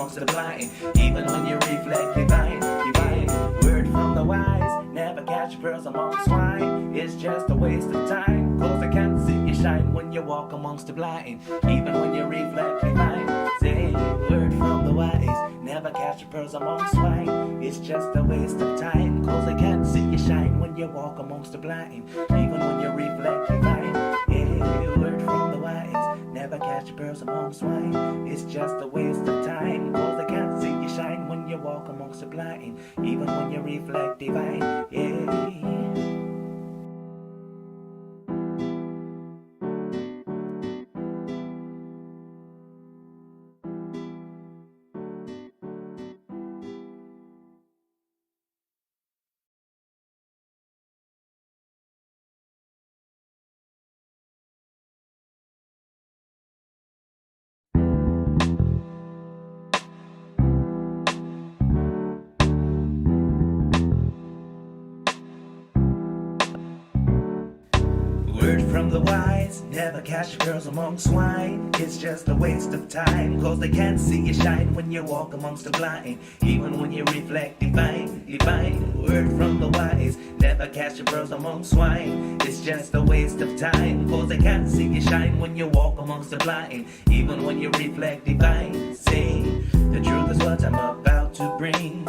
amongst the blind. Even when you reflect divine, divine. Word from the wise, never catch pearls among swine. It's just a waste of time, cause I can't see you shine when you walk amongst the blind. Even when you reflect divine. Say, word from the wise, never catch pearls among swine. It's just a waste of time, cause I can't see you shine when you walk amongst the blind. Even when you reflect divine. Yeah, word from the wise, never catch pearls among swine. It's just a waste of time, cause I can't see you shine when you walk amongst the blind. Even when you reflect divine. Yeah. Word from the wise, never catch girls among swine. It's just a waste of time, cause they can't see you shine when you walk amongst the blind. Even when you reflect divine, divine. Word from the wise, never catch girls among swine. It's just a waste of time, cause they can't see you shine when you walk amongst the blind. Even when you reflect divine. Say, the truth is what I'm about to bring.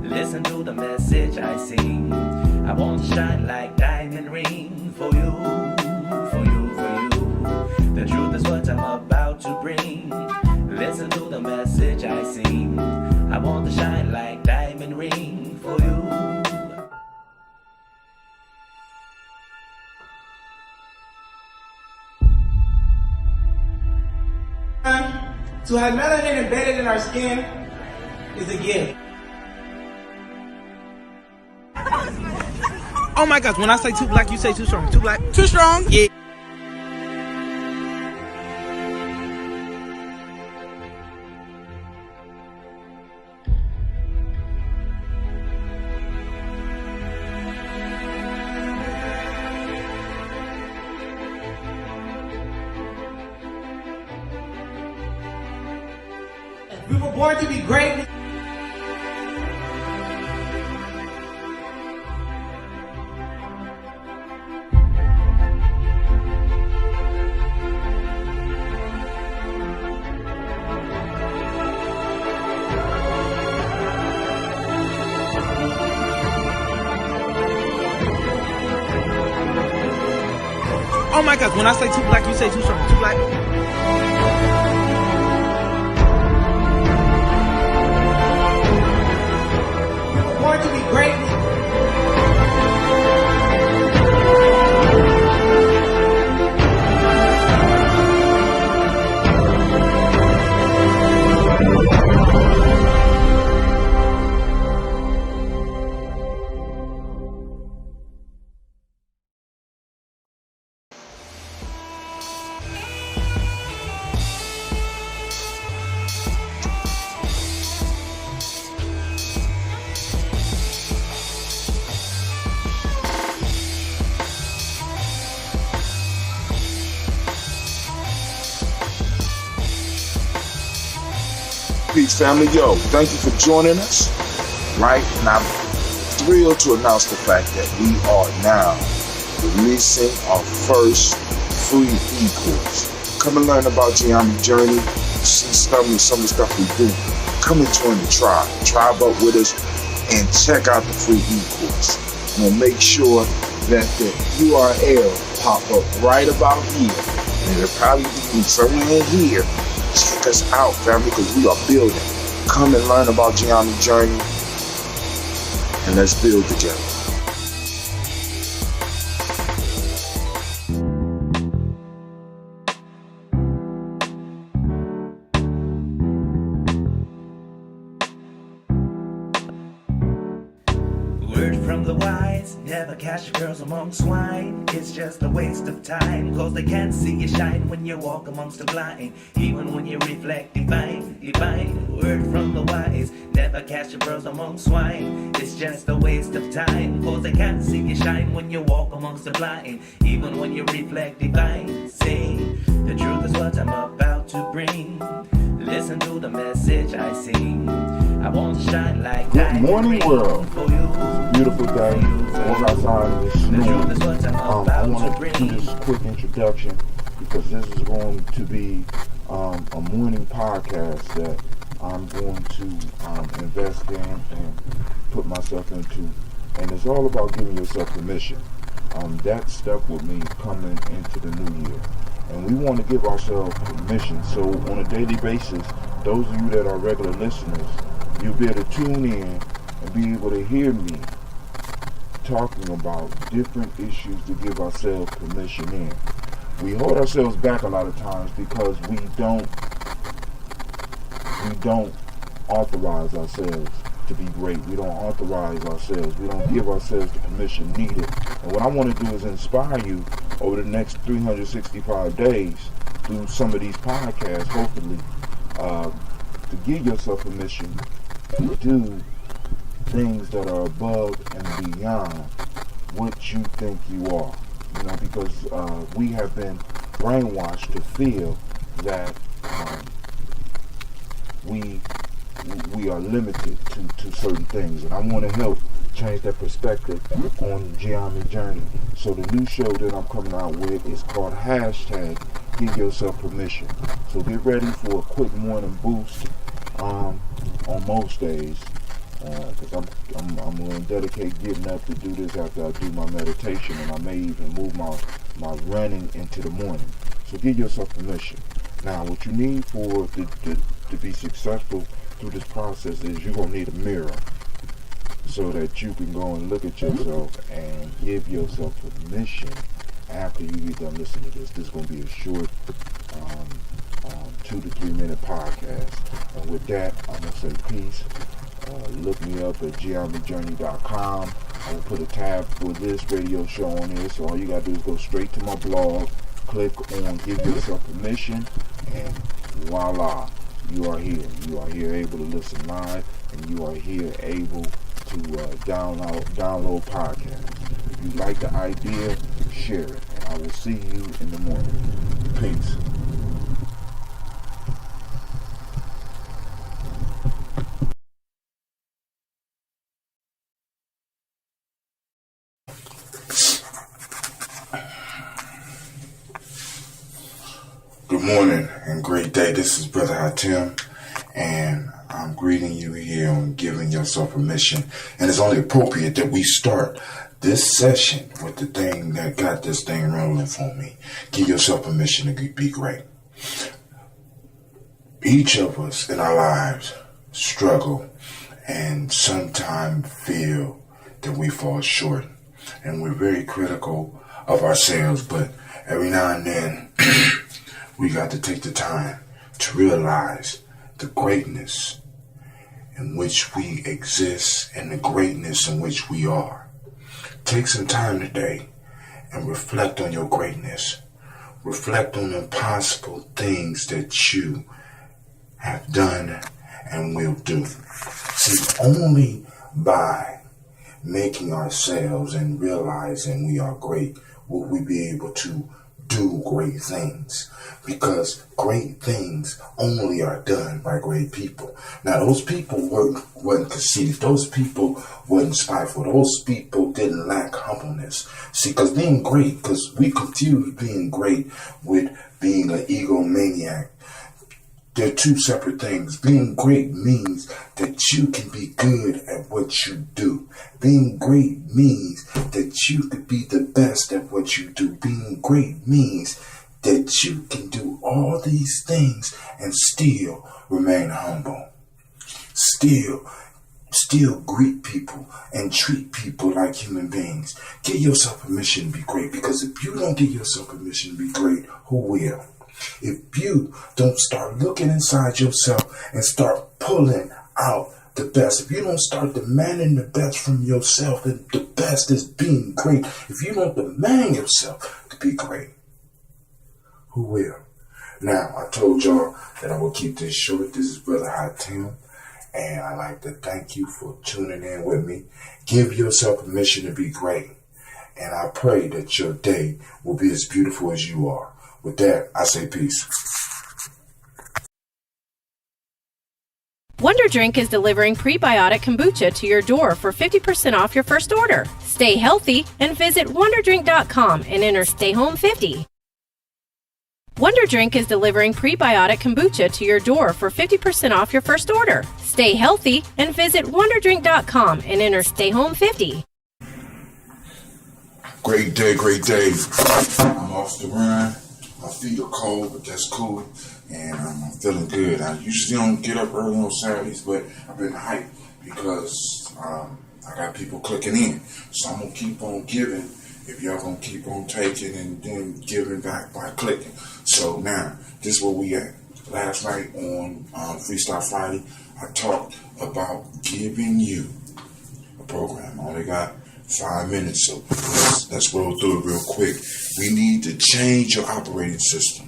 Listen to the message I sing. I want to shine like diamond ring for you, for you, for you. The truth is what I'm about to bring. Listen to the message I sing. I want to shine like diamond ring for you. To have melanin embedded in our skin is a gift. Oh my gosh, when I say too black, you say too strong. Too black? Too strong? Yeah. We were born to be great. Oh my gosh, when I say too black, you say too strong. Too black? We were born to be great. Peace, family. Yo, thank you for joining us. Right? And I'm thrilled to announce the fact that we are now releasing our first free e-course. Come and learn about Geometry Journey, see some of the stuff we do. Come and join the tribe. Tribe up with us and check out the free e-course. We'll make sure that the URL pop up right about here. And it'll probably be somewhere in here. Check us out, family, because we are building. Come and learn about Geometry Journey, and let's build together. Word from the wise, never catch girls among swine. It's just a waste of time, cause they can't see you shine when you walk amongst the blind. Even when you reflect divine, divine. Word from the wise, never catch girls among swine. It's just a waste of time, cause they can't see you shine when you walk amongst the blind. Even when you reflect divine. Say, the truth is what I'm about to bring. Listen to the message I sing. I want to shine like Good morning, world. for you. Beautiful day. Walk outside and it's The truth snowing. is what I'm I about want to to do bring. this quick introduction because this is going to be a morning podcast that I'm going to invest in and put myself into. And it's all about giving yourself permission. That stuck with me coming into the new year. And we want to give ourselves permission. So on a daily basis, those of you that are regular listeners, you'll be able to tune in and be able to hear me talking about different issues to give ourselves permission in. We hold ourselves back a lot of times because we don't authorize ourselves to be great. We don't authorize ourselves. We don't give ourselves the permission needed. And what I want to do is inspire you over the next 365 days through some of these podcasts, hopefully, to give yourself permission to do things that are above and beyond what you think you are. You know, because we have been brainwashed to feel that we are limited to certain things, and I want to help change that perspective on the GYP journey. So the new show that I'm coming out with is called hashtag Give Yourself Permission. So get ready for a quick morning boost on most days, because I'm going to dedicate getting up to do this after I do my meditation, and I may even move my running into the morning. So give yourself permission. Now, what you need to be successful through this process is you're going to need a mirror so that you can go and look at yourself and give yourself permission after you get done listening to this. This is going to be a short 2 to 3 minute podcast. And with that, I'm going to say peace. Look me up at GYPjourney.com. I will put a tab for this radio show on there, so all you got to do is go straight to my blog, click on Give Yourself Permission, and voila, you are here. You are here able to listen live, and you are here able to download podcasts. If you like the idea, share it, and I will see you in the morning. Peace. Good morning and great day. This is Brother Hatim, and I'm greeting you here on Giving Yourself Permission. And it's only appropriate that we start this session with the thing that got this thing rolling for me. Give yourself permission to be great. Each of us in our lives struggle and sometimes feel that we fall short. And we're very critical of ourselves, but every now and then we got to take the time to realize the greatness in which we exist and the greatness in which we are. Take some time today and reflect on your greatness. Reflect on the impossible things that you have done and will do. See, only by making ourselves and realizing we are great will we be able to do great things, because great things only are done by great people. Now, those people weren't conceited. Those people weren't spiteful. Those people didn't lack humbleness. See, because being great, because we confuse being great with being an egomaniac. They're two separate things. Being great means that you can be good at what you do. Being great means that you could be the best at what you do. Being great means that you can do all these things and still remain humble. Still greet people and treat people like human beings. Give yourself permission to be great, because if you don't give yourself permission to be great, who will? If you don't start looking inside yourself and start pulling out the best, if you don't start demanding the best from yourself, and the best is being great, if you don't demand yourself to be great, who will? Now, I told y'all that I will keep this short. This is Brother Hatim, and I'd like to thank you for tuning in with me. Give yourself permission to be great, and I pray that your day will be as beautiful as you are. With that, I say peace. Wonder Drink is delivering prebiotic kombucha to your door for 50% off your first order. Stay healthy and visit wonderdrink.com and enter Stay Home 50. Wonder Drink is delivering prebiotic kombucha to your door for 50% off your first order. Stay healthy and visit wonderdrink.com and enter Stay Home 50. Great day, great day. I'm off the run. My feet are cold, but that's cool. And I'm feeling good. I usually don't get up early on Saturdays, but I've been hyped because I got people clicking in. So I'm going to keep on giving if y'all going to keep on taking and then giving back by clicking. So now, this is where we at. Last night on Freestyle Friday, I talked about giving you a program. I only got 5 minutes, so let's roll through it real quick. We need to change your operating system.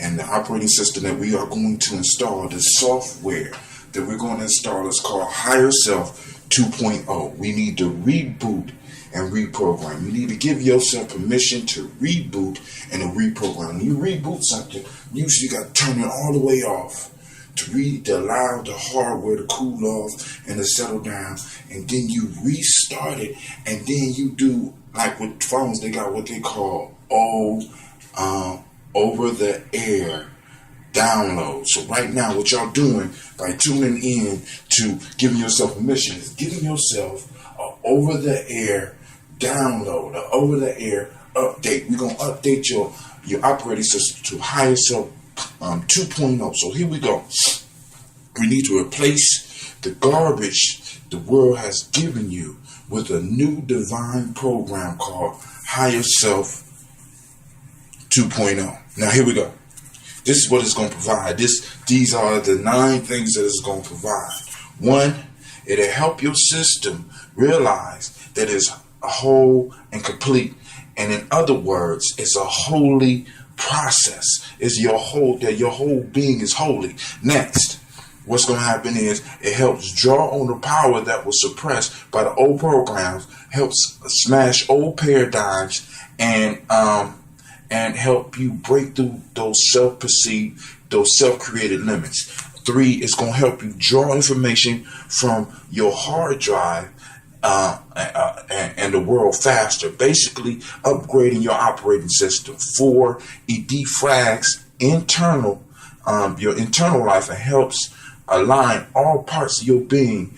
And the operating system that we are going to install, the software that we're going to install is called Higher Self 2.0. We need to reboot and reprogram. You need to give yourself permission to reboot and to reprogram. When you reboot something, usually you got to turn it all the way off to allow the hardware to cool off and to settle down, and then you restart it, and then you do, like with phones, they got what they call over-the-air download. So right now, what y'all doing by tuning in to giving yourself permission is giving yourself an over-the-air download, an over-the-air update. We're going to update your operating system to Higher Self 2.0. So here we go. We need to replace the garbage the world has given you with a new divine program called Higher Self 2.0. Now here we go. This is what it's going to provide. These are the 9 things that it's going to provide. 1, it'll help your system realize that it's whole and complete. And in other words, it's a holy process. It's your whole being is holy. Next, what's going to happen is it helps draw on the power that was suppressed by the old programs, helps smash old paradigms, and help you break through those self-perceived, those self-created limits. 3, it's going to help you draw information from your hard drive and the world faster, basically upgrading your operating system. 4, it defrags your internal life and helps align all parts of your being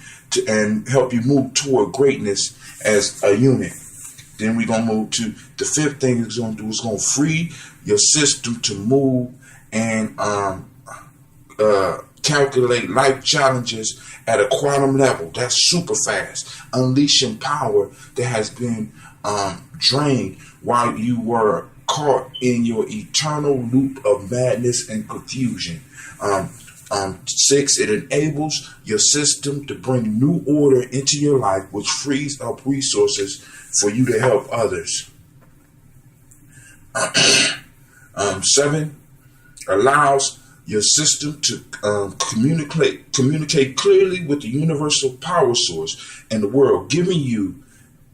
and help you move toward greatness as a unit. Then we're going to move to the 5th thing it's going to do is going to free your system to move and calculate life challenges at a quantum level. That's super fast, unleashing power that has been drained while you were caught in your eternal loop of madness and confusion. 6, it enables your system to bring new order into your life, which frees up resources for you to help others. 7, allows your system to communicate clearly with the universal power source in the world, giving you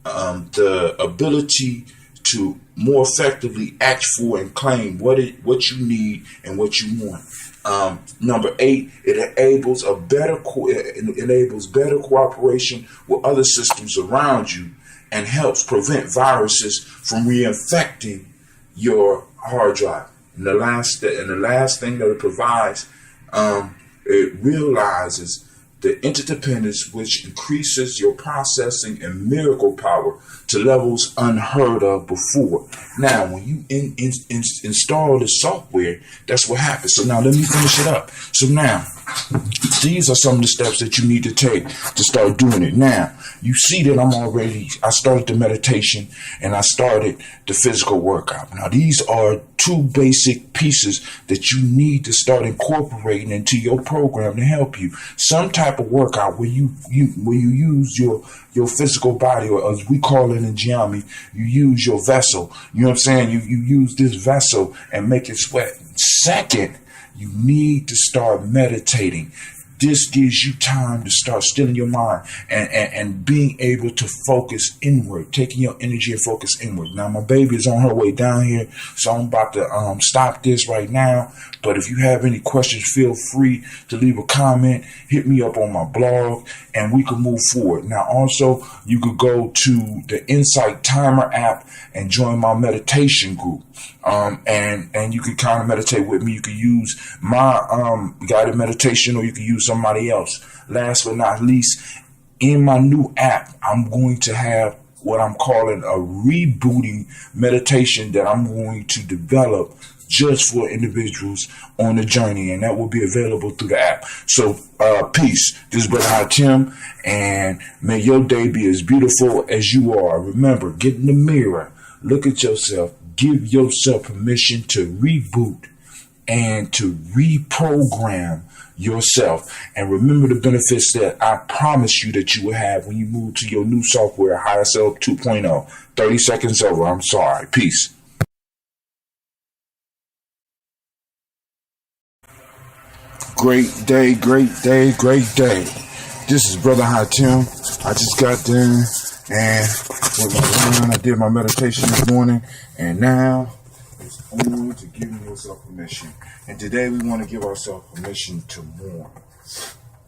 the ability to more effectively act for and claim what you need and what you want. Number 8, it enables better cooperation with other systems around you and helps prevent viruses from reinfecting your hard drive. And the last thing that it provides, it realizes the interdependence, which increases your processing and miracle power to levels unheard of before. Now, when you install the software, that's what happens. So now let me finish it up. So now, these are some of the steps that you need to take to start doing it. Now, you see that I started the meditation and I started the physical workout. Now, these are 2 basic pieces that you need to start incorporating into your program to help you. Some type of workout where you use your physical body, or as we call it in geometry, you use your vessel. You know what I'm saying? You use this vessel and make it sweat. Second, you need to start meditating. This gives you time to start stilling your mind and being able to focus inward, taking your energy and focus inward. Now, my baby is on her way down here, so I'm about to stop this right now. But if you have any questions, feel free to leave a comment, hit me up on my blog, and we can move forward. Now, also, you could go to the Insight Timer app and join my meditation group. And you can kind of meditate with me. You can use my guided meditation, or you can use somebody else. Last but not least, in my new app, I'm going to have what I'm calling a rebooting meditation that I'm going to develop just for individuals on the journey, and that will be available through the app. So peace. This is Brother High Tim, and may your day be as beautiful as you are. Remember, get in the mirror, look at yourself, give yourself permission to reboot and to reprogram yourself. And remember the benefits that I promise you that you will have when you move to your new software, Higher Self 2.0. 30 seconds over. I'm sorry. Peace. Great day, great day, great day. This is Brother High Tim. I just got done and with my mind, I did my meditation this morning, and now it's on to giving yourself permission. And today we want to give ourselves permission to mourn.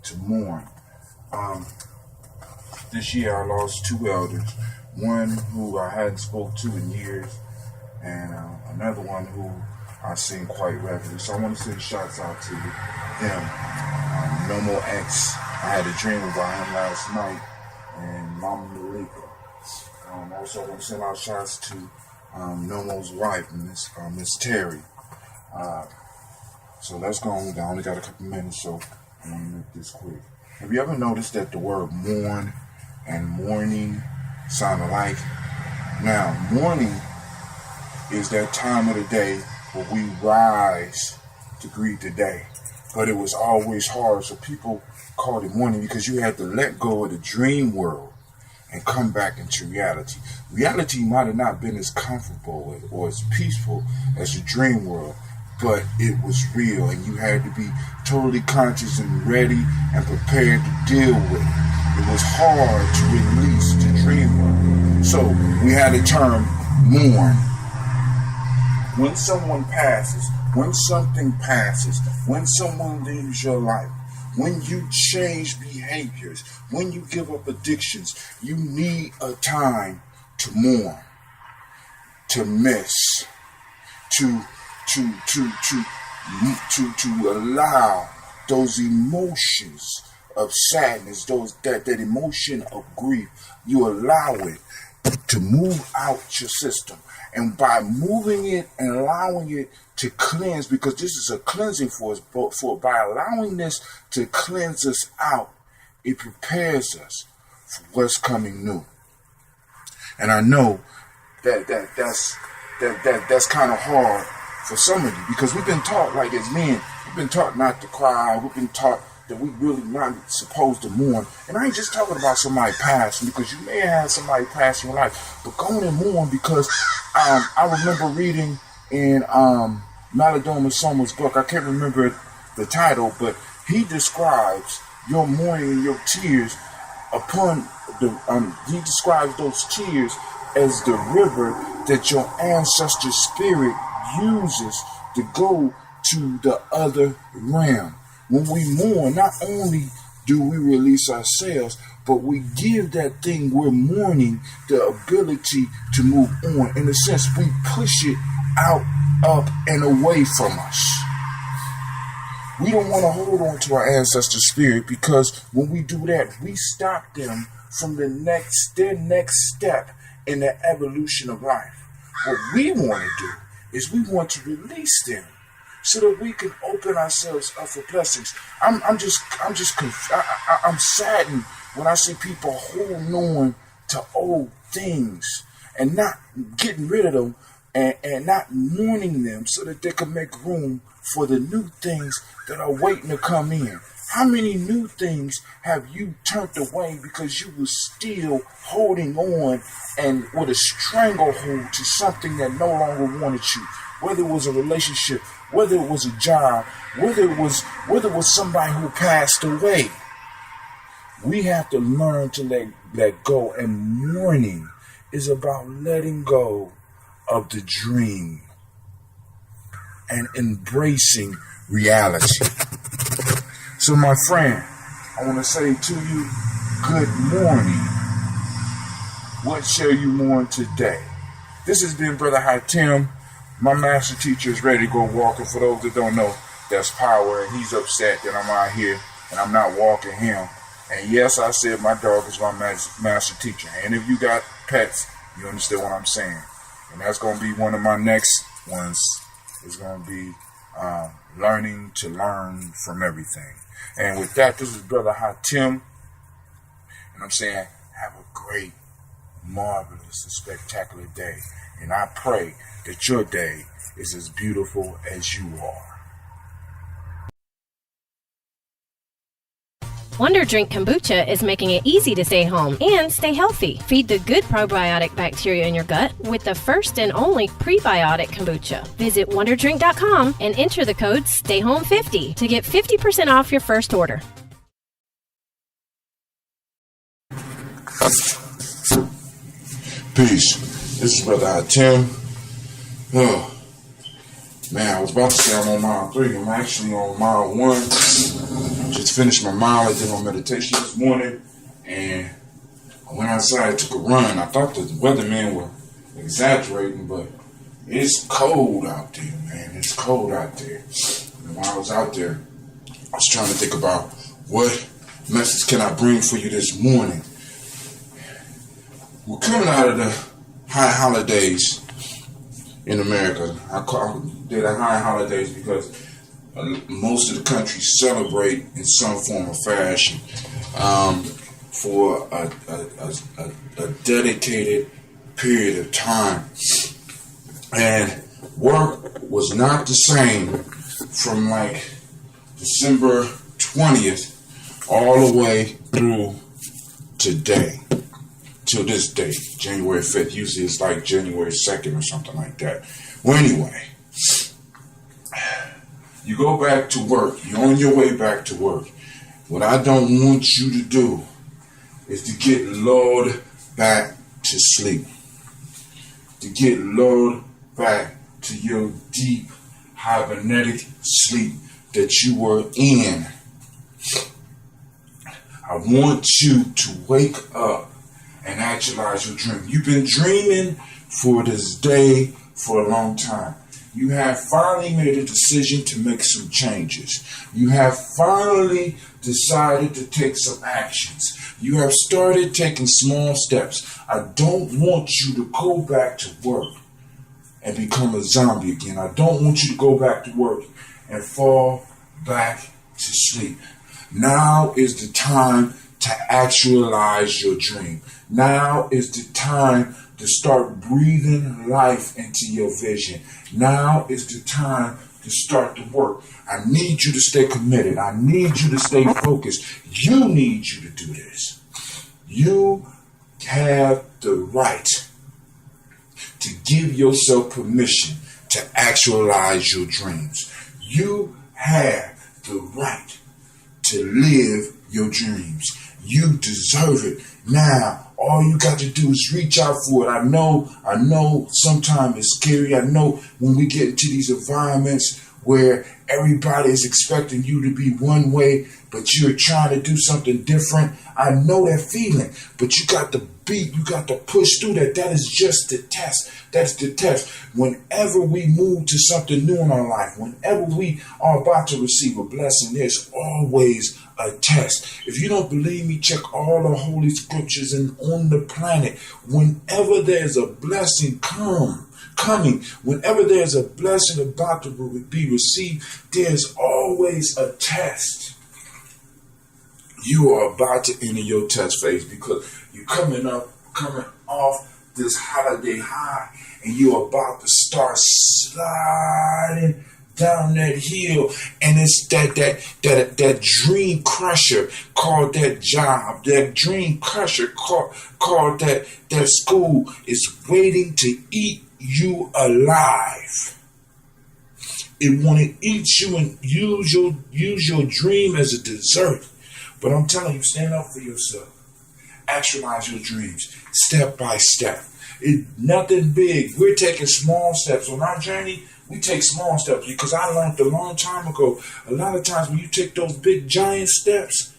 To mourn. This year I lost two elders. One who I hadn't spoke to in years, and another one who I've seen quite regularly. So I want to send shouts out to them. No More X. I had a dream about him last night, and Mama Malika. Also, I want to send out shouts to Nomo's wife, Miss Terry. So let's go on. I only got a couple minutes, so I want to make this quick. Have you ever noticed that the word mourn and mourning sound alike? Now, morning is that time of the day where we rise to greet the day. But it was always hard, so people called it morning because you had to let go of the dream world and come back into reality. Reality might have not been as comfortable or as peaceful as the dream world, but it was real, and you had to be totally conscious and ready and prepared to deal with it. It was hard to release the dream world. So we had the term mourn. When someone passes, when something passes, when someone leaves your life, when you change behaviors, when you give up addictions, you need a time to mourn, to miss, to allow those emotions of sadness, that emotion of grief. You allow it to move out your system. And by moving it and allowing it to cleanse, because this is a cleansing for us, by allowing this to cleanse us out, it prepares us for what's coming new. And I know that's kind of hard for some of you, because we've been taught, like as men, we've been taught not to cry. We've been taught that we really not supposed to mourn. And I ain't just talking about somebody passing, because you may have had somebody pass in your life, but go and mourn, because I remember reading in Maladoma Soma's book, I can't remember the title, but he describes your mourning and your tears upon the, he describes those tears as the river that your ancestor spirit uses to go to the other realm. When we mourn, not only do we release ourselves, but we give that thing we're mourning the ability to move on. In a sense, we push it out, up, and away from us. We don't want to hold on to our ancestor spirit, because when we do that, we stop them from their next step in the evolution of life. What we want to do is we want to release them, so that we can open ourselves up for blessings. I'm saddened when I see people holding on to old things and not getting rid of them and not mourning them, so that they can make room for the new things that are waiting to come in. How many new things have you turned away because you were still holding on and with a stranglehold to something that no longer wanted you? whether it was a relationship, whether it was a job, whether it was somebody who passed away. We have to learn to let go, and mourning is about letting go of the dream and embracing reality. So my friend, I want to say to you, good morning. What shall you mourn today? This has been Brother Hatim. My master teacher is ready to go walking. For those that don't know, that's power, and he's upset that I'm out here and I'm not walking him. And yes, I said my dog is my master teacher. And if you got pets, you understand what I'm saying. And that's going to be one of my next ones. Is going to be learning to learn from everything. And with that, this is Brother Hatim. And I'm saying, have a great, marvelous, and spectacular day. And I pray that your day is as beautiful as you are. Wonder Drink Kombucha is making it easy to stay home and stay healthy. Feed the good probiotic bacteria in your gut with the first and only prebiotic kombucha. Visit wonderdrink.com and enter the code STAYHOME50 to get 50% off your first order. Peace. This is Brother Hatim. Oh, man, I was about to say I'm on mile 3. I'm actually on mile 1. Just finished my mile. I did my meditation this morning, and I went outside, took a run. I thought the weathermen were exaggerating, but it's cold out there, man. It's cold out there. And while I was out there, I was trying to think about what message can I bring for you this morning. We're coming out of the high holidays in America. They're the high holidays because most of the country celebrate in some form or fashion for a dedicated period of time. And work was not the same from like December 20th all the way through today. Till this day, January 5th. Usually it's like January 2nd or something like that. Well, anyway, you go back to work. You're on your way back to work. What I don't want you to do is to get lulled back to sleep. To get lulled back to your deep hibernatic sleep that you were in. I want you to wake up and actualize your dream. You've been dreaming for this day for a long time. You have finally made a decision to make some changes. You have finally decided to take some actions. You have started taking small steps. I don't want you to go back to work and become a zombie again. I don't want you to go back to work and fall back to sleep. Now is the time to actualize your dream. Now is the time to start breathing life into your vision. Now is the time to start to work. I need you to stay committed. I need you to stay focused. You need you to do this. You have the right to give yourself permission to actualize your dreams. You have the right to live your dreams. You deserve it. Now, all you got to do is reach out for it. I know sometimes it's scary. I know when we get into these environments where everybody is expecting you to be one way, but you're trying to do something different. I know that feeling, but you got to push through that. That is just the test. That's the test. Whenever we move to something new in our life, whenever we are about to receive a blessing, there's always a test. If you don't believe me, check all the holy scriptures and on the planet. Whenever there's a blessing coming, whenever there's a blessing about to be received, there's always a test. You are about to enter your test phase because you're coming off this holiday high, and you're about to start sliding down that hill, and it's that dream crusher called that job, that dream crusher called that school is waiting to eat you alive. It want to eat you and use your dream as a dessert. But I'm telling you, stand up for yourself. Actualize your dreams, step by step. Nothing big. We're taking small steps. On our journey, we take small steps because I learned a long time ago, a lot of times when you take those big giant steps,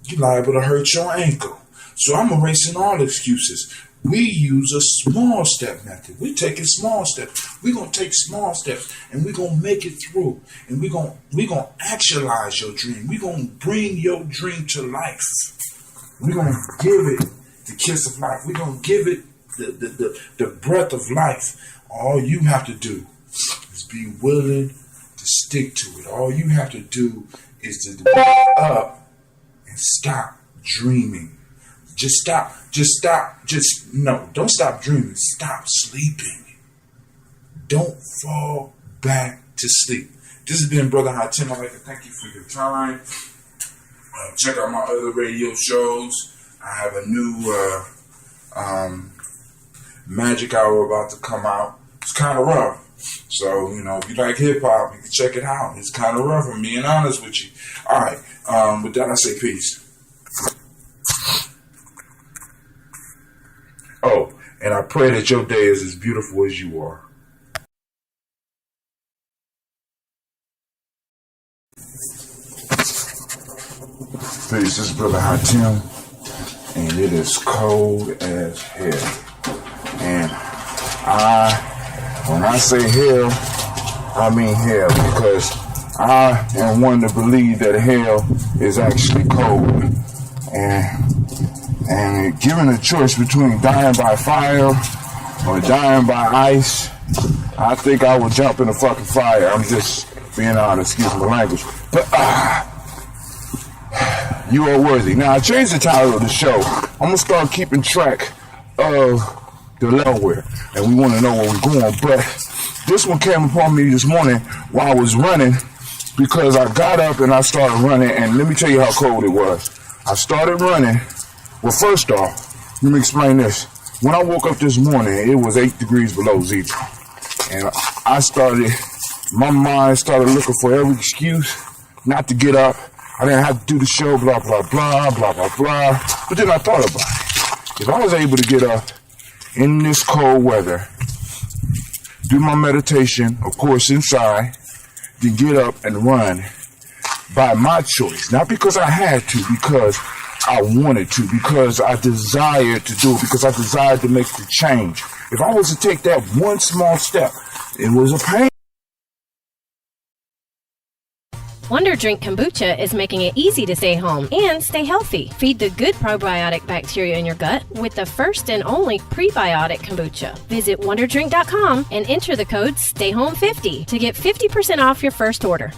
you're liable to hurt your ankle. So I'm erasing all excuses. We use a small step method. We're taking small steps. We're going to take small steps and we're going to make it through. And we're going to actualize your dream. We're going to bring your dream to life. We're going to give it the kiss of life. We're going to give it the breath of life. All you have to do is be willing to stick to it. All you have to do is to wake up and stop dreaming. Don't stop dreaming. Stop sleeping. Don't fall back to sleep. This has been Brother Hot Tim. I'd like to thank you for your time. Check out my other radio shows. I have a new magic hour about to come out. It's kind of rough. So, if you like hip hop, you can check it out. It's kind of rough, I'm being honest with you. All right. With that, I say peace. Oh, and I pray that your day is as beautiful as you are. Peace, this is Brother Hot Tim, and it is cold as hell. And when I say hell, I mean hell, because I am one to believe that hell is actually cold. And given a choice between dying by fire or dying by ice, I think I would jump in the fucking fire. I'm just being honest, excuse my language. But you are worthy. Now, I changed the title of the show. I'm going to start keeping track of the Delaware, and we want to know where we're going. But this one came upon me this morning while I was running, because I got up and I started running, and let me tell you how cold it was. I started running. Well, first off, let me explain this. When I woke up this morning, it was 8 degrees below zero. And my mind started looking for every excuse not to get up. I didn't have to do the show, blah, blah, blah, blah, blah, blah. But then I thought about it. If I was able to get up in this cold weather, do my meditation, of course, inside, then get up and run by my choice. Not because I had to, because I wanted to, because I desired to do it, because I desired to make the change. If I was to take that one small step, it was a pain. Wonder Drink Kombucha is making it easy to stay home and stay healthy. Feed the good probiotic bacteria in your gut with the first and only prebiotic kombucha. Visit wonderdrink.com and enter the code STAYHOME50 to get 50% off your first order.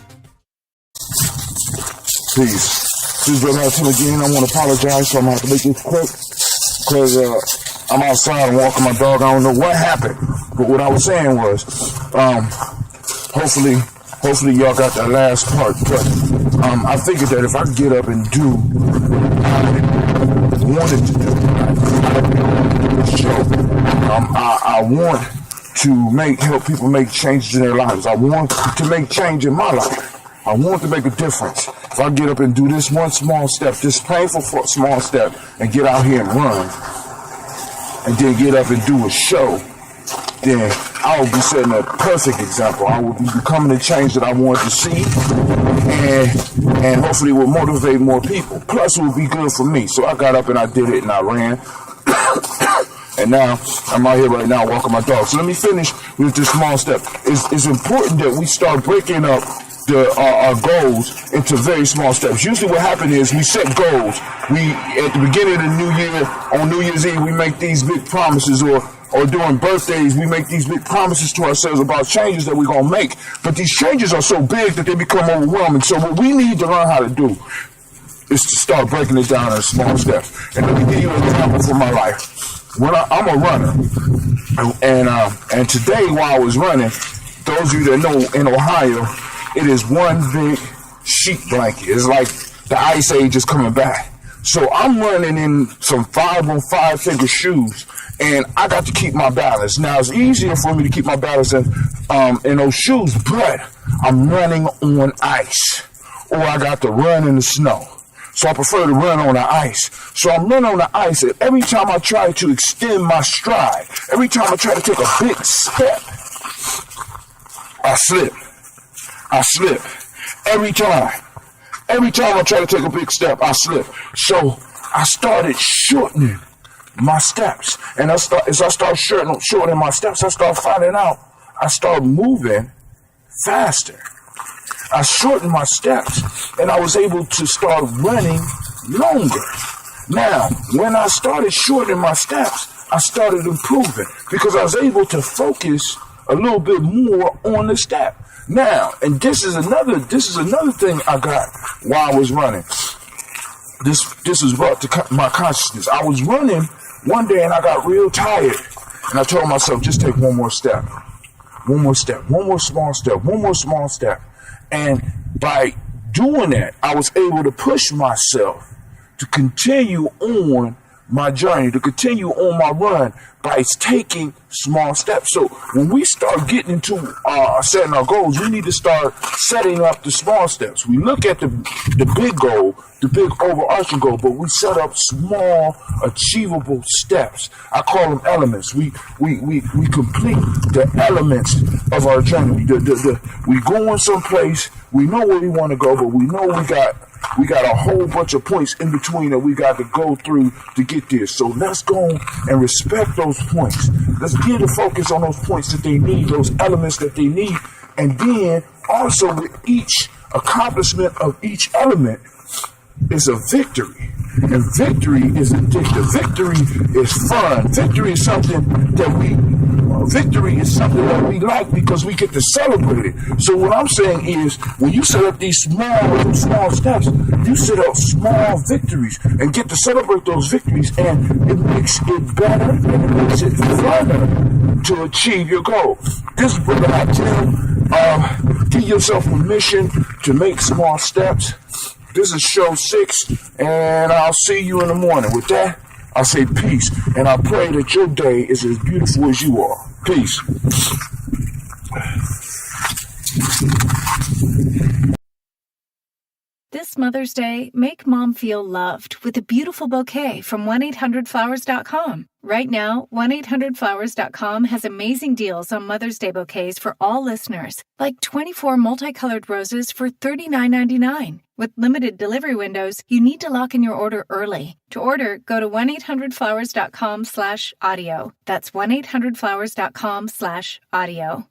Peace. This is Brother Hot Tim again. I want to apologize, so I'm going to have to make this quick, because I'm outside and walking my dog. I don't know what happened, but what I was saying was, hopefully y'all got that last part. But I figured that if I get up and do what I wanted to do, I want to help people make changes in their lives. I want to make change in my life. I want to make a difference. If I get up and do this one small step, this painful small step, and get out here and run, and then get up and do a show, then I will be setting a perfect example. I will be becoming the change that I want to see, and hopefully it will motivate more people. Plus, it will be good for me. So I got up and I did it and I ran. And now I'm out here right now walking my dog. So let me finish with this small step. It's important that we start breaking up our goals into very small steps. Usually what happens is we set goals. At the beginning of the new year, on New Year's Eve, we make these big promises, or during birthdays, we make these big promises to ourselves about changes that we're going to make. But these changes are so big that they become overwhelming. So what we need to learn how to do is to start breaking it down in small steps. And let me give you an example from my life. When I'm a runner, and today while I was running, those of you that know in Ohio, it is one big sheet blanket. It's like the ice age is coming back. So I'm running in some 5 on 5 finger shoes, and I got to keep my balance. Now, it's easier for me to keep my balance in those shoes, but I'm running on ice, or I got to run in the snow. So I prefer to run on the ice. So I'm running on the ice, and every time I try to extend my stride, every time I try to take a big step, I slip. Every time I try to take a big step, I slip. So I started shortening my steps. And as I start shortening my steps, I start finding out I start moving faster. I shortened my steps, and I was able to start running longer. Now, when I started shortening my steps, I started improving because I was able to focus a little bit more on the step. Now, and this is another thing I got while I was running. This is brought to my consciousness. I was running one day and I got real tired, and I told myself, just take one more step, one more small step. And by doing that, I was able to push myself to continue on my journey, to continue on my run by taking small steps. So when we start getting into setting our goals, we need to start setting up the small steps. We look at the big goal, the big overarching goal, but we set up small, achievable steps. I call them elements. We complete the elements of our journey. We go in someplace, we know where we want to go, but we know we got a whole bunch of points in between that we got to go through to get there. So let's go and respect those points. Let's get the focus on those points that they need, those elements that they need. And then also with each accomplishment of each element is a victory. And victory is addictive. Victory is fun. Victory is something that we like because we get to celebrate it. So what I'm saying is, when you set up these small steps, you set up small victories and get to celebrate those victories, and it makes it better and it makes it funner to achieve your goal. This is what I tell. Give yourself permission to make small steps. This is show 6, and I'll see you in the morning. With that, I say peace, and I pray that your day is as beautiful as you are. Peace. This Mother's Day, make Mom feel loved with a beautiful bouquet from 1-800-Flowers.com. Right now, 1-800-Flowers.com has amazing deals on Mother's Day bouquets for all listeners, like 24 multicolored roses for $39.99. With limited delivery windows, you need to lock in your order early. To order, go to 1-800-Flowers.com/audio. That's 1-800-Flowers.com/audio.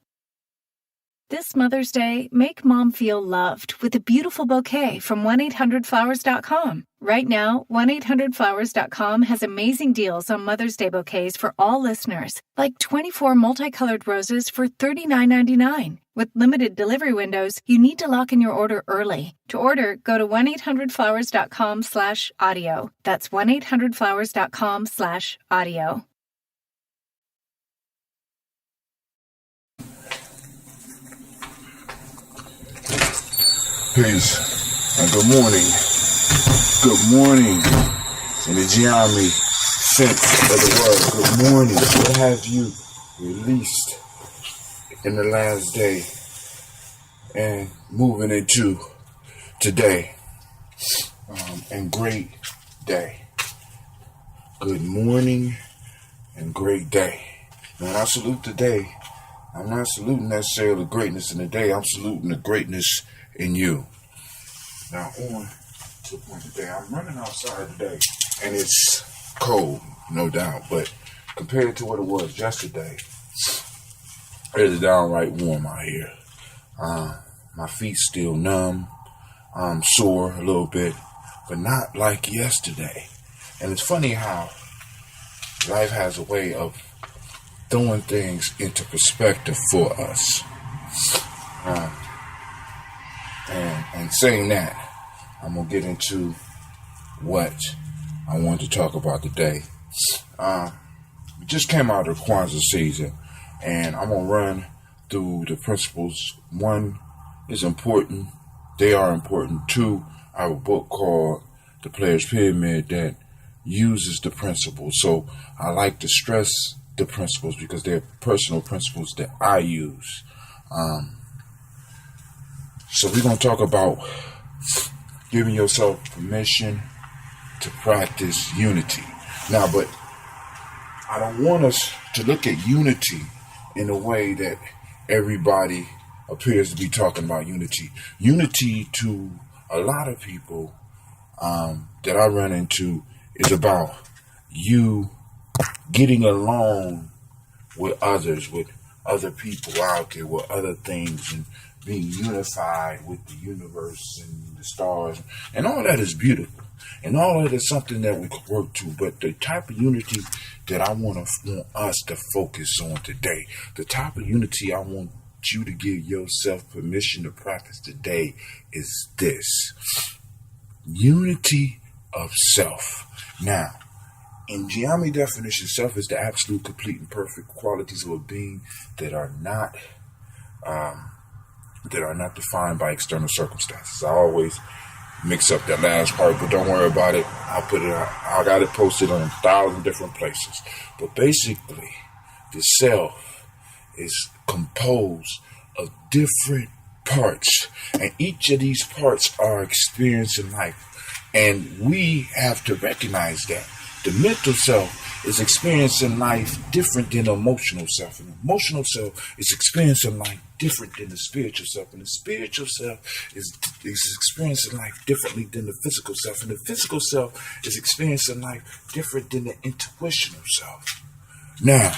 This Mother's Day, make Mom feel loved with a beautiful bouquet from 1-800-Flowers.com. Right now, 1-800-Flowers.com has amazing deals on Mother's Day bouquets for all listeners, like 24 multicolored roses for $39.99. With limited delivery windows, you need to lock in your order early. To order, go to 1-800-Flowers.com/audio. That's 1-800-Flowers.com/audio. Peace and good morning. Good morning in the Geometry sense of the word. Good morning. What have you released in the last day and moving into today? And great day. Good morning and great day. When I salute the day, I'm not saluting necessarily the greatness in the day. I'm saluting the greatness in you. Now on to the point today. I'm running outside today, and it's cold, no doubt, but compared to what it was yesterday, it is downright warm out here. My feet still numb. I'm sore a little bit, but not like yesterday. And it's funny how life has a way of throwing things into perspective for us. And saying that, I'm going to get into what I want to talk about today. We just came out of the Kwanzaa season, and I'm going to run through the principles. 1 is important. They are important. 2, I have a book called The Player's Pyramid that uses the principles. So I like to stress the principles because they're personal principles that I use. So we're going to talk about giving yourself permission to practice unity. Now, but I don't want us to look at unity in a way that everybody appears to be talking about unity. Unity to a lot of people that I run into is about you getting along with others, with other people out there, with other things, and being unified with the universe and the stars. And all that is beautiful. And all that is something that we could work to. But the type of unity that I want us to focus on today, the type of unity I want you to give yourself permission to practice today is this. Unity of self. Now, in GYP definition, self is the absolute, complete, and perfect qualities of a being that are not defined by external circumstances. I always mix up that last part, but don't worry about it. I got it posted on 1,000 different places. But basically, the self is composed of different parts, and each of these parts are experiencing life, and we have to recognize that. The mental self is experiencing life different than the emotional self, and the emotional self is experiencing life different than the spiritual self, and the spiritual self is experiencing life differently than the physical self, and the physical self is experiencing life different than the intuitional self. Now,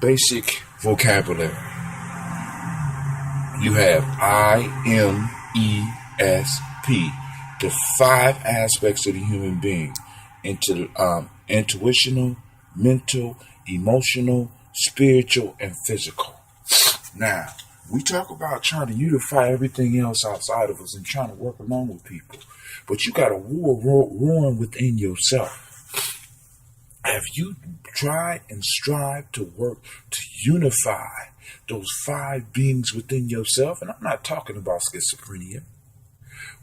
basic vocabulary. You have IMESP, the 5 aspects of the human being: intuitional, mental, emotional, spiritual, and physical. Now, we talk about trying to unify everything else outside of us and trying to work along with people, but you got a war roaring within yourself. Have you tried and strived to work to unify those 5 beings within yourself? And I'm not talking about schizophrenia.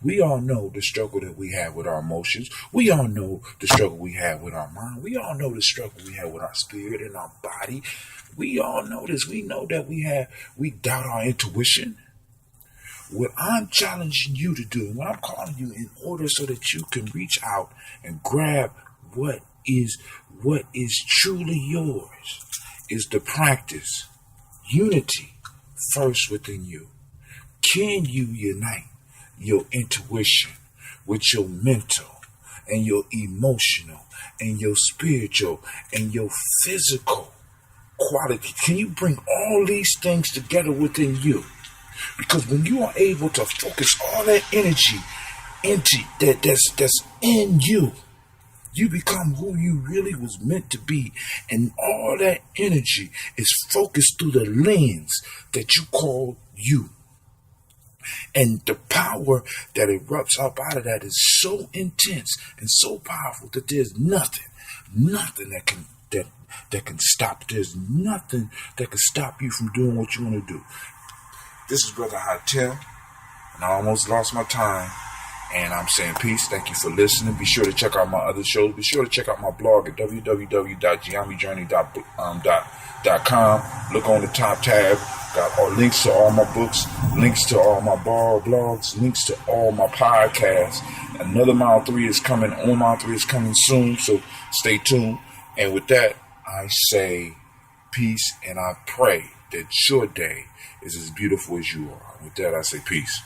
We all know the struggle that we have with our emotions. We all know the struggle we have with our mind. We all know the struggle we have with our spirit and our body. We all know this. We know that we doubt our intuition. What I'm challenging you to do, and what I'm calling you in order so that you can reach out and grab what is truly yours, is to practice unity first within you. Can you unite your intuition with your mental and your emotional and your spiritual and your physical quality? Can you bring all these things together within you? Because when you are able to focus all that energy into that's in you, you become who you really was meant to be. And all that energy is focused through the lens that you call you. And the power that erupts up out of that is so intense and so powerful that there's nothing that can stop. There's nothing that can stop you from doing what you want to do. This is Brother Hatem, and I almost lost my time. And I'm saying peace. Thank you for listening. Be sure to check out my other shows. Be sure to check out my blog at www.gypjourney.com. Look on the top tab. Got all links to all my books, links to all my blogs, links to all my podcasts. Another Mile 3 is coming. On Mile 3 is coming soon, so stay tuned. And with that, I say peace, and I pray that your day is as beautiful as you are. With that, I say peace.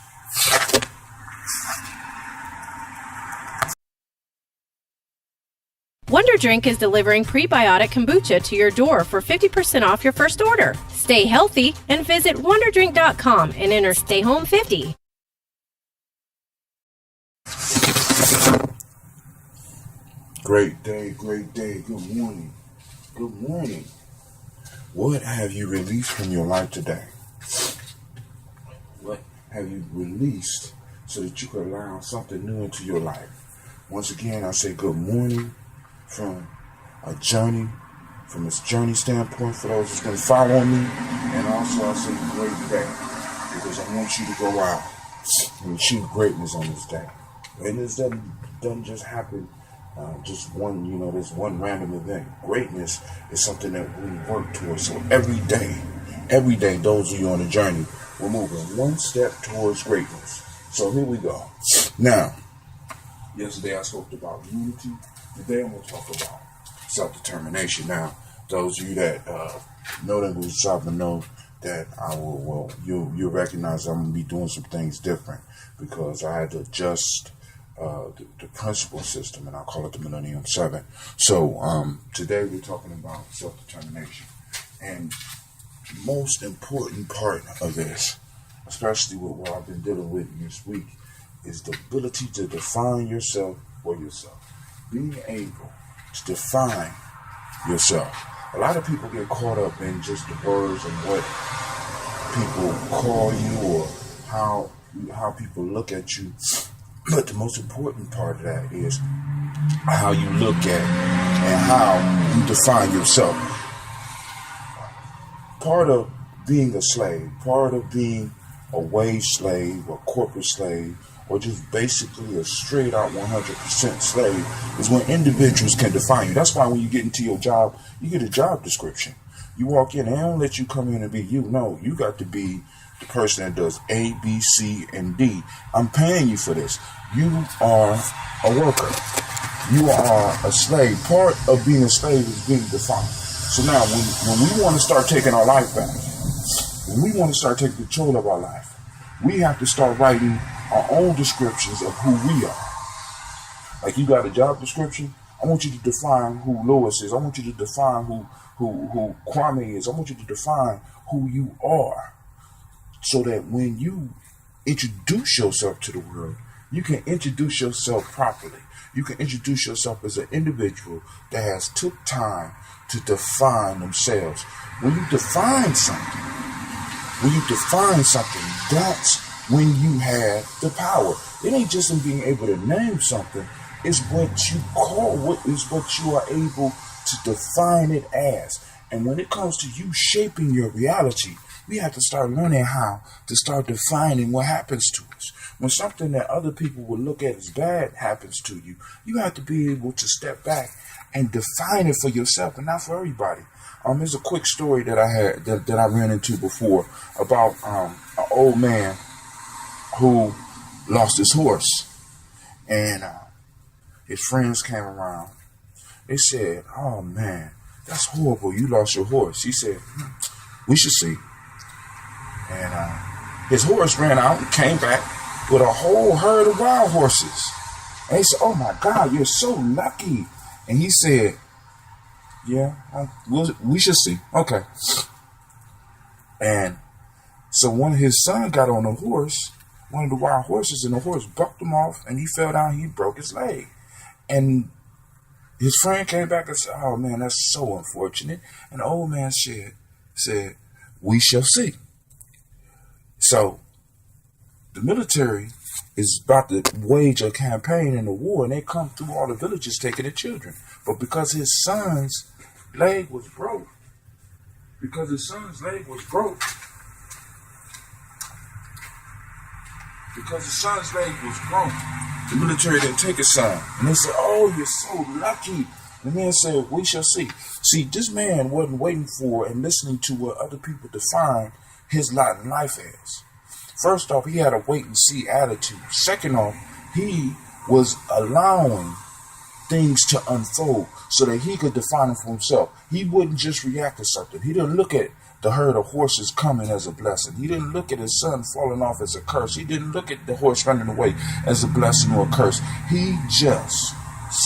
Wonder Drink is delivering prebiotic kombucha to your door for 50% off your first order. Stay healthy and visit wonderdrink.com and enter Stay Home 50. Great day, great day. Good morning. Good morning. What have you released from your life today? What have you released so that you can allow something new into your life? Once again, I say good morning from a journey standpoint for those who's going to follow me. And also I say great day because I want you to go out and achieve greatness on this day. And this doesn't just happen just one, this one random event. Greatness is something that we work towards. So every day, those of you on the journey, we're moving one step towards greatness. So here we go. Now, yesterday I spoke about unity. Today I'm going to talk about self-determination. Now, those of you that know the English job know that you'll recognize I'm going to be doing some things different because I had to adjust the principal system, and I call it the Millennium 7. So today we're talking about self-determination. And most important part of this, especially with what I've been dealing with this week, is the ability to define yourself for yourself. Being able to define yourself. A lot of people get caught up in just the words and what people call you or how people look at you. But the most important part of that is how you look at and how you define yourself. Part of being a slave, part of being a wage slave, a corporate slave, or just basically a straight out 100% slave is when individuals can define you. That's why when you get into your job, you get a job description. You walk in, they don't let you come in and be you. No, you got to be the person that does A, B, C, and D. I'm paying you for this. You are a worker. You are a slave. Part of being a slave is being defined. So now when we want to start taking our life back, when we want to start taking control of our life, we have to start writing our own descriptions of who we are. Like you got a job description, I want you to define who Lewis is. I want you to define who Kwame is. I want you to define who you are. So that when you introduce yourself to the world, you can introduce yourself properly. You can introduce yourself as an individual that has took time to define themselves. When you define something, that's when you have the power. It ain't just in being able to name something. It's what you what you are able to define it as. And when it comes to you shaping your reality, we have to start learning how to start defining what happens to us. When something that other people would look at as bad happens to you, you have to be able to step back and define it for yourself and not for everybody. There's a quick story that I had that I ran into before about an old man who lost his horse, and his friends came around. They said, "Oh man, that's horrible. You lost your horse." He said, "We should see." And his horse ran out and came back with a whole herd of wild horses. And he said, "Oh my God, you're so lucky." And he said, "Yeah, we should see." Okay. And so when his son got on the horse, one of the wild horses, and the horse bucked him off, and he fell down. He broke his leg. And his friend came back and said, "Oh man, that's so unfortunate." And the old man said, "We shall see." So the military is about to wage a campaign in the war, and they come through all the villages taking the children. But because his son's leg was broke, the military didn't take his son. And they said, "Oh, you're so lucky." The man said, "We shall see." See, this man wasn't waiting for and listening to what other people define his lot in life as. First off, he had a wait and see attitude. Second off, he was allowing things to unfold so that he could define it for himself. He wouldn't just react to something. He didn't look at the herd of horses coming as a blessing. He didn't look at his son falling off as a curse. He didn't look at the horse running away as a blessing or a curse. He just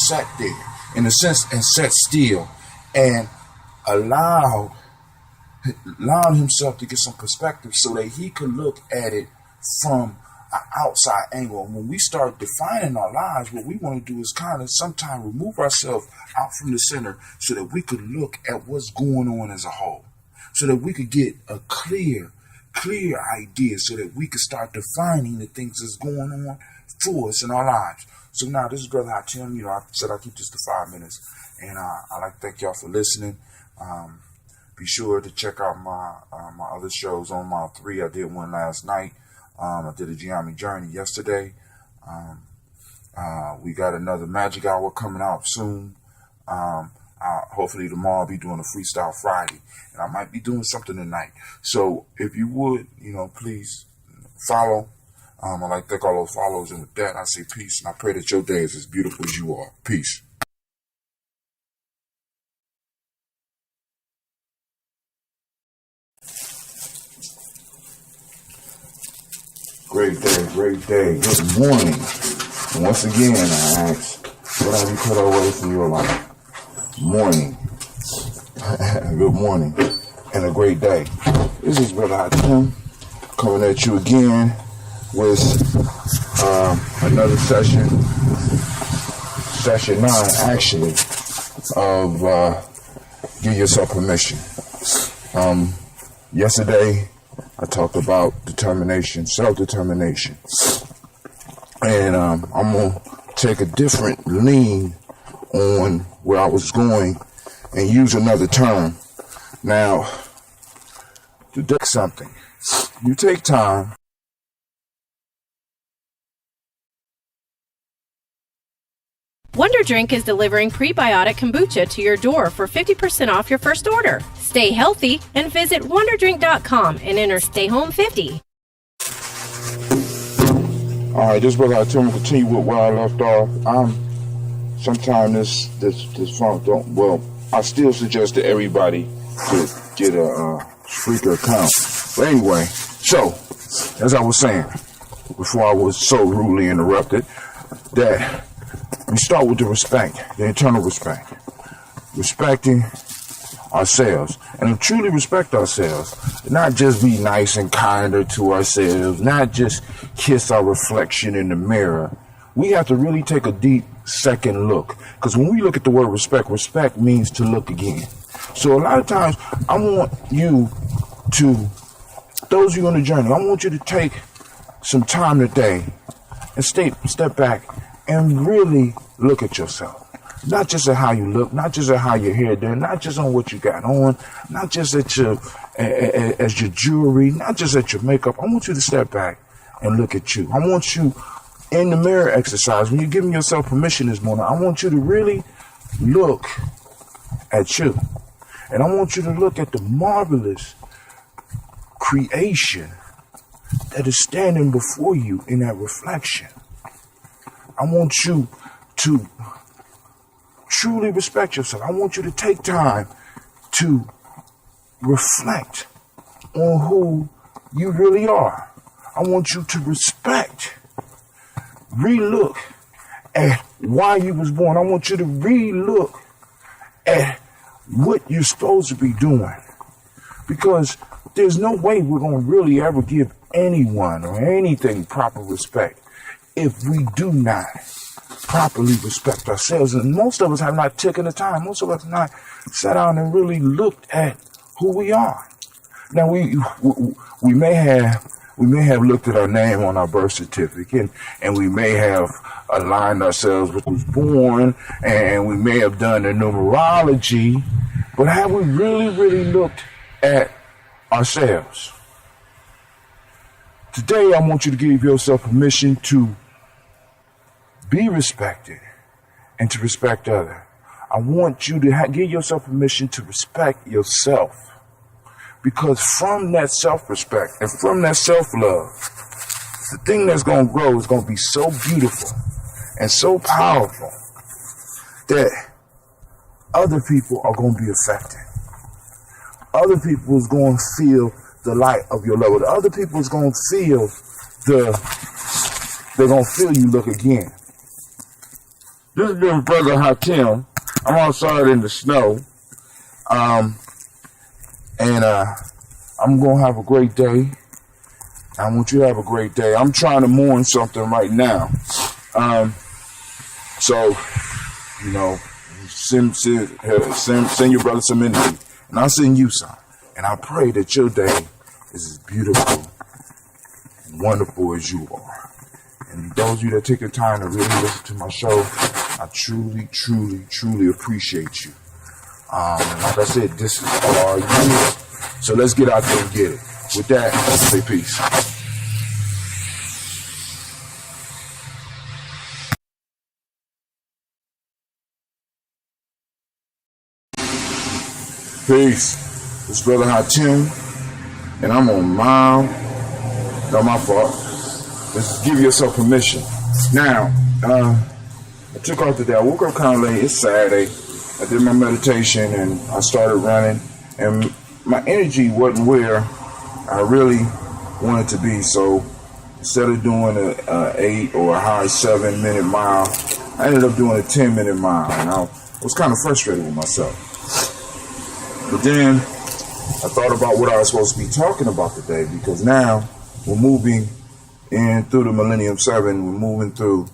sat there, in a sense, and sat still and allowed himself to get some perspective so that he could look at it from an outside angle. And when we start defining our lives, what we want to do is kind of sometimes remove ourselves out from the center so that we could look at what's going on as a whole, so that we could get a clear idea, so that we could start defining the things that's going on for us in our lives. So now, this is Brother Hatim. I said I keep this to 5 minutes, and I'd like to thank y'all for listening. Be sure to check out my other shows on Mile 3. I did one last night. I did a GYP journey yesterday. We got another Magic Hour coming out soon. Hopefully tomorrow I'll be doing a Freestyle Friday, and I might be doing something tonight. So if you would, please follow. I'd like to thank all those followers, and with that, I say peace, and I pray that your day is as beautiful as you are. Peace. Great day, great day. Good morning. And once again, I ask, what have you put away from your life? Morning. Good morning. And a great day. This is Brother Tim coming at you again with another session 9 actually, of Give Yourself Permission. Yesterday, I talked about determination, self-determination. And I'm going to take a different lean on where I was going and use another term. Now, to do something, you take time. Wonder Drink is delivering prebiotic kombucha to your door for 50% off your first order. Stay healthy and visit wonderdrink.com and enter Stay Home 50. All right, this brother, I tell him to continue with where I left off. Sometimes this funk don't. Well, I still suggest to everybody to get a Spreaker account. But anyway, so as I was saying before I was so rudely interrupted, that we start with the respect, the internal respect, respecting ourselves, and to truly respect ourselves, not just be nice and kinder to ourselves, not just kiss our reflection in the mirror. We have to really take a deep second look, because when we look at the word respect, respect means to look again. So a lot of times, I want you to, those of you on the journey, I want you to take some time today and step back and really look at yourself. Not just at how you look, not just at how your hair done, not just on what you got on, not just at your as your jewelry, not just at your makeup. I want you to step back and look at you. I want you in the mirror exercise, when you're giving yourself permission this morning, I want you to really look at you. And I want you to look at the marvelous creation that is standing before you in that reflection. I want you to truly respect yourself. I want you to take time to reflect on who you really are. I want you to respect, relook at why you was born. I want you to relook at what you're supposed to be doing. Because there's no way we're going to really ever give anyone or anything proper respect if we do not properly respect ourselves. And most of us have not taken the time. Most of us have not sat down and really looked at who we are. Now we may have looked at our name on our birth certificate, and we may have aligned ourselves with who's born, and we may have done the numerology, but have we really looked at ourselves? Today, I want you to give yourself permission to be respected and to respect others. I want you to give yourself permission to respect yourself. Because from that self-respect and from that self-love, the thing that's going to grow is going to be so beautiful and so powerful that other people are going to be affected. Other people is going to feel the light of your love. Other people is going to feel they're going to feel you look again. This is your brother Tim. I'm outside in the snow. And I'm going to have a great day. I want you to have a great day. I'm trying to mourn something right now. So, send your brother some energy. And I'll send you some. And I pray that your day is as beautiful and wonderful as you are. And those of you that take the time to really listen to my show, I truly appreciate you. And like I said, this is all you. So let's get out there and get it. With that, say peace. Peace. It's Brother Hatim, and I'm on mile. Not my fault. Let's give yourself permission. Now, I took off today. I woke up kind of late. It's Saturday. I did my meditation and I started running, and my energy wasn't where I really wanted to be. So instead of doing a 8 or a high 7-minute mile, I ended up doing a 10-minute mile, and I was kind of frustrated with myself. But then I thought about what I was supposed to be talking about today, because now we're moving in through the Millennium 7. We're moving through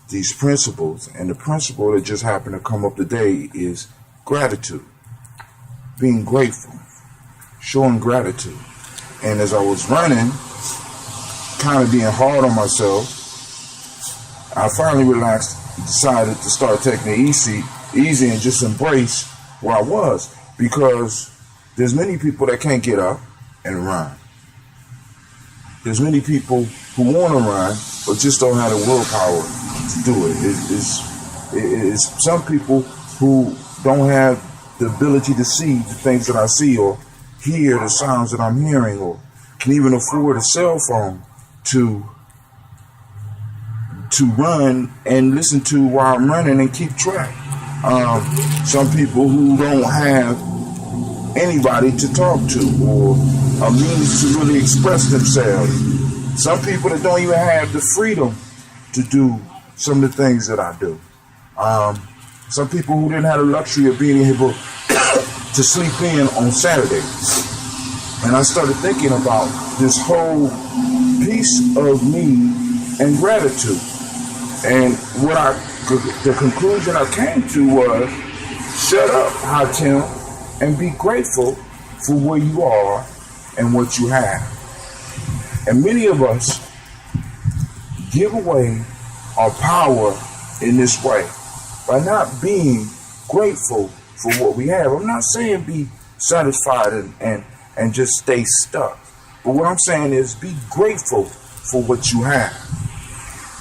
these principles, and the principle that just happened to come up today is gratitude. Being grateful, showing gratitude. And as I was running, kind of being hard on myself, I finally relaxed, decided to start taking it easy and just embrace where I was, because there's many people that can't get up and run. There's many people who want to run but just don't have the willpower to do it. It's some people who don't have the ability to see the things that I see, or hear the sounds that I'm hearing, or can even afford a cell phone to run and listen to while I'm running and keep track. Some people who don't have anybody to talk to or a means to really express themselves. Some people that don't even have the freedom to do some of the things that I do. Some people who didn't have the luxury of being able to sleep in on Saturday. And I started thinking about this whole piece of me and gratitude. And the conclusion I came to was, shut up, Hatim, and be grateful for where you are and what you have. And many of us give away our power in this way by not being grateful for what we have. I'm not saying be satisfied and just stay stuck. But what I'm saying is be grateful for what you have.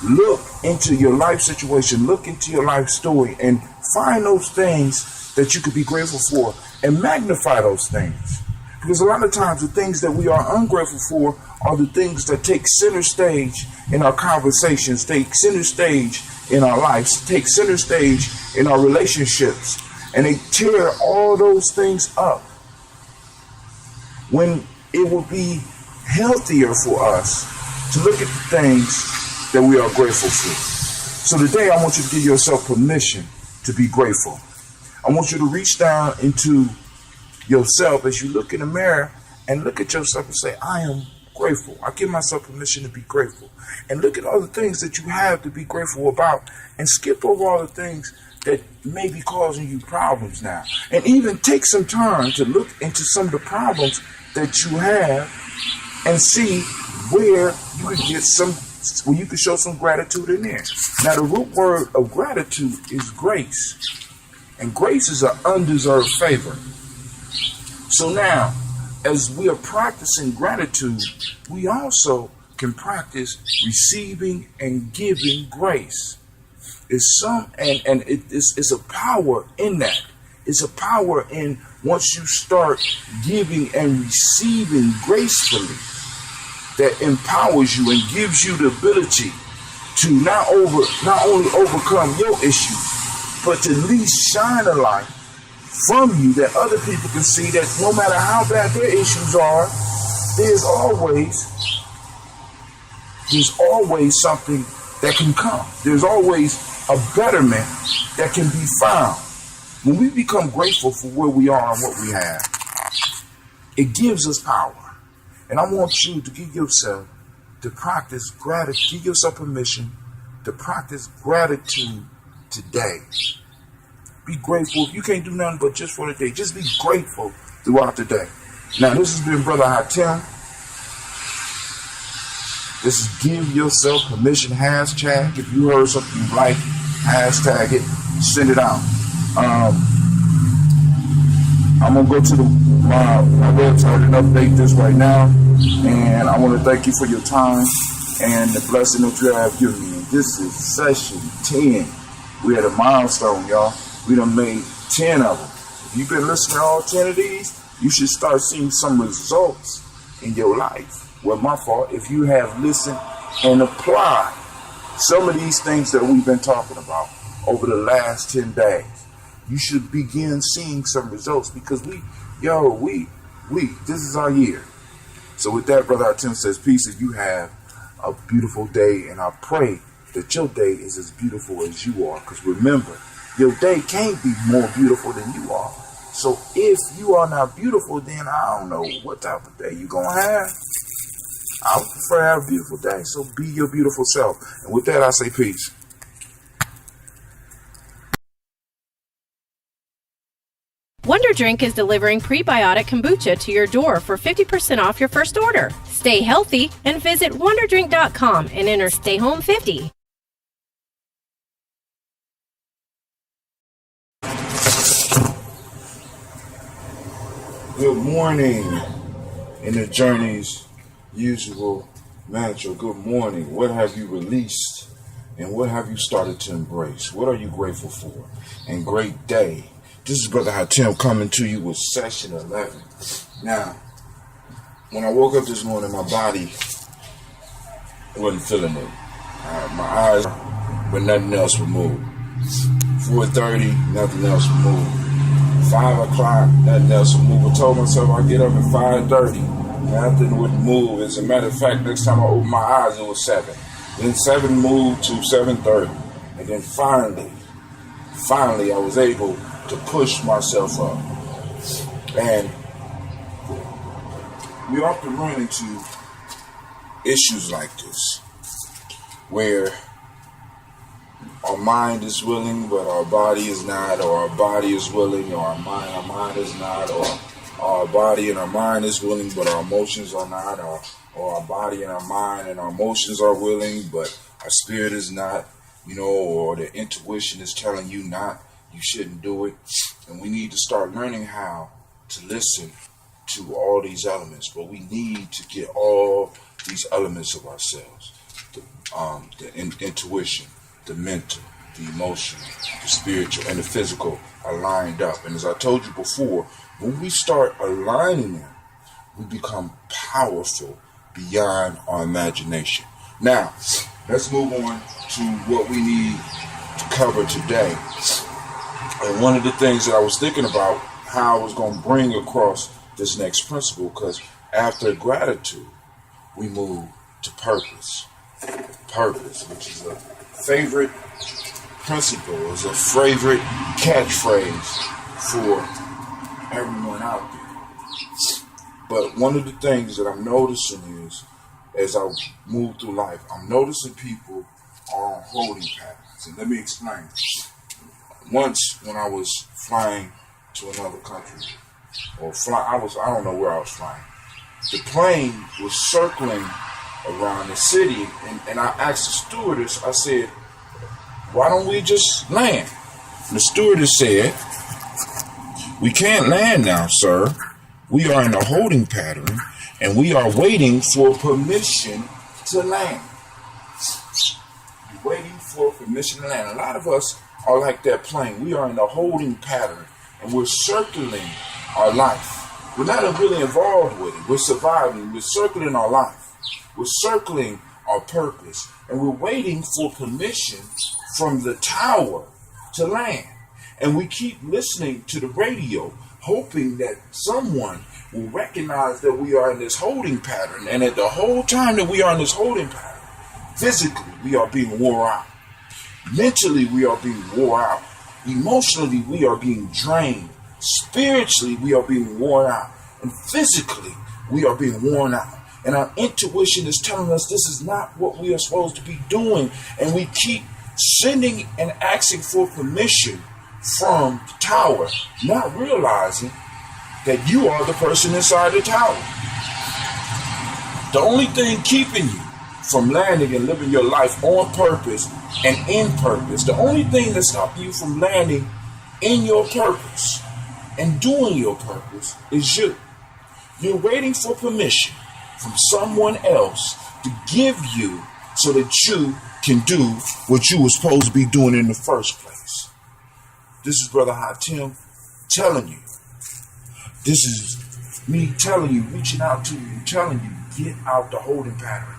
Look into your life situation, look into your life story, and find those things that you could be grateful for and magnify those things. Because a lot of times the things that we are ungrateful for are the things that take center stage in our conversations, take center stage in our lives, take center stage in our relationships, and they tear all those things up, when it would be healthier for us to look at the things that we are grateful for. So today I want you to give yourself permission to be grateful. I want you to reach down into yourself as you look in the mirror and look at yourself and say, I am grateful. I give myself permission to be grateful. And look at all the things that you have to be grateful about, and skip over all the things that may be causing you problems now. And even take some time to look into some of the problems that you have and see where you could get where you can show some gratitude in there. Now, the root word of gratitude is grace. And grace is an undeserved favor. So now, as we are practicing gratitude, we also can practice receiving and giving grace. It's a power in that. It's a power in once you start giving and receiving gracefully, that empowers you and gives you the ability to not only overcome your issues, but to at least shine a light from you that other people can see, that no matter how bad their issues are, there's always something that can come. There's always a betterment that can be found. When we become grateful for where we are and what we have, it gives us power. And I want you to give yourself to practice gratitude. Give yourself permission to practice gratitude today. Be grateful. If you can't do nothing but just for the day, just be grateful throughout the day. Now, this has been Brother Hatim. This is Give Yourself Permission hashtag. If you heard something you like, hashtag it, send it out. I'm going to go to my website and update this right now. And I want to thank you for your time and the blessing that you have given me. This is session 10. We had a milestone, y'all. We done made 10 of them. If you've been listening to all 10 of these, you should start seeing some results in your life. Well, my fault. If you have listened and applied some of these things that we've been talking about over the last 10 days, you should begin seeing some results, because this is our year. So with that, Brother Hatim says, peace, and you have a beautiful day. And I pray that your day is as beautiful as you are. Because remember, your day can't be more beautiful than you are. So if you are not beautiful, then I don't know what type of day you're going to have. I would prefer to have a beautiful day. So be your beautiful self. And with that, I say peace. Wonder Drink is delivering prebiotic kombucha to your door for 50% off your first order. Stay healthy and visit wonderdrink.com and enter Stay Home 50. Good morning in the journey's usual mantra. Good morning. What have you released and what have you started to embrace? What are you grateful for? And great day. This is Brother Hatim coming to you with session 11. Now, when I woke up this morning, my body wasn't feeling it. My eyes, but nothing else would move. 4:30, nothing else would move. 5 o'clock, nothing else would move. I told myself I'd get up at 5:30. Nothing would move. As a matter of fact, next time I opened my eyes, it was 7. Then 7 moved to 7:30. And then finally, I was able to push myself up. And we often run into issues like this, where our mind is willing, but our body is not, or our body is willing, or our mind is not, or our body and our mind is willing, but our emotions are not, or our body and our mind and our emotions are willing, but our spirit is not, or the intuition is telling you you shouldn't do it. And we need to start learning how to listen to all these elements, but we need to get all these elements of ourselves, the intuition, the mental, the emotional, the spiritual, and the physical are lined up. And as I told you before, when we start aligning them, we become powerful beyond our imagination. Now, let's move on to what we need to cover today. And one of the things that I was thinking about, how I was going to bring across this next principle, because after gratitude, we move to purpose. Purpose, which is a favorite principle, is a favorite catchphrase for everyone out there. But one of the things that I'm noticing is, as I move through life, I'm noticing people are on holding patterns. And let me explain. Once, when I was flying to another country, I don't know where I was flying. The plane was circling around the city, and I asked the stewardess, I said, why don't we just land? And the stewardess said, we can't land now, sir. We are in a holding pattern, and we are waiting for permission to land. We're waiting for permission to land. A lot of us are like that plane. We are in a holding pattern, and we're circling our life. We're not really involved with it. We're surviving. We're circling our life. We're circling our purpose, and we're waiting for permission from the tower to land. And we keep listening to the radio, hoping that someone will recognize that we are in this holding pattern. And at the whole time that we are in this holding pattern, physically we are being wore out. Mentally, we are being wore out. Emotionally, we are being drained. Spiritually, we are being worn out. And physically, we are being worn out. And our intuition is telling us this is not what we are supposed to be doing. And we keep sending and asking for permission from the tower, not realizing that you are the person inside the tower. The only thing keeping you from landing and living your life on purpose and in purpose, the only thing that's stopping you from landing in your purpose and doing your purpose is you. You're waiting for permission from someone else to give you so that you can do what you were supposed to be doing in the first place. This is Brother Hatim telling you. This is me telling you, reaching out to you, telling you, get out the holding pattern.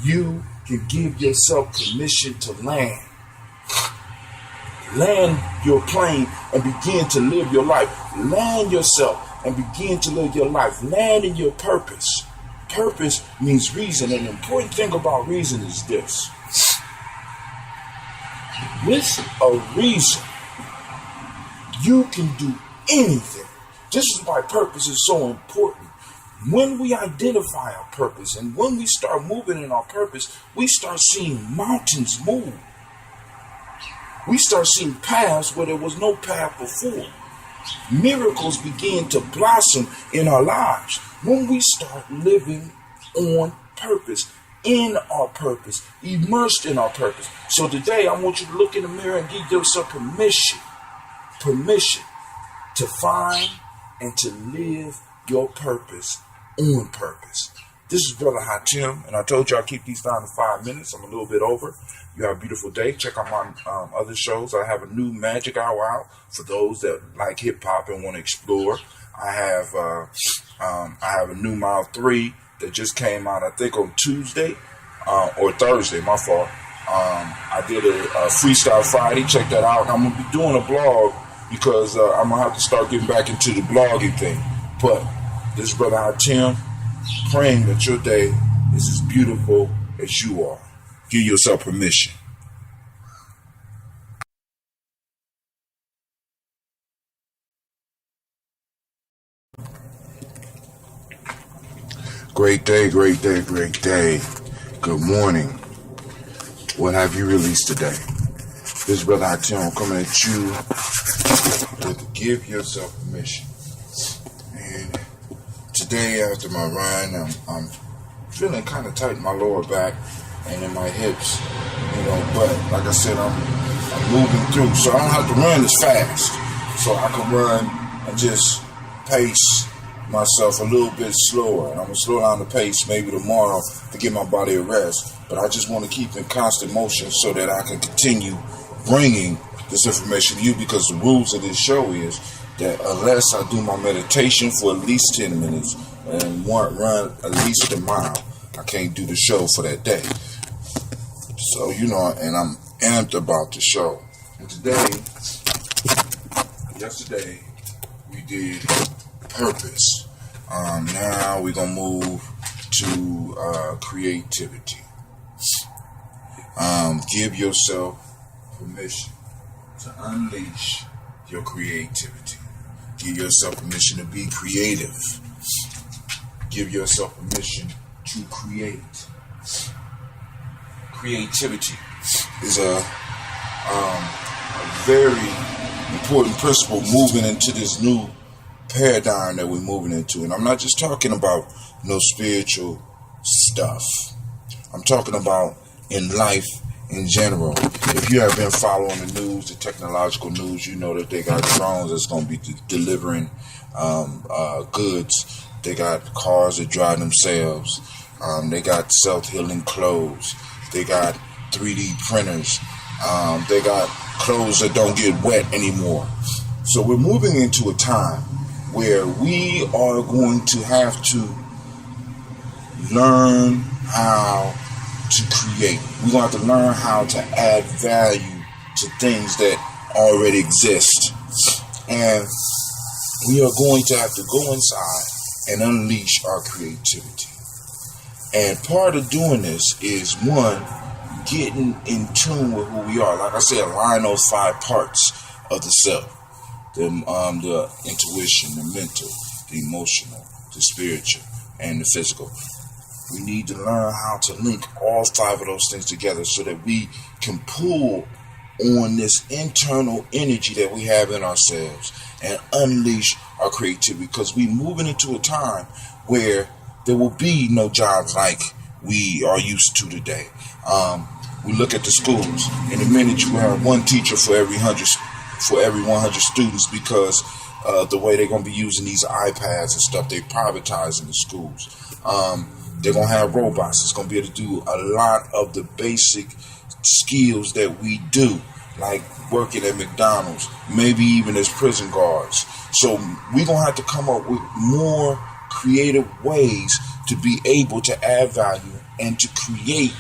You can give yourself permission to land. Land your plane and begin to live your life. Land yourself and begin to live your life. Land in your purpose. Purpose means reason. And the important thing about reason is this. With a reason, you can do anything. This is why purpose is so important. When we identify our purpose and when we start moving in our purpose, we start seeing mountains move. We start seeing paths where there was no path before. Miracles begin to blossom in our lives when we start living on purpose, in our purpose, immersed in our purpose. So today I want you to look in the mirror and give yourself permission to find and to live your purpose on purpose. This is Brother Hot Tim, and I told you I'll keep these down to 5 minutes. I'm a little bit over. You have a beautiful day. Check out my other shows. I have a new Magic Hour out for those that like hip hop and want to explore. I have a new Mile 3 that just came out, I think, on Tuesday or Thursday. My fault. I did a Freestyle Friday. Check that out. I'm gonna be doing a blog because I'm gonna have to start getting back into the blogging thing. But this is Brother Hot Tim, praying that your day is as beautiful as you are. Give yourself permission. Great day, great day, great day. Good morning. What have you released today? This is Brother Hot Tim coming at you with give yourself permission. And today after my run, I'm feeling kind of tight in my lower back and in my hips, but like I said, I'm moving through, so I don't have to run as fast, so I can run and just pace myself a little bit slower, and I'm gonna slow down the pace maybe tomorrow to give my body a rest, but I just want to keep in constant motion so that I can continue bringing this information to you, because the rules of this show is that unless I do my meditation for at least 10 minutes and run at least a mile, I can't do the show for that day. So, and I'm amped about the show. And yesterday, we did purpose. Now we're going to move to creativity. Give yourself permission to unleash your creativity. Give yourself permission to be creative. Give yourself permission to create. Creativity is a very important principle moving into this new paradigm that we're moving into. And I'm not just talking about no spiritual stuff. I'm talking about in life in general. If you have been following the news, the technological news, you know that they got drones that's going to be delivering goods. They got cars that drive themselves. They got self-healing clothes. They got 3D printers. They got clothes that don't get wet anymore. So we're moving into a time where we are going to have to learn how to create. We're going to have to learn how to add value to things that already exist. And we are going to have to go inside and unleash our creativity. And part of doing this is, one, getting in tune with who we are. Like I said, align those 5 parts of the self. The intuition, the mental, the emotional, the spiritual, and the physical. We need to learn how to link all 5 of those things together so that we can pull on this internal energy that we have in ourselves and unleash our creativity, because we're moving into a time where there will be no jobs like we are used to today. We look at the schools. In a minute, you have one teacher for every 100 students, because the way they're going to be using these iPads and stuff, they privatize in the schools. They're going to have robots. It's going to be able to do a lot of the basic skills that we do. like working at McDonald's, maybe even as prison guards. So we're going to have to come up with more creative ways to be able to add value and to create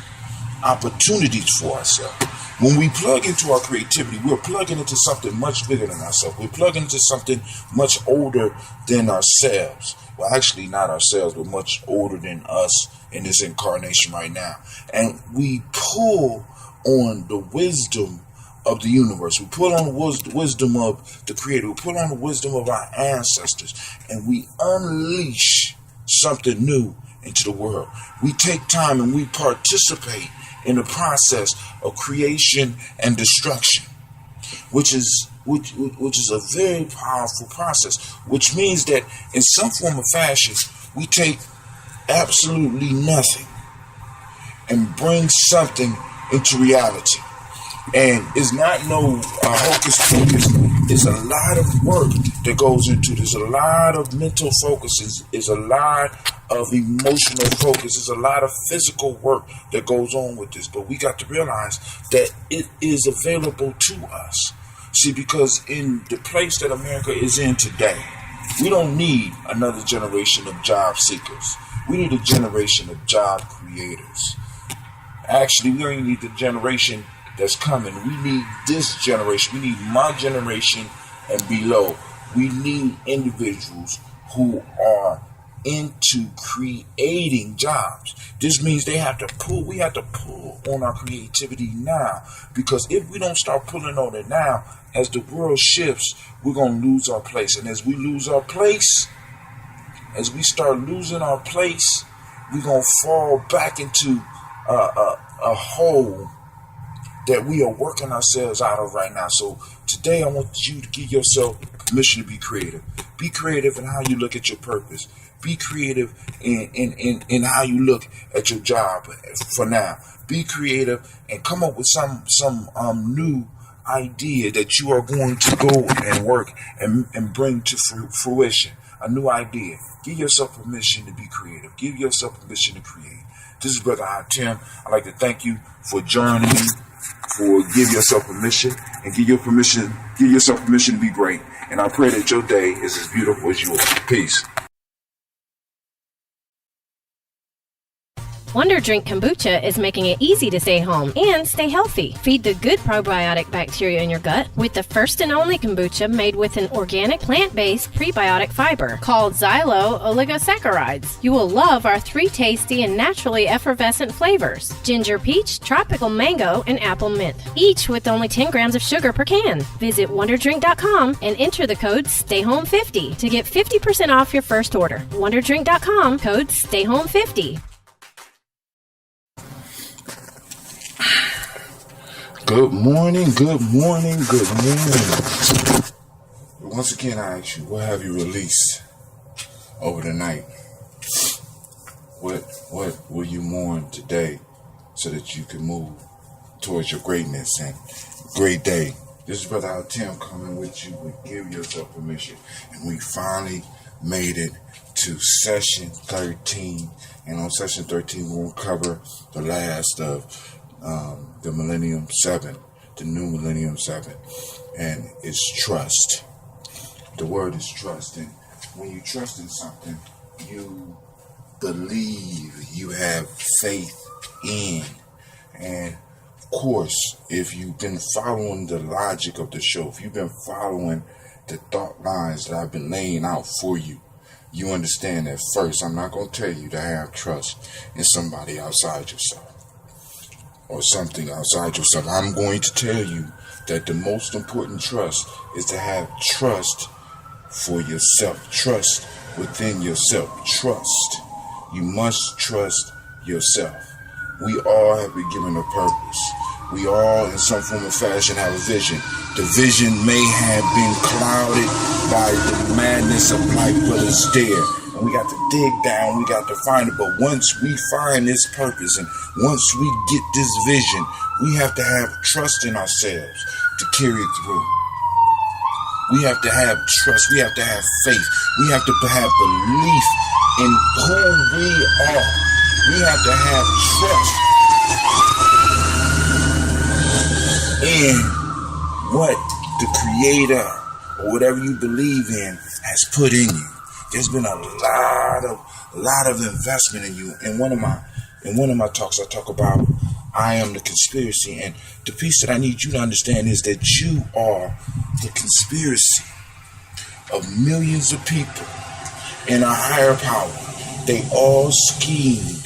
opportunities for ourselves. When we plug into our creativity, we're plugging into something much bigger than ourselves. We're plugging into something much older than ourselves. Well, actually not ourselves, but much older than us in this incarnation right now. And we pull on the wisdom of the universe. We pull on the wisdom of the Creator. We pull on the wisdom of our ancestors, and we unleash something new into the world. We take time and we participate in the process of creation and destruction, which is a very powerful process, which means that in some form or fashion, we take absolutely nothing and bring something into reality. And it's not no hocus pocus. It's a lot of work that goes into this. A lot of mental focus. Is a lot of emotional focus. There's a lot of physical work that goes on with this. But we got to realize that it is available to us. See, because in the place that America is in today, we don't need another generation of job seekers. We need a generation of job creators. Actually, we don't even need the generation that's coming. We need this generation. We need my generation and below. We need individuals who are into creating jobs. This means we have to pull on our creativity now, because if we don't start pulling on it now, as the world shifts, we're going to lose our place. And as we lose our place, as we start losing our place, we're going to fall back into a hole that we are working ourselves out of right now. So today I want you to give yourself permission to be creative. Be creative in how you look at your purpose. Be creative in how you look at your job for now. Be creative and come up with some new idea that you are going to go and work and bring to fruition. A new idea. Give yourself permission to be creative. Give yourself permission to create. This is Brother Tim. I'd like to thank you for joining me, for give yourself permission and give yourself permission to be great. And I pray that your day is as beautiful as yours. Peace. Wonder Drink Kombucha is making it easy to stay home and stay healthy. Feed the good probiotic bacteria in your gut with the first and only kombucha made with an organic plant-based prebiotic fiber called xylo oligosaccharides. You will love our 3 tasty and naturally effervescent flavors: ginger peach, tropical mango, and apple mint, each with only 10 grams of sugar per can. Visit wonderdrink.com and enter the code STAYHOME50 to get 50% off your first order. Wonderdrink.com, code STAYHOME50. Good morning. Once again, I ask you, what have you released over the night? What will you mourn today so that you can move towards your greatness and great day? This is Brother Tim coming with you with Give Yourself Permission. And we finally made it to session 13. And on session 13, we'll cover the last of the Millennium 7, the new Millennium 7, and it's trust. The word is trust, and when you trust in something, you believe, you have faith in. And of course, if you've been following the logic of the show, if you've been following the thought lines that I've been laying out for you, you understand that first, I'm not going to tell you to have trust in somebody outside yourself or something outside yourself. I'm going to tell you that the most important trust is to have trust for yourself. Trust within yourself. Trust. You must trust yourself. We all have been given a purpose. We all, in some form or fashion, have a vision. The vision may have been clouded by the madness of life, but it's there. And we got to dig down, we got to find it. But once we find this purpose and once we get this vision, we have to have trust in ourselves to carry it through. We have to have trust. We have to have faith. We have to have belief in who we are. We have to have trust in what the creator or whatever you believe in has put in you. There's been a lot of investment in you. In one of my talks, I talk about I am the conspiracy, and the piece that I need you to understand is that you are the conspiracy of millions of people in a higher power. They all schemed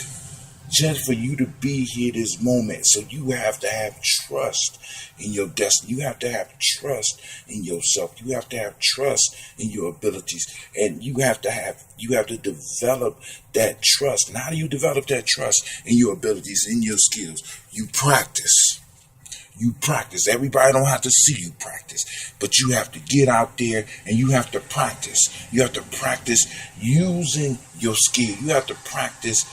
just for you to be here this moment. So you have to have trust in your destiny. You have to have trust in yourself. You have to have trust in your abilities. And you have to develop that trust. And how do you develop that trust in your abilities, in your skills? You practice. You practice. Everybody don't have to see you practice, but you have to get out there and you have to practice. You have to practice using your skill. You have to practice.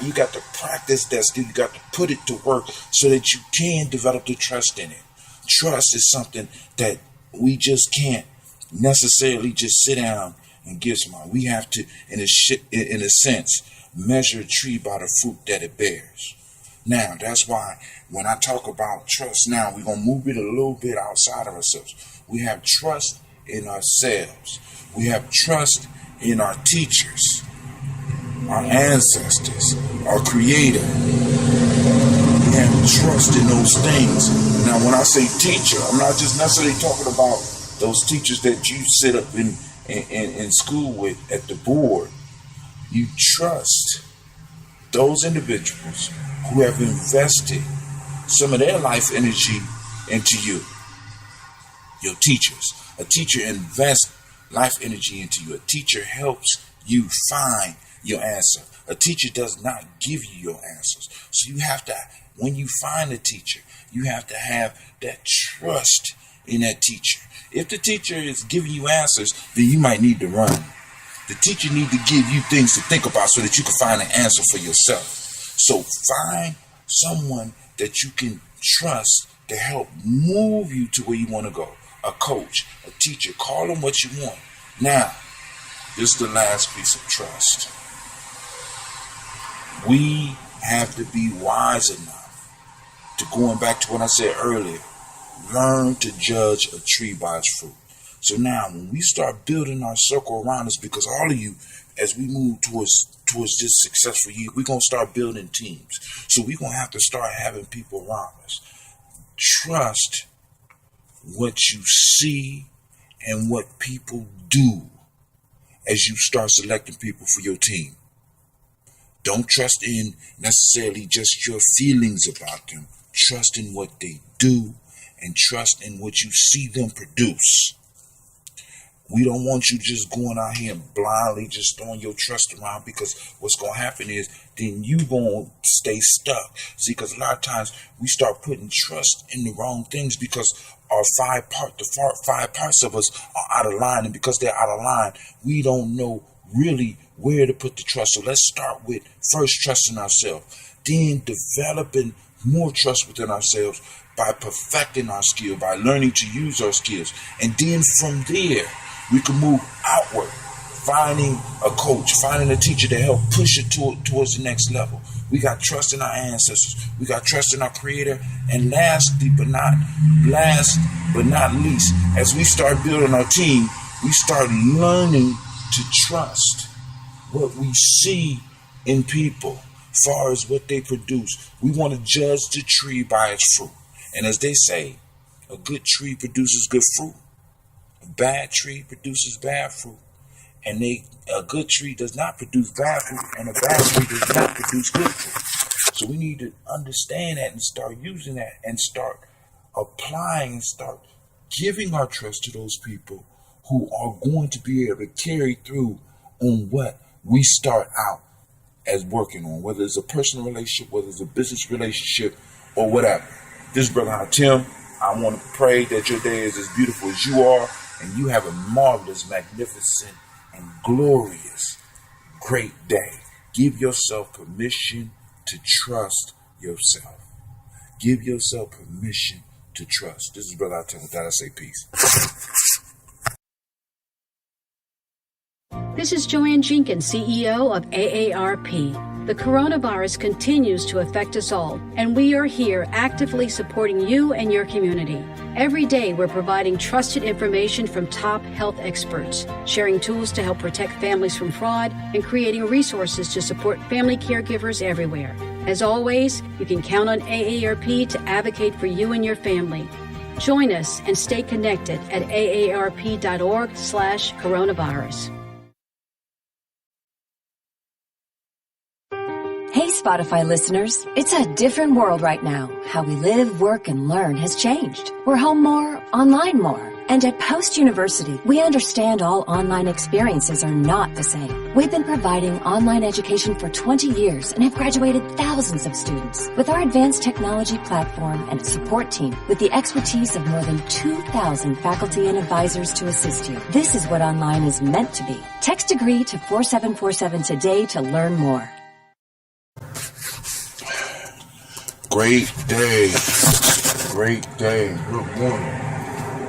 You got to practice that skill. You got to put it to work so that you can develop the trust in it. Trust is something that we just can't necessarily just sit down and give someone. We have to, in a sense, measure a tree by the fruit that it bears. Now, that's why when I talk about trust now, we're going to move it a little bit outside of ourselves. We have trust in ourselves. We have trust in our teachers, our ancestors, our creator. We have trust in those things. Now, when I say teacher, I'm not just necessarily talking about those teachers that you sit up in school with at the board. You trust those individuals who have invested some of their life energy into you. Your teachers. A teacher invests life energy into you. A teacher helps you find your answer. A teacher does not give you your answers. So you have to, when you find a teacher, you have to have that trust in that teacher. If the teacher is giving you answers, then you might need to run. The teacher needs to give you things to think about so that you can find an answer for yourself. So find someone that you can trust to help move you to where you want to go. A coach, a teacher, call them what you want. Now, this is the last piece of trust. We have to be wise enough to, going back to what I said earlier, learn to judge a tree by its fruit. So now when we start building our circle around us, because all of you, as we move towards this successful year, we're going to start building teams. So we're going to have to start having people around us. Trust what you see and what people do as you start selecting people for your team. Don't trust in necessarily just your feelings about them. Trust in what they do and trust in what you see them produce. We don't want you just going out here and blindly just throwing your trust around, because what's going to happen is then you going to stay stuck. See, because a lot of times we start putting trust in the wrong things because our five parts of us are out of line. And because they're out of line, we don't know really where to put the trust. So let's start with first trusting ourselves, then developing more trust within ourselves by perfecting our skill, by learning to use our skills. And then from there, we can move outward, finding a coach, finding a teacher to help push it towards the next level. We got trust in our ancestors. We got trust in our creator. And last but not least, as we start building our team, we start learning to trust what we see in people as far as what they produce. We want to judge the tree by its fruit. And as they say, a good tree produces good fruit. A bad tree produces bad fruit. And a good tree does not produce bad fruit, and a bad tree does not produce good fruit. So we need to understand that and start using that and start applying and start giving our trust to those people who are going to be able to carry through on what we start out as working on, whether it's a personal relationship, whether it's a business relationship, or whatever. This is Brother Tim. I want to pray that your day is as beautiful as you are, and you have a marvelous, magnificent, and glorious, great day. Give yourself permission to trust yourself. Give yourself permission to trust. This is Brother Tim. With that, I say peace. This is Joanne Jenkins, CEO of AARP. The coronavirus continues to affect us all, and we are here actively supporting you and your community. Every day, we're providing trusted information from top health experts, sharing tools to help protect families from fraud, and creating resources to support family caregivers everywhere. As always, you can count on AARP to advocate for you and your family. Join us and stay connected at aarp.org/coronavirus. Hey Spotify listeners, it's a different world right now. How we live, work, and learn has changed. We're home more, online more. And at Post University, we understand all online experiences are not the same. We've been providing online education for 20 years and have graduated thousands of students. With our advanced technology platform and support team, with the expertise of more than 2,000 faculty and advisors to assist you, this is what online is meant to be. Text degree to 4747 today to learn more. Great day. Great day. Good morning.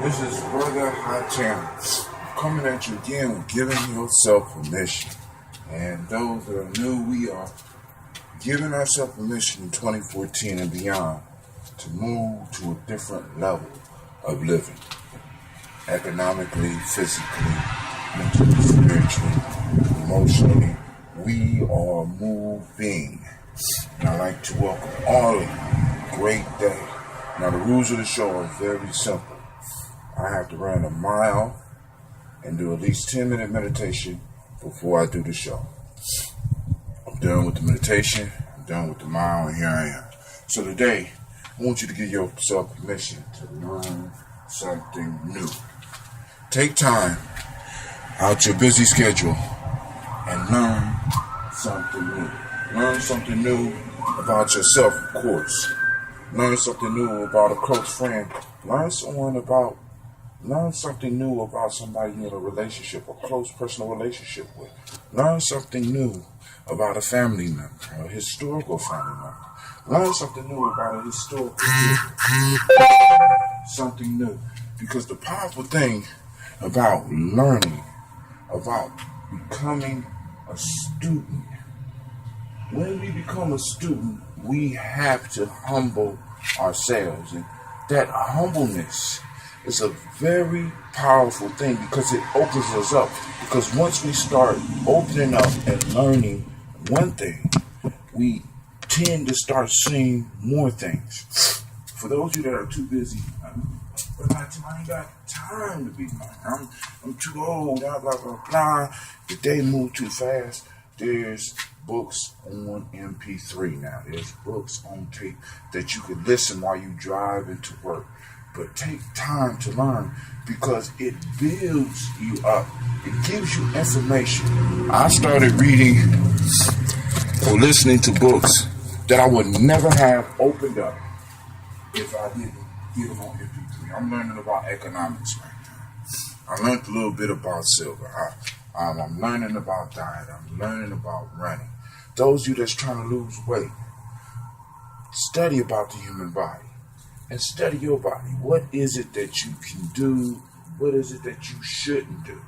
This is Brother Hot Channel coming at you again with giving yourself permission. And those that are new, we are giving ourselves permission in 2014 and beyond to move to a different level of living. Economically, physically, mentally, spiritually, emotionally. We are moving. And I'd like to welcome all of you. Great day. Now the rules of the show are very simple. I have to run a mile and do at least 10-minute meditation before I do the show. I'm done with the meditation. I'm done with the mile, and here I am. So today, I want you to give yourself permission to learn something new. Take time out your busy schedule and learn something new. Learn something new about yourself, of course. Learn something new about a close friend. Learn something new about somebody you're in a relationship, a close personal relationship with. Learn something new about a family member, a historical family member. Learn something new about a historical figure. Something new. Because the powerful thing about learning, about becoming a student, when we become a student, we have to humble ourselves. And that humbleness is a very powerful thing because it opens us up. Because once we start opening up and learning one thing, we tend to start seeing more things. For those of you that are too busy, I ain't got time to be learning. I'm too old, blah, blah, blah, blah. The day moved too fast. There's books on MP3 now. There's books on tape that you can listen while you drive into work. But take time to learn because it builds you up. It gives you information. I started reading or listening to books that I would never have opened up if I didn't get them on MP3. I'm learning about economics right now. I learned a little bit about silver. I'm learning about diet. I'm learning about running. Those of you that's trying to lose weight, study about the human body and study your body. What is it that you can do? What is it that you shouldn't do?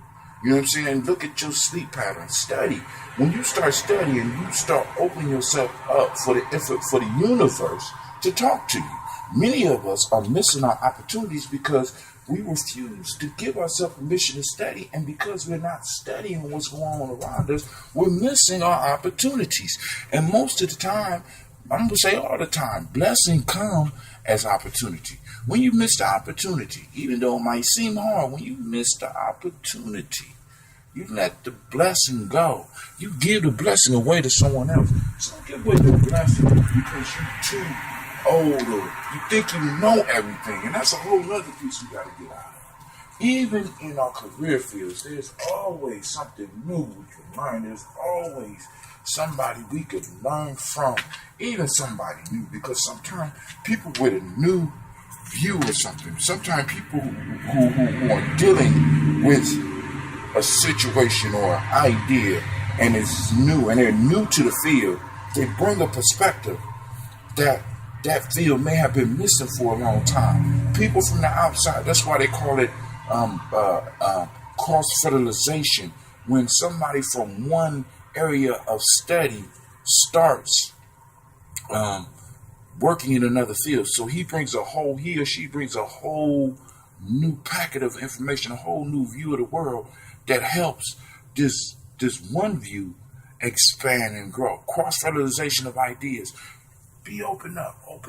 You know what I'm saying? Look at your sleep pattern. Study. When you start studying, you start opening yourself up for the universe to talk to you. Many of us are missing our opportunities because we refuse to give ourselves permission to study, and because we're not studying what's going on around us, we're missing our opportunities. And most of the time, I'm going to say all the time, blessing come as opportunity. When you miss the opportunity, even though it might seem hard, when you miss the opportunity, you let the blessing go. You give the blessing away to someone else. So don't give away the blessing because you're too old or you think you know everything. And that's a whole other piece we got to get out of. Even in our career fields, there's always something new we can learn. There's always somebody we could learn from, even somebody new, because sometimes people with a new view or something, sometimes people who are dealing with a situation or an idea and it's new and they're new to the field, they bring a perspective that field may have been missing for a long time. People from the outside, that's why they call it cross-fertilization, when somebody from one area of study starts working in another field. So he or she brings a whole new packet of information, a whole new view of the world that helps this one view expand and grow. Cross-fertilization of ideas. Be open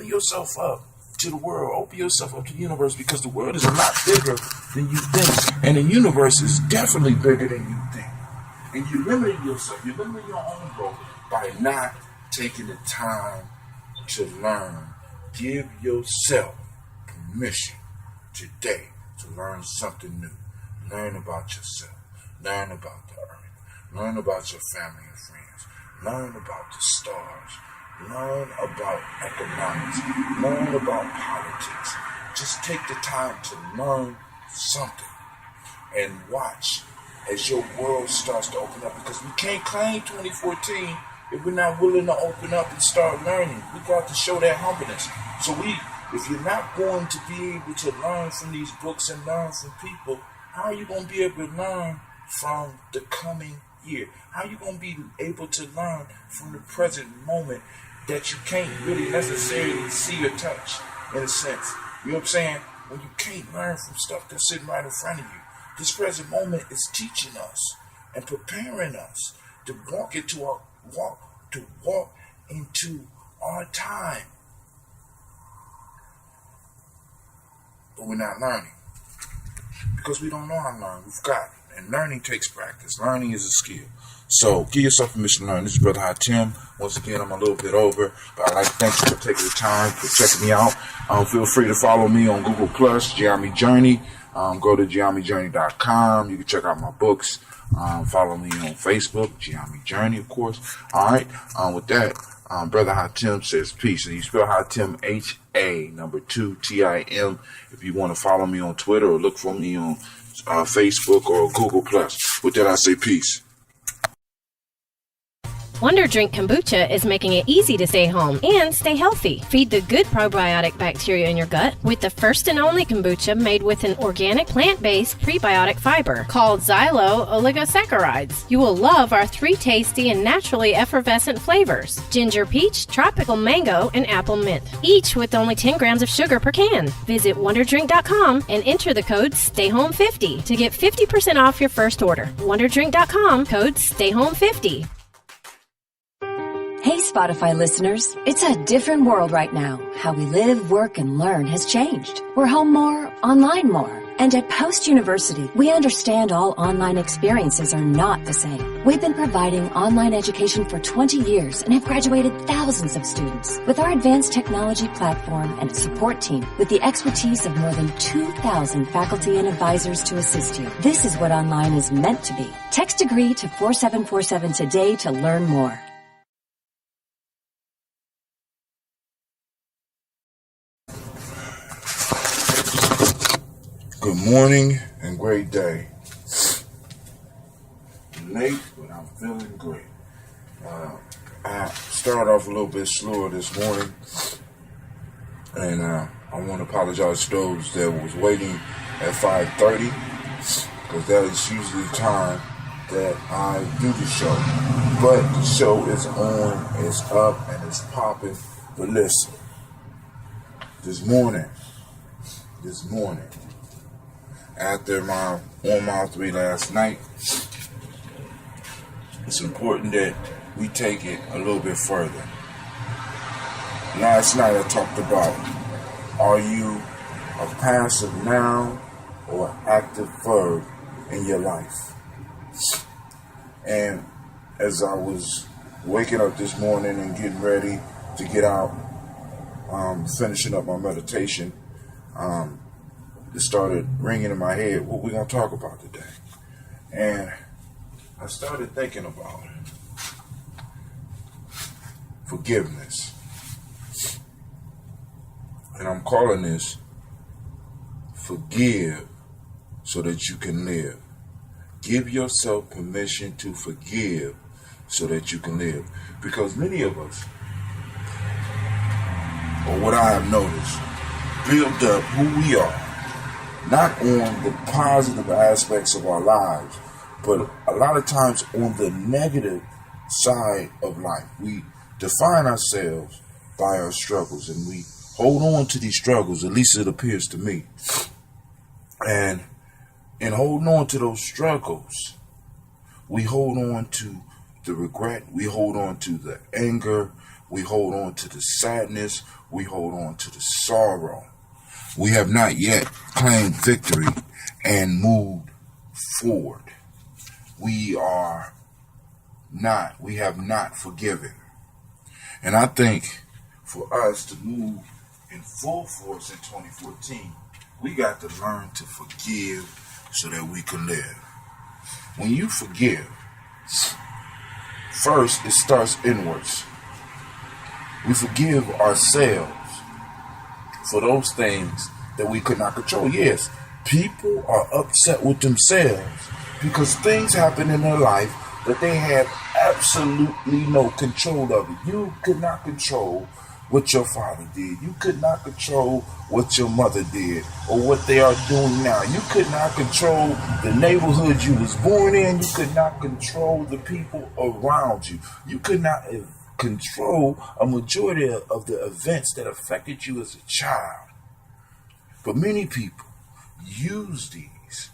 yourself up to the world, open yourself up to the universe, because the world is a lot bigger than you think, and the universe is definitely bigger than you think. And you limit yourself, you limit your own growth by not taking the time to learn. Give yourself permission today to learn something new. Learn about yourself. Learn about the earth. Learn about your family and friends. Learn about the stars. Learn about economics. Learn about politics. Just take the time to learn something and watch as your world starts to open up, because we can't claim 2014 if we're not willing to open up and start learning. We got to show that humbleness. So if you're not going to be able to learn from these books and learn from people, how are you going to be able to learn from the coming year? How are you going to be able to learn from the present moment that you can't really necessarily see or touch, in a sense? You know what I'm saying? When you can't learn from stuff that's sitting right in front of you. This present moment is teaching us and preparing us to walk into our time. But we're not learning because we don't know how to learn. We've forgotten. And learning takes practice. Learning is a skill. So give yourself permission to learn. This is Brother Hatim. Once again, I'm a little bit over, but I'd like to thank you for taking the time, for checking me out. Feel free to follow me on Google+, GYP Journey. Go to GYPJourney.com. You can check out my books. Follow me on Facebook, GYP Journey, of course. All right. With that, Brother Hatim says peace. And you spell Hatim HA2TIM. If you want to follow me on Twitter or look for me on Facebook or Google+. With that, I say peace. Wonder Drink Kombucha is making it easy to stay home and stay healthy. Feed the good probiotic bacteria in your gut with the first and only kombucha made with an organic plant-based prebiotic fiber called xylo oligosaccharides. You will love our 3 tasty and naturally effervescent flavors: ginger peach, tropical mango, and apple mint, each with only 10 grams of sugar per can. Visit wonderdrink.com and enter the code STAYHOME50 to get 50% off your first order. Wonderdrink.com, code STAYHOME50. Hey, Spotify listeners, it's a different world right now. How we live, work, and learn has changed. We're home more, online more. And at Post University, we understand all online experiences are not the same. We've been providing online education for 20 years and have graduated thousands of students. With our advanced technology platform and support team, with the expertise of more than 2,000 faculty and advisors to assist you, this is what online is meant to be. Text degree to 4747 today to learn more. Good morning and great day. Late, but I'm feeling great. I started off a little bit slower this morning, and I want to apologize to those that was waiting at 5:30, because that is usually the time that I do the show. But the show is on, it's up, and it's popping. But listen, this morning, after my on mile 3 last night, it's important that we take it a little bit further. Last night I talked about, are you a passive noun or an active verb in your life? And as I was waking up this morning and getting ready to get out, finishing up my meditation, it started ringing in my head, what we're going to talk about today. And I started thinking about forgiveness. And I'm calling this Forgive So That You Can Live. Give yourself permission to forgive so that you can live. Because many of us, or what I have noticed, build up who we are, not on the positive aspects of our lives, but a lot of times on the negative side of life. We define ourselves by our struggles, and we hold on to these struggles, at least it appears to me. And in holding on to those struggles, we hold on to the regret, we hold on to the anger, we hold on to the sadness, we hold on to the sorrow. We have not yet claimed victory and moved forward. We have not forgiven. And I think for us to move in full force in 2014, we got to learn to forgive so that we can live. When you forgive, first it starts inwards. We forgive ourselves for those things that we could not control. Yes, people are upset with themselves because things happen in their life that they have absolutely no control of it. You could not control what your father did. You could not control what your mother did or what they are doing now. You could not control the neighborhood you was born in. You could not control the people around you. You could not control a majority of the events that affected you as a child. But many people use these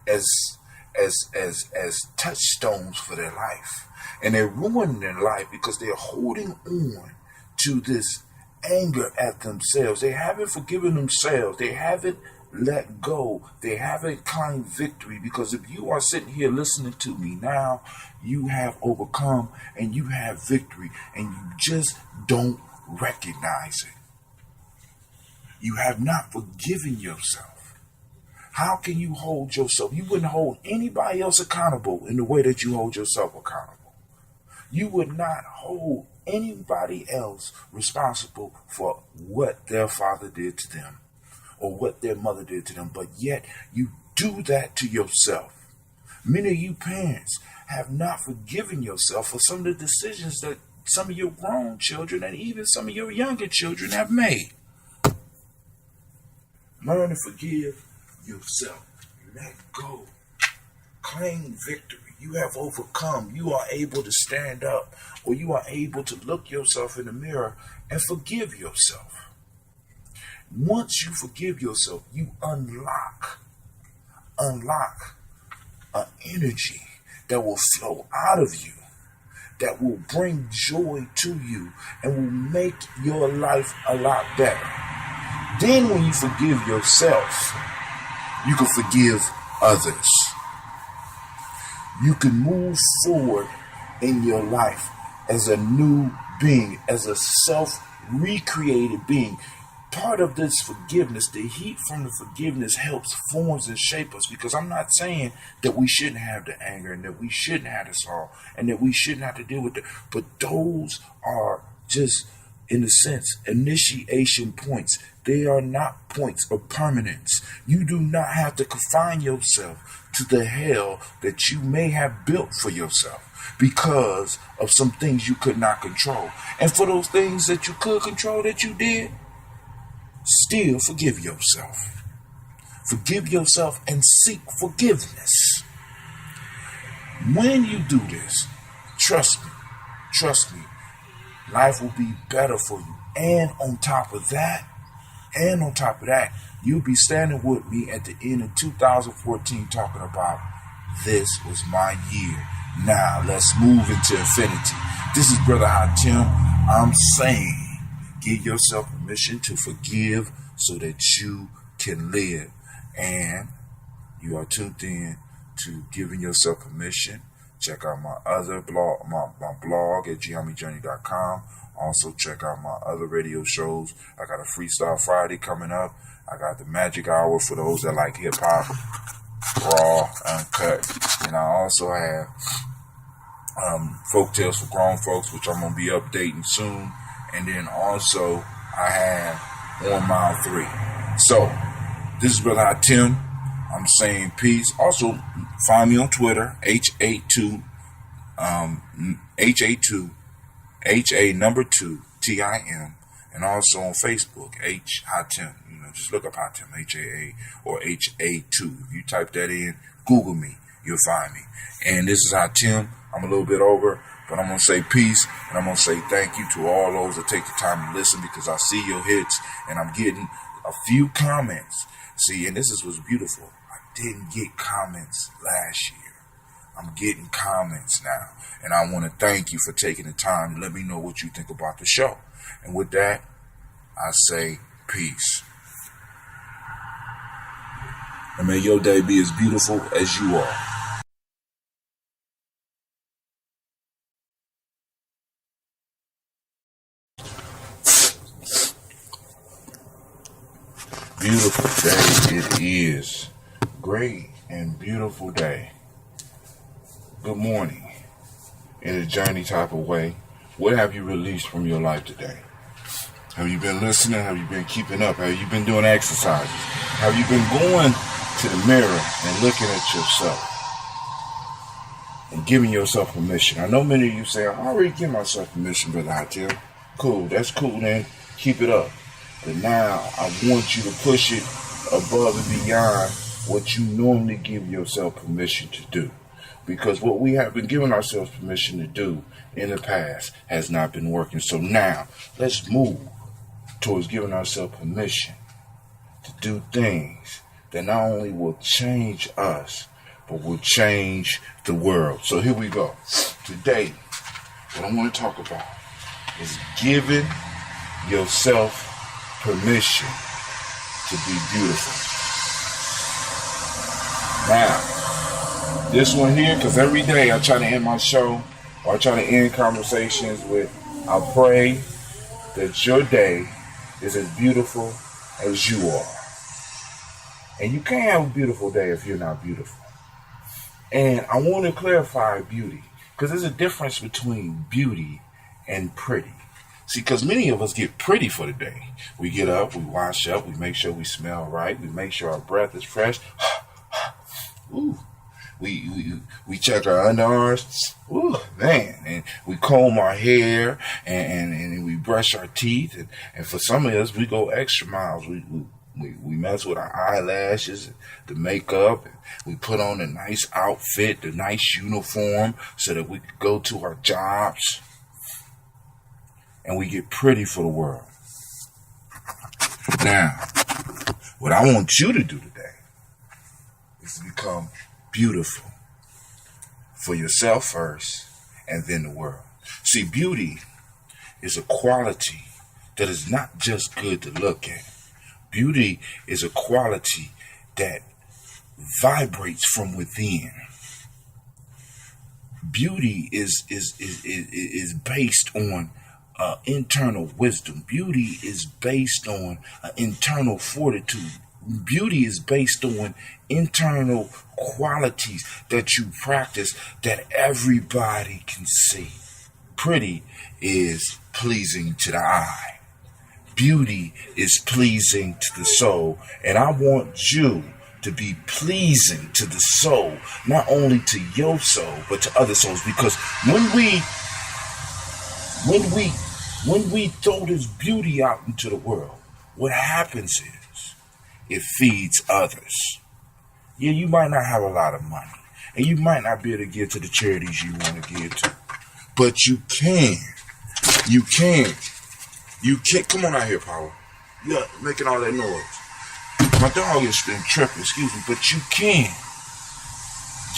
as touchstones for their life. And they're ruining their life because they're holding on to this anger at themselves. They haven't forgiven themselves. They haven't let go. They haven't claimed victory, because if you are sitting here listening to me now, you have overcome and you have victory, and you just don't recognize it. You have not forgiven yourself. How can you hold yourself? You wouldn't hold anybody else accountable in the way that you hold yourself accountable. You would not hold anybody else responsible for what their father did to them or what their mother did to them, but yet you do that to yourself. Many of you parents have not forgiven yourself for some of the decisions that some of your grown children and even some of your younger children have made. Learn to forgive yourself. Let go. Claim victory. You have overcome. You are able to stand up, or you are able to look yourself in the mirror and forgive yourself. Once you forgive yourself, you unlock an energy that will flow out of you, that will bring joy to you and will make your life a lot better. Then when you forgive yourself, you can forgive others. You can move forward in your life as a new being, as a self-recreated being. Part of this forgiveness, the heat from the forgiveness helps forms and shape us, because I'm not saying that we shouldn't have the anger and that we shouldn't have the sorrow and that we shouldn't have to deal with it. But those are just, in a sense, initiation points. They are not points of permanence. You do not have to confine yourself to the hell that you may have built for yourself because of some things you could not control. And for those things that you could control that you did, still forgive yourself. Forgive yourself and seek forgiveness. When you do this, trust me, life will be better for you. And on top of that, you'll be standing with me at the end of 2014 talking about this was my year. Now let's move into infinity. This is Brother Hatim. I'm saying, give yourself permission to forgive so that you can live. And you are tuned in to giving yourself permission. Check out my other blog, my blog at GYP.com. Also check out my other radio shows. I got a Freestyle Friday coming up. I got the Magic Hour for those that like hip hop, raw, uncut. And I also have Folk Tales for Grown Folks, which I'm gonna be updating soon. And then also I have On Mile 3. So this is Brother Hatim. I'm saying peace. Also find me on Twitter, HA2, HA2TIM, and also on Facebook, Hatim. Just look up Hatim, HAA or HA2. If you type that in, Google me, you'll find me. And this is Hatim. I'm a little bit over. But I'm going to say peace, and I'm going to say thank you to all those that take the time to listen, because I see your hits, and I'm getting a few comments. See, and this is what's beautiful. I didn't get comments last year. I'm getting comments now, and I want to thank you for taking the time to let me know what you think about the show. And with that, I say peace. And may your day be as beautiful as you are. Beautiful day it is. Great and beautiful day. Good morning. In a journey type of way, what have you released from your life today? Have you been listening? Have you been keeping up? Have you been doing exercises? Have you been going to the mirror and looking at yourself and giving yourself permission? I know many of you say, I already give myself permission, Brother Hotel. Cool, that's cool then. Keep it up. But now I want you to push it above and beyond what you normally give yourself permission to do. Because what we have been giving ourselves permission to do in the past has not been working. So now let's move towards giving ourselves permission to do things that not only will change us, but will change the world. So here we go. Today, what I want to talk about is giving yourself permission to be beautiful. Now, this one here, because every day I try to end my show, or I try to end conversations with, I pray that your day is as beautiful as you are. And you can't have a beautiful day if you're not beautiful. And I want to clarify beauty, because there's a difference between beauty and pretty. See, because many of us get pretty for the day. We get up, we wash up, we make sure we smell right, we make sure our breath is fresh. Ooh. We check our underarms. Ooh, man. And we comb our hair and we brush our teeth. And for some of us, we go extra miles. We mess with our eyelashes, the makeup, and we put on a nice outfit, the nice uniform, so that we could go to our jobs. And we get pretty for the world. Now, what I want you to do today is to become beautiful for yourself first, and then the world. See, beauty is a quality that is not just good to look at. Beauty is a quality that vibrates from within. Beauty is based on internal wisdom. Beauty is based on internal fortitude. Beauty is based on internal qualities that you practice that everybody can see. Pretty is pleasing to the eye. Beauty is pleasing to the soul. And I want you to be pleasing to the soul, not only to your soul, but to other souls. Because when we throw this beauty out into the world, what happens is it feeds others. Yeah, you might not have a lot of money, and you might not be able to give to the charities you want to give to, but you can. Come on out here, Power. You're making all that noise. My dog is been tripping, excuse me, but you can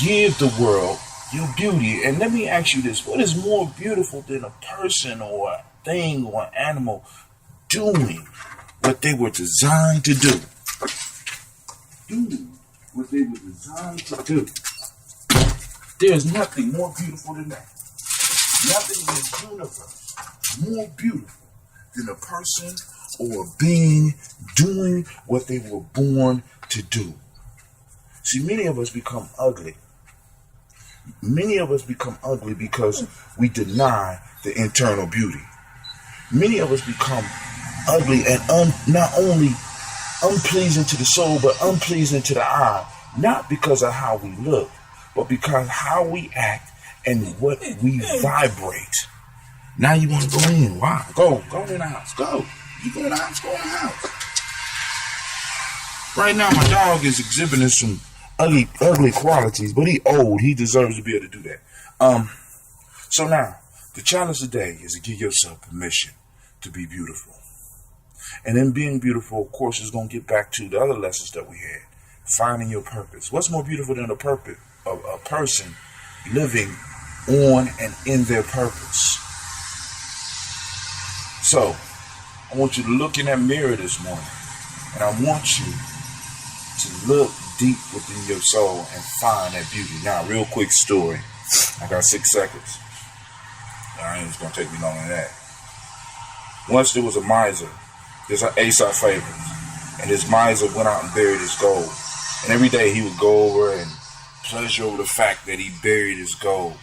give the world your beauty. And let me ask you this: what is more beautiful than a person or a thing or an animal doing what they were designed to do? Doing what they were designed to do. There's nothing more beautiful than that. Nothing in this universe more beautiful than a person or a being doing what they were born to do. See, many of us become ugly. Many of us become ugly because we deny the internal beauty. Many of us become ugly and not only unpleasing to the soul, but unpleasing to the eye. Not because of how we look, but because how we act and what we vibrate. Now you want to go in. Why? Go in the house. Go. You go in the house. Go in the house. Right now, my dog is exhibiting some ugly qualities, but he old. He deserves to be able to do that. So now, The challenge today is to give yourself permission to be beautiful. And in being beautiful, of course, is going to get back to the other lessons that we had. Finding your purpose. What's more beautiful than a person living on and in their purpose? So, I want you to look in that mirror this morning, and I want you to look deep within your soul and find that beauty. Now, real quick story. I got 6 seconds. It's going to take me longer than that. Once there was a miser. There's an Aesop fables. And this miser went out and buried his gold. And every day he would go over and pleasure over the fact that he buried his gold,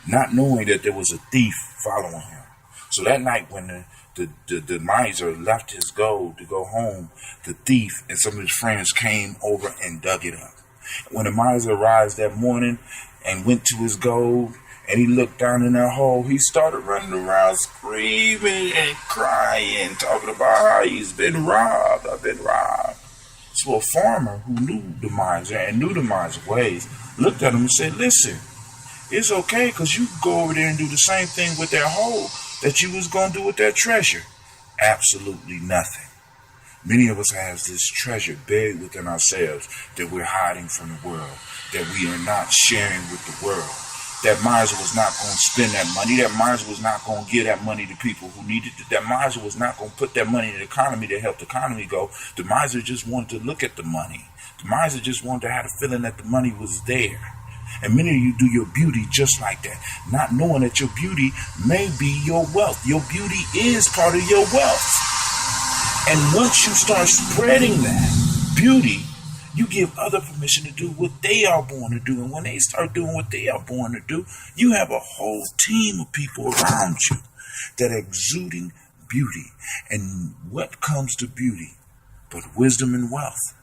not knowing that there was a thief following him. So that night when the miser left his gold to go home, the thief and some of his friends came over and dug it up. When the miser arrived that morning and went to his gold, and he looked down in that hole, he started running around screaming and crying, talking about how he's been robbed. I've been robbed. So a farmer who knew the miser and knew the miser's ways looked at him and said, listen, it's okay because you can go over there and do the same thing with that hole that you was going to do with that treasure. Absolutely nothing. Many of us have this treasure buried within ourselves that we're hiding from the world, that we are not sharing with the world. That miser was not going to spend that money. That miser was not going to give that money to people who needed it. That miser was not going to put that money in the economy to help the economy go. The miser just wanted to look at the money. The miser just wanted to have the feeling that the money was there. And many of you do your beauty just like that, not knowing that your beauty may be your wealth. Your beauty is part of your wealth. And once you start spreading that beauty, you give other permission to do what they are born to do. And when they start doing what they are born to do, you have a whole team of people around you that are exuding beauty. And what comes to beauty but wisdom and wealth?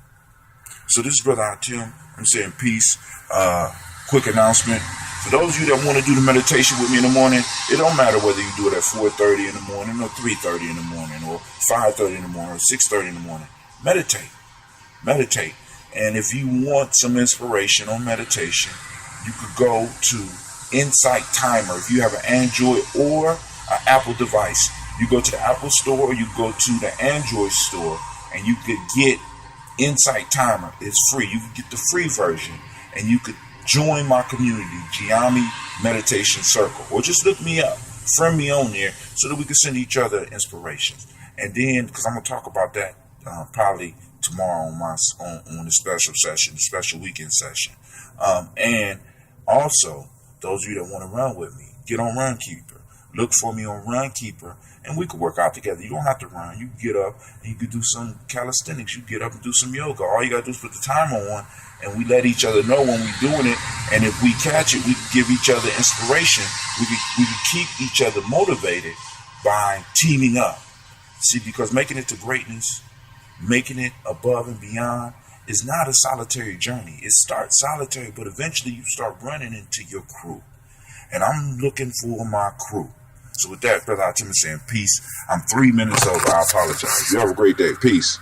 So this is Brother Tim. I'm saying peace. Quick announcement. For those of you that want to do the meditation with me in the morning, it don't matter whether you do it at 4:30 in the morning or 3:30 in the morning or 5:30 in the morning or 6:30 in the morning. Meditate. Meditate. And if you want some inspiration on meditation, you could go to Insight Timer. If you have an Android or an Apple device, you go to the Apple store or you go to the Android store and you could get Insight Timer. It's free. You can get the free version and you could join my community, GYP Meditation Circle, or just look me up, friend me on there so that we can send each other inspirations. And then, because I'm going to talk about that probably tomorrow on the special session, the special weekend session. And also, those of you that want to run with me, get on Runkeeper. Look for me on Runkeeper, and we can work out together. You don't have to run. You can get up, and you can do some calisthenics. You get up and do some yoga. All you got to do is put the timer on, and we let each other know when we're doing it. And if we catch it, we can give each other inspiration. We can keep each other motivated by teaming up. See, because making it to greatness, making it above and beyond is not a solitary journey. It starts solitary, but eventually you start running into your crew. And I'm looking for my crew. So with that, Brother Tim is saying peace. I'm 3 minutes over. I apologize. You have a great day. Peace.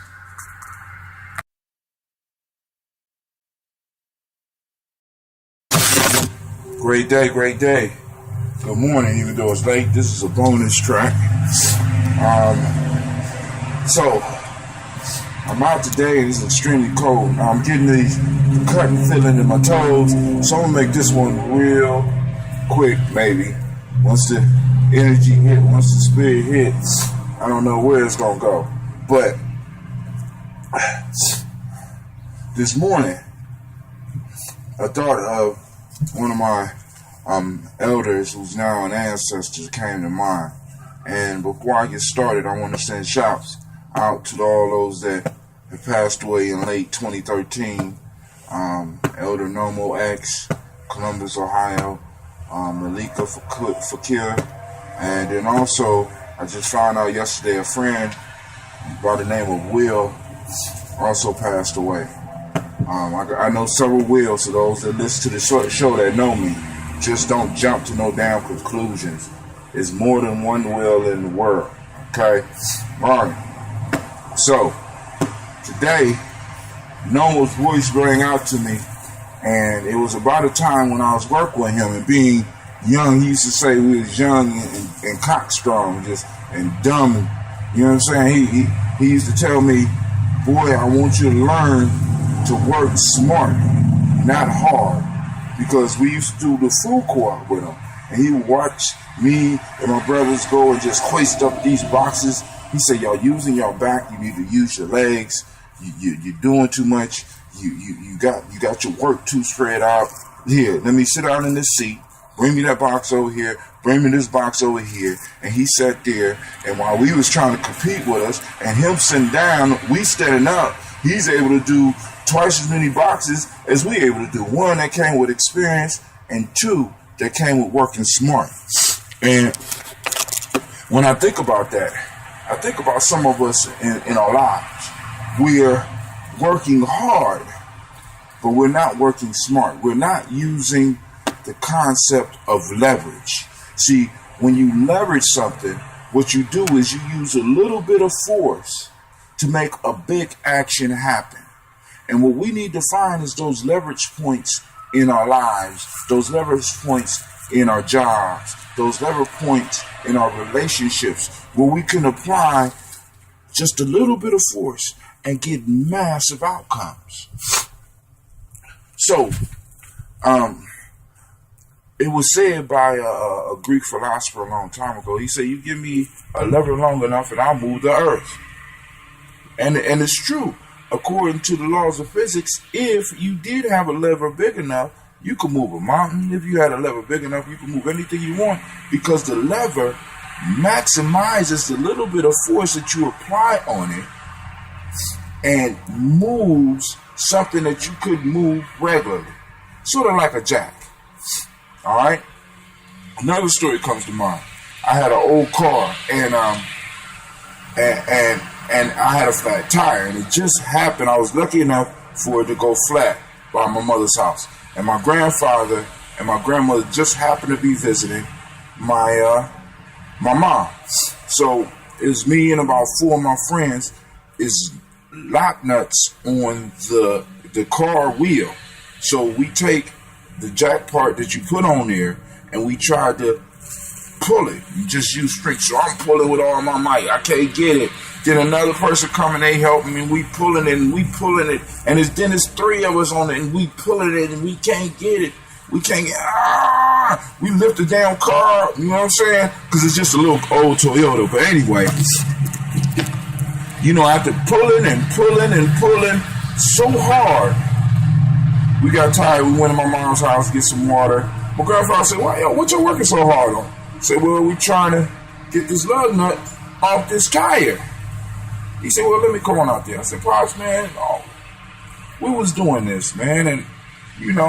Great day, great day. Good morning, even though it's late. This is a bonus track. So I'm out today and it's extremely cold. Now I'm getting these cutting feeling in my toes. So I'm gonna make this one real quick, maybe. Once the energy hit, once the spirit hits, I don't know where it's gonna go. But this morning, I thought of one of my elders who's now an ancestor came to mind. And before I get started, I want to send shouts out to all those that have passed away in late 2013. Elder Nomo X, Columbus, Ohio, Malika Fakir, and then also I just found out yesterday a friend by the name of Will also passed away. I know several Wills, so those that listen to the show that know me, just don't jump to no damn conclusions. There's more than one Will in the world, okay? All right. So, today, Noah's voice rang out to me, and it was about a time when I was working with him and being young, he used to say we was young and cockstrong, just and dumb. And, you know what I'm saying? He used to tell me, boy, I want you to learn to work smart, not hard. Because we used to do the food co-op with him. And he would watch me and my brothers go and just hoist up these boxes. He said, y'all using your back, you need to use your legs. You're doing too much. You got your work too spread out. Here, let me sit down in this seat. Bring me that box over here. Bring me this box over here. And he sat there. And while we was trying to compete with us and him sitting down, we standing up, he's able to do twice as many boxes as we able to do. One, that came with experience, and two, that came with working smart. And when I think about that, I think about some of us in our lives. We're working hard, but we're not working smart. We're not using the concept of leverage. See, when you leverage something, what you do is you use a little bit of force to make a big action happen. And what we need to find is those leverage points in our lives, those leverage points in our jobs, those leverage points in our relationships, where we can apply just a little bit of force and get massive outcomes. So, it was said by a Greek philosopher a long time ago. He said, you give me a lever long enough and I'll move the earth. And it's true. According to the laws of physics, if you did have a lever big enough, you could move a mountain. If you had a lever big enough, you could move anything you want, because the lever maximizes the little bit of force that you apply on it and moves something that you couldn't move regularly. Sort of like a jack. All right? Another story comes to mind. I had an old car, and I had a flat tire, and it just happened. I was lucky enough for it to go flat by my mother's house. And my grandfather and my grandmother just happened to be visiting my mom. So it was me and about 4 of my friends is lock nuts on the car wheel. So we take the jack part that you put on there and we try to pull it. You just use strength. So I'm pulling with all my might. I can't get it. Then another person come and they help me, and we pulling it, and we pulling it, and then it's 3 of us on it, and we pulling it, and we can't get it. We can't get, we lift the damn car, you know what I'm saying? Because it's just a little old Toyota. But anyway, you know, after pulling and pulling and pulling so hard, we got tired. We went to my mom's house to get some water. My grandfather said, "Why, yo, what you working so hard on?" I said, "Well, we trying to get this lug nut off this tire." He said, "Well, let me come on out there." I said, "Pops, man, we was doing this, man, and, you know,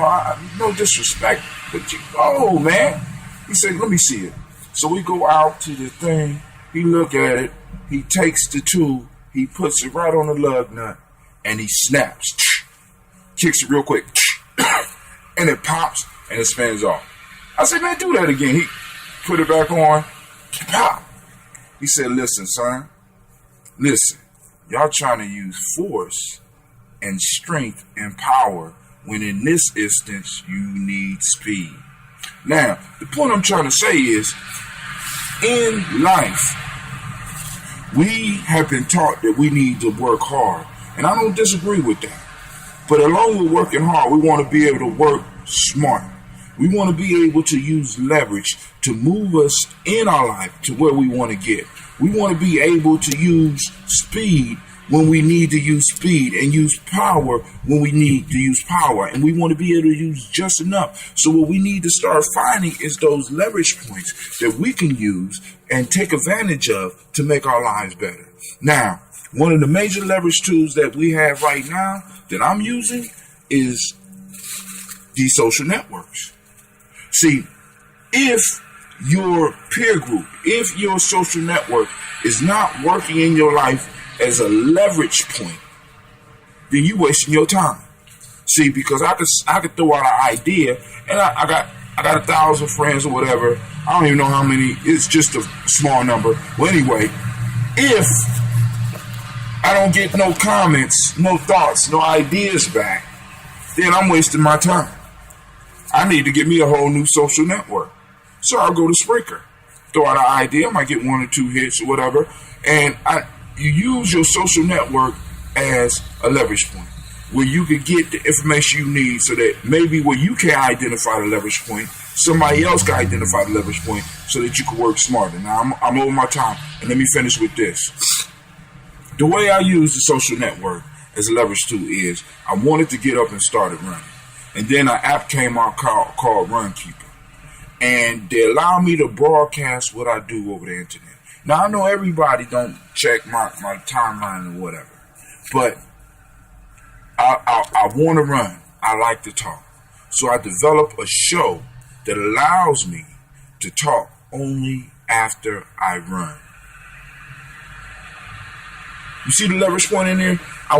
no disrespect, but man." He said, "Let me see it." So we go out to the thing. He look at it. He takes the tool. He puts it right on the lug nut, and he snaps. Kicks it real quick. And it pops, and it spins off. I said, "Man, do that again." He put it back on. Pop. He said, "Listen, son. Listen, y'all trying to use force and strength and power when in this instance you need speed." Now, the point I'm trying to say is, in life, we have been taught that we need to work hard. And I don't disagree with that. But along with working hard, we want to be able to work smart. We want to be able to use leverage to move us in our life to where we want to get. We want to be able to use speed when we need to use speed, and use power when we need to use power. And we want to be able to use just enough. So what we need to start finding is those leverage points that we can use and take advantage of to make our lives better. Now, one of the major leverage tools that we have right now that I'm using is these social networks. See, if your peer group, if your social network is not working in your life as a leverage point, then you wasting your time. See, because I could throw out an idea, and I got 1,000 friends or whatever. I don't even know how many. It's just a small number. Well, anyway, if I don't get no comments, no thoughts, no ideas back, then I'm wasting my time. I need to get me a whole new social network. So I'll go to Spreaker, throw out an idea, I might get 1 or 2 hits or whatever, and you use your social network as a leverage point where you can get the information you need, so that maybe where you can't identify the leverage point, somebody else can identify the leverage point so that you can work smarter. Now, I'm over my time, and let me finish with this. The way I use the social network as a leverage tool is I wanted to get up and started running. And then an app came out called Runkeeper. And they allow me to broadcast what I do over the internet. Now, I know everybody don't check my timeline or whatever, but I want to run. I like to talk. So I develop a show that allows me to talk only after I run. You see the leverage point in there? I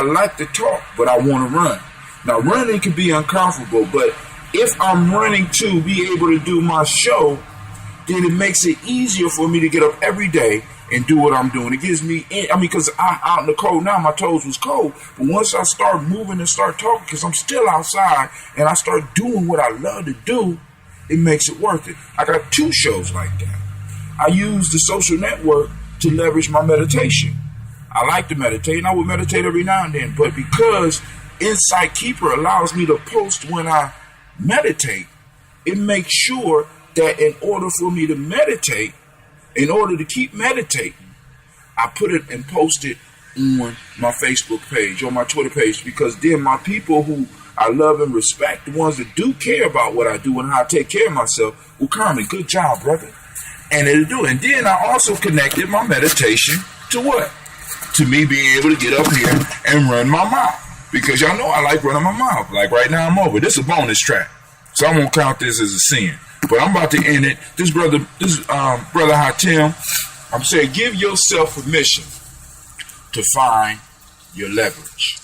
like to talk, but I want to run. Now, running can be uncomfortable, but if I'm running to be able to do my show, then it makes it easier for me to get up every day and do what I'm doing. It gives me, because I'm out in the cold now, my toes was cold, but once I start moving and start talking, because I'm still outside, and I start doing what I love to do, it makes it worth it. I got 2 shows like that. I use the social network to leverage my meditation. I like to meditate, and I would meditate every now and then, but because Insight Keeper allows me to post when I meditate, it makes sure that in order for me to meditate, in order to keep meditating, I put it and post it on my Facebook page, on my Twitter page, because then my people who I love and respect, the ones that do care about what I do and how I take care of myself, will comment, good job, brother. And it'll do it. And then I also connected my meditation to what? To me being able to get up here and run my mouth. Because y'all know I like running my mouth. Like right now I'm over. This is a bonus track. So I won't count this as a sin. But I'm about to end it. This brother Hatim, I'm saying give yourself permission to find your leverage.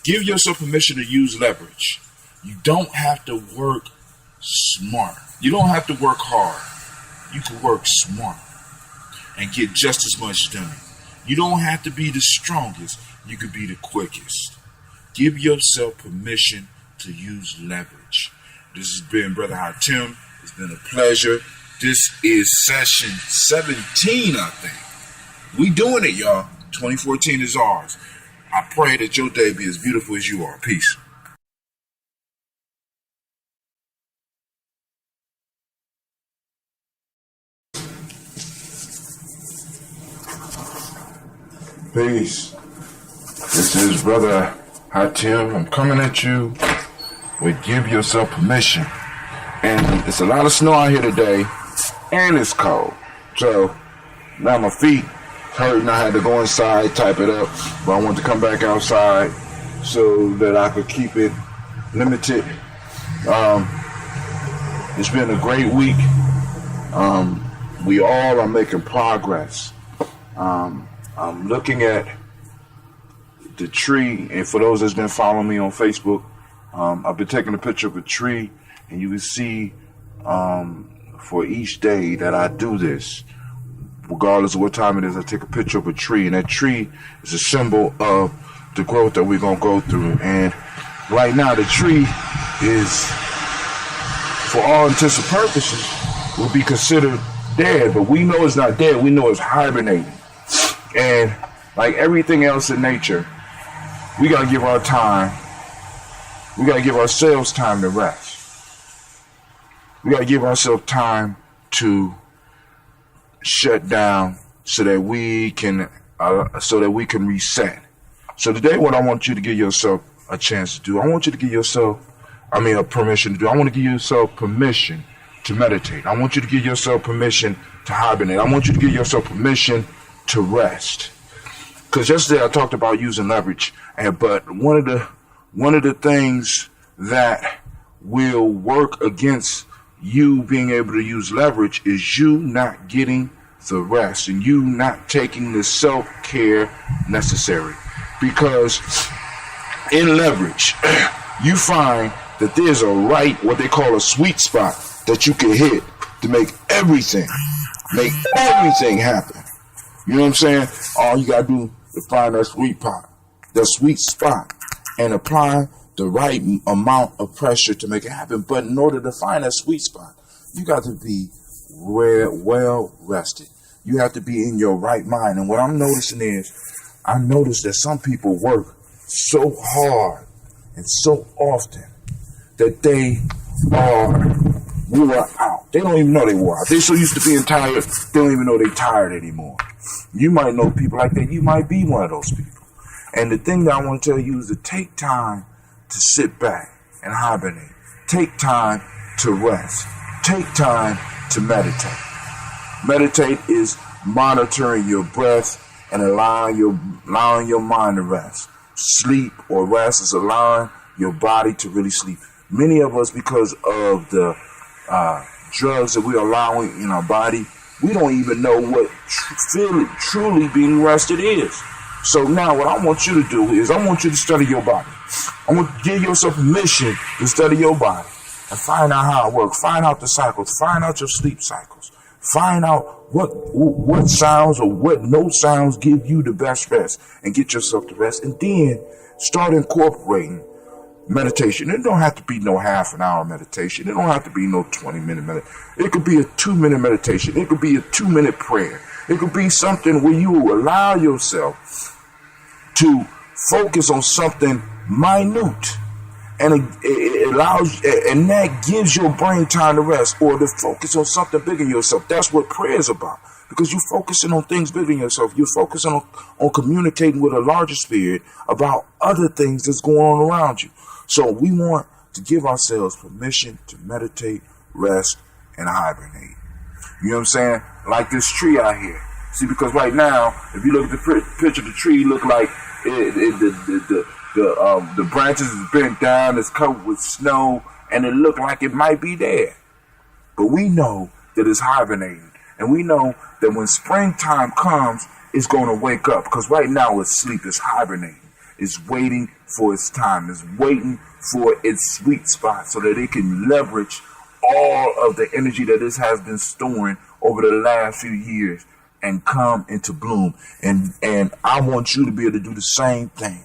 Give yourself permission to use leverage. You don't have to work smart. You don't have to work hard. You can work smart and get just as much done. You don't have to be the strongest. You can be the quickest. Give yourself permission to use leverage. This has been Brother Hatim. It's been a pleasure. This is session 17, I think. We doing it, y'all. 2014 is ours. I pray that your day be as beautiful as you are. Peace. Peace. This is Brother Hatim. I'm coming at you with give yourself permission. And it's a lot of snow out here today, and it's cold. So now my feet hurt, and I had to go inside, type it up. But I wanted to come back outside so that I could keep it limited. It's been a great week. We all are making progress. I'm looking at the tree, and for those that's been following me on Facebook, I've been taking a picture of a tree, and you can see for each day that I do this, regardless of what time it is, I take a picture of a tree, and that tree is a symbol of the growth that we're going to go through. And right now, the tree is, for all intents and purposes, will be considered dead, but we know it's not dead. We know it's hibernating. And like everything else in nature, we got to give our time. We got to give ourselves time to rest. We got to give ourselves time to shut down so that we can reset. So today, what I want you to give yourself a chance to do, I want you to give yourself, permission to do. I want to give yourself permission to meditate. I want you to give yourself permission to hibernate. I want you to give yourself permission to rest. Because yesterday I talked about using leverage, but one of the things that will work against you being able to use leverage is you not getting the rest and you not taking the self-care necessary. Because in leverage, you find that there's what they call a sweet spot that you can hit to make everything happen. You know what I'm saying? All you gotta do is find that sweet spot, and apply the right amount of pressure to make it happen. But in order to find that sweet spot, You got to be well rested. You have to be in your right mind. And what I'm noticing is, I notice that some people work so hard and so often that they are wore out. They don't even know they wore out. They're so used to being tired, they don't even know they're tired anymore. You might know people like that. You might be one of those people. And the thing that I want to tell you is to take time to sit back and hibernate. Take time to rest. Take time to meditate. Meditate is monitoring your breath and allowing your mind to rest. Sleep or rest is allowing your body to really sleep. Many of us, because of the drugs that we're allowing in our body, we don't even know what truly being rested is. So now what I want you to do is I want you to study your body. I want to give yourself permission to study your body and find out how it works. Find out the cycles. Find out your sleep cycles. Find out what sounds or what no sounds give you the best rest, and get yourself to rest. And then start incorporating meditation. It don't have to be no half an hour meditation. It don't have to be no 20-minute meditation. It could be a 2-minute meditation. It could be a 2-minute prayer. It could be something where you will allow yourself to focus on something minute. And it allows, and that gives your brain time to rest, or to focus on something bigger than yourself. That's what prayer is about, because you're focusing on things bigger than yourself. You're focusing on communicating with a larger spirit about other things that's going on around you. So we want to give ourselves permission to meditate, rest, and hibernate. You know what I'm saying? Like this tree out here. See, because right now, if you look at the picture of the tree, it look like the branches is bent down, it's covered with snow, and it looked like it might be there. But we know that it's hibernating. And we know that when springtime comes, it's going to wake up. Because right now it's asleep, it's hibernating. It's waiting for its time. It's waiting for its sweet spot so that it can leverage all of the energy that this has been storing over the last few years and come into bloom. And I want you to be able to do the same thing.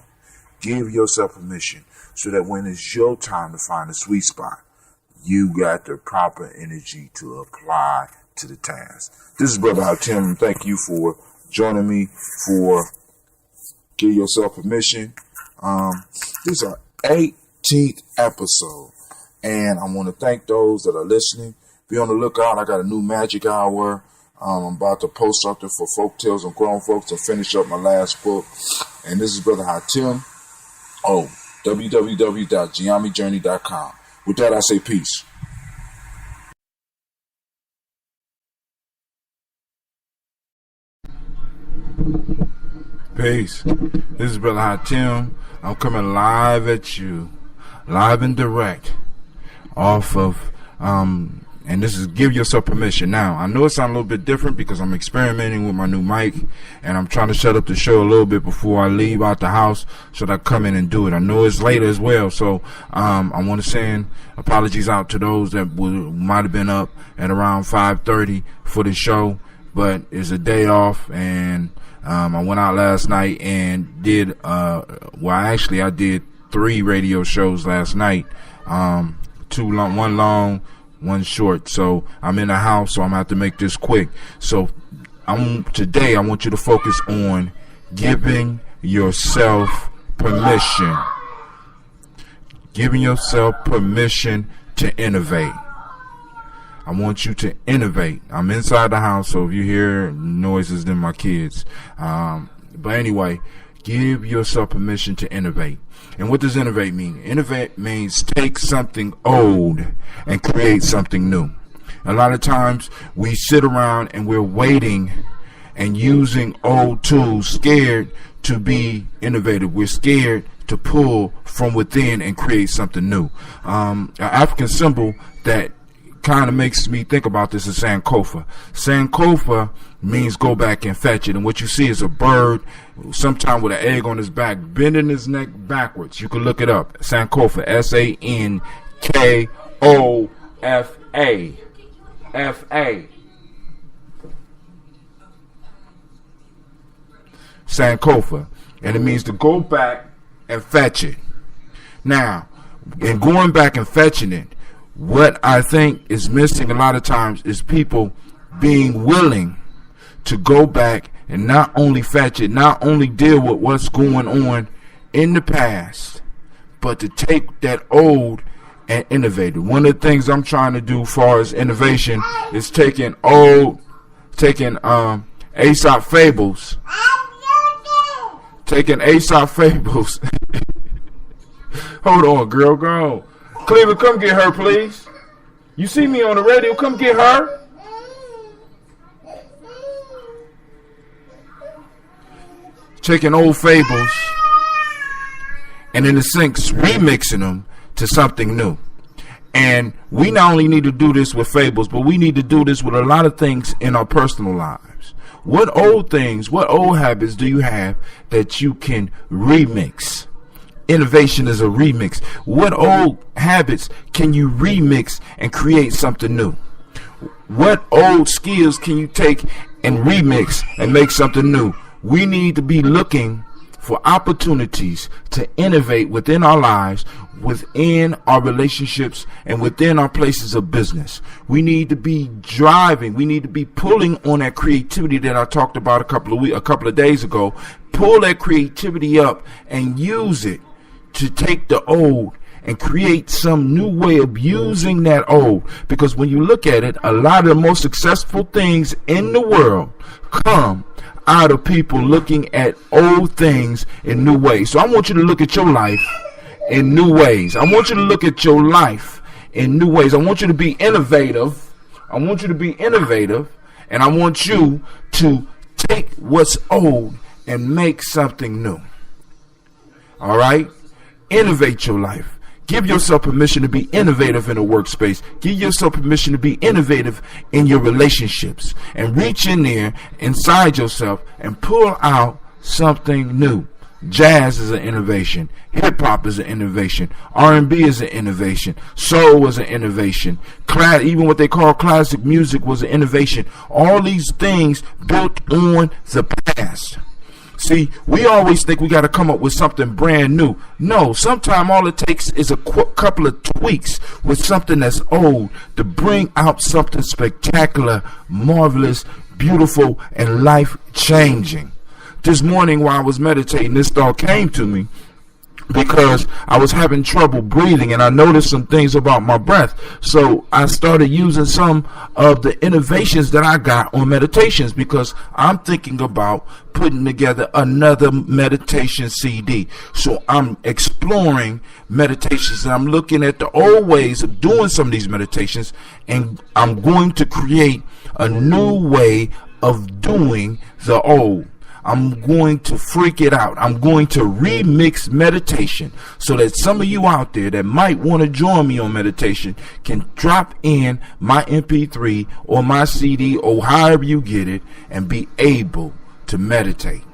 Give yourself permission so that when it's your time to find a sweet spot, you got the proper energy to apply to the task. This is Brother Hatim. Thank you for joining me for Give Yourself Permission. This is our 18th episode, and I want to thank those that are listening. Be on the lookout. I got a new magic hour. I'm about to post something for folk tales and grown folks to finish up my last book. And this is Brother Hatim. www.GYPjourney.com. With that, I say peace. Peace. This is Brother Hatim. I'm coming live at you, live and direct, off of, and this is Give Yourself Permission. Now, I know it sounds a little bit different because I'm experimenting with my new mic, and I'm trying to shut up the show a little bit before I leave out the house so that I come in and do it. I know it's later as well, so I want to send apologies out to those that might have been up at around 5:30 for the show, but it's a day off, and I went out last night and did, I did 3 radio shows last night, 2 long, 1 long, 1 short. So I'm in the house, so I'm gonna have to make this quick. So today I want you to focus on giving yourself permission. Giving yourself permission to innovate. I want you to innovate. I'm inside the house, so if you hear noises, then my kids. But anyway, give yourself permission to innovate. And what does innovate mean? Innovate means take something old and create something new. A lot of times we sit around and we're waiting and using old tools, scared to be innovative. We're scared to pull from within and create something new. An African symbol that kind of makes me think about this is Sankofa. Sankofa means go back and fetch it. And what you see is a bird, sometime with an egg on his back, bending his neck backwards. You can look it up. Sankofa, S-A-N-K-O-F-A. F-A. Sankofa. And it means to go back and fetch it. Now, in going back and fetching it, What I think is missing a lot of times is people being willing to go back and not only fetch it, not only deal with what's going on in the past, but to take that old and innovate it. One of the things I'm trying to do as far as innovation is taking Aesop fables. Hold on, girl. Cleveland, come get her, please. You see me on the radio, come get her. Taking old fables and in a sense remixing them to something new. And we not only need to do this with fables, but we need to do this with a lot of things in our personal lives. What old habits do you have that you can remix? Innovation is a remix. What old habits can you remix and create something new? What old skills can you take and remix and make something new? We need to be looking for opportunities to innovate within our lives, within our relationships, and within our places of business. We need to be driving. We need to be pulling on that creativity that I talked about a couple of days ago. Pull that creativity up and use it to take the old and create some new way of using that old. Because when you look at it, a lot of the most successful things in the world come out of people looking at old things in new ways. So I want you to look at your life in new ways. I want you to look at your life in new ways. I want you to be innovative. And I want you to take what's old and make something new. All right? Innovate your life. Give yourself permission to be innovative in a workspace. Give yourself permission to be innovative in your relationships. And reach in there inside yourself and pull out something new. Jazz is an innovation. Hip-hop is an innovation. R&B is an innovation. Soul was an innovation. Even what they call classic music was an innovation. All these things built on the past. See, we always think we got to come up with something brand new. No, sometimes all it takes is a couple of tweaks with something that's old to bring out something spectacular, marvelous, beautiful, and life-changing. This morning while I was meditating, this thought came to me because I was having trouble breathing and I noticed some things about my breath. So I started using some of the innovations that I got on meditations because I'm thinking about putting together another meditation CD. So I'm exploring meditations and I'm looking at the old ways of doing some of these meditations, and I'm going to create a new way of doing the old. I'm going to freak it out. I'm going to remix meditation so that some of you out there that might want to join me on meditation can drop in my MP3 or my CD or however you get it and be able to meditate.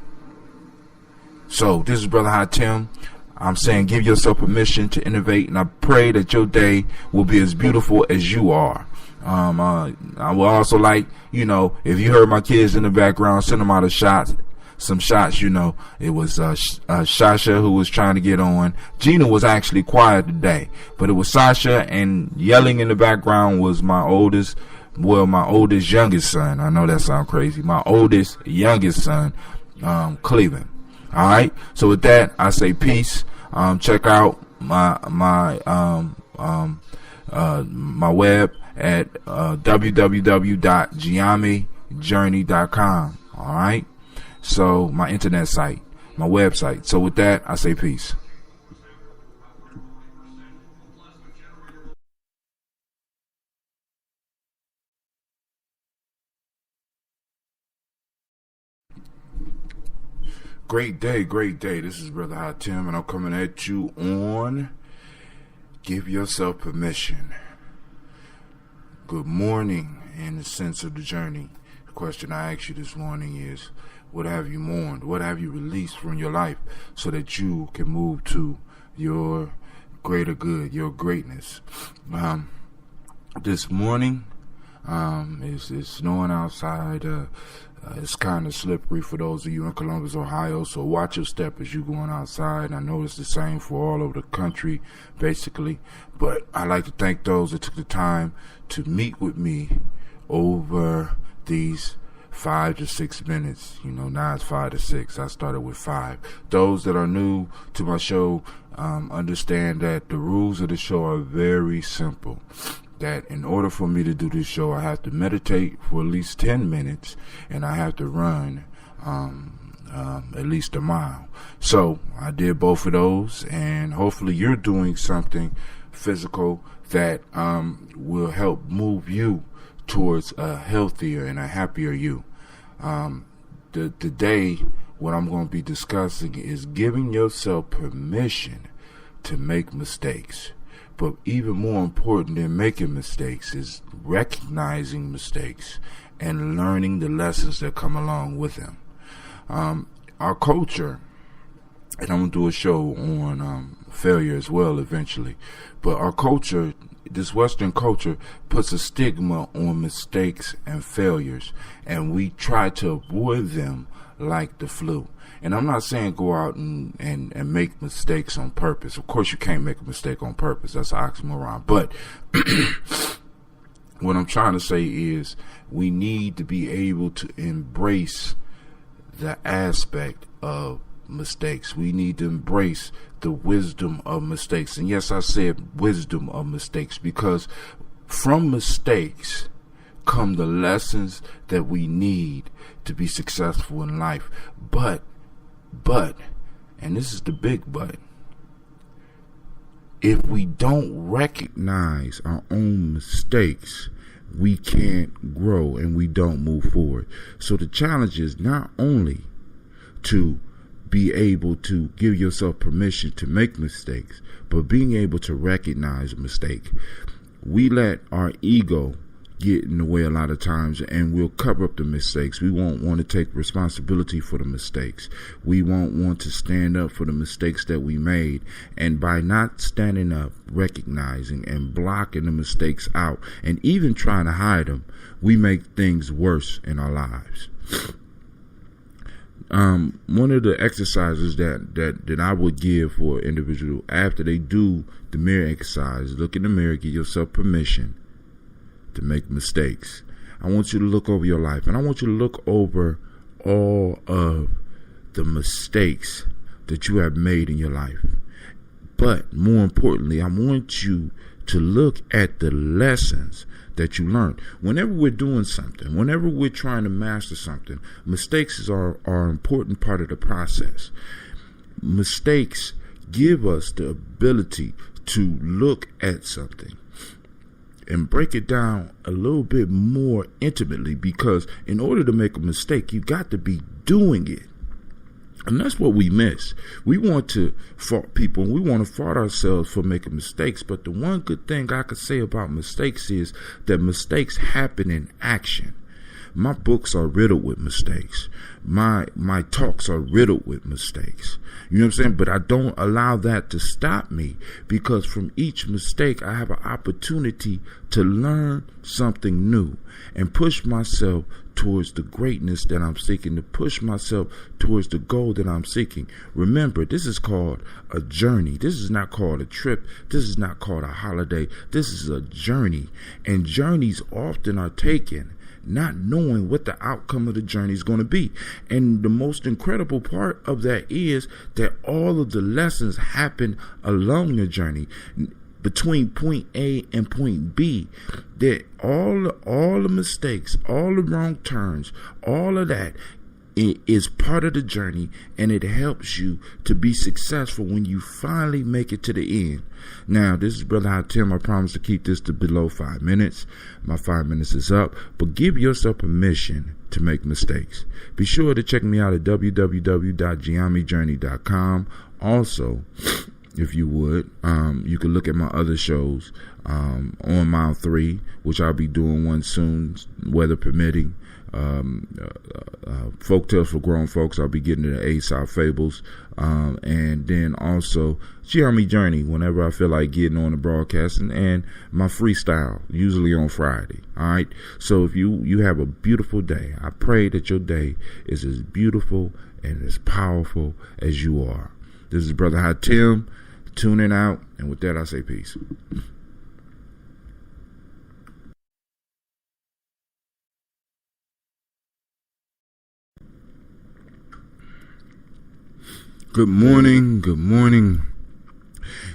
So this is Brother High Tim. I'm saying give yourself permission to innovate, and I pray that your day will be as beautiful as you are. I would also like, if you heard my kids in the background, send them out some shots. It was Sasha who was trying to get on. Gina was actually quiet today, but it was Sasha, and yelling in the background was my oldest youngest son. I know that sounds crazy. My youngest son, Cleveland. All right. So with that, I say peace. Check out my web at www.GYPjourney.com. All right. So my internet site, my website. So with that, I say peace. Great day. This is Brother High Tim, and I'm coming at you on Give Yourself Permission. Good morning in the sense of the journey. The question I ask you this morning is, what have you mourned? What have you released from your life so that you can move to your greater good, your greatness? This morning, it's snowing outside. It's kind of slippery for those of you in Columbus, Ohio, so watch your step as you're going outside. I know it's the same for all over the country, basically, but I'd like to thank those that took the time to meet with me over these 5 to 6 minutes. Now it's 5 to 6. I started with 5. Those that are new to my show, understand that the rules of the show are very simple. That in order for me to do this show, I have to meditate for at least 10 minutes, and I have to run at least a mile. So I did both of those, and hopefully you're doing something physical that will help move you towards a healthier and a happier you. Today, what I'm going to be discussing is giving yourself permission to make mistakes. But even more important than making mistakes is recognizing mistakes and learning the lessons that come along with them. Our culture, and I'm going to do a show on failure as well eventually, but our culture, this Western culture, puts a stigma on mistakes and failures, and we try to avoid them like the flu. And I'm not saying go out and make mistakes on purpose. Of course, you can't make a mistake on purpose. That's an oxymoron. But what I'm trying to say is we need to be able to embrace the aspect of mistakes. We need to embrace the wisdom of mistakes. And yes, I said wisdom of mistakes, because from mistakes come the lessons that we need to be successful in life. But, and this is the big but, if we don't recognize our own mistakes, we can't grow and we don't move forward. So the challenge is not only to be able to give yourself permission to make mistakes, but being able to recognize a mistake. We let our ego get in the way a lot of times, and we'll cover up the mistakes. We won't want to take responsibility for the mistakes. We won't want to stand up for the mistakes that we made. And by not standing up, recognizing and blocking the mistakes out, and even trying to hide them, we make things worse in our lives. One of the exercises that I would give for an individual after they do the mirror exercise, look in the mirror, give yourself permission to make mistakes. I want you to look over your life, and I want you to look over all of the mistakes that you have made in your life. But more importantly, I want you to look at the lessons that you learned. Whenever we're doing something, whenever we're trying to master something, mistakes are an important part of the process. Mistakes give us the ability to look at something and break it down a little bit more intimately, because in order to make a mistake, you got to be doing it. And that's what we miss. We want to fault people, and we want to fault ourselves for making mistakes. But the one good thing I could say about mistakes is that mistakes happen in action. My books are riddled with mistakes. My talks are riddled with mistakes. You know what I'm saying? But I don't allow that to stop me, because from each mistake, I have an opportunity to learn something new and push myself towards the greatness that I'm seeking, to push myself towards the goal that I'm seeking. Remember, this is called a journey. This is not called a trip. This is not called a holiday. This is a journey. And journeys often are taken not knowing what the outcome of the journey is going to be. And the most incredible part of that is that all of the lessons happen along the journey between point A and point B. That all the mistakes, all the wrong turns, all of that, it is part of the journey, and it helps you to be successful when you finally make it to the end. Now, this is Brother Tim. I promise to keep this to below 5 minutes. My 5 minutes is up, but give yourself permission to make mistakes. Be sure to check me out at www.GYP.com. Also, if you would. You can look at my other shows on Mile 3, which I'll be doing one soon, weather permitting. Folk Tales for Grown Folks, I'll be getting to the Aesop Fables. And then also GYP Journey, whenever I feel like getting on the broadcast, and my freestyle, usually on Friday. All right. So if you have a beautiful day, I pray that your day is as beautiful and as powerful as you are. This is Brother Hatim tuning out, and with that I say peace. Good morning, good morning,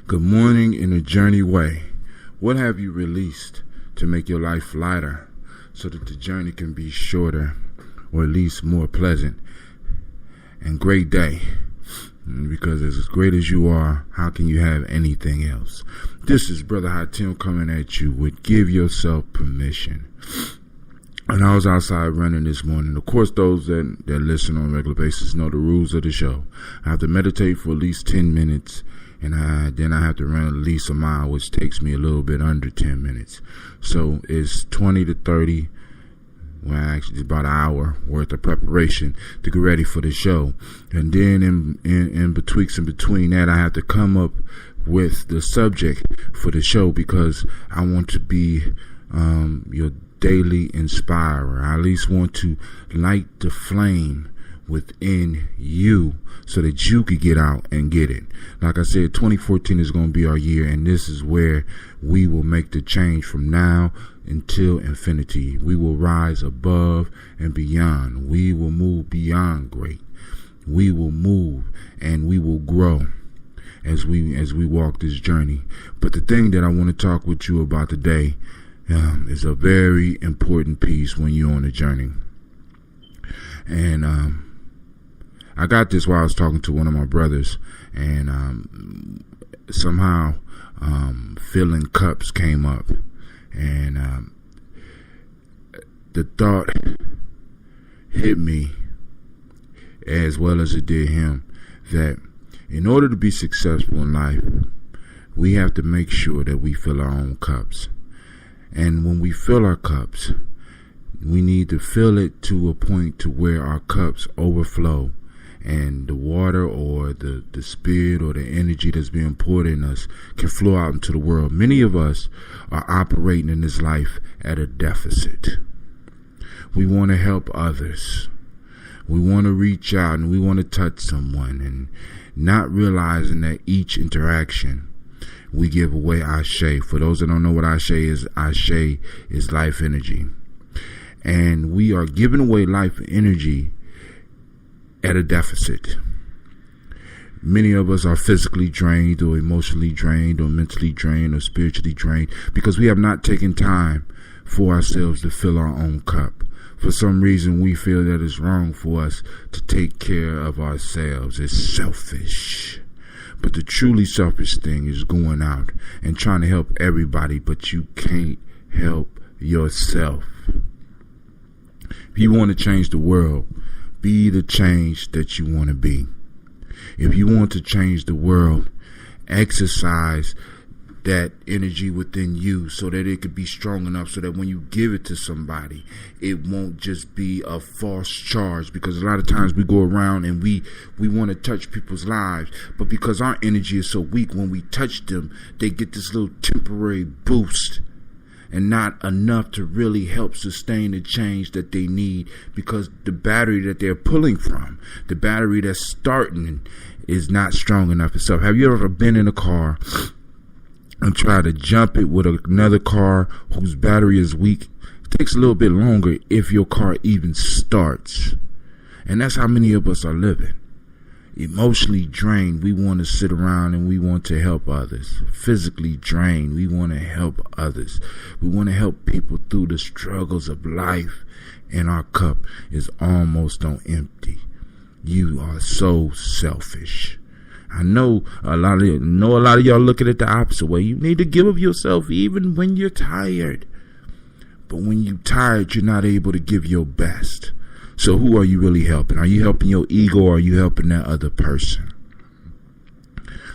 good morning in a journey way. What have you released to make your life lighter so that the journey can be shorter or at least more pleasant? And great day, because as great as you are, how can you have anything else? This is Brother Hatim coming at you with Give Yourself Permission. And I was outside running this morning. Of course, those that listen on a regular basis know the rules of the show. I have to meditate for at least 10 minutes, and then I have to run at least a mile, which takes me a little bit under 10 minutes. So it's 20 to 30, well, actually it's about an hour worth of preparation to get ready for the show. And then in between that, I have to come up with the subject for the show, because I want to be your daily inspirer. I at least want to light the flame within you so that you could get out and get it. Like I said, 2014 is going to be our year, and this is where we will make the change from now until infinity. We will rise above and beyond. We will move beyond great. We will move and we will grow as we walk this journey. But the thing that I want to talk with you about today is a very important piece when you're on a journey. And I got this while I was talking to one of my brothers, and somehow filling cups came up, and the thought hit me as well as it did him, that in order to be successful in life, we have to make sure that we fill our own cups. And when we fill our cups, we need to fill it to a point to where our cups overflow, and the water or the spirit or the energy that's being poured in us can flow out into the world. Many of us are operating in this life at a deficit. We want to help others. We want to reach out and we want to touch someone, and not realizing that each interaction we give away Ashe. For those that don't know what Ashe is life energy. And we are giving away life energy at a deficit. Many of us are physically drained or emotionally drained or mentally drained or spiritually drained because we have not taken time for ourselves to fill our own cup. For some reason, we feel that it's wrong for us to take care of ourselves. It's selfish. But the truly selfish thing is going out and trying to help everybody, but you can't help yourself. If you want to change the world, be the change that you want to be. If you want to change the world, exercise that energy within you so that it could be strong enough so that when you give it to somebody, it won't just be a false charge. Because a lot of times we go around and we want to touch people's lives, but because our energy is so weak, when we touch them, they get this little temporary boost and not enough to really help sustain the change that they need, because the battery that they're pulling from, the battery that's starting, is not strong enough itself. Have you ever been in a car and try to jump it with another car whose battery is weak? It takes a little bit longer if your car even starts. And that's how many of us are living. Emotionally drained, we want to sit around and we want to help others. Physically drained, we want to help others. We want to help people through the struggles of life, and our cup is almost on empty. You are so selfish. I know a lot of y'all look at it the opposite way. You need to give of yourself even when you're tired. But when you're tired, you're not able to give your best. So who are you really helping? Are you helping your ego, or are you helping that other person?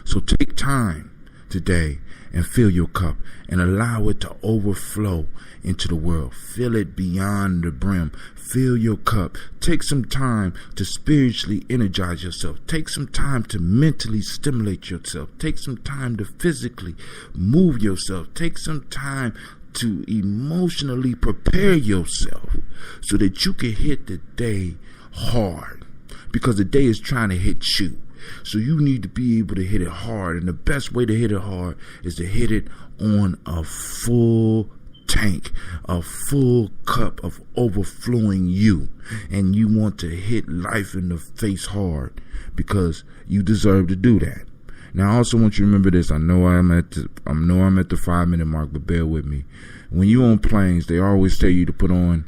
So take time today and fill your cup and allow it to overflow into the world. Fill it beyond the brim. Fill your cup. Take some time to spiritually energize yourself. Take some time to mentally stimulate yourself. Take some time to physically move yourself. Take some time to emotionally prepare yourself so that you can hit the day hard, because the day is trying to hit you. So you need to be able to hit it hard, and the best way to hit it hard is to hit it on a full tank, a full cup of overflowing you. And you want to hit life in the face hard, because you deserve to do that. Now, I also want you to remember this. I know I'm at the 5-minute mark, but bear with me. When you on planes, they always tell you to put on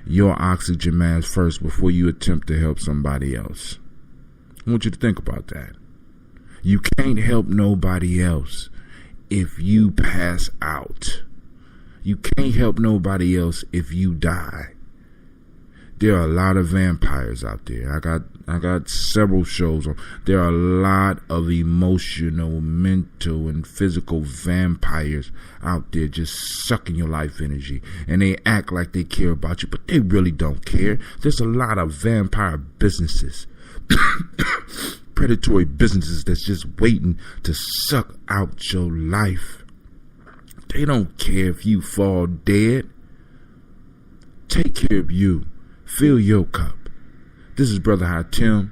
your oxygen mask first before you attempt to help somebody else. I want you to think about that. You can't help nobody else if you pass out. You can't help nobody else if you die. There are a lot of vampires out there. I got several shows on. There are a lot of emotional, mental, and physical vampires out there just sucking your life energy. And they act like they care about you, but they really don't care. There's a lot of vampire businesses, predatory businesses that's just waiting to suck out your life. They don't care if you fall dead. Take care of you. Fill your cup. This is Brother Hatim,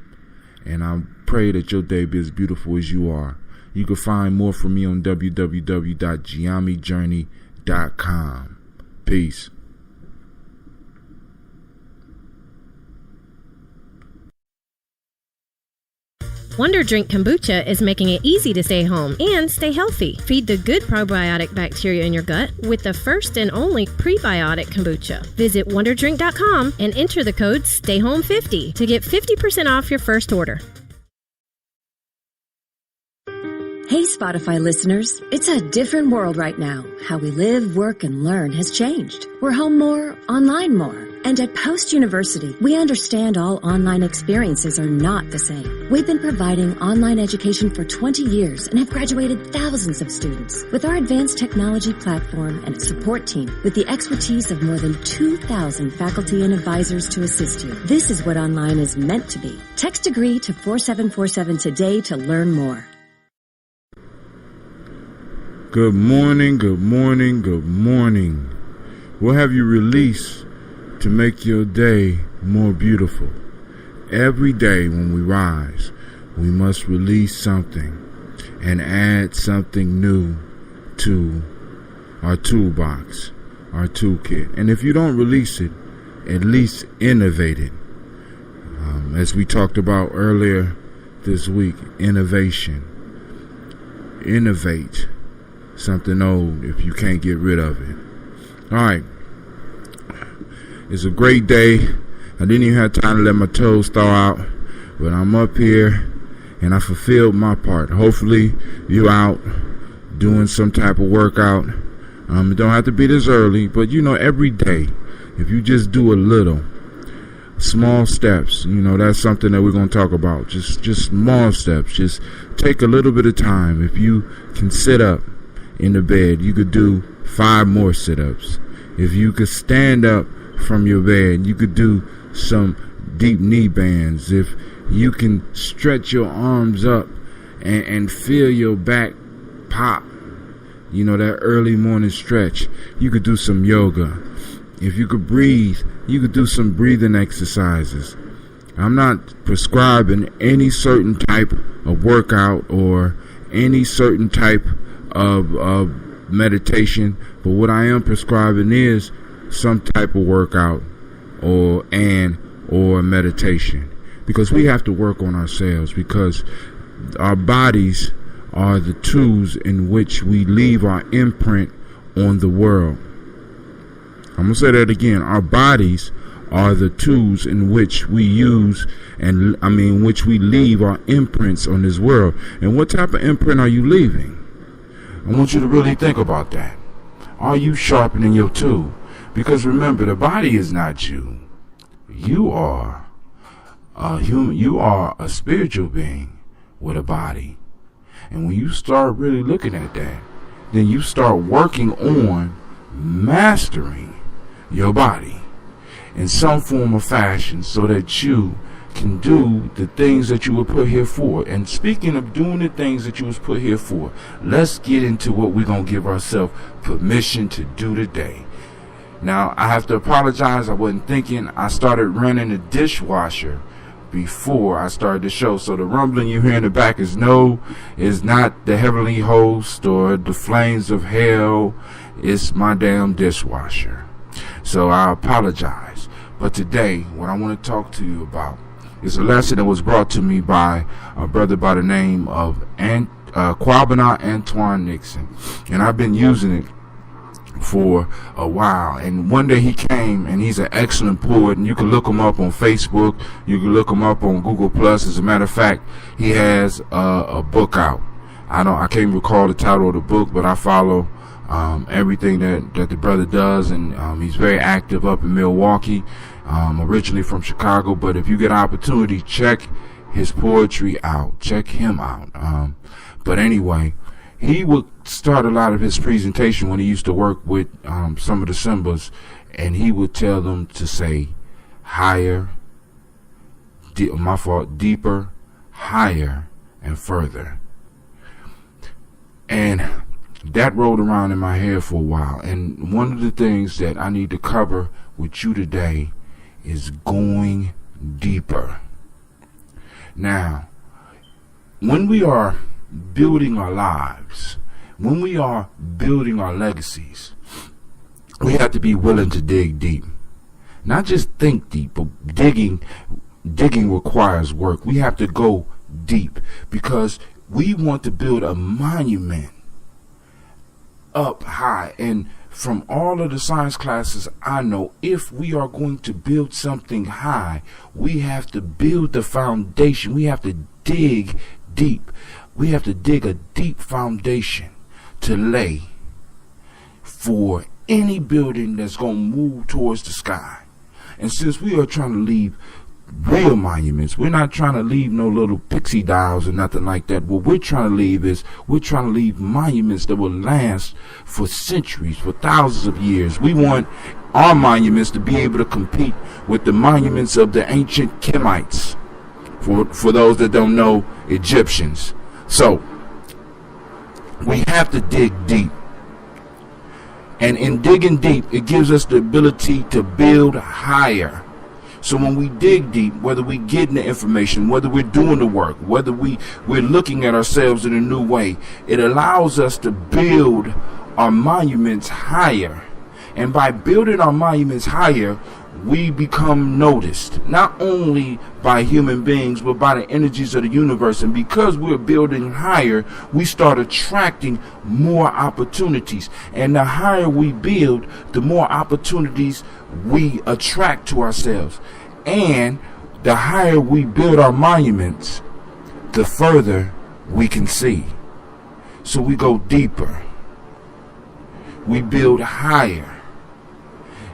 and I pray that your day be as beautiful as you are. You can find more from me on www.GYPjourney.com. Peace. Wonder Drink Kombucha is making it easy to stay home and stay healthy. Feed the good probiotic bacteria in your gut with the first and only prebiotic kombucha. Visit wonderdrink.com and enter the code STAYHOME50 to get 50% off your first order. Hey, Spotify listeners, it's a different world right now. How we live, work, and learn has changed. We're home more, online more. And at Post University, we understand all online experiences are not the same. We've been providing online education for 20 years and have graduated thousands of students. With our advanced technology platform and support team, with the expertise of more than 2,000 faculty and advisors to assist you, this is what online is meant to be. Text degree to 4747 today to learn more. Good morning, good morning, good morning. We'll have you release to make your day more beautiful. Every day when we rise, we must release something and add something new to our toolbox, our toolkit. And if you don't release it, at least innovate it. As we talked about earlier this week, innovation. Innovate something old if you can't get rid of it. All right. It's a great day. I didn't even have time to let my toes thaw out, but I'm up here and I fulfilled my part. Hopefully you out doing some type of workout. It don't have to be this early, but every day, if you just do a little, small steps, that's something that we're going to talk about. Just small steps. Just take a little bit of time. If you can sit up in the bed, you could do 5 more sit-ups. If you could stand up from your bed, you could do some deep knee bands. If you can stretch your arms up and feel your back pop, that early morning stretch, you could do some yoga. If you could breathe, you could do some breathing exercises. I'm not prescribing any certain type of workout or any certain type of meditation, but what I am prescribing is some type of workout or meditation, because we have to work on ourselves, because our bodies are the tools in which we leave our imprint on the world. I'm going to say that again. Our bodies are the tools in which we use which we leave our imprints on this world. And what type of imprint are you leaving? I want you to really think about that. Are you sharpening your tool? Because remember, the body is not you. You are a human. You are a spiritual being with a body. And when you start really looking at that, then you start working on mastering your body in some form or fashion so that you can do the things that you were put here for. And speaking of doing the things that you was put here for, let's get into what we're going to give ourselves permission to do today. Now, I have to apologize. I wasn't thinking. I started running the dishwasher before I started the show. So the rumbling you hear in the back is not the heavenly host or the flames of hell. It's my damn dishwasher. So I apologize. But today, what I want to talk to you about is a lesson that was brought to me by a brother by the name of Kwabena Antoine Nixon. And I've been using it for a while. And one day he came, and he's an excellent poet, and you can look him up on Facebook, you can look him up on Google Plus. As a matter of fact, he has a book out. I can't recall the title of the book, but I follow everything that the brother does, and he's very active up in Milwaukee, originally from Chicago. But if you get an opportunity, check his poetry out, check him out. But anyway, he would start a lot of his presentation when he used to work with some of the symbols, and he would tell them to say higher, deeper, higher, and further. And that rolled around in my head for a while. And one of the things that I need to cover with you today is going deeper. Now, when we are building our lives, when we are building our legacies, we have to be willing to dig deep. Not just think deep, but digging requires work. We have to go deep because we want to build a monument up high. And from all of the science classes I know, if we are going to build something high, we have to build the foundation. We have to dig deep. We have to dig a deep foundation to lay for any building that's going to move towards the sky. And since we are trying to leave real monuments, we're not trying to leave no little pixie dials or nothing like that. What we're trying to leave is monuments that will last for centuries, for thousands of years. We want our monuments to be able to compete with the monuments of the ancient Kemites, for those that don't know, Egyptians. So we have to dig deep. And in digging deep, it gives us the ability to build higher. So when we dig deep, whether we getting the information, whether we're doing the work, whether we're looking at ourselves in a new way, it allows us to build our monuments higher. And by building our monuments higher, we become noticed, not only by human beings, but by the energies of the universe. And because we're building higher, we start attracting more opportunities. And the higher we build, the more opportunities we attract to ourselves. And the higher we build our monuments, the further we can see. So we go deeper. We build higher.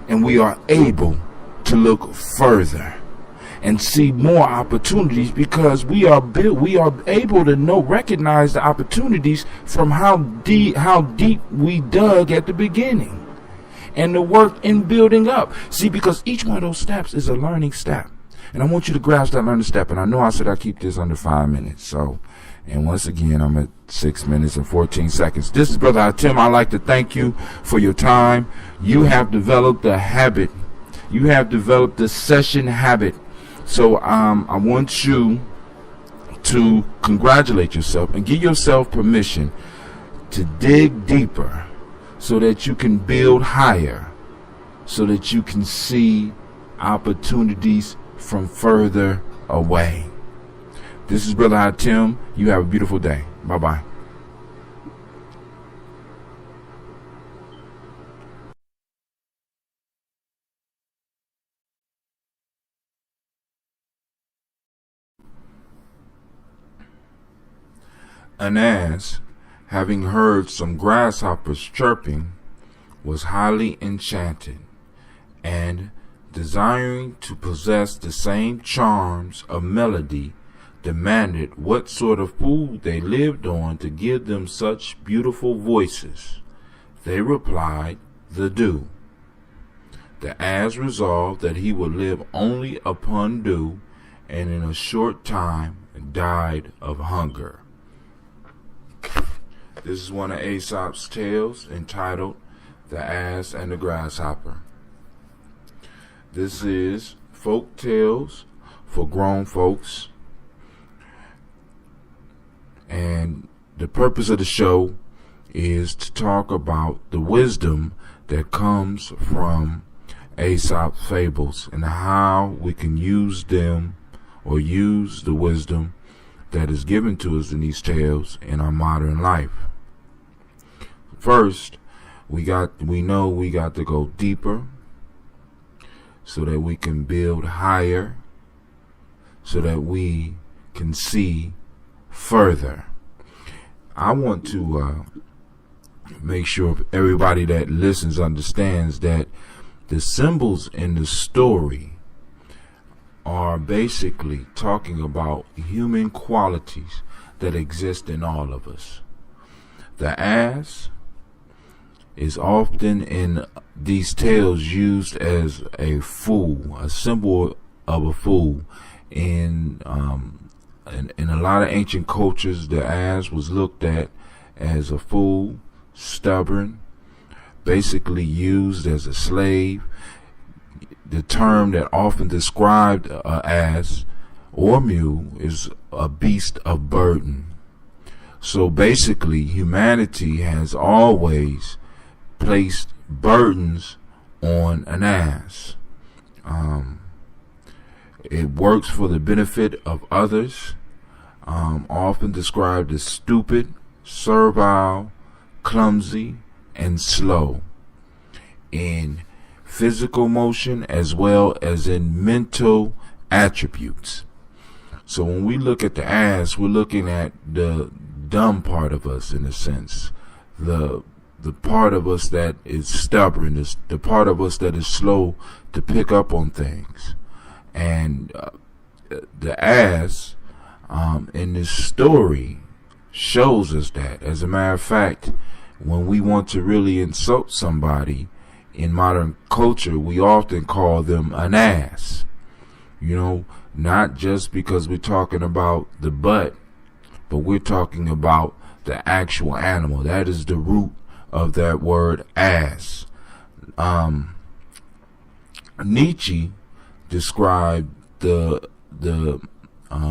And we are able to look further and see more opportunities because we are able to recognize the opportunities from how deep we dug at the beginning and the work in building up. See, because each one of those steps is a learning step, and I want you to grasp that learning step. And I know I said I keep this under 5 minutes, and once again I'm at 6 minutes and 14 seconds. This is Brother Tim. I'd like to thank you for your time. You have developed a habit. You have developed the session habit. So I want you to congratulate yourself and give yourself permission to dig deeper so that you can build higher, so that you can see opportunities from further away. This is Brother Tim. You have a beautiful day. Bye-bye. An ass, having heard some grasshoppers chirping, was highly enchanted, and, desiring to possess the same charms of melody demanded what sort of food they lived on to give them such beautiful voices. They replied, the dew. The ass resolved that he would live only upon dew, and in a short time died of hunger. This is one of Aesop's tales entitled The Ass and the Grasshopper. This is folk tales for grown folks, and the purpose of the show is to talk about the wisdom that comes from Aesop's fables and how we can use them, or use the wisdom that is given to us in these tales in our modern life. First, we know we got to go deeper so that we can build higher, so that we can see further. I want to make sure everybody that listens understands that the symbols in the story are basically talking about human qualities that exist in all of us. The ass is often in these tales used as a fool, a symbol of a fool. In a lot of ancient cultures, the ass was looked at as a fool, stubborn, basically used as a slave. The term that often described an ass or mule is a beast of burden. So basically, humanity has always placed burdens on an ass. It works for the benefit of others, often described as stupid, servile, clumsy, and slow in physical motion as well as in mental attributes. So when we look at the ass, we're looking at the dumb part of us, in a sense, the part of us that is stubborn, is the part of us that is slow to pick up on things. And the ass in this story shows us that. As a matter of fact, when we want to really insult somebody in modern culture, we often call them an ass. You know, not just because we're talking about the butt, but we're talking about the actual animal. That is the root of that word ass. Nietzsche described the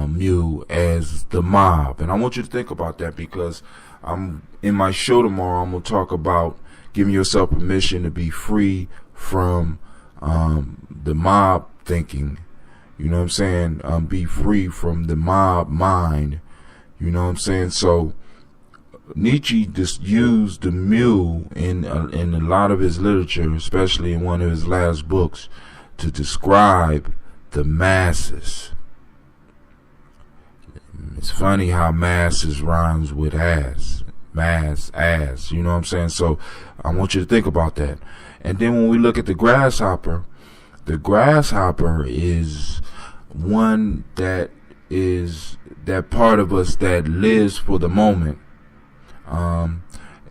mule as the mob, and I want you to think about that, because in my show tomorrow I'm going to talk about giving yourself permission to be free from the mob thinking. You know what I'm saying? Be free from the mob mind. You know what I'm saying? So Nietzsche just used the mule in a lot of his literature, especially in one of his last books, to describe the masses. It's funny how masses rhymes with ass. Mass, ass. You know what I'm saying? So I want you to think about that. And then when we look at the grasshopper is one that is that part of us that lives for the moment.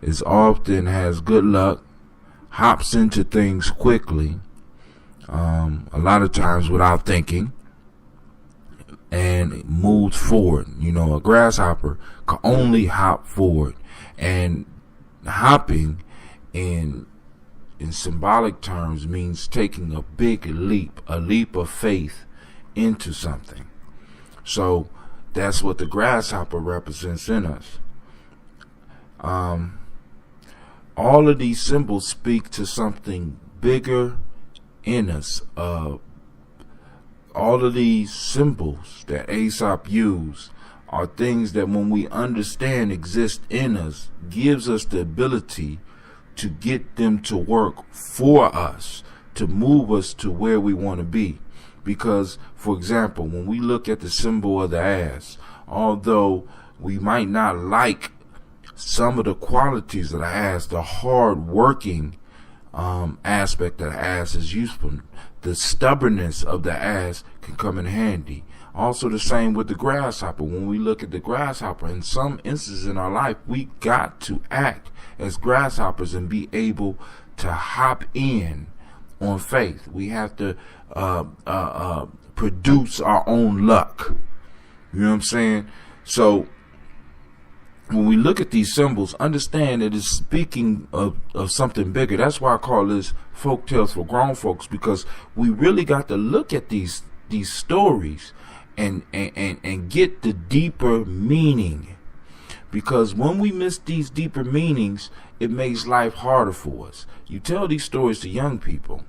Is often has good luck, hops into things quickly, a lot of times without thinking, and moves forward. You know, a grasshopper can only hop forward, and hopping in symbolic terms means taking a big leap, a leap of faith into something. So that's what the grasshopper represents in us. All of these symbols speak to something bigger in us. All of these symbols that Aesop used are things that, when we understand exist in us, gives us the ability to get them to work for us, to move us to where we want to be. Because, for example, when we look at the symbol of the ass, although we might not like some of the qualities of the ass, the hard working aspect that the ass is useful. The stubbornness of the ass can come in handy. Also the same with the grasshopper. When we look at the grasshopper, in some instances in our life, we got to act as grasshoppers and be able to hop in on faith. We have to produce our own luck. You know what I'm saying? So when we look at these symbols, understand it is speaking of something bigger. That's why I call this folk tales for grown folks, because we really got to look at these stories and get the deeper meaning. Because when we miss these deeper meanings, it makes life harder for us. You tell these stories to young people,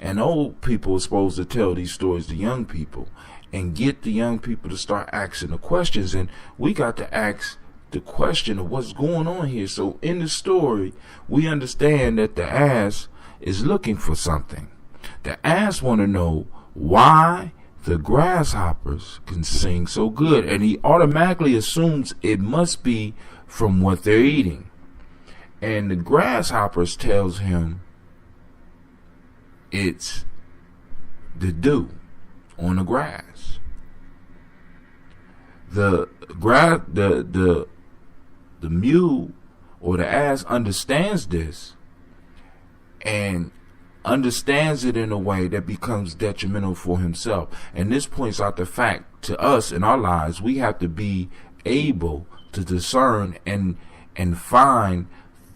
and old people are supposed to tell these stories to young people and get the young people to start asking the questions. And we got to ask the question of what's going on here. So in the story, we understand that the ass is looking for something. The ass want to know why the grasshoppers can sing so good, and he automatically assumes it must be from what they're eating. And the grasshoppers tells him it's the dew on the grass. The mule or the ass understands this and understands it in a way that becomes detrimental for himself. And this points out the fact to us in our lives, we have to be able to discern and find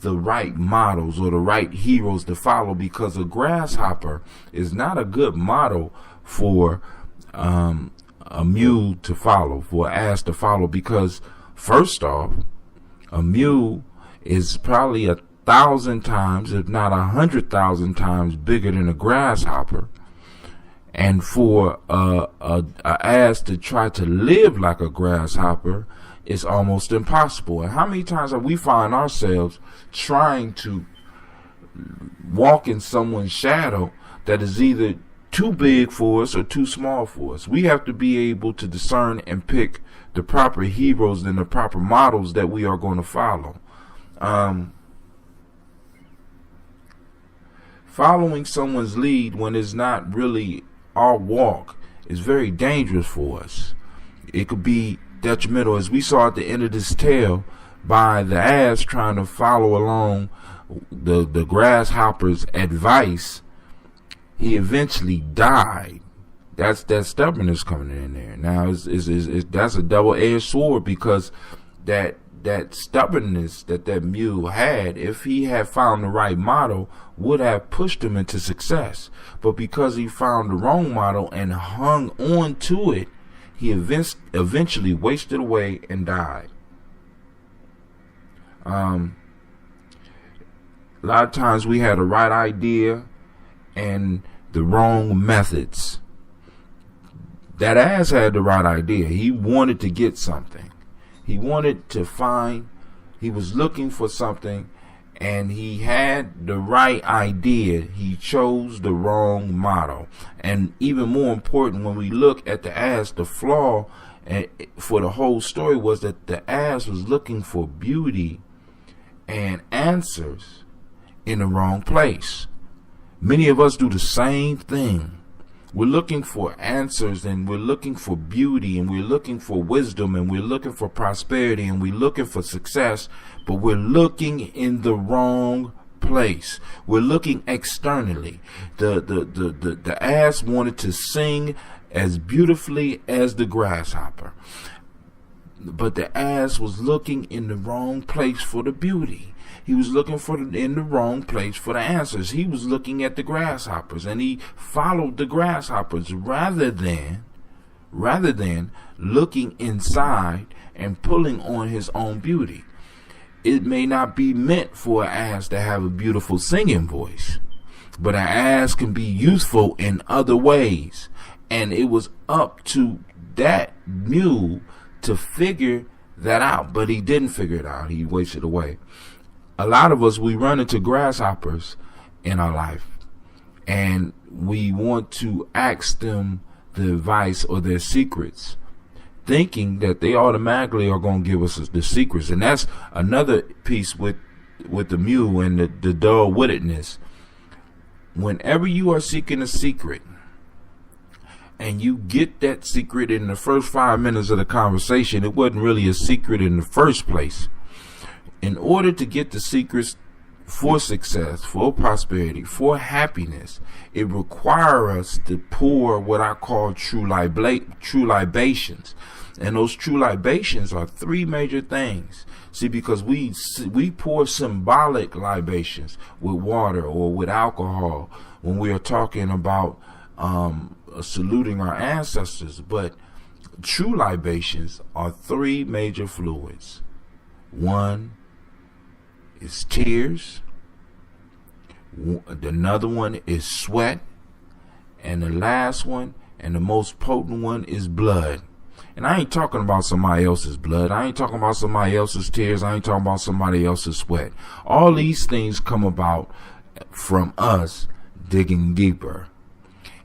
the right models or the right heroes to follow, because a grasshopper is not a good model for a mule to follow, for an ass to follow, because first off, a mule is probably 1,000 times, if not 100,000 times bigger than a grasshopper. And for a ass to try to live like a grasshopper is almost impossible. And how many times have we find ourselves trying to walk in someone's shadow that is either too big for us or too small for us? We have to be able to discern and pick the proper heroes and the proper models that we are going to follow. Following someone's lead when it's not really our walk is very dangerous for us. It could be detrimental, as we saw at the end of this tale, by the ass trying to follow along the grasshopper's advice. He eventually died. That's that stubbornness coming in there. Now, that's a double-edged sword, because that stubbornness that mule had, if he had found the right model, would have pushed him into success. But because he found the wrong model and hung on to it, he eventually wasted away and died. A lot of times we had the right idea and the wrong methods. That ass had the right idea. He wanted to get something. He wanted to find, he was looking for something, and he had the right idea. He chose the wrong model. And even more important, when we look at the ass, the flaw for the whole story was that the ass was looking for beauty and answers in the wrong place. Many of us do the same thing. We're looking for answers, and we're looking for beauty, and we're looking for wisdom, and we're looking for prosperity, and we're looking for success, but we're looking in the wrong place. We're looking externally. The ass wanted to sing as beautifully as the grasshopper, but the ass was looking in the wrong place for the beauty. He was looking in the wrong place for the answers. He was looking at the grasshoppers, and he followed the grasshoppers rather than looking inside and pulling on his own beauty. It may not be meant for an ass to have a beautiful singing voice, but an ass can be useful in other ways. And it was up to that mule to figure that out, but he didn't figure it out. He wasted away. A lot of us, we run into grasshoppers in our life, and we want to ask them the advice or their secrets, thinking that they automatically are going to give us the secrets. And that's another piece with the mule and the dull-wittedness. whenever you are seeking a secret, and you get that secret in the first 5 minutes of the conversation, it wasn't really a secret in the first place. In order to get the secrets for success, for prosperity, for happiness, it requires us to pour what I call true libations. And those true libations are three major things. See, because we pour symbolic libations with water or with alcohol when we are talking about saluting our ancestors, but true libations are three major fluids. One is tears, another one is sweat, and the last one and the most potent one is blood. And I ain't talking about somebody else's blood. I ain't talking about somebody else's tears. I ain't talking about somebody else's sweat. All these things come about from us digging deeper.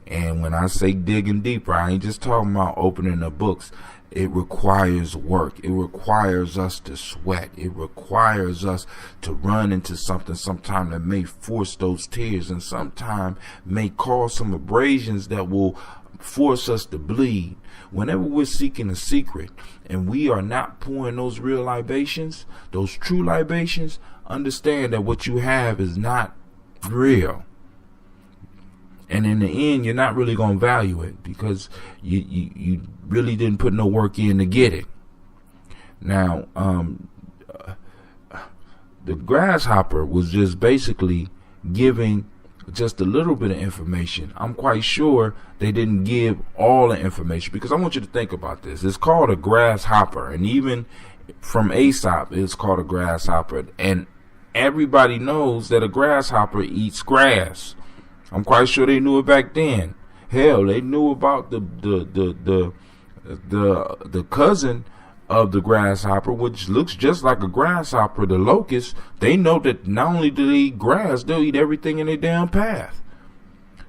And when I say digging deeper, I ain't just talking about opening the books. It requires work. It requires us to sweat. It requires us to run into something sometime that may force those tears, and sometime may cause some abrasions that will force us to bleed. Whenever we're seeking a secret and we are not pouring those real libations, those true libations, understand that what you have is not real. And in the end, you're not really going to value it because you really didn't put no work in to get it. Now, the grasshopper was just basically giving just a little bit of information. I'm quite sure they didn't give all the information, because I want you to think about this. It's called a grasshopper, and even from Aesop, it's called a grasshopper. And everybody knows that a grasshopper eats grass. I'm quite sure they knew it back then. Hell, they knew about the cousin of the grasshopper, which looks just like a grasshopper, the locust. They know that not only do they eat grass, they'll eat everything in their damn path.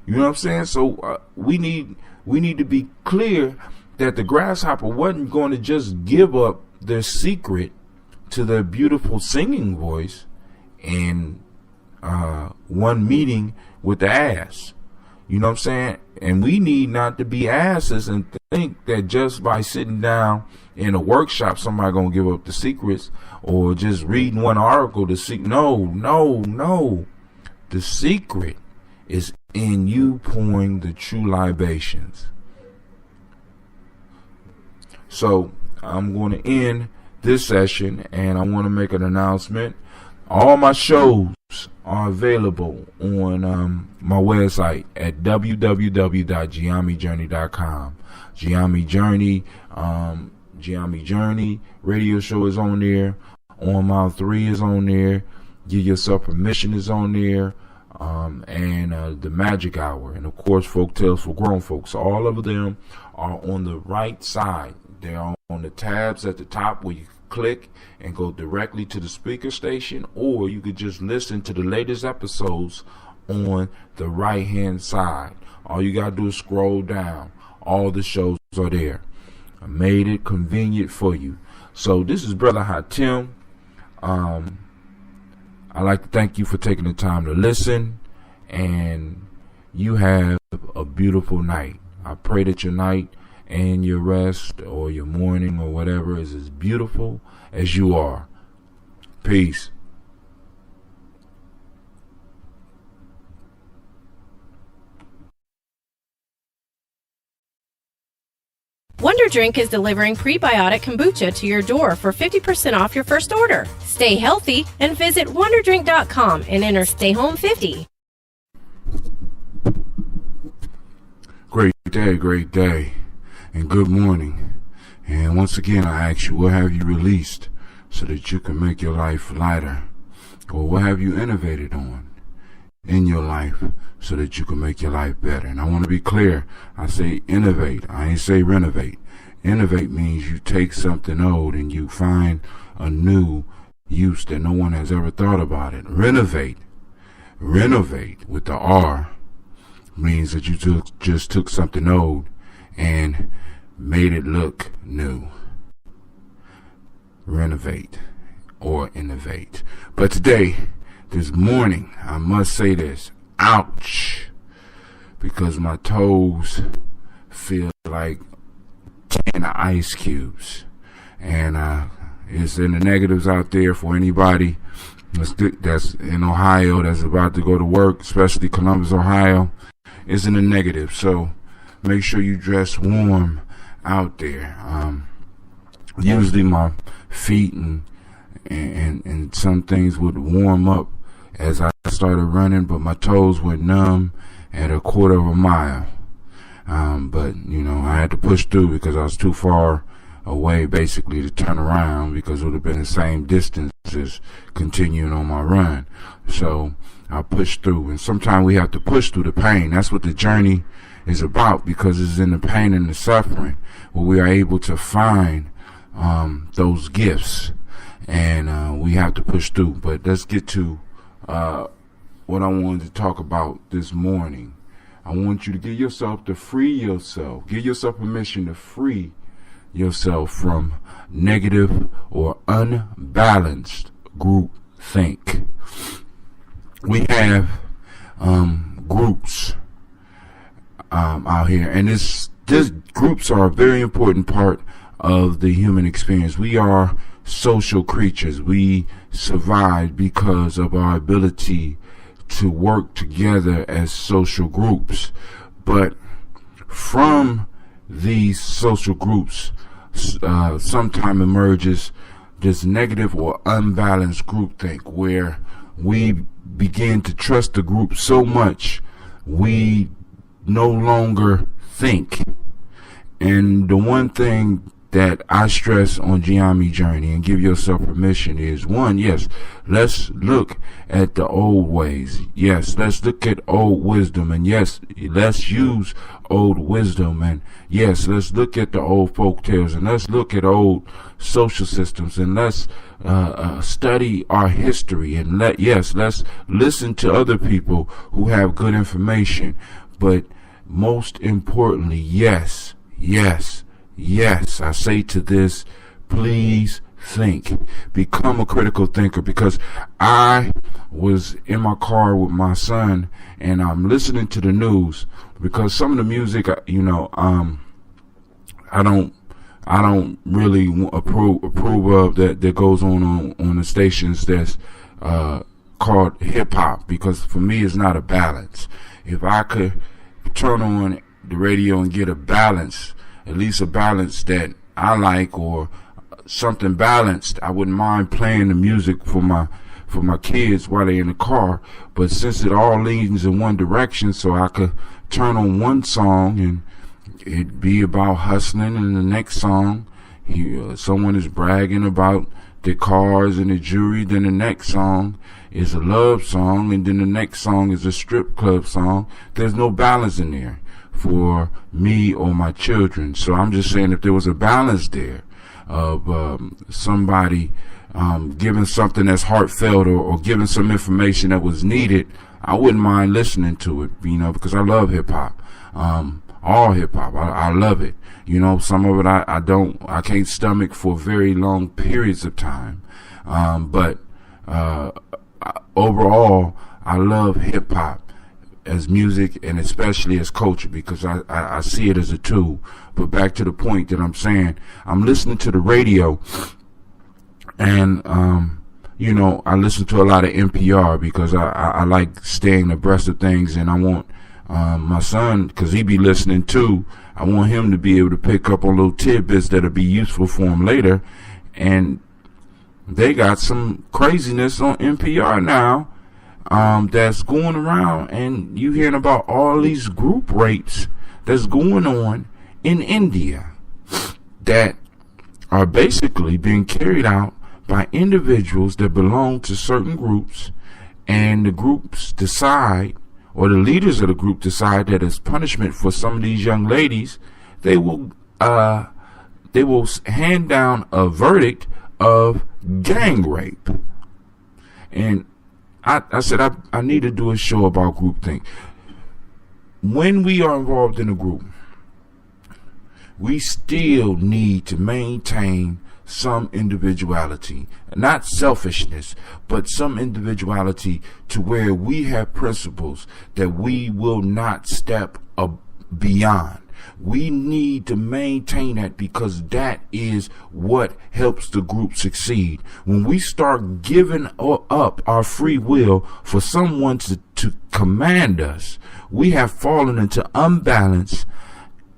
You know what I'm saying? So we need to be clear that the grasshopper wasn't going to just give up their secret to their beautiful singing voice in one meeting with the ass. You know what I'm saying? And we need not to be asses and think that just by sitting down in a workshop somebody gonna give up the secrets, or just reading one article to seek. No. The secret is in you pouring the true libations. So I'm going to end this session, and I want to make an announcement. All my shows are available on my website at www.GYPjourney.com. GYP Journey radio show is on there. On Mile 3 is on there. Give Yourself Permission is on there. And the Magic Hour, and of course Folk Tales for Grown Folks. All of them are on the right side. They're on the tabs at the top where you click and go directly to the speaker station, or you could just listen to the latest episodes on the right hand side. All you gotta do is scroll down. All the shows are there. I made it convenient for you. So this is Brother Hatim. I'd like to thank you for taking the time to listen, and you have a beautiful night. I pray that your night and your rest or your morning or whatever is as beautiful as you are. Peace. Wonder Drink is delivering prebiotic kombucha to your door for 50% off your first order. Stay healthy and visit wonderdrink.com and enter Stay Home 50. Great day, and good morning. And once again, I ask you, what have you released so that you can make your life lighter? Or what have you innovated on in your life so that you can make your life better? And I want to be clear. I say innovate. I ain't say renovate. Innovate means you take something old and you find a new use that no one has ever thought about it. Renovate with the R means that you just took something old and made it look new. Renovate or innovate. But today, this morning, I must say this. Ouch. because my toes feel like 10 ice cubes. And it's in the negatives out there for anybody that's in Ohio that's about to go to work, especially Columbus, Ohio. It's in the negative. So make sure you dress warm out there. Usually my feet and some things would warm up as I started running, but my toes were numb at a quarter of a mile. But I had to push through because I was too far away basically to turn around, because it would have been the same distance as continuing on my run. So I pushed through, and sometimes we have to push through the pain. That's what the journey is about, because it's in the pain and the suffering where we are able to find those gifts, and we have to push through. But let's get to what I wanted to talk about this morning. I want you to give yourself to free yourself. Give yourself permission to free yourself from negative or unbalanced group think. We have groups out here, and this groups are a very important part of the human experience. We are social creatures. We survive because of our ability to work together as social groups. But from these social groups, sometime emerges this negative or unbalanced groupthink, where we begin to trust the group so much we no longer think. And the one thing that I stress on GYP Journey and give yourself permission is, one, yes, let's look at the old ways. Yes, let's look at old wisdom. And yes, let's use old wisdom. And yes, let's look at the old folk tales, and let's look at old social systems, and let's study our history. And let's listen to other people who have good information. But most importantly, yes, I say to this, please think. Become a critical thinker, because I was in my car with my son and I'm listening to the news, because some of the music, I don't really approve of that goes on the stations that's called hip hop, because for me it's not a balance. If I could turn on the radio and get a balance, at least a balance that I like, or something balanced, I wouldn't mind playing the music for my kids while they're in the car. But since it all leads in one direction, so I could turn on one song and it'd be about hustling, and the next song someone is bragging about the cars and the jewelry, then the next song is a love song, and then the next song is a strip club song. There's no balance in there for me or my children. So I'm just saying, if there was a balance there of somebody giving something that's heartfelt, or giving some information that was needed, I wouldn't mind listening to it, because I love hip hop. All hip hop, I love it. Some of it I can't stomach for very long periods of time. But overall, I love hip hop as music, and especially as culture, because I see it as a tool. But back to the point that I'm saying, I'm listening to the radio, and I listen to a lot of NPR because I like staying abreast of things, and I want my son, because he be listening too, I want him to be able to pick up on little tidbits that'll be useful for him later. And they got some craziness on NPR now that's going around, and you hearing about all these group rapes that's going on in India that are basically being carried out by individuals that belong to certain groups, and the groups decide, or the leaders of the group decide, that as punishment for some of these young ladies, they will hand down a verdict of gang rape. And I said I need to do a show about groupthink. When we are involved in a group, we still need to maintain some individuality, not selfishness, but some individuality to where we have principles that we will not step beyond. We need to maintain that because that is what helps the group succeed. When we start giving up our free will for someone to command us, we have fallen into unbalanced,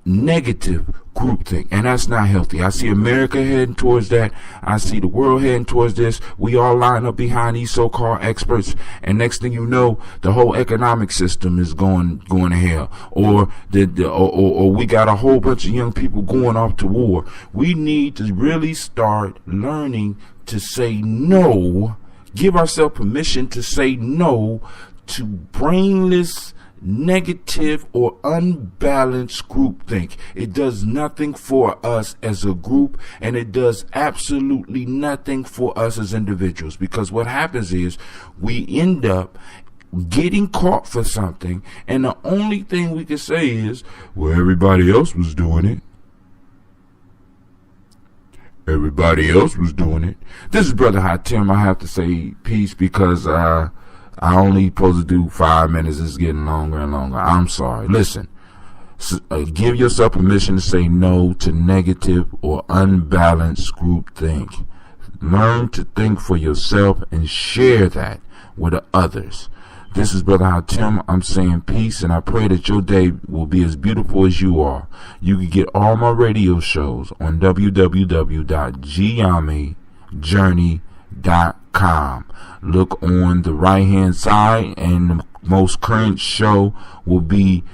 negative groupthink, and that's not healthy. I see America heading towards that. I see the world heading towards this. We all line up behind these so-called experts, and next thing you know, the whole economic system is going to hell, or we got a whole bunch of young people going off to war. We need to really start learning to say no, give ourselves permission to say no to brainless, negative or unbalanced groupthink. It does nothing for us as a group, and it does absolutely nothing for us as individuals, because what happens is we end up getting caught for something, and the only thing we can say is, well, everybody else was doing it. Everybody else was doing it. This is Brother Hot Tim. I have to say peace because I only supposed to do 5 minutes. It's getting longer and longer. I'm sorry. Listen, give yourself permission to say no to negative or unbalanced groupthink. Learn to think for yourself and share that with others. This is Brother Hot Tim. I'm saying peace, and I pray that your day will be as beautiful as you are. You can get all my radio shows on www.GYP.com. Look on the right hand side, and the most current show will be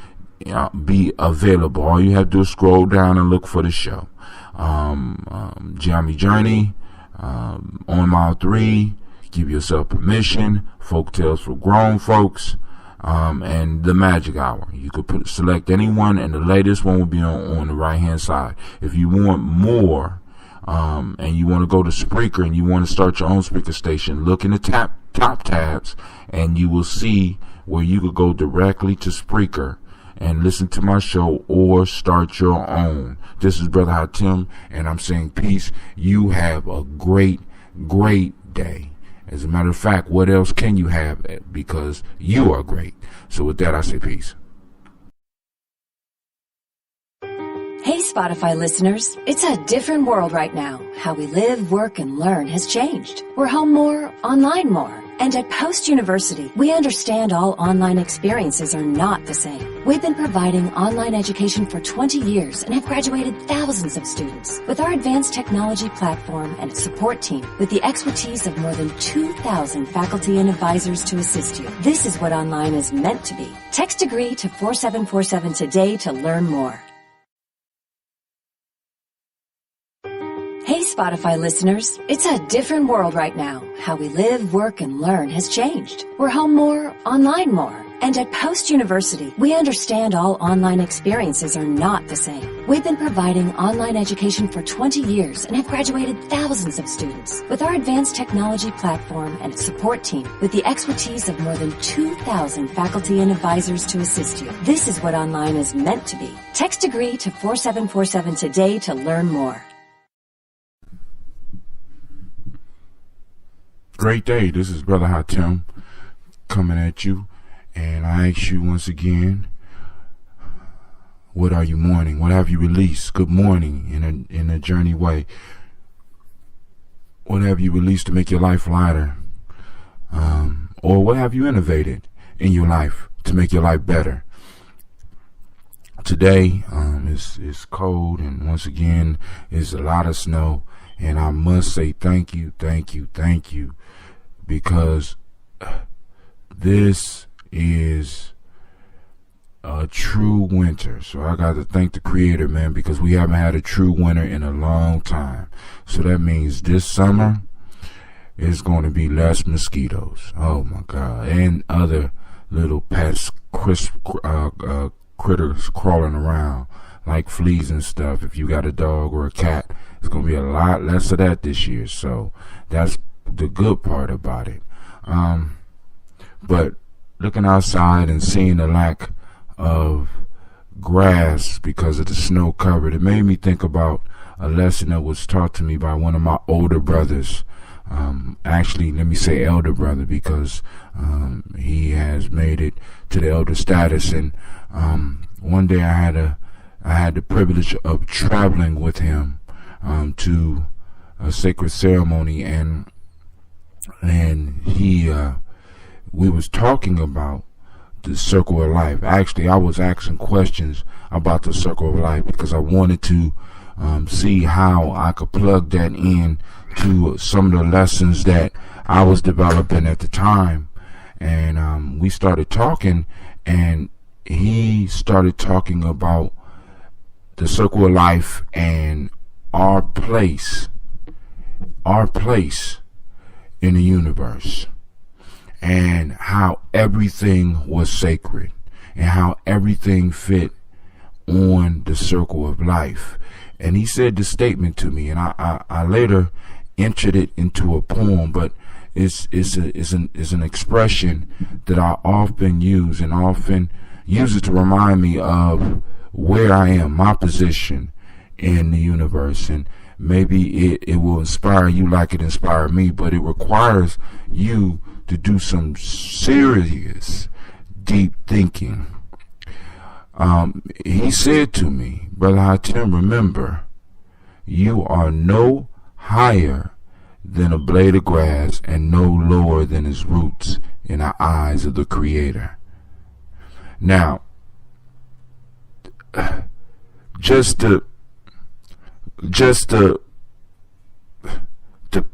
available. All you have to do is scroll down and look for the show. GYP Journey, On Mile 3, Give Yourself Permission, Folk Tales for Grown Folks, and The Magic Hour. You could select any one, and the latest one will be on the right hand side. If you want more, and you want to go to Spreaker and you want to start your own Spreaker station, look in the top tabs, and you will see where you could go directly to Spreaker and listen to my show or start your own. This is Brother Hot Tim, and I'm saying peace. You have a great, great day. As a matter of fact, what else can you have? Because you are great. So with that, I say peace. Hey, Spotify listeners, it's a different world right now. How we live, work, and learn has changed. We're home more, online more. And at Post University, we understand all online experiences are not the same. We've been providing online education for 20 years and have graduated thousands of students. With our advanced technology platform and support team, with the expertise of more than 2,000 faculty and advisors to assist you, this is what online is meant to be. Text degree to 4747 today to learn more. Hey, Spotify listeners, it's a different world right now. How we live, work, and learn has changed. We're home more, online more. And at Post University, we understand all online experiences are not the same. We've been providing online education for 20 years and have graduated thousands of students. With our advanced technology platform and support team, with the expertise of more than 2,000 faculty and advisors to assist you, this is what online is meant to be. Text degree to 4747 today to learn more. Great day. This is Brother Hot Tim coming at you, and I ask you once again, what are you mourning? What have you released? Good morning in a journey way. What have you released to make your life lighter? Or what have you innovated in your life to make your life better? Today it's cold, and once again it's a lot of snow, and I must say thank you, because this is a true winter. So I got to thank the Creator, man, because we haven't had a true winter in a long time. So that means this summer is going to be less mosquitoes. Oh my God. And other little pests, critters crawling around like fleas and stuff. If you got a dog or a cat, it's going to be a lot less of that this year. So that's the good part about it. But looking outside and seeing the lack of grass because of the snow covered, it made me think about a lesson that was taught to me by one of my older brothers. Actually, let me say elder brother, because he has made it to the elder status. And one day I had the privilege of traveling with him to a sacred ceremony, and we was talking about the circle of life. Actually, I was asking questions about the circle of life because I wanted to see how I could plug that in to some of the lessons that I was developing at the time. And we started talking, and he started talking about the circle of life and our place in the universe, and how everything was sacred and how everything fit on the circle of life. And he said this statement to me, and I later entered it into a poem, but it's an expression that I often use it to remind me of where I am, my position in the universe. And maybe it will inspire you like it inspired me, but it requires you to do some serious, deep thinking. He said to me, Brother Hatem, remember, you are no higher than a blade of grass and no lower than its roots in the eyes of the Creator. Now, just the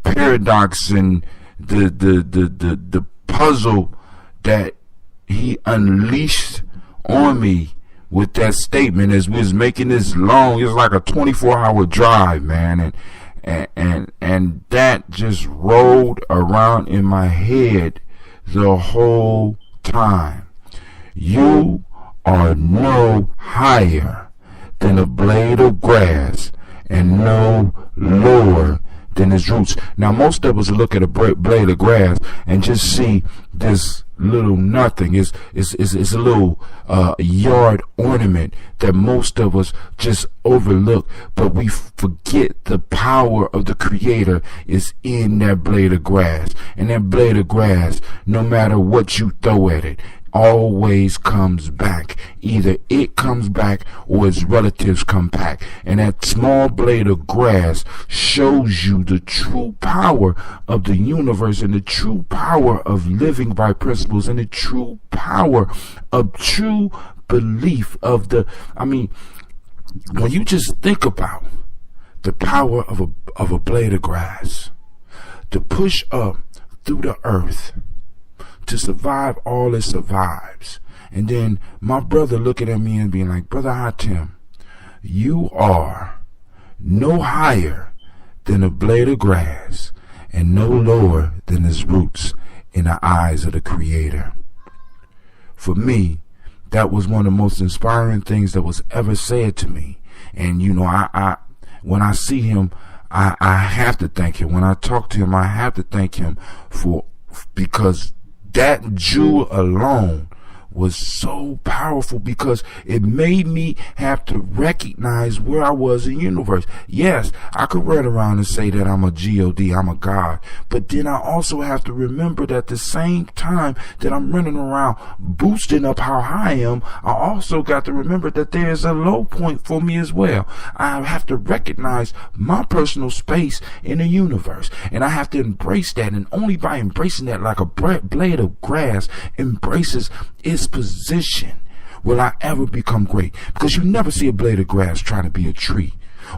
paradox and the puzzle that he unleashed on me with that statement as we was making this long, it was like a 24-hour drive, man, and that just rolled around in my head the whole time. You are no higher than a blade of grass and no lower than its roots. Now, most of us look at a blade of grass and just see this little nothing. It's a little yard ornament that most of us just overlook, but we forget the power of the Creator is in that blade of grass. And that blade of grass, no matter what you throw at it, always comes back. Either it comes back or its relatives come back. And that small blade of grass shows you the true power of the universe and the true power of living by principles and the true power of true belief of when you just think about the power of a blade of grass to push up through the earth, to survive all it survives. And then my brother looking at me and being like, Brother Hatem, you are no higher than a blade of grass and no lower than its roots in the eyes of the Creator. For me, that was one of the most inspiring things that was ever said to me. And I when I see him, I have to thank him. When I talk to him, I have to thank him because that jewel alone was so powerful, because it made me have to recognize where I was in the universe. Yes, I could run around and say that I'm a God, I'm a God, but then I also have to remember that at the same time that I'm running around boosting up how high I am, I also got to remember that there's a low point for me as well. I have to recognize my personal space in the universe, and I have to embrace that, and only by embracing that, like a blade of grass embraces its position, will I ever become great. Because you never see a blade of grass trying to be a tree.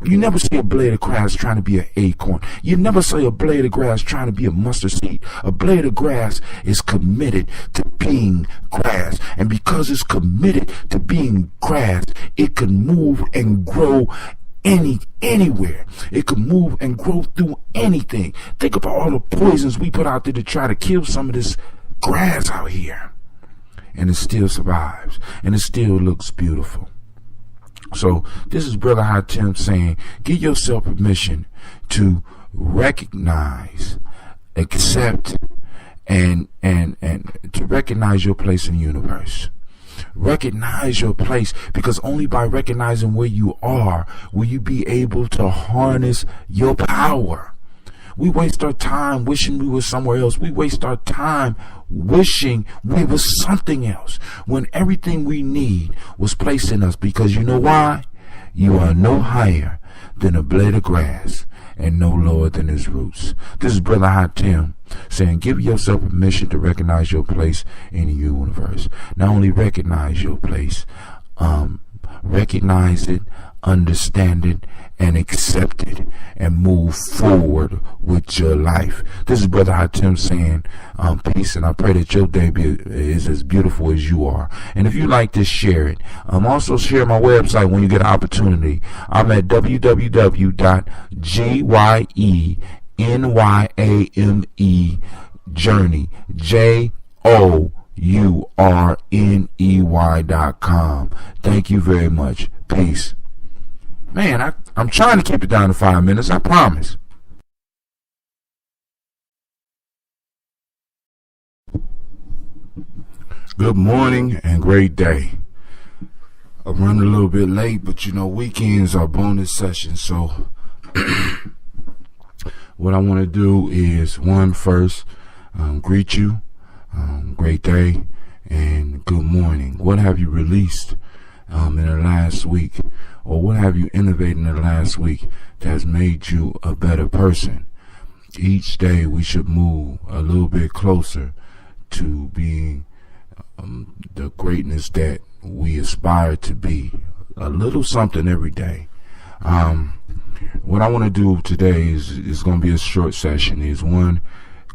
You never see a blade of grass trying to be an acorn. You never see a blade of grass trying to be a mustard seed. A blade of grass is committed to being grass. And because it's committed to being grass, it can move and grow anywhere. It can move and grow through anything. Think about all the poisons we put out there to try to kill some of this grass out here. And it still survives, and it still looks beautiful. So this is Brother Hatem saying, give yourself permission to recognize, accept, and to recognize your place in the universe. Recognize your place, because only by recognizing where you are will you be able to harness your power. We waste our time wishing we were somewhere else. We waste our time wishing we were something else when everything we need was placed in us, because you know why? You are no higher than a blade of grass and no lower than his roots. This is Brother Hot Tim saying, give yourself permission to recognize your place in the universe. Not only recognize your place, recognize it, understand it, and accept it, and move forward with your life. This is Brother Hot Tim saying peace, and I pray that your day is as beautiful as you are. And if you like this, share it. Also share my website when you get an opportunity. I'm at www.GYENYAME Journey, JOURNEY.com. Thank you very much. Peace. Man, I'm trying to keep it down to 5 minutes, I promise. Good morning and great day. I'm running a little bit late, but you know, weekends are bonus sessions. So what I want to do is, first, greet you. Great day and good morning. What have you released in the last week? Or what have you innovated in the last week that has made you a better person? Each day we should move a little bit closer to being the greatness that we aspire to be. A little something every day. What I want to do today is going to be a short session. Is one,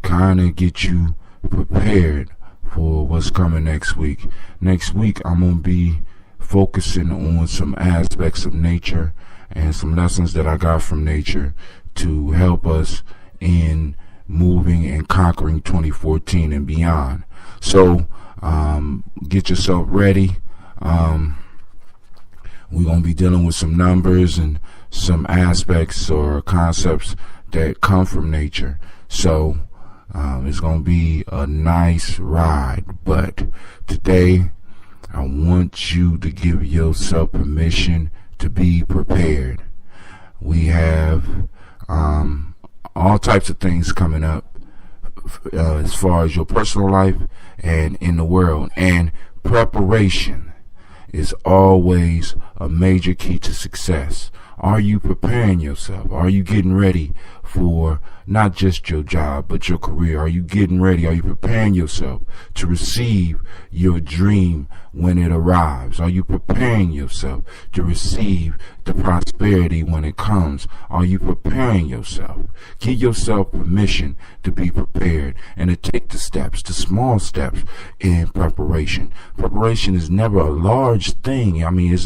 kind of get you prepared for what's coming next week. Next week I'm going to be focusing on some aspects of nature and some lessons that I got from nature to help us in moving and conquering 2014 and beyond. So get yourself ready. We're going to be dealing with some numbers and some aspects or concepts that come from nature. So it's going to be a nice ride. But today I want you to give yourself permission to be prepared. We have all types of things coming up as far as your personal life and in the world. And preparation is always a major key to success. Are you preparing yourself? Are you getting ready for not just your job, but your career? Are you getting ready? Are you preparing yourself to receive your dream when it arrives? Are you preparing yourself to receive the prosperity when it comes? Are you preparing yourself? Give yourself permission to be prepared and to take the steps, the small steps in preparation. Preparation is never a large thing. I mean,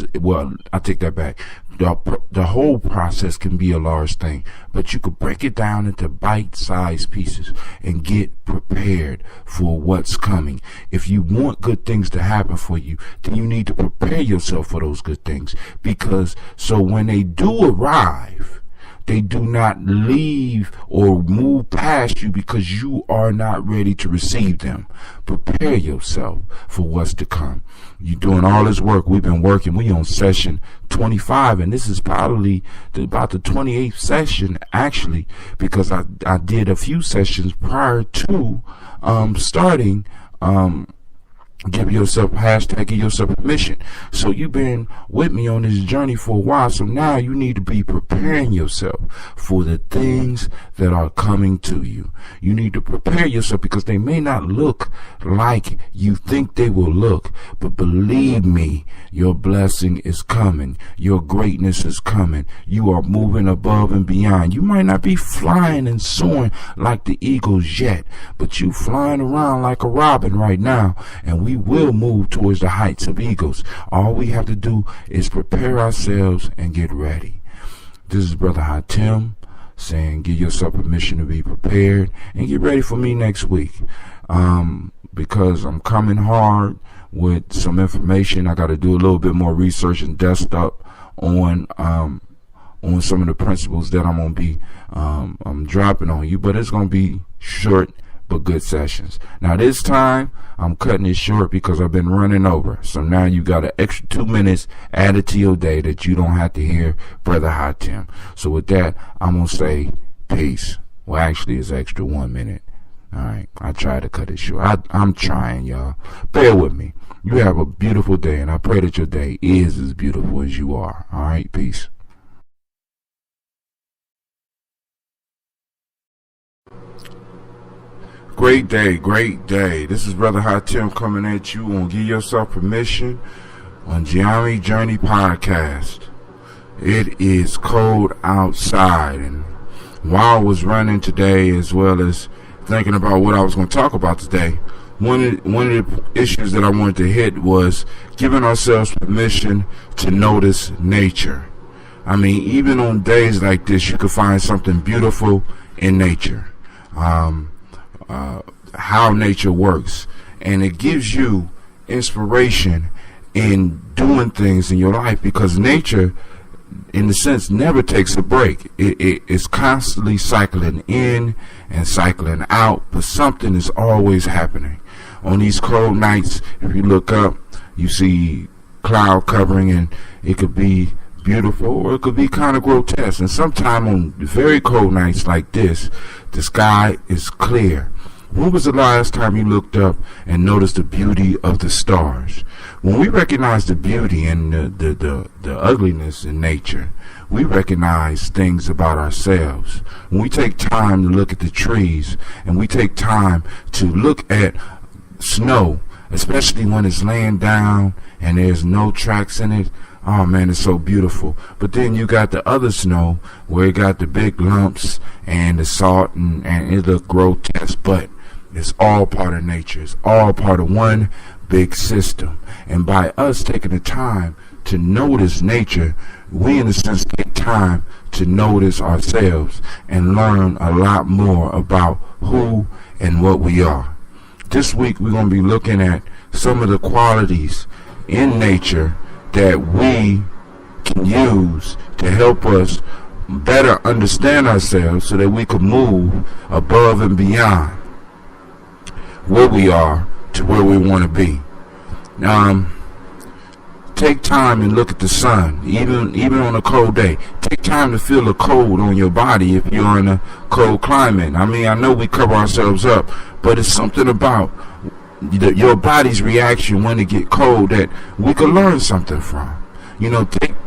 I take that back. The whole process can be a large thing, but you could break it down into bite-sized pieces and get prepared for what's coming. If you want good things to happen for you, then you need to prepare yourself for those good things, because so when they do arrive, they do not leave or move past you because you are not ready to receive them. Prepare yourself for what's to come. You're doing all this work. We've been working. We on session 25, and this is probably about the 28th session, actually, because I did a few sessions prior to starting give yourself permission. So you've been with me on this journey for a while. So now you need to be preparing yourself for the things that are coming to you. You need to prepare yourself because they may not look like you think they will look, but believe me, your blessing is coming. Your greatness is coming. You are moving above and beyond. You might not be flying and soaring like the eagles yet, but you flying around like a robin right now, and we will move towards the heights of eagles. All we have to do is prepare ourselves and get ready. This is Brother Hot Tim saying, give yourself permission to be prepared and get ready for me next week. Because I'm coming hard with some information. I got to do a little bit more research and dust up on some of the principles that I'm going to be I'm dropping on you. But it's going to be short, but good sessions. Now this time, I'm cutting it short because I've been running over. So now you got an extra 2 minutes added to your day that you don't have to hear Brother Hatim. So with that, I'm going to say peace. Well, actually, it's extra 1 minute. All right. I try to cut it short. I'm trying, y'all. Bear with me. You have a beautiful day, and I pray that your day is as beautiful as you are. All right. Peace. Great day, great day. This is Brother Hatim coming at you on Give Yourself Permission on Gianni Journey Podcast. It is cold outside, and while I was running today, as well as thinking about what I was going to talk about today, one of the issues that I wanted to hit was giving ourselves permission to notice nature. I mean, even on days like this, you can find something beautiful in nature. How nature works, and it gives you inspiration in doing things in your life, because nature, in a sense, never takes a break. It's constantly cycling in and cycling out, but something is always happening. On these cold nights, if you look up, you see cloud covering, and it could be beautiful or it could be kind of grotesque. And sometimes on very cold nights like this, the sky is clear. When was the last time you looked up and noticed the beauty of the stars? When we recognize the beauty and the ugliness in nature, we recognize things about ourselves. When we take time to look at the trees, and we take time to look at snow, especially when it's laying down and there's no tracks in it, oh man, it's so beautiful. But then you got the other snow where it got the big lumps and the salt, and it look grotesque, but it's all part of nature. It's all part of one big system. And by us taking the time to notice nature, we in a sense take time to notice ourselves and learn a lot more about who and what we are. This week we're going to be looking at some of the qualities in nature that we can use to help us better understand ourselves, so that we can move above and beyond where we are to where we want to be. Take time and look at the sun, even on a cold day. Take time to feel the cold on your body if you're in a cold climate. I mean, I know we cover ourselves up, but it's something about your body's reaction when it get cold that we can learn something from. You know,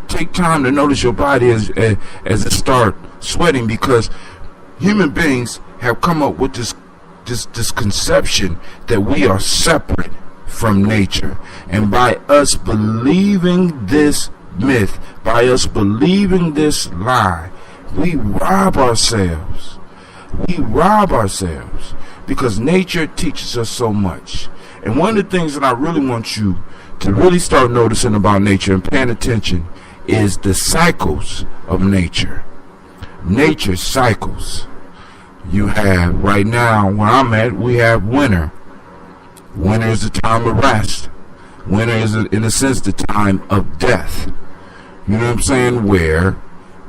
take time to notice your body as it start sweating, because human beings have come up with this conception that we are separate from nature. And by us believing this myth, by us believing this lie, we rob ourselves. We rob ourselves, because nature teaches us so much. And one of the things that I really want you to really start noticing about nature and paying attention is the cycles of nature. Nature cycles. You have, right now where I'm at, we have winter. Winter is the time of rest. Winter is, in a sense, the time of death. You know what I'm saying? Where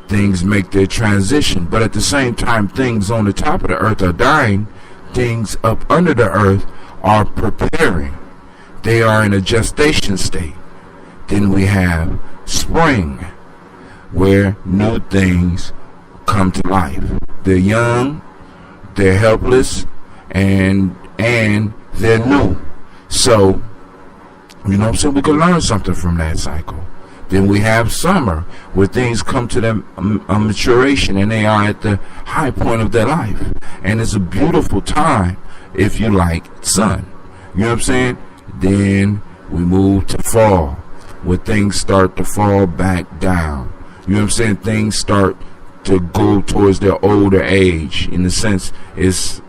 things make their transition, but at the same time, things on the top of the earth are dying. Things up under the earth are preparing. They are in a gestation state. Then we have spring, where new things come to life. They're young, they're helpless, and they're new. So, you know what I'm saying? We can learn something from that cycle. Then we have summer, where things come to their maturation, and they are at the high point of their life. And it's a beautiful time if you like sun. You know what I'm saying? Then we move to fall, where things start to fall back down. You know what I'm saying? Things start to go towards their older age. In a sense, it's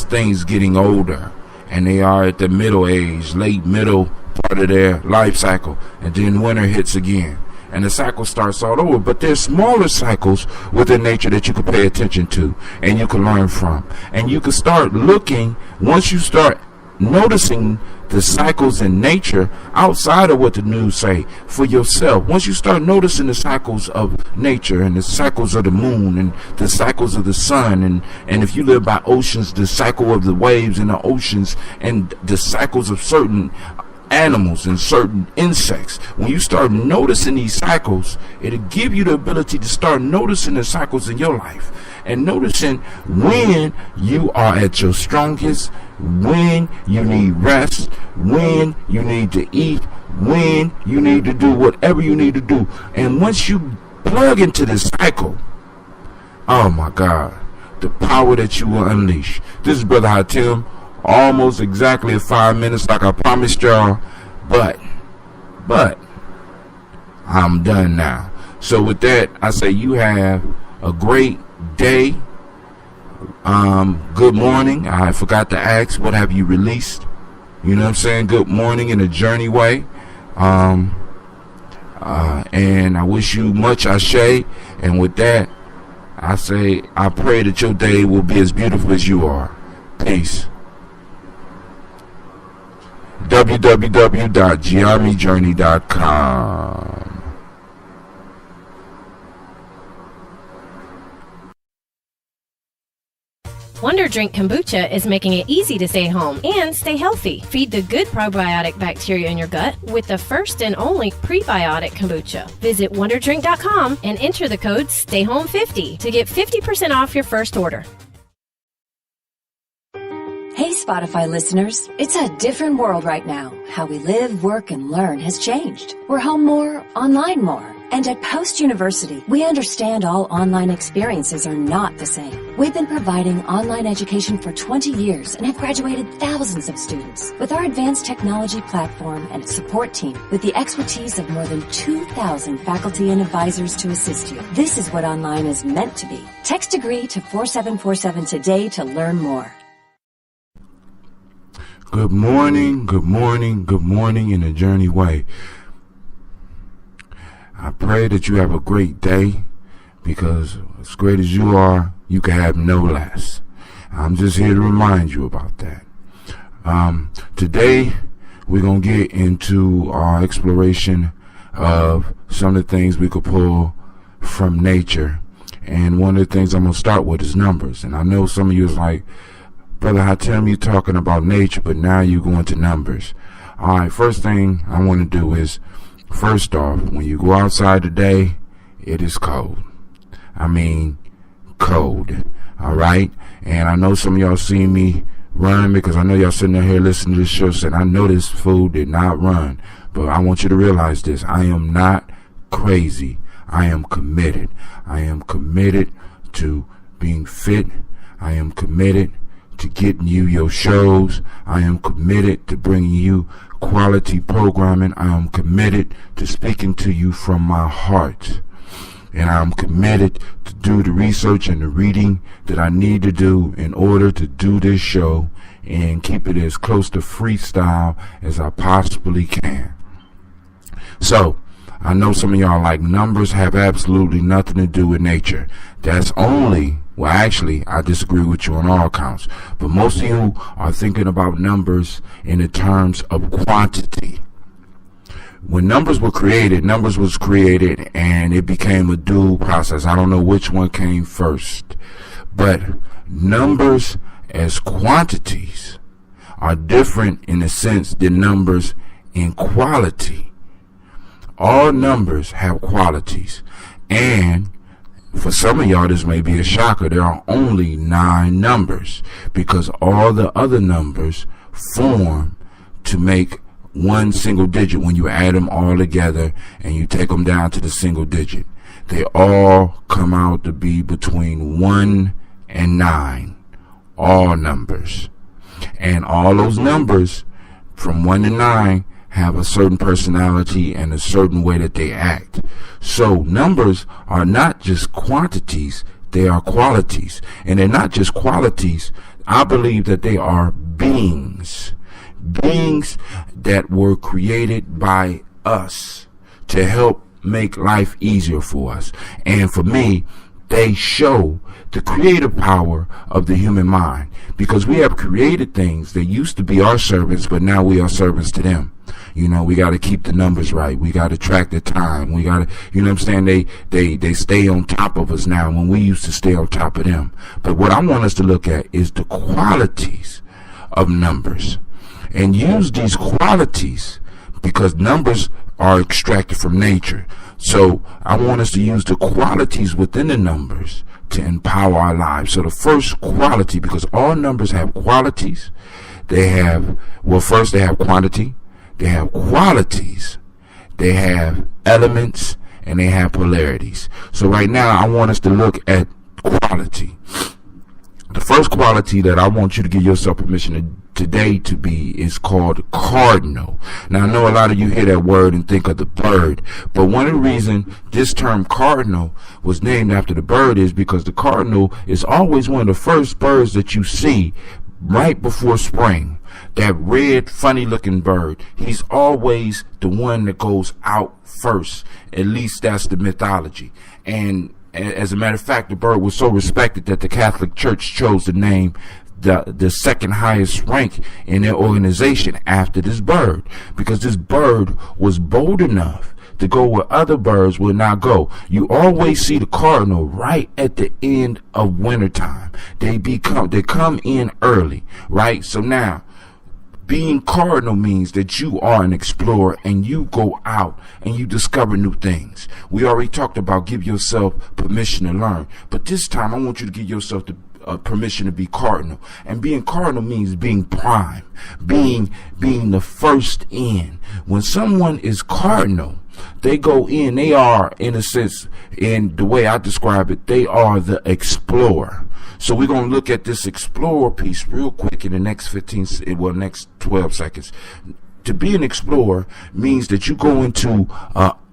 things getting older, and they are at the middle age, late middle part of their life cycle, and then winter hits again, and the cycle starts all over. But there's smaller cycles within nature that you can pay attention to, and you can learn from, and you can start looking. Once you start noticing the cycles in nature outside of what the news say for yourself. Once you start noticing the cycles of nature and the cycles of the moon and the cycles of the sun, and if you live by oceans, the cycle of the waves in the oceans and the cycles of certain animals and certain insects, when you start noticing these cycles, it'll give you the ability to start noticing the cycles in your life and noticing when you are at your strongest, when you need rest, when you need to eat, when you need to do whatever you need to do. And once you plug into this cycle, oh my God, the power that you will unleash. This is Brother Hatim, almost exactly at 5 minutes like I promised y'all, but I'm done now. So with that, I say you have a great day. Good morning. I forgot to ask, what have you released? You know what I'm saying? Good morning in a journey way. And I wish you much ashe. And with that, I say, I pray that your day will be as beautiful as you are. Peace. www.GYPjourney.com. Wonder Drink Kombucha is making it easy to stay home and stay healthy. Feed the good probiotic bacteria in your gut with the first and only prebiotic kombucha. Visit wonderdrink.com and enter the code STAYHOME50 to get 50% off your first order. Hey, Spotify listeners, it's a different world right now. How we live, work, and learn has changed. We're home more, online more. And at Post University, we understand all online experiences are not the same. We've been providing online education for 20 years and have graduated thousands of students. With our advanced technology platform and support team, with the expertise of more than 2,000 faculty and advisors to assist you, this is what online is meant to be. Text degree to 4747 today to learn more. Good morning, good morning, good morning in a journey way. I pray that you have a great day, because as great as you are, you can have no less. I'm just here to remind you about that. Today, we're going to get into our exploration of some of the things we could pull from nature. And one of the things I'm going to start with is numbers. And I know some of you is like, Brother Hatim, you talking about nature, but now you're going to numbers. All right, first thing I want to do is, first off, when you go outside today, it is cold. I mean, cold. All right? And I know some of y'all seen me run, because I know y'all sitting here listening to this show saying, I know this fool did not run. But I want you to realize this. I am not crazy. I am committed. I am committed to being fit. I am committed to getting you your shows. I am committed to bringing you quality programming. I am committed to speaking to you from my heart. And I'm committed to do the research and the reading that I need to do in order to do this show and keep it as close to freestyle as I possibly can. So, I know some of y'all like numbers have absolutely nothing to do with nature. That's only, well, actually, I disagree with you on all counts. But most of you are thinking about numbers in the terms of quantity. When numbers was created and it became a dual process. I don't know which one came first. But numbers as quantities are different in the sense than numbers in quality. All numbers have qualities. And for some of y'all, this may be a shocker. There are only 9 numbers, because all the other numbers form to make one single digit. When you add them all together and you take them down to the single digit, they all come out to be between 1 and 9. All numbers. And all those numbers from 1 to 9 have a certain personality and a certain way that they act. So numbers are not just quantities, they are qualities. And they're not just qualities. I believe that they are beings. Beings that were created by us to help make life easier for us. And for me, they show the creative power of the human mind, because we have created things that used to be our servants, but now we are servants to them. You know, we got to keep the numbers right. We got to track the time. We got to, you know what I'm saying? They stay on top of us now when we used to stay on top of them. But what I want us to look at is the qualities of numbers, and use these qualities, because numbers are extracted from nature. So I want us to use the qualities within the numbers to empower our lives. So the first quality, because all numbers have qualities, they have, well, first they have quantity, they have qualities, they have elements, and they have polarities. So right now I want us to look at quality. The first quality that I want you to give yourself permission today to be is called cardinal. Now I know a lot of you hear that word and think of the bird, but one of the reasons this term cardinal was named after the bird is because the cardinal is always one of the first birds that you see right before spring. That red, funny looking bird, he's always the one that goes out first. At least that's the mythology. And as a matter of fact, the bird was so respected that the Catholic Church chose to name the second highest rank in their organization after this bird, because this bird was bold enough to go where other birds will not go. You always see the cardinal right at the end of wintertime. They come in early, right? So now, being cardinal means that you are an explorer and you go out and you discover new things. We already talked about give yourself permission to learn, but this time I want you to give yourself the permission to be cardinal. And being cardinal means being prime, being the first in. When someone is cardinal, they go in, they are, in a sense, in the way I describe it, they are the explorer. So we're going to look at this explorer piece real quick in the next next 12 seconds. To be an explorer means that you go into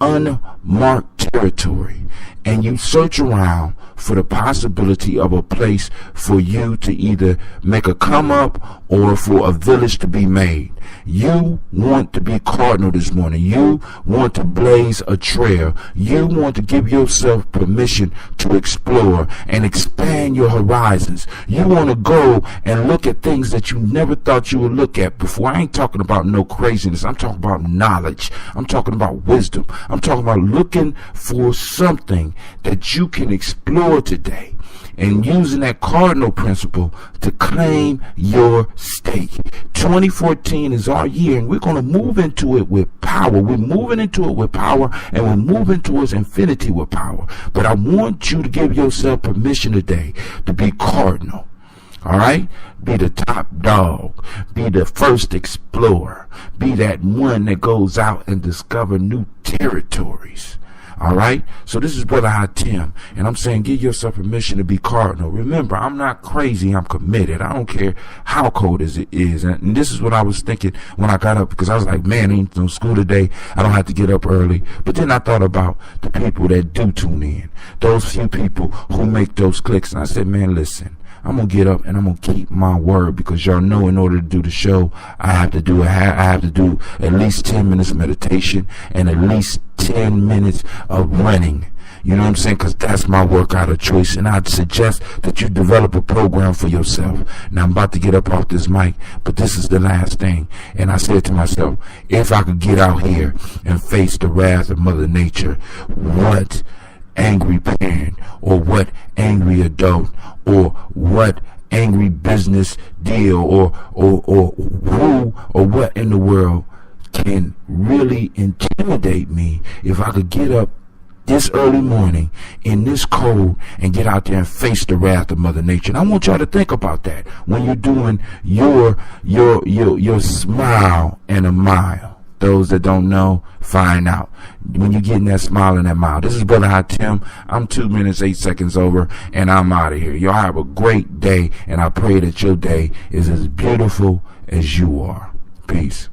unmarked territory and you search around for the possibility of a place for you to either make a come up or for a village to be made. You want to be cardinal this morning. You want to blaze a trail. You want to give yourself permission to explore and expand your horizons. You want to go and look at things that you never thought you would look at before. I ain't talking about no craziness. I'm talking about knowledge. I'm talking about wisdom. I'm talking about looking for something that you can explore today and using that cardinal principle to claim your stake. 2014 is our year, and we're going to move into it with power. We're moving into it with power, and we're moving towards infinity with power. But I want you to give yourself permission today to be cardinal. All right? Be the top dog. Be the first explorer. Be that one that goes out and discover new territories. All right? So this is Brother Hatim, and I'm saying give yourself permission to be cardinal. Remember, I'm not crazy. I'm committed. I don't care how cold as it is. And this is what I was thinking when I got up, because I was like, man, ain't no school today. I don't have to get up early. But then I thought about the people that do tune in, those few people who make those clicks. And I said, man, listen, I'm going to get up and I'm going to keep my word, because y'all know in order to do the show, I have to do at least 10 minutes meditation and at least 10 minutes of running. You know what I'm saying? Because that's my workout of choice. And I'd suggest that you develop a program for yourself. Now, I'm about to get up off this mic, but this is the last thing. And I said to myself, if I could get out here and face the wrath of Mother Nature, what angry parent or what angry adult or what angry business deal or who or what in the world can really intimidate me if I could get up this early morning in this cold and get out there and face the wrath of Mother Nature. And I want y'all to think about that when you're doing your smile and a mile. Those that don't know, find out. When you're getting that smile and that mile. This is Brother Hatim. I'm 2 minutes, 8 seconds over, and I'm out of here. Y'all have a great day, and I pray that your day is as beautiful as you are. Peace.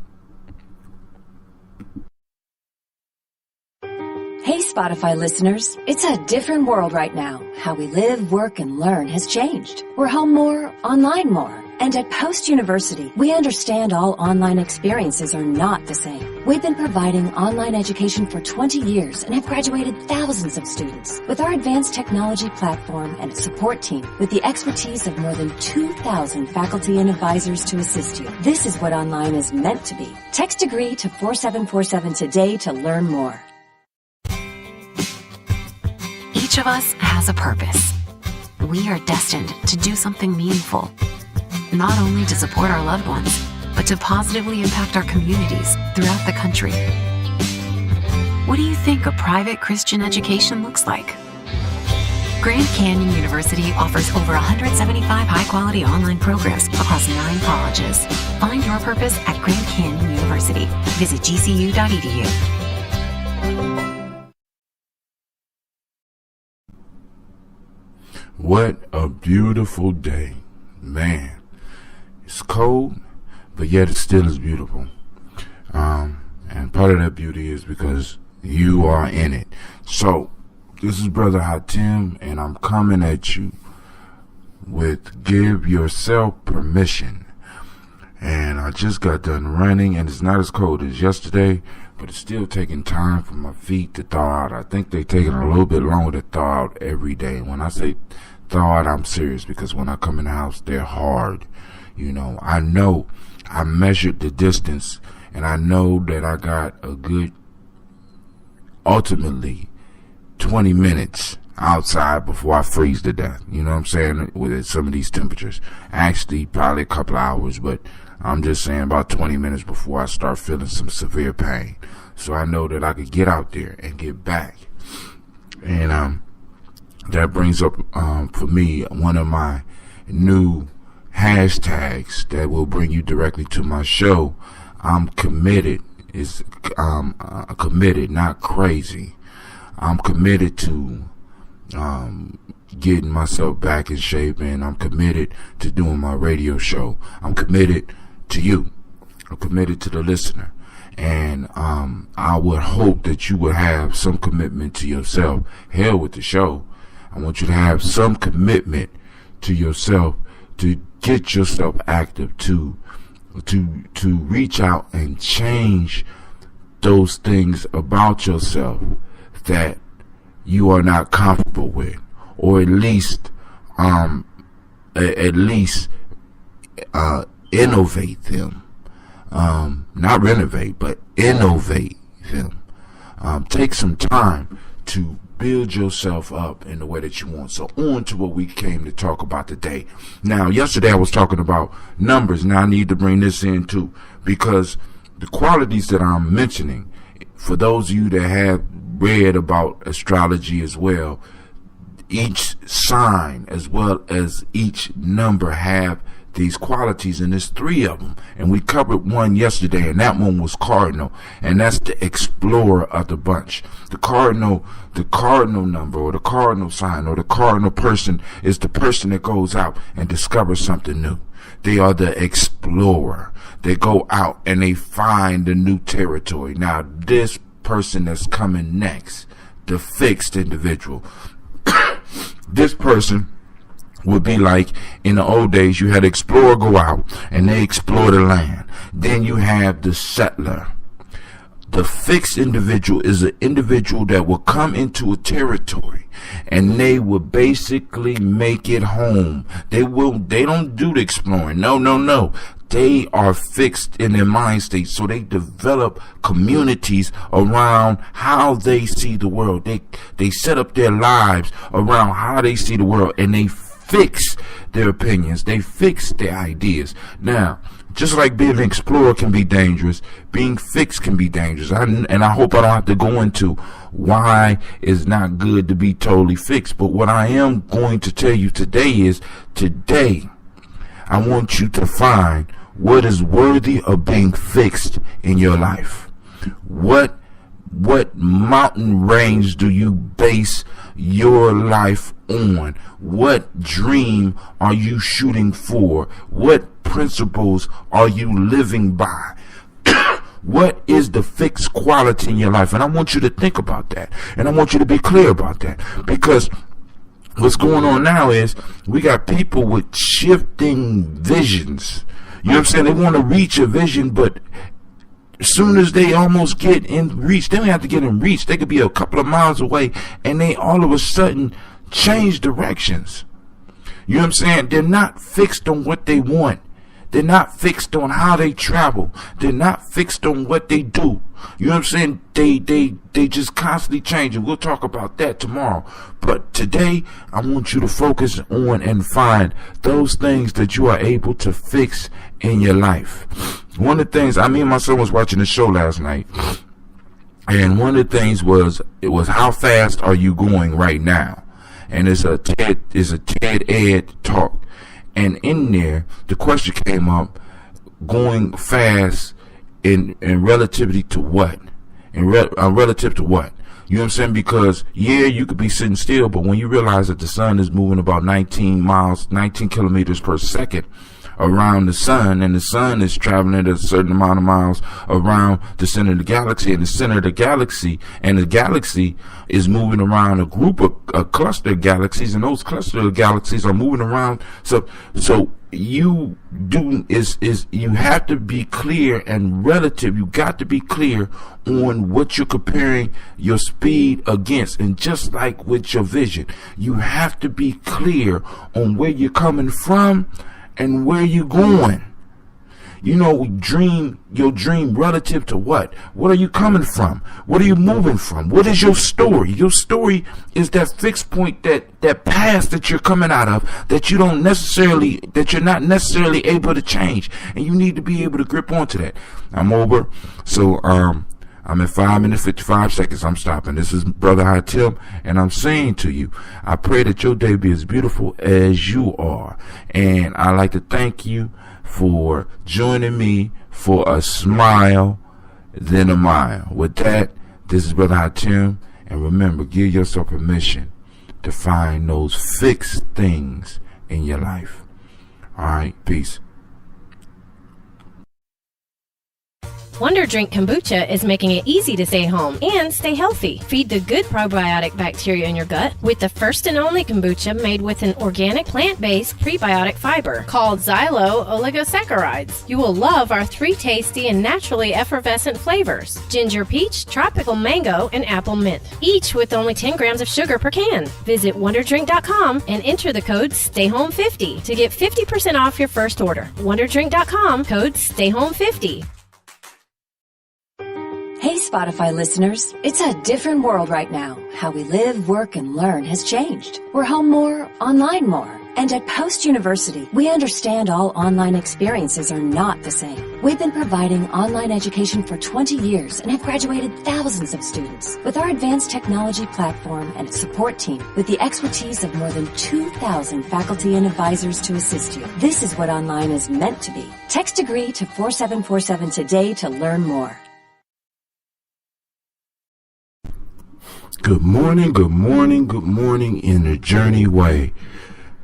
Hey, Spotify listeners, it's a different world right now. How we live, work, and learn has changed. We're home more, online more. And at Post University, we understand all online experiences are not the same. We've been providing online education for 20 years and have graduated thousands of students. With our advanced technology platform and support team, with the expertise of more than 2,000 faculty and advisors to assist you, this is what online is meant to be. Text degree to 4747 today to learn more. Each of us has a purpose. We are destined to do something meaningful, not only to support our loved ones, but to positively impact our communities throughout the country. What do you think a private Christian education looks like? Grand Canyon University offers over 175 high-quality online programs across 9 colleges. Find your purpose at Grand Canyon University. Visit gcu.edu. What a beautiful day, man. It's cold, but yet it still is beautiful. And part of that beauty is because you are in it. So, this is Brother Hatim, and I'm coming at you with Give Yourself Permission. And I just got done running, and it's not as cold as yesterday, but it's still taking time for my feet to thaw out. I think they're taking a little bit longer to thaw out every day. When I say thaw out, I'm serious, because when I come in the house, they're hard. You know, I measured the distance, and I know that I got a good, ultimately, 20 minutes outside before I freeze to death. You know what I'm saying? With some of these temperatures. Actually, probably a couple hours, but I'm just saying about 20 minutes before I start feeling some severe pain. So I know that I could get out there and get back. And that brings up, for me, one of my new hashtags that will bring you directly to my show. I'm committed. Is committed, not crazy. I'm committed to getting myself back in shape, and I'm committed to doing my radio show. I'm committed to you. I'm committed to the listener. And I would hope that you would have some commitment to yourself. Hell with the show. I want you to have some commitment to yourself, to get yourself active, to reach out and change those things about yourself that you are not comfortable with, or at least innovate them. Not renovate, but innovate them. Take some time to build yourself up in the way that you want. So on to what we came to talk about today. Now, yesterday I was talking about numbers. Now I need to bring this in too, because the qualities that I'm mentioning, for those of you that have read about astrology as well, each sign as well as each number have these qualities, and there's 3 of them, and we covered one yesterday, and that one was cardinal, and that's the explorer of the bunch. The cardinal number, or the cardinal sign, or the cardinal person is the person that goes out and discovers something new. They are the explorer. They go out and they find the new territory. Now, this person that's coming next, the fixed individual, this person would be like, in the old days, you had an explorer go out and they explore the land. Then you have the settler. The fixed individual is an individual that will come into a territory and they will basically make it home. They don't do the exploring. No. They are fixed in their mind state, so they develop communities around how they see the world. They set up their lives around how they see the world, and they fix their opinions. They fix their ideas. Now, just like being an explorer can be dangerous, being fixed can be dangerous. And I hope I don't have to go into why it's not good to be totally fixed. But what I am going to tell you today is, today, I want you to find what is worthy of being fixed in your life. What mountain range do you base your life on? What dream are you shooting for? What principles are you living by? What is the fixed quality in your life? And I want you to think about that. And I want you to be clear about that. Because what's going on now is we got people with shifting visions. You know what I'm saying? They want to reach a vision, but as soon as they almost get in reach, they don't have to get in reach. They could be a couple of miles away, and they all of a sudden change directions. You know what I'm saying? They're not fixed on what they want. They're not fixed on how they travel. They're not fixed on what they do. You know what I'm saying? They just constantly changing. We'll talk about that tomorrow. But today, I want you to focus on and find those things that you are able to fix in your life. One of the things, me and my son was watching the show last night, and one of the things was how fast are you going right now? And it's a TED Ed talk. And in there, the question came up, going fast in relativity to what? Relative to what? You know what I'm saying? Because, yeah, you could be sitting still, but when you realize that the sun is moving about 19 kilometers per second around the sun, and the sun is traveling at a certain amount of miles around the center of the galaxy, and the center of the galaxy, and the galaxy is moving around a cluster of galaxies, and those cluster of galaxies are moving around. So you have to be clear and relative. You got to be clear on what you're comparing your speed against. And just like with your vision, you have to be clear on where you're coming from and where you going. You know, your dream relative to what? What are you coming from? What are you moving from? What is your story? Your story is that fixed point, that past that you're coming out of, that you're not necessarily able to change. And you need to be able to grip onto that. I'm over. So, I'm at 5 minutes, 55 seconds. I'm stopping. This is Brother Hatim, and I'm saying to you, I pray that your day be as beautiful as you are. And I'd like to thank you for joining me for a smile, then a mile. With that, this is Brother Hatim, and remember, give yourself permission to find those fixed things in your life. All right, peace. Wonder Drink Kombucha is making it easy to stay home and stay healthy. Feed the good probiotic bacteria in your gut with the first and only kombucha made with an organic plant-based prebiotic fiber called xylo oligosaccharides. You will love our 3 tasty and naturally effervescent flavors: ginger peach, tropical mango, and apple mint, each with only 10 grams of sugar per can. Visit wonderdrink.com and enter the code STAYHOME50 to get 50% off your first order. Wonderdrink.com, code STAYHOME50. Hey, Spotify listeners, it's a different world right now. How we live, work, and learn has changed. We're home more, online more. And at Post University, we understand all online experiences are not the same. We've been providing online education for 20 years and have graduated thousands of students. With our advanced technology platform and support team, with the expertise of more than 2,000 faculty and advisors to assist you, this is what online is meant to be. Text degree to 4747 today to learn more. Good morning in the journey way.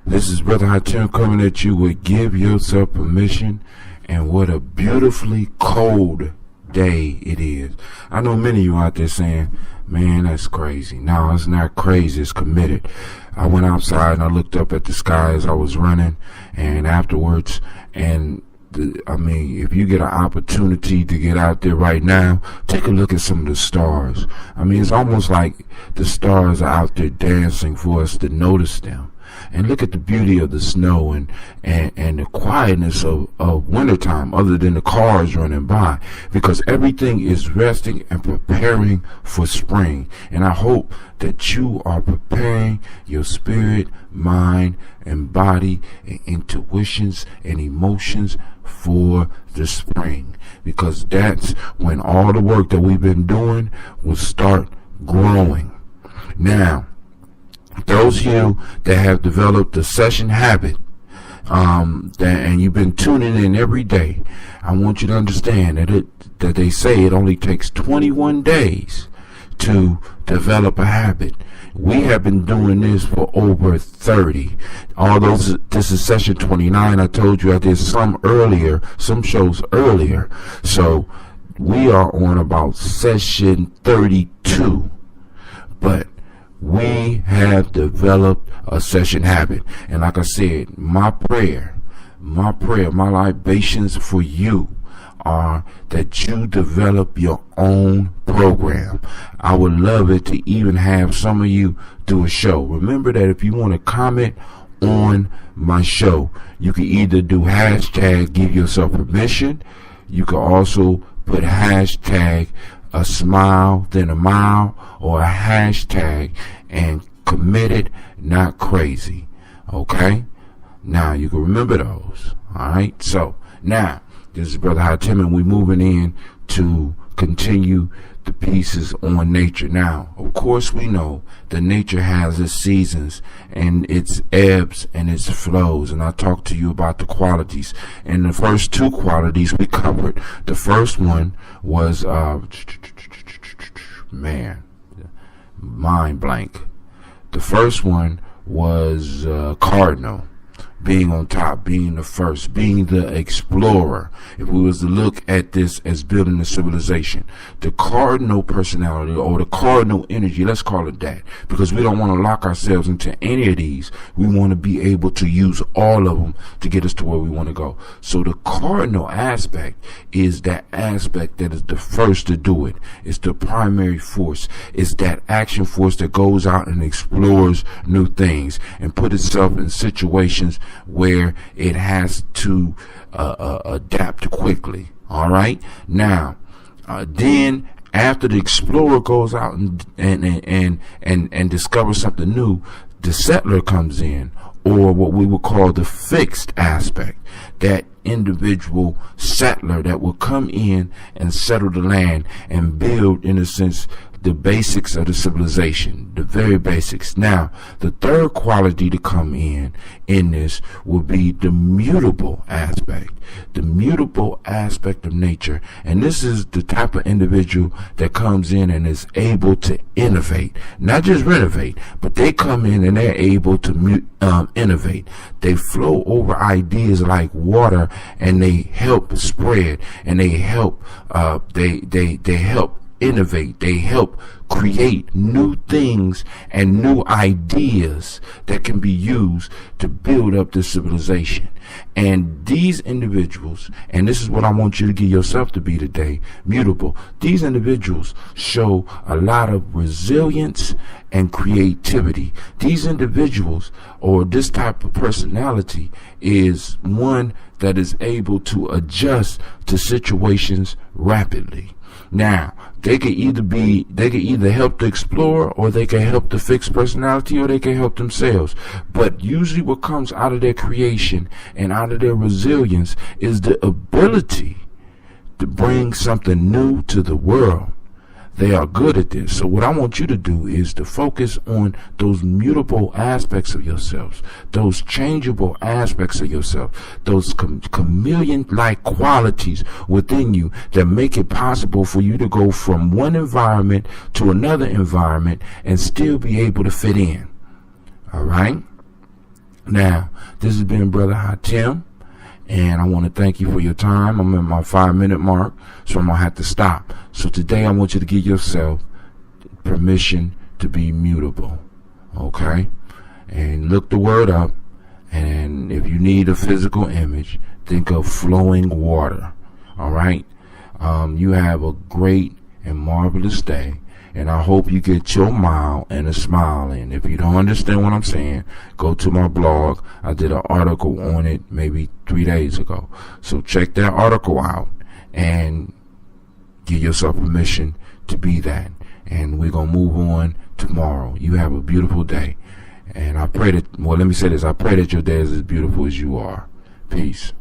This is Brother Hatim coming at you with Give Yourself Permission, and what a beautifully cold day it is. I know many of you out there saying, man, that's crazy. No, it's not crazy, it's committed. I went outside and I looked up at the sky as I was running, and afterwards, and if you get an opportunity to get out there right now, take a look at some of the stars. It's almost like the stars are out there dancing for us to notice them. And look at the beauty of the snow and the quietness of wintertime, other than the cars running by, because everything is resting and preparing for spring. And I hope that you are preparing your spirit, mind, and body, and intuitions and emotions for the spring, because that's when all the work that we've been doing will start growing. Now, those of you that have developed the session habit, and you've been tuning in every day, I want you to understand that they say it only takes 21 days to develop a habit. We have been doing this for over 30. Although this is session 29, I told you I did some shows earlier. So we are on about session 32. But we have developed a session habit. And like I said, my prayer, my libations for you are that you develop your own program. I would love it to even have some of you do a show. Remember that if you want to comment on my show, you can either do hashtag give yourself permission. You can also put hashtag a smile then a mile, or a hashtag and committed not crazy. Okay, now you can remember those. All right, so now this is Brother Hatim, and we're moving in to continue the pieces on nature. Now, of course, we know that nature has its seasons and its ebbs and its flows, and I talked to you about the qualities. And the first two qualities we covered. The first one was mind blank. The first one was cardinal. Being on top, being the first, being the explorer. If we was to look at this as building a civilization, the cardinal personality or the cardinal energy, let's call it that, because we don't want to lock ourselves into any of these. We want to be able to use all of them to get us to where we want to go. So the cardinal aspect is that aspect that is the first to do it. It's the primary force. It's that action force that goes out and explores new things and put itself in situations where it has to adapt quickly. All right. Now, then after the explorer goes out and discovers something new, the settler comes in, or what we would call the fixed aspect. That individual settler that will come in and settle the land and build, in a sense, the basics of the civilization, the very basics. Now, the third quality to come in this will be the mutable aspect of nature. And this is the type of individual that comes in and is able to innovate, not just renovate, but they come in and they're able to innovate. They flow over ideas like water, and they help spread, and they help they help innovate. They help create new things and new ideas that can be used to build up this civilization. And these individuals, and this is what I want you to get yourself to be today, mutable. These individuals show a lot of resilience and creativity. These individuals, or this type of personality, is one that is able to adjust to situations rapidly. Now, they can either help the explorer, or they can help the fixed personality, or they can help themselves. But usually what comes out of their creation and out of their resilience is the ability to bring something new to the world. They are good at this. So what I want you to do is to focus on those mutable aspects of yourselves, those changeable aspects of yourself, those chameleon-like qualities within you that make it possible for you to go from one environment to another environment and still be able to fit in. All right? Now, this has been Brother Hatim, and I want to thank you for your time. I'm at my 5-minute mark, so I'm going to have to stop. So today I want you to give yourself permission to be mutable. Okay? And look the word up. And if you need a physical image, think of flowing water. All right? You have a great and marvelous day. And I hope you get your mile and a smile in. If you don't understand what I'm saying, go to my blog. I did an article on it maybe 3 days ago. So check that article out and give yourself permission to be that. And we're going to move on tomorrow. You have a beautiful day. And I pray that, well, let me say this. I pray that your day is as beautiful as you are. Peace.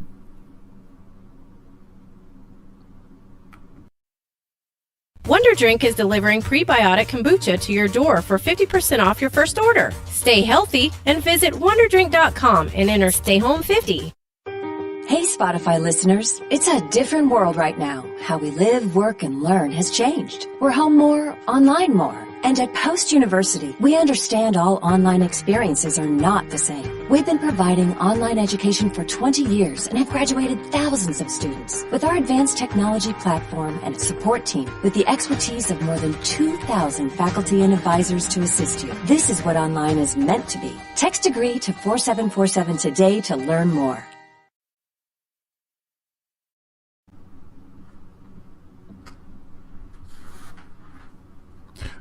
Wonder Drink is delivering prebiotic kombucha to your door for 50% off your first order. Stay healthy and visit wonderdrink.com and enter Stay Home 50. Hey, Spotify listeners, it's a different world right now. How we live, work, and learn has changed. We're home more, online more. And at Post University, we understand all online experiences are not the same. We've been providing online education for 20 years and have graduated thousands of students. With our advanced technology platform and support team, with the expertise of more than 2,000 faculty and advisors to assist you, this is what online is meant to be. Text degree to 4747 today to learn more.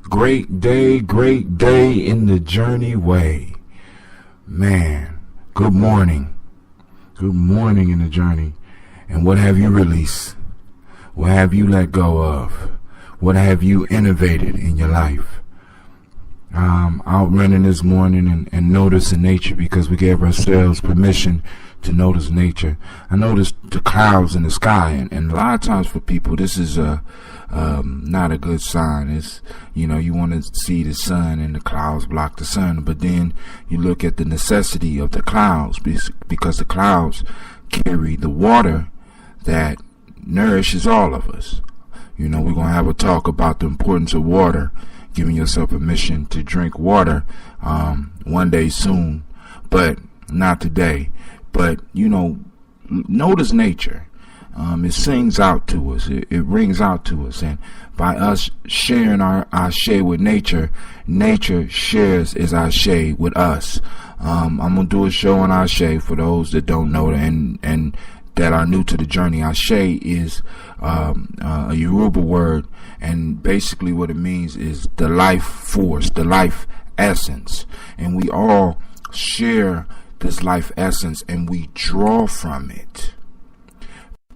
Great day in the journey way. Man, good morning. Good morning in the journey. And what have you released? What have you let go of? What have you innovated in your life? Out running this morning and noticing nature because we gave ourselves permission to notice nature. I noticed the clouds in the sky, and a lot of times for people, this is not a good sign. It's, you want to see the sun and the clouds block the sun, but then you look at the necessity of the clouds because the clouds carry the water that nourishes all of us. We're going to have a talk about the importance of water, giving yourself permission to drink water one day soon, but not today. But, notice nature. It sings out to us. It rings out to us. And by us sharing our ashe with nature, nature shares its ashe with us. I'm going to do a show on ashe for those that don't know and that are new to the journey. Ashe is a Yoruba word, and basically what it means is the life force, the life essence. And we all share this life essence and we draw from it.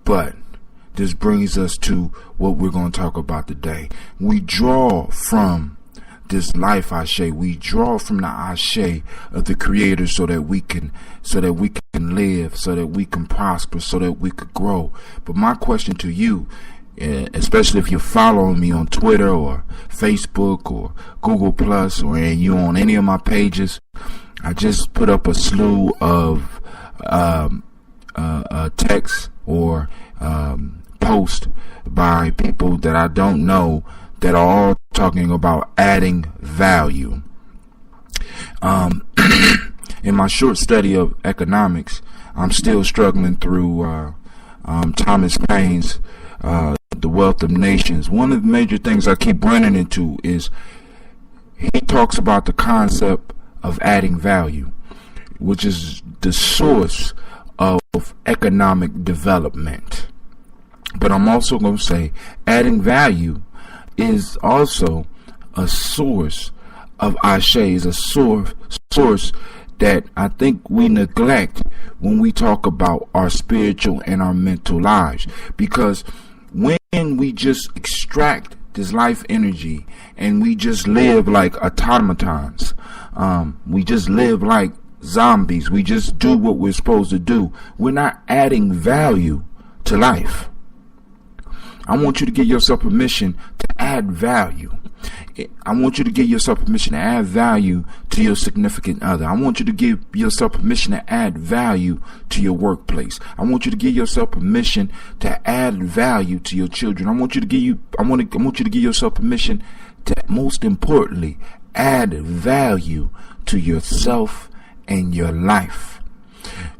But this brings us to what we're going to talk about today. We draw from this life ashe. We draw from the ashe of the Creator so that we can live, so that we can prosper, so that we could grow. But my question to you, especially if you're following me on Twitter or Facebook or Google Plus, or you on any of my pages, I just put up a slew of texts or posts by people that I don't know that are all talking about adding value. In my short study of economics, I'm still struggling through Thomas Paine's The Wealth of Nations. One of the major things I keep running into is he talks about the concept of adding value, which is the source of economic development. But I'm also going to say adding value is also a source of ashe, is a source that I think we neglect when we talk about our spiritual and our mental lives. Because when we just extract this life energy and we just live like automatons, we just live like zombies, we just do what we're supposed to do, we're not adding value to life. I want you to give yourself permission to add value. I want you to give yourself permission to add value to your significant other. I want you to give yourself permission to add value to your workplace. I want you to give yourself permission to add value to your children. I want you to give yourself permission to, most importantly, add value to yourself and your life.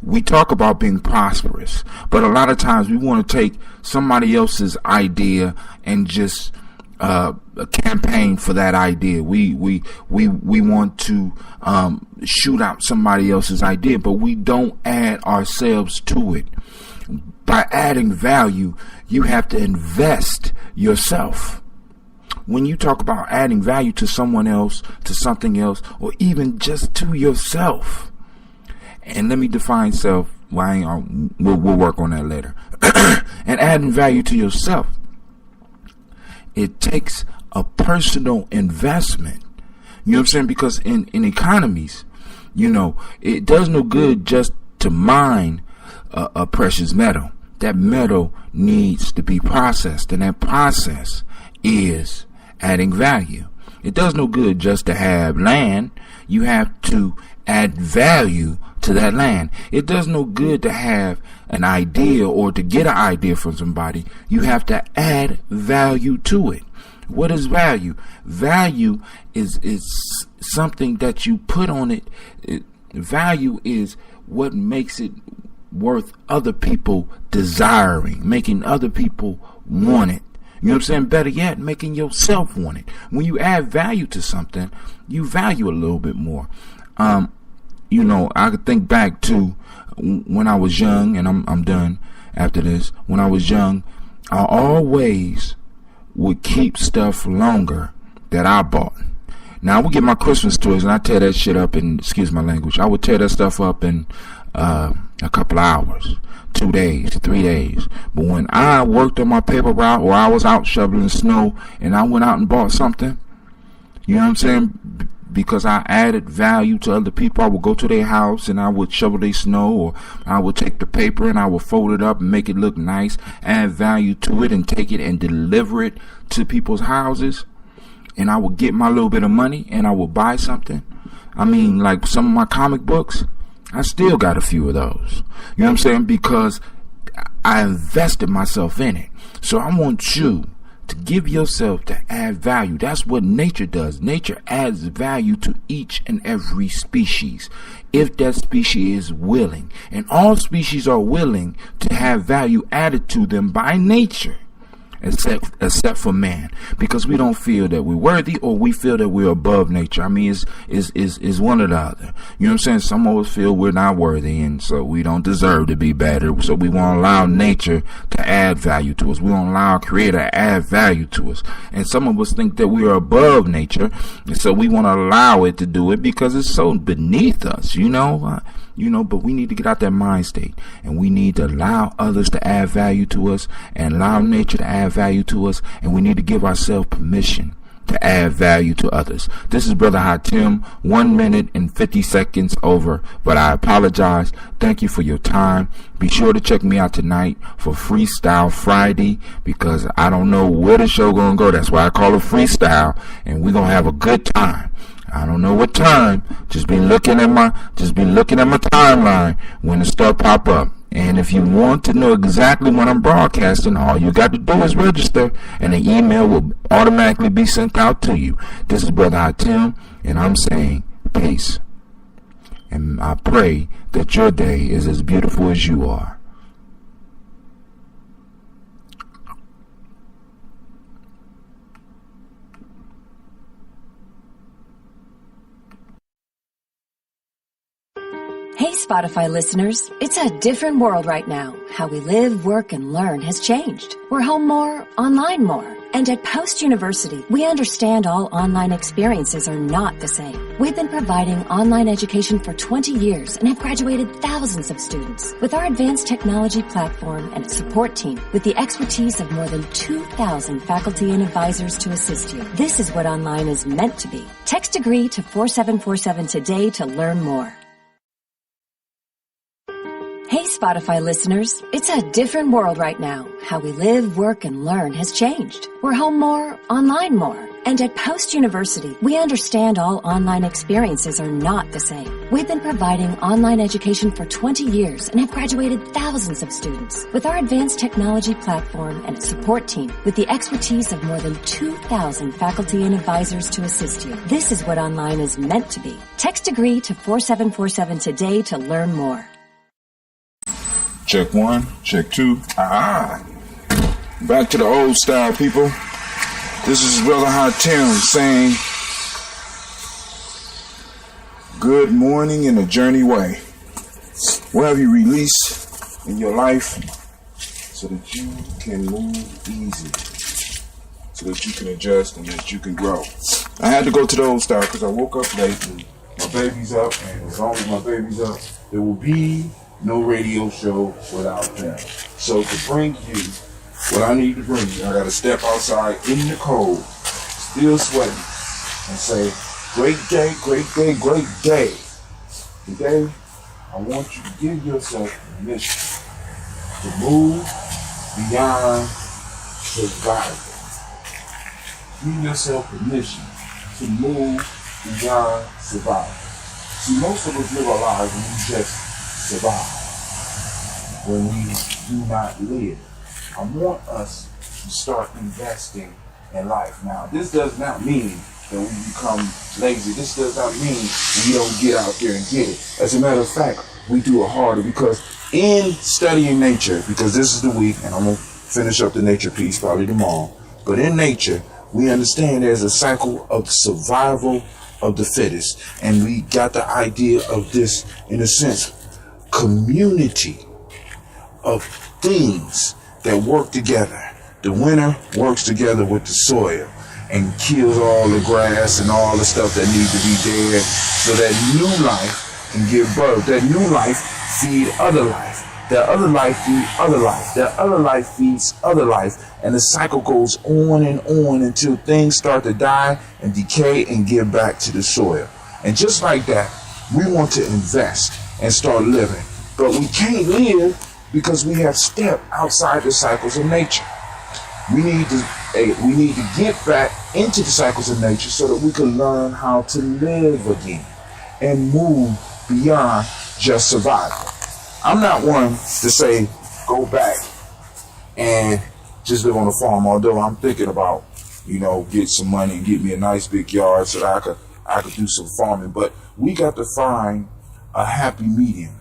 We talk about being prosperous, but a lot of times we want to take somebody else's idea and just campaign for that idea. We want to shoot out somebody else's idea, but we don't add ourselves to it. By adding value, you have to invest yourself. When you talk about adding value to someone else, to something else, or even just to yourself, and let me define self. We'll work on that later. And adding value to yourself, it takes a personal investment. You know what I'm saying? Because in economies, it does no good just to mine a precious metal. That metal needs to be processed, and that process is adding value. It does no good just to have land. You have to add value to that land. It does no good to have an idea or to get an idea from somebody. You have to add value to it. What is value? Value is something that you put on it. Value is what makes it worth other people desiring, making other people want it. You know what I'm saying? Better yet, making yourself want it. When you add value to something, you value a little bit more. You know, I could think back to when I was young, and I'm done after this. When I was young, I always would keep stuff longer that I bought. Now I would get my Christmas toys and I tear that shit up in, excuse my language, I would tear that stuff up in a couple hours, 2 days, 3 days. But when I worked on my paper route, or I was out shoveling snow and I went out and bought something, you know what I'm saying? Because I added value to other people. I would go to their house and I would shovel their snow, or I would take the paper and I would fold it up and make it look nice, add value to it, and take it and deliver it to people's houses. And I would get my little bit of money and I would buy something. I mean, like some of my comic books, I still got a few of those. You know what I'm saying? Because I invested myself in it. So I want you to give yourself to add value. That's what nature does. Nature adds value to each and every species, if that species is willing. And all species are willing to have value added to them by nature, except for man, because we don't feel that we're worthy, or we feel that we're above nature. I mean, it's one or the other. You know what I'm saying? Some of us feel we're not worthy, and so we don't deserve to be better. So we won't allow nature to add value to us. We won't allow our Creator to add value to us. And some of us think that we are above nature, and so we want to allow it to do it because it's so beneath us. You know, but we need to get out that mind state, and we need to allow others to add value to us, and allow nature to add value to us, and we need to give ourselves permission to add value to others. This is Brother Hatim, 1 minute and 50 seconds over, but I apologize. Thank you for your time. Be sure to check me out tonight for Freestyle Friday, because I don't know where the show gonna go. That's why I call it freestyle, and we're gonna have a good time. I don't know what time. Just be looking at my timeline when the stuff pop up. And if you want to know exactly when I'm broadcasting, all you got to do is register, and an email will automatically be sent out to you. This is Brother Hatim, and I'm saying peace. And I pray that your day is as beautiful as you are. Hey, Spotify listeners, it's a different world right now. How we live, work, and learn has changed. We're home more, online more. And at Post University, we understand all online experiences are not the same. We've been providing online education for 20 years and have graduated thousands of students. With our advanced technology platform and support team, with the expertise of more than 2,000 faculty and advisors to assist you, this is what online is meant to be. Text degree to 4747 today to learn more. Hey, Spotify listeners, it's a different world right now. How we live, work, and learn has changed. We're home more, online more. And at Post University, we understand all online experiences are not the same. We've been providing online education for 20 years and have graduated thousands of students. With our advanced technology platform and support team, with the expertise of more than 2,000 faculty and advisors to assist you, this is what online is meant to be. Text degree to 4747 today to learn more. Check 1, check 2. Back to the old style, people. This is Brother Hatim saying good morning in a journey way. What have you released in your life so that you can move easy, so that you can adjust and that you can grow? I had to go to the old style because I woke up late and my baby's up, and as long as my baby's up, there will be no radio show without them. So to bring you what I need to bring you, I gotta step outside in the cold, still sweating, and say, great day, great day, great day. Today, I want you to give yourself permission to move beyond survival. Give yourself permission to move beyond survival. See, most of us live our lives when we just survive, when we do not live. I want us to start investing in life. Now, this does not mean that we become lazy. This does not mean we don't get out there and get it. As a matter of fact, we do it harder, because in studying nature, because this is the week, and I'm going to finish up the nature piece probably tomorrow, but in nature, we understand there's a cycle of survival of the fittest, and we got the idea of this, in a sense, community of things that work together. The winter works together with the soil and kills all the grass and all the stuff that needs to be there, so that new life can give birth. That new life feed other life. That other life feed other life. That other life feeds other life. And the cycle goes on and on until things start to die and decay and give back to the soil. And just like that, we want to invest and start living. But we can't live because we have stepped outside the cycles of nature. We need to get back into the cycles of nature so that we can learn how to live again and move beyond just survival. I'm not one to say go back and just live on a farm, although I'm thinking about, get some money and get me a nice big yard so that I could do some farming. But we got to find a happy medium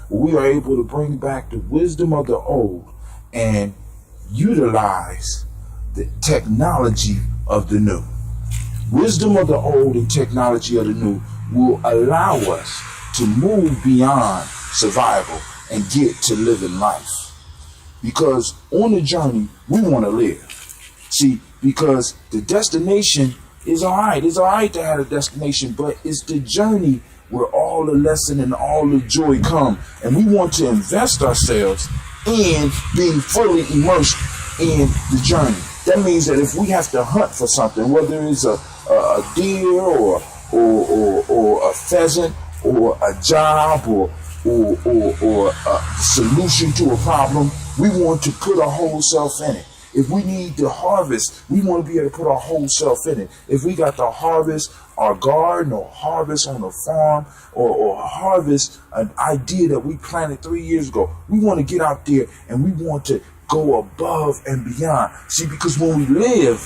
where we are able to bring back the wisdom of the old and utilize the technology of the new. Wisdom of the old and technology of the new will allow us to move beyond survival and get to living life. Because on the journey, we want to live. See, because the destination is all right. It's all right to have a destination, but it's the journey where all the lesson and all the joy come. And we want to invest ourselves in being fully immersed in the journey. That means that if we have to hunt for something, whether it's a deer or a pheasant or a job or a solution to a problem, we want to put our whole self in it. If we need to harvest, we want to be able to put our whole self in it. If we got to harvest our garden or harvest on a farm or harvest an idea that we planted 3 years ago, we want to get out there and we want to go above and beyond. See, because when we live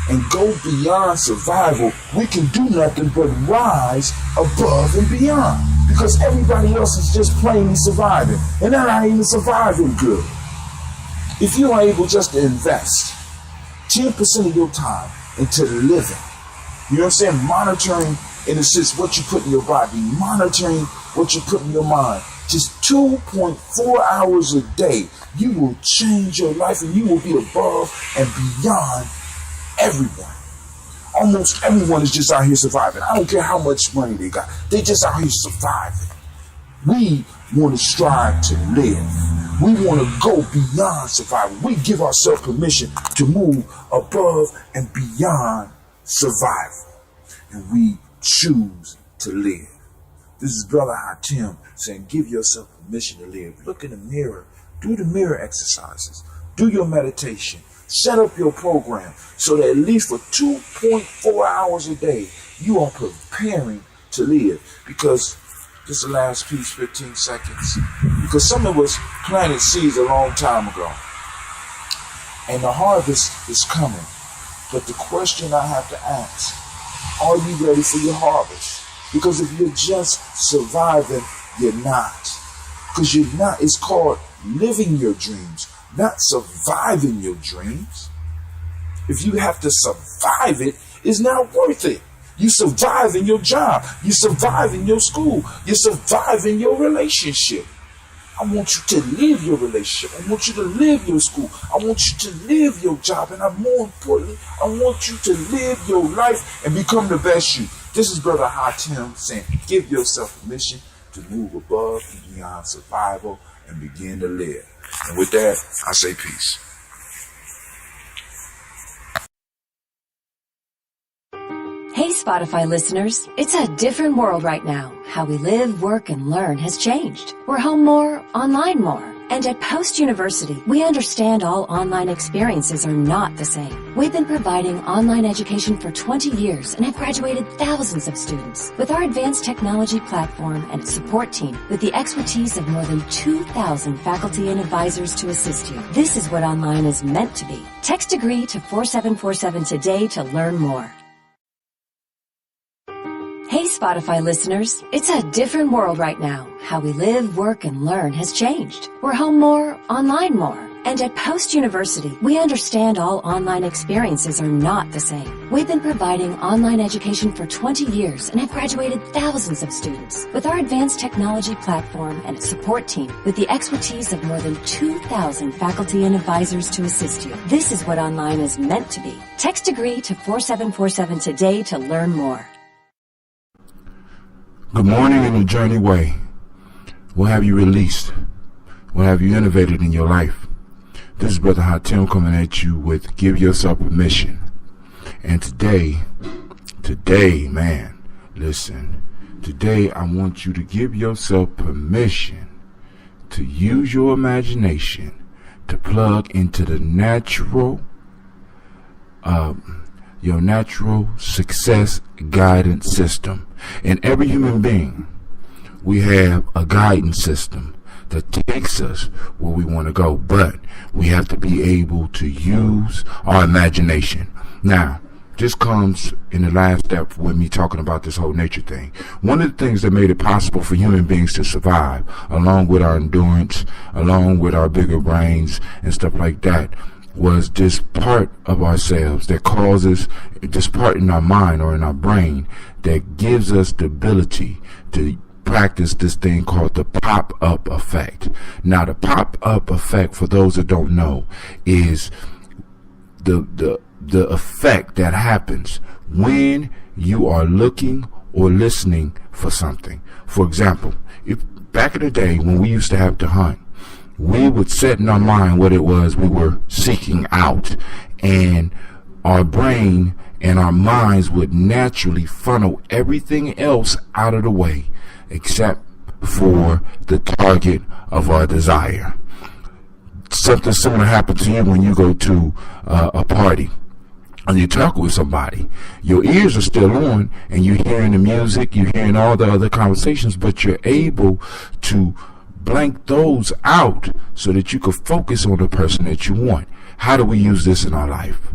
and go beyond survival, we can do nothing but rise above and beyond. Because everybody else is just plainly surviving, and they're not even surviving good. If you are able just to invest 10% of your time into living, you know what I'm saying? Monitoring, in a sense, what you put in your body, monitoring what you put in your mind. Just 2.4 hours a day, you will change your life and you will be above and beyond everyone. Almost everyone is just out here surviving. I don't care how much money they got. They just out here surviving. We want to strive to live. We want to go beyond survival. We give ourselves permission to move above and beyond survival. And we choose to live. This is Brother Hatim saying, give yourself permission to live. Look in the mirror. Do the mirror exercises. Do your meditation. Set up your program so that at least for 2.4 hours a day, you are preparing to live. Because this is the last piece, 15 seconds. Because some of us planted seeds a long time ago. And the harvest is coming. But the question I have to ask, are you ready for your harvest? Because if you're just surviving, you're not. Because you're not. It's called living your dreams, not surviving your dreams. If you have to survive it, it's not worth it. You survive in your job. You survive in your school. You survive in your relationship. I want you to live your relationship. I want you to live your school. I want you to live your job. And more importantly, I want you to live your life and become the best you. This is Brother Hatim saying, give yourself permission to move above and beyond survival and begin to live. And with that, I say peace. Hey, Spotify listeners, it's a different world right now. How we live, work, and learn has changed. We're home more, online more. And at Post University, we understand all online experiences are not the same. We've been providing online education for 20 years and have graduated thousands of students. With our advanced technology platform and support team, with the expertise of more than 2,000 faculty and advisors to assist you, this is what online is meant to be. Text degree to 4747 today to learn more. Hey Spotify listeners, it's a different world right now. How we live, work, and learn has changed. We're home more, online more. And at Post University, we understand all online experiences are not the same. We've been providing online education for 20 years and have graduated thousands of students. With our advanced technology platform and support team, with the expertise of more than 2,000 faculty and advisors to assist you, this is what online is meant to be. Text degree to 4747 today to learn more. Good morning in the journey way. What have you released? What have you innovated in your life? This is Brother Hatim coming at you with Give Yourself Permission. And today, man, listen. Today I want you to give yourself permission to use your imagination to plug into the your natural success guidance system. In every human being, we have a guidance system that takes us where we want to go, but we have to be able to use our imagination. Now, this comes in the last step with me talking about this whole nature thing. One of the things that made it possible for human beings to survive, along with our endurance, along with our bigger brains and stuff like that, was this part of ourselves that causes, this part in our mind or in our brain that gives us the ability to practice this thing called the pop-up effect. Now, the pop-up effect, for those that don't know, is the effect that happens when you are looking or listening for something. For example, if back in the day when we used to have to hunt, we would set in our mind what it was we were seeking out, and our brain and our minds would naturally funnel everything else out of the way except for the target of our desire. Something similar happens to you when you go to a party and you talk with somebody. Your ears are still on and you're hearing the music, you're hearing all the other conversations, but you're able to blank those out so that you can focus on the person that you want. How do we use this in our life?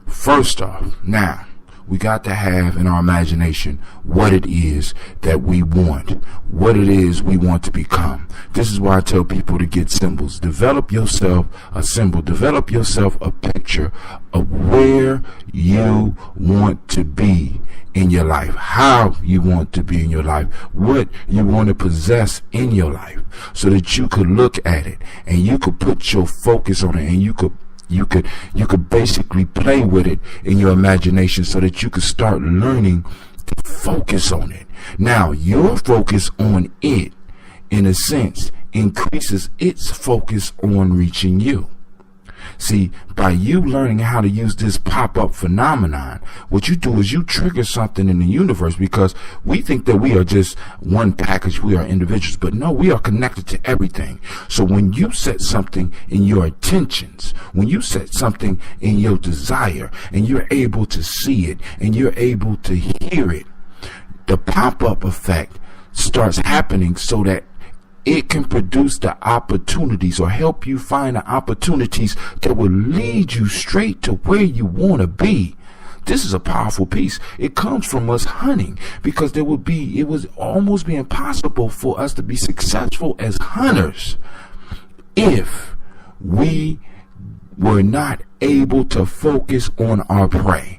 First off, now, we got to have in our imagination what it is that we want, what it is we want to become. This is why I tell people to get symbols. Develop yourself a symbol. Develop yourself a picture of where you want to be in your life, how you want to be in your life, what you want to possess in your life, so that you could look at it and you could put your focus on it, and you could basically play with it in your imagination so that you could start learning to focus on it. Now, your focus on it, in a sense, increases its focus on reaching you. See, by you learning how to use this pop-up phenomenon, what you do is you trigger something in the universe, because we think that we are just one package, we are individuals, but no, we are connected to everything. So when you set something in your intentions, when you set something in your desire, and you're able to see it, and you're able to hear it, the pop-up effect starts happening so that it can produce the opportunities, or help you find the opportunities that will lead you straight to where you want to be. This is a powerful piece. It comes from us hunting, because it would almost be impossible for us to be successful as hunters if we were not able to focus on our prey.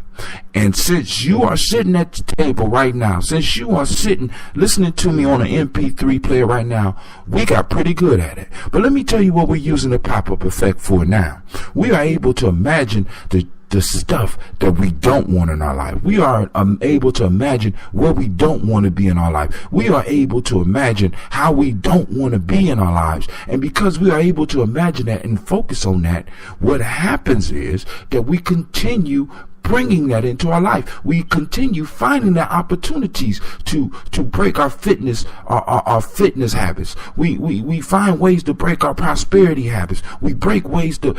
And since you are sitting at the table right now, since you are sitting listening to me on an MP3 player right now, we got pretty good at it. But let me tell you what we're using the pop-up effect for now. We are able to imagine the stuff that we don't want in our life. We are able to imagine where we don't want to be in our life. We are able to imagine how we don't want to be in our lives. And because we are able to imagine that and focus on that, what happens is that we continue bringing that into our life. We continue finding the opportunities to break our fitness habits. We find ways to break our prosperity habits. We break ways to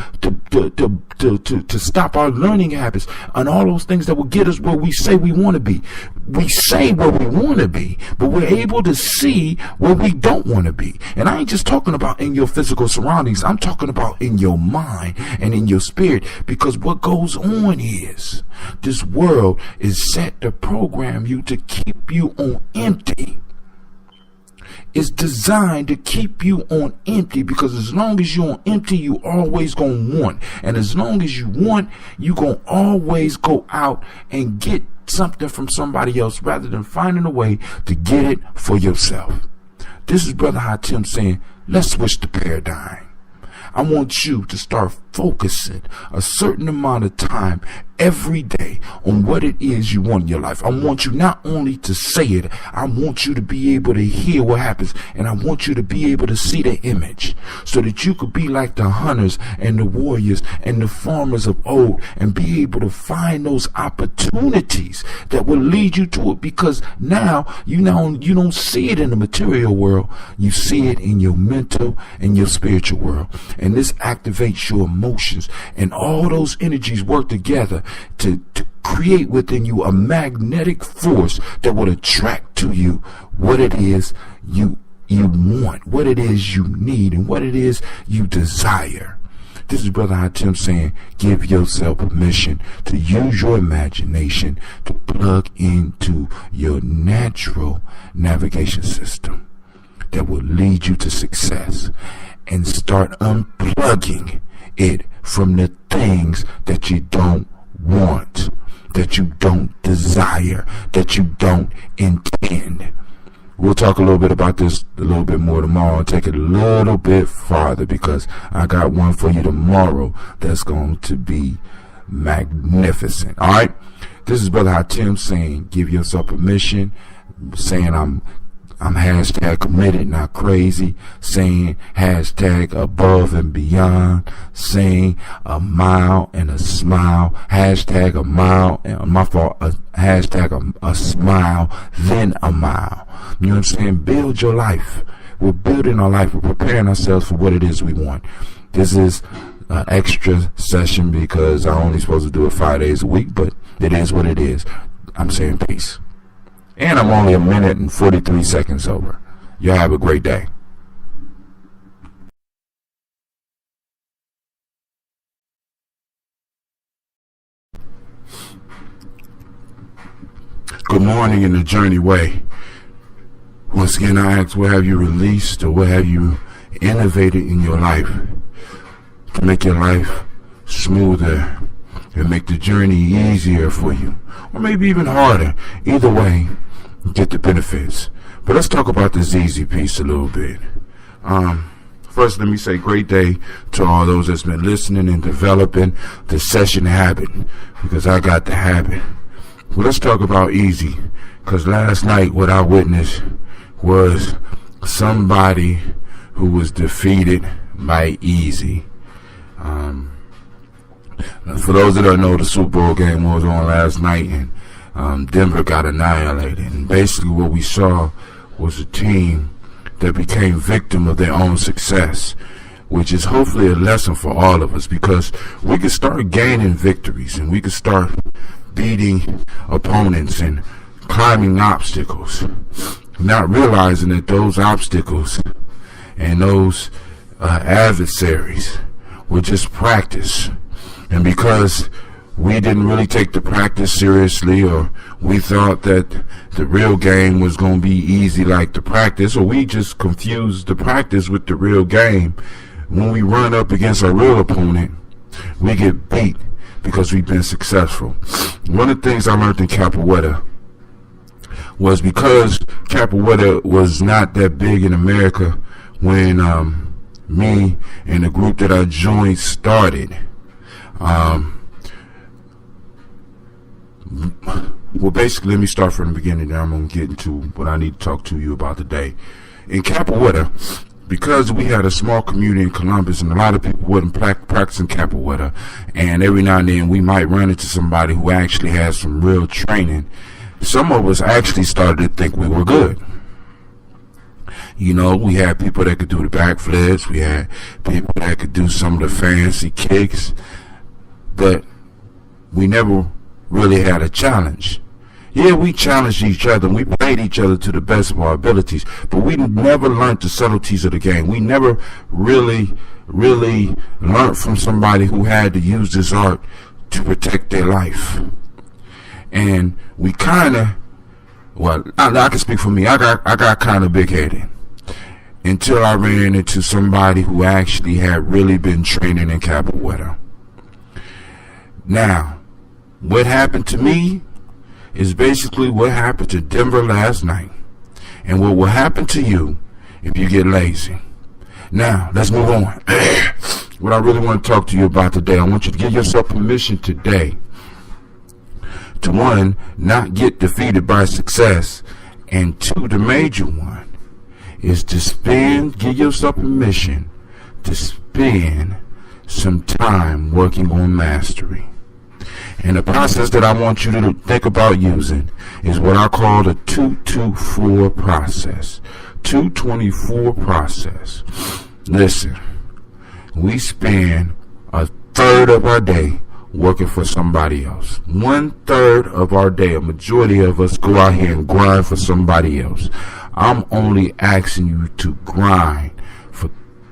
stop our learning habits and all those things that will get us where we say we want to be. We say where we want to be, but we're able to see where we don't want to be. And I ain't just talking about in your physical surroundings. I'm talking about in your mind and in your spirit, because what goes on is this world is set to program you to keep you on empty. It's designed to keep you on empty, because as long as you're on empty, you always gonna want. And as long as you want, you gonna always go out and get something from somebody else rather than finding a way to get it for yourself. This is Brother Hatim saying, let's switch the paradigm. I want you to start focusing a certain amount of time every day on what it is you want in your life. I want you not only to say it, I want you to be able to hear what happens, and I want you to be able to see the image so that you could be like the hunters and the warriors and the farmers of old and be able to find those opportunities that will lead you to it, because now you don't see it in the material world, you see it in your mental and your spiritual world. And this activates your emotions, and all those energies work together to create within you a magnetic force that will attract to you what it is you want, what it is you need, and what it is you desire. This is Brother Hatim saying, give yourself permission to use your imagination to plug into your natural navigation system that will lead you to success, and start unplugging it from the things that you don't want, that you don't desire, that you don't intend. We'll talk a little bit about this a little bit more tomorrow and take it a little bit farther, because I got one for you tomorrow that's going to be magnificent. All right. This is Brother Hatim saying, give yourself permission, saying I'm hashtag committed, not crazy, saying hashtag above and beyond, saying a mile and a smile, hashtag a mile, and my fault, hashtag a smile, then a mile. You know what I'm saying? Build your life. We're building our life. We're preparing ourselves for what it is we want. This is an extra session because I'm only supposed to do it 5 days a week, but it is what it is. I'm saying peace. And I'm only 1 minute and 43 seconds over. Y'all have a great day. Good morning in the journey way. Once again, I ask, what have you released or what have you innovated in your life to make your life smoother and make the journey easier for you, or maybe even harder? Either way, get the benefits. But let's talk about this easy piece a little bit. First, let me say great day to all those that's been listening and developing the session habit, because I got the habit. Well, let's talk about easy, because last night what I witnessed was somebody who was defeated by easy. For those that don't know, the Super Bowl game was on last night, and Denver got annihilated. And basically what we saw was a team that became victim of their own success, which is hopefully a lesson for all of us, because we can start gaining victories and we can start beating opponents and climbing obstacles, not realizing that those obstacles and those adversaries were just practice. And because we didn't really take the practice seriously, or we thought that the real game was going to be easy like the practice, or we just confused the practice with the real game, when we run up against our real opponent, we get beat because we've been successful. One of the things I learned in Capoeira was, because Capoeira was not that big in America when me and the group that I joined started. Well, basically, let me start from the beginning. Now I'm going to get into what I need to talk to you about today. In Capoeira, because we had a small community in Columbus and a lot of people wasn't practicing capoeira, and every now and then we might run into somebody who actually has some real training, some of us actually started to think we were good. You know, we had people that could do the backflips, we had people that could do some of the fancy kicks, but we never really had a challenge. Yeah, we challenged each other, and we played each other to the best of our abilities, but we never learned the subtleties of the game. We never really learned from somebody who had to use this art to protect their life. And we kind of, well, I can speak for me, I got kind of big-headed until I ran into somebody who actually had really been training in capoeira. Now, what happened to me is basically what happened to Denver last night, and what will happen to you if you get lazy. Now, let's move on. What I really want to talk to you about today, I want you to give yourself permission today to, one, not get defeated by success, and two, the major one is to give yourself permission to spend some time working on mastery. And the process that I want you to think about using is what I call the 224 process. 224 process. Listen, we spend a third of our day working for somebody else. 1/3 of our day, a majority of us go out here and grind for somebody else. I'm only asking you to grind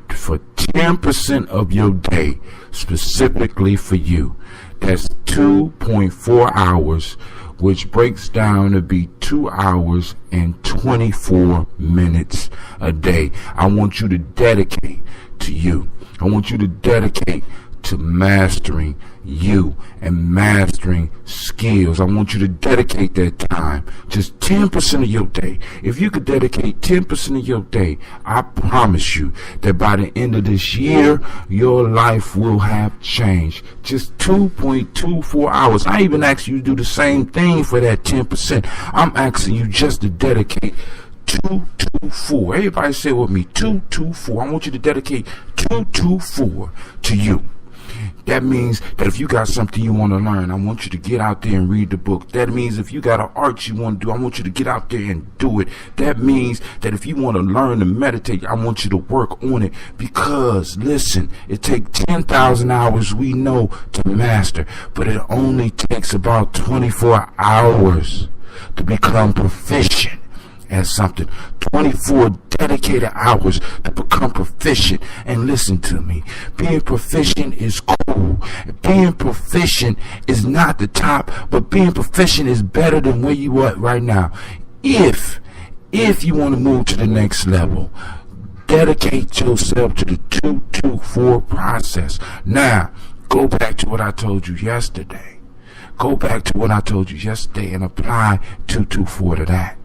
for 10% of your day, specifically for you. That's 2.4 hours, which breaks down to be 2 hours and 24 minutes a day. I want you to dedicate to you. I want you to dedicate to mastering you and mastering skills. I want you to dedicate that time, just 10% of your day. If you could dedicate 10% of your day, I promise you that by the end of this year, your life will have changed. Just 2.24 hours. I even ask you to do the same thing for that 10%. I'm asking you just to dedicate 224. Everybody say it with me, 224. I want you to dedicate 224 to you. That means that if you got something you want to learn, I want you to get out there and read the book. That means if you got an art you want to do, I want you to get out there and do it. That means that if you want to learn to meditate, I want you to work on it. Because, listen, it takes 10,000 hours, we know, to master. But it only takes about 24 hours to become proficient at something. 24 dedicated hours to become proficient. And listen to me, being proficient is cool. Being proficient is not the top, but being proficient is better than where you are right now. If you want to move to the next level, dedicate yourself to the 224 process. Now, go back to what I told you yesterday. Go back to what I told you yesterday and apply 224 to that.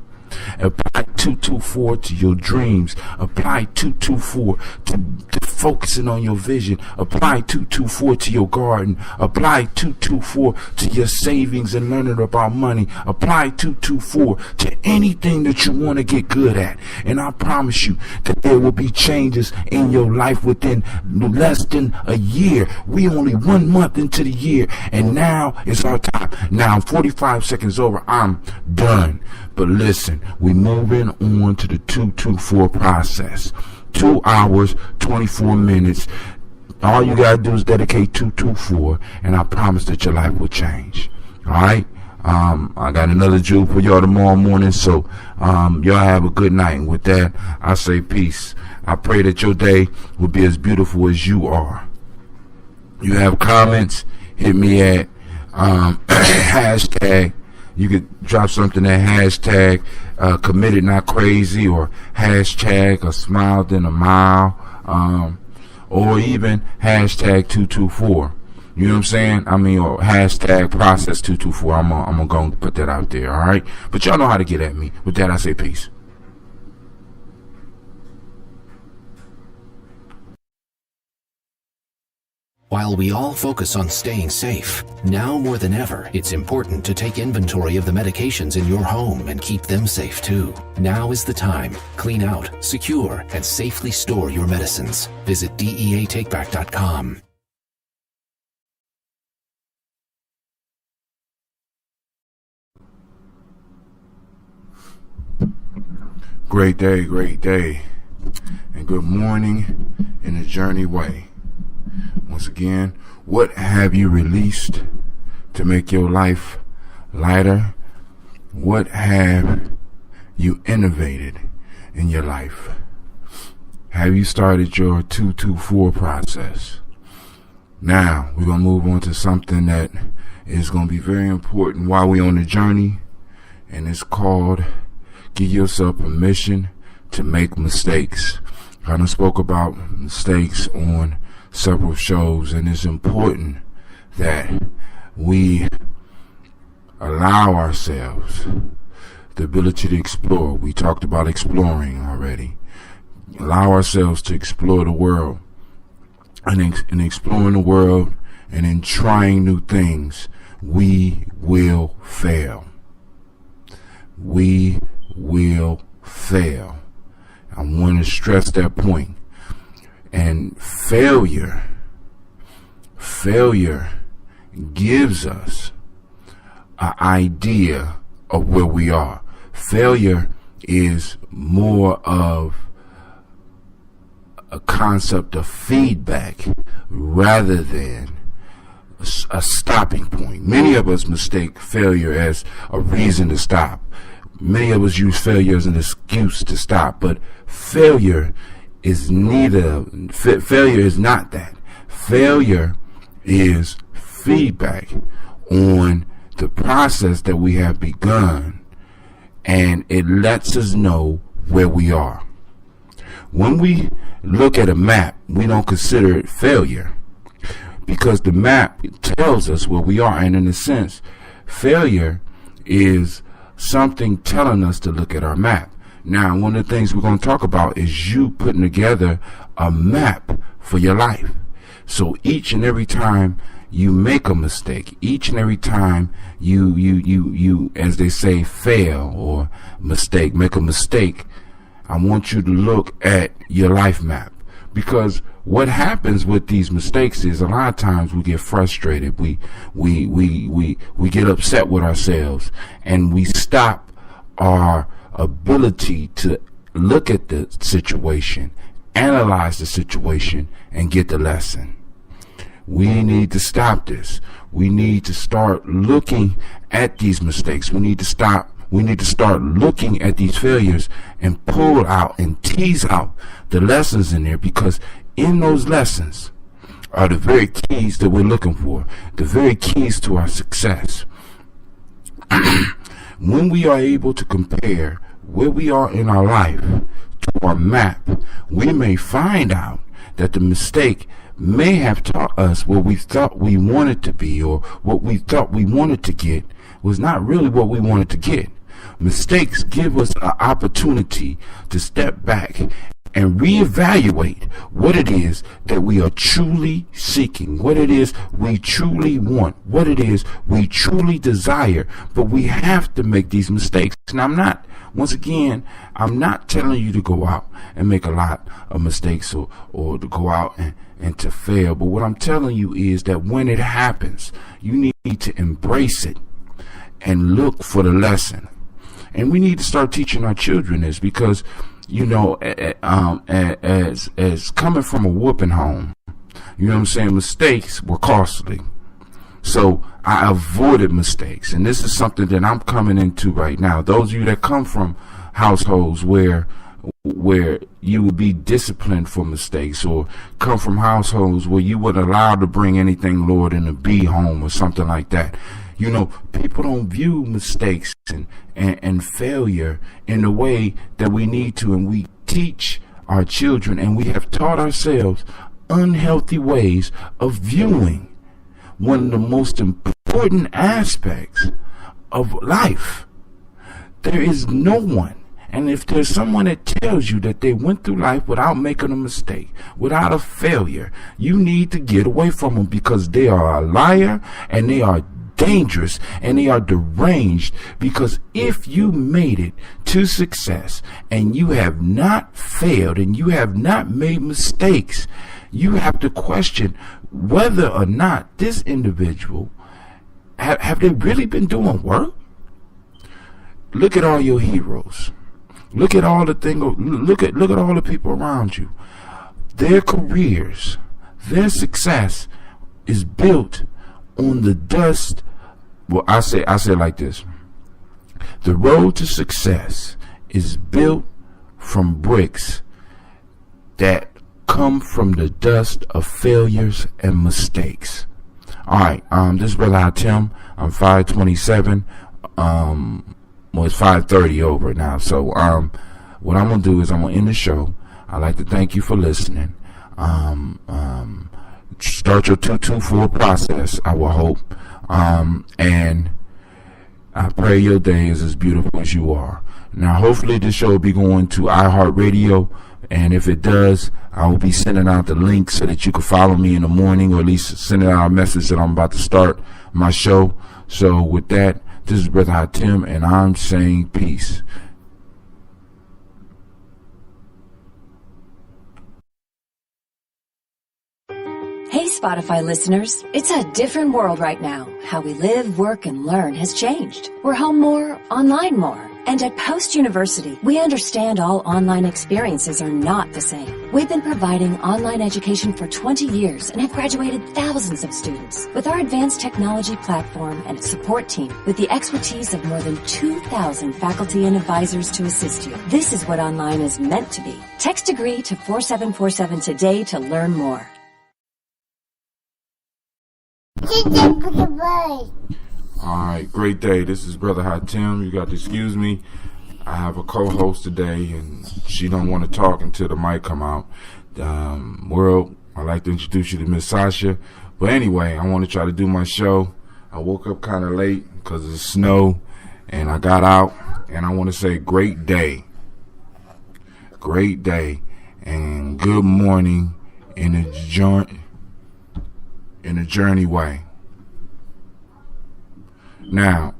Apply 224 to your dreams. Apply 224 to focusing on your vision. Apply 224 to your garden. Apply 224 to your savings and learning about money. Apply 224 to anything that you want to get good at. And I promise you that there will be changes in your life within less than a year. We only 1 month into the year, and now it's our time. Now I'm 45 seconds over. I'm done. But listen, we're moving on to the 224 process. 2 hours, 24 minutes. All you gotta do is dedicate 224, and I promise that your life will change. Alright? I got another jewel for y'all tomorrow morning, so y'all have a good night. And with that, I say peace. I pray that your day will be as beautiful as you are. You have comments, hit me at hashtag. You could drop something at hashtag committed not crazy, or hashtag a smile then a mile, or even hashtag 224. You know what I'm saying? I mean, or hashtag process 224. I'm gonna go and put that out there. All right, but y'all know how to get at me. With that, I say peace. While we all focus on staying safe, now more than ever, it's important to take inventory of the medications in your home and keep them safe too. Now is the time. Clean out, secure, and safely store your medicines. Visit DEATakeback.com. Great day, and good morning in the journey way. Once again, what have you released to make your life lighter? What have you innovated in your life? Have you started your 224 process? Now, we're going to move on to something that is going to be very important while we're on the journey, and it's called give yourself permission to make mistakes. I done spoke about mistakes on several shows, and it's important that we allow ourselves the ability to explore. We talked about exploring already. Allow ourselves to explore the world, and in exploring the world and in trying new things, we will fail. We will fail. I want to stress that point. And failure gives us an idea of where we are. Failure is more of a concept of feedback rather than a stopping point. Many of us mistake failure as a reason to stop. Many of us use failure as an excuse to stop, but failure is not that. Failure is feedback on the process that we have begun, and it lets us know where we are. When we look at a map, we don't consider it failure because the map tells us where we are, and in a sense, failure is something telling us to look at our map. Now, one of the things we're going to talk about is you putting together a map for your life. So each and every time you make a mistake, each and every time you, as they say, fail or make a mistake, I want you to look at your life map. Because what happens with these mistakes is a lot of times we get frustrated. We get upset with ourselves, and we stop our ability to look at the situation, analyze the situation, and get the lesson. We need to stop this. We need to start looking at these mistakes. We need to start looking at these failures and pull out and tease out the lessons in there, because in those lessons are the very keys that we're looking for, the very keys to our success. When we are able to compare where we are in our life to our map, we may find out that the mistake may have taught us what we thought we wanted to be, or what we thought we wanted to get was not really what we wanted to get. Mistakes give us an opportunity to step back and reevaluate what it is that we are truly seeking, what it is we truly want, what it is we truly desire. But we have to make these mistakes. And I'm not telling you to go out and make a lot of mistakes or to go out and to fail. But what I'm telling you is that when it happens, you need to embrace it and look for the lesson. And we need to start teaching our children this, because you know, as coming from a whooping home, you know what I'm saying, mistakes were costly. So I avoided mistakes, and this is something that I'm coming into right now. Those of you that come from households where you would be disciplined for mistakes, or come from households where you weren't allowed to bring anything, Lord, in a B home or something like that. You know, people don't view mistakes and failure in the way that we need to, and we teach our children, and we have taught ourselves unhealthy ways of viewing one of the most important aspects of life. There is no one, And if there's someone that tells you that they went through life without making a mistake, without a failure, you need to get away from them, because they are a liar and they are dangerous and they are deranged. Because if you made it to success and you have not failed and you have not made mistakes, you have to question whether or not this individual have they really been doing work. Look at all your heroes. Look at all the things. Look at all the people around you. Their careers, their success is built on the dust. Well, I say it like this: the road to success is built from bricks that come from the dust of failures and mistakes. All right, this is Brother Tim. I'm 527. Well, it's 5:30 over now. So, what I'm gonna do is I'm gonna end the show. I'd like to thank you for listening. Start your 224 process, I will hope. And I pray your day is as beautiful as you are. Now, hopefully this show will be going to iHeartRadio, and if it does, I will be sending out the link so that you can follow me in the morning, or at least sending out a message that I'm about to start my show. So with that, this is Brother Tim, and I'm saying peace. Hey, Spotify listeners, it's a different world right now. How we live, work, and learn has changed. We're home more, online more. And at Post University, we understand all online experiences are not the same. We've been providing online education for 20 years and have graduated thousands of students. With our advanced technology platform and support team, with the expertise of more than 2,000 faculty and advisors to assist you, this is what online is meant to be. Text degree to 4747 today to learn more. Alright, great day. This is Brother Tim. You got to excuse me. I have a co-host today, and she don't want to talk until the mic come out. World, I'd like to introduce you to Miss Sasha. But anyway, I want to try to do my show. I woke up kind of late because of the snow, and I got out, and I want to say great day. Great day, and good morning in a journey way. Now,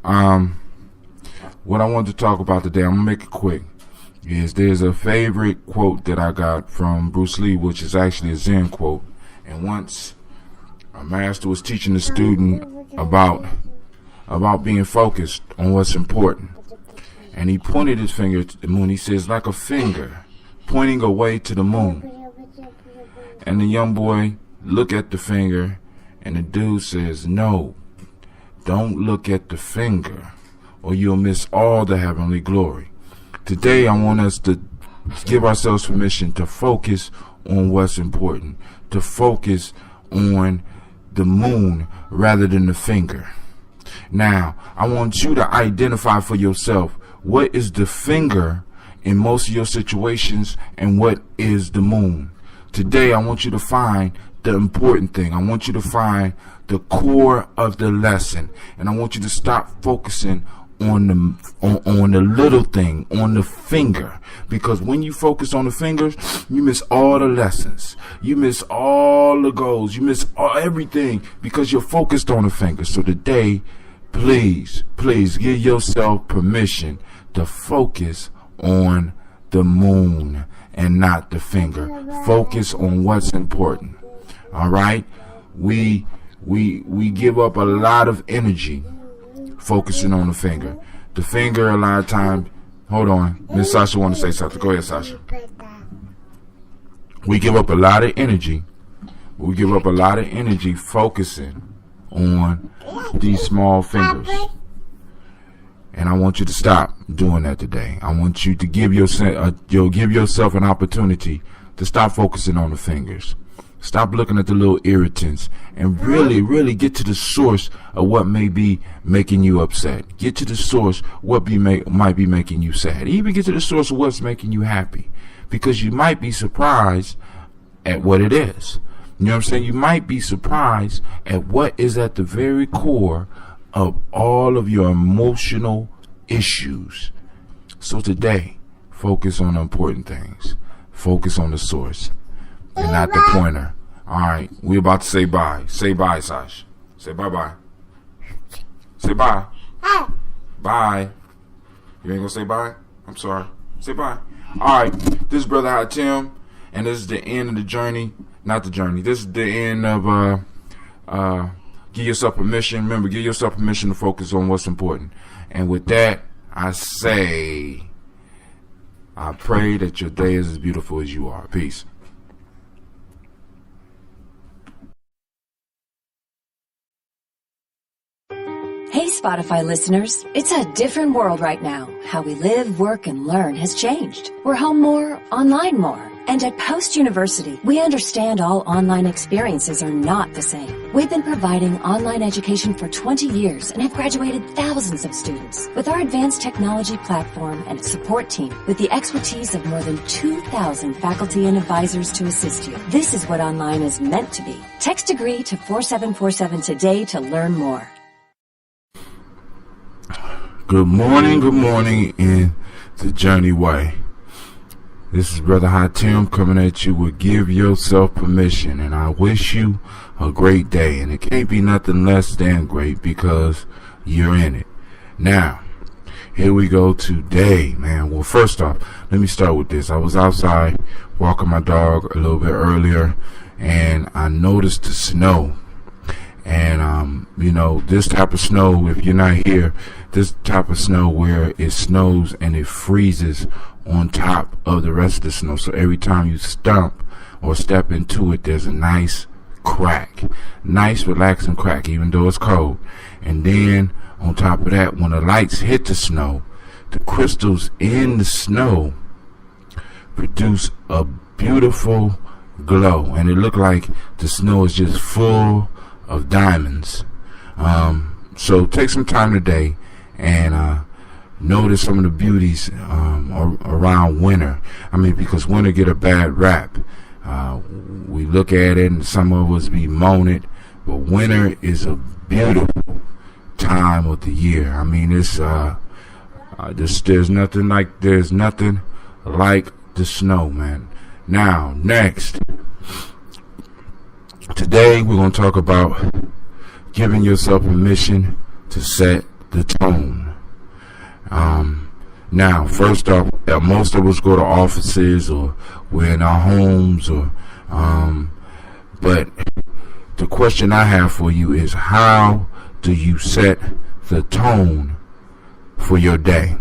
what I want to talk about today, I'm going to make it quick, is there's a favorite quote that I got from Bruce Lee, which is actually a Zen quote. And once a master was teaching a student about being focused on what's important. And he pointed his finger to the moon. He says, like a finger pointing away to the moon. And the young boy looked at the finger, and the dude says, no, don't look at the finger, or you'll miss all the heavenly glory. Today, I want us to give ourselves permission to focus on what's important, to focus on the moon rather than the finger. Now, I want you to identify for yourself what is the finger in most of your situations and what is the moon. Today, I want you to find the important thing. I want you to find the core of the lesson, and I want you to stop focusing on the little thing, on the finger, because when you focus on the fingers, you miss all the lessons, you miss all the goals, you miss everything because you're focused on the finger. So today, please give yourself permission to focus on the moon and not the finger. Focus on what's important. All right, we give up a lot of energy focusing on the finger. The finger, a lot of times. Hold on, Miss Sasha want to say something. Go ahead, Sasha. We give up a lot of energy. We give up a lot of energy focusing on these small fingers. And I want you to stop doing that today. I want you to give yourself an opportunity to stop focusing on the fingers. Stop looking at the little irritants and really get to the source of what may be making you upset. Get to the source what might be making you sad. Even get to the source of what's making you happy, because you might be surprised at what it is. You know what I'm saying? You might be surprised at what is at the very core of all of your emotional issues. So today, Focus on the important things. Focus on the source and not the pointer. All right, we're about to say bye. Say bye, Sash. Say bye-bye. Say bye. Bye. You ain't gonna say bye? I'm sorry. Say bye. All right, this is Brother Hot Tim, and this is the end of the journey. Not the journey. This is the end of give yourself permission. Remember, give yourself permission to focus on what's important. And with that, I say, I pray that your day is as beautiful as you are. Peace. Hey, Spotify listeners, it's a different world right now. How we live, work, and learn has changed. We're home more, online more. And at Post University, we understand all online experiences are not the same. We've been providing online education for 20 years and have graduated thousands of students. With our advanced technology platform and support team, with the expertise of more than 2,000 faculty and advisors to assist you, this is what online is meant to be. Text degree to 4747 today to learn more. Good morning in the Journey Way. This is Brother Hot Tim coming at you with Give Yourself Permission, and I wish you a great day, and it can't be nothing less than great because you're in it. Now, here we go today, man. Well, first off, let me start with this. I was outside walking my dog a little bit earlier, and I noticed the snow. And, this type of snow, if you're not here, this type of snow where it snows and it freezes on top of the rest of the snow. So every time you stomp or step into it, there's a nice crack. Nice, relaxing crack, even though it's cold. And then on top of that, when the lights hit the snow, the crystals in the snow produce a beautiful glow. And it looked like the snow is just full of diamonds. So take some time today and notice some of the beauties around winter. I mean, because winter get a bad rap. We look at it and some of us be moaning, but winter is a beautiful time of the year. I mean, it's there's nothing like the snow, man. Now, next. Today we're going to talk about giving yourself permission to set the tone. Now, first off, most of us go to offices or we're in our homes, but the question I have for you is, how do you set the tone for your day?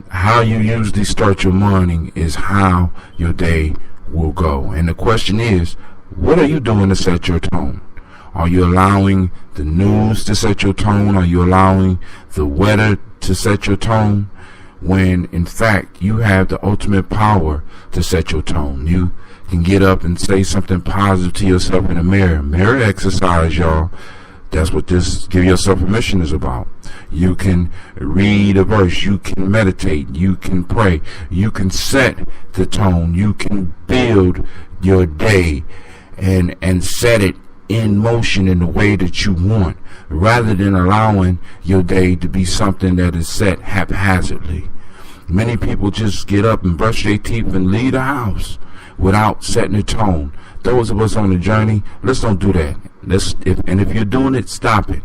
How you usually start your morning is how your day will go. And the question is, what are you doing to set your tone? Are you allowing the news to set your tone? Are you allowing the weather to set your tone? When in fact you have the ultimate power to set your tone. You can get up and say something positive to yourself in the mirror. Mirror exercise, y'all. That's what this Give Yourself Permission is about. You can read a verse. You can meditate. You can pray. You can set the tone. You can build your day and set it in motion in the way that you want, rather than allowing your day to be something that is set haphazardly. Many people just get up and brush their teeth and leave the house without setting a tone. Those of us on the journey, let's don't do that. If you're doing it, stop it.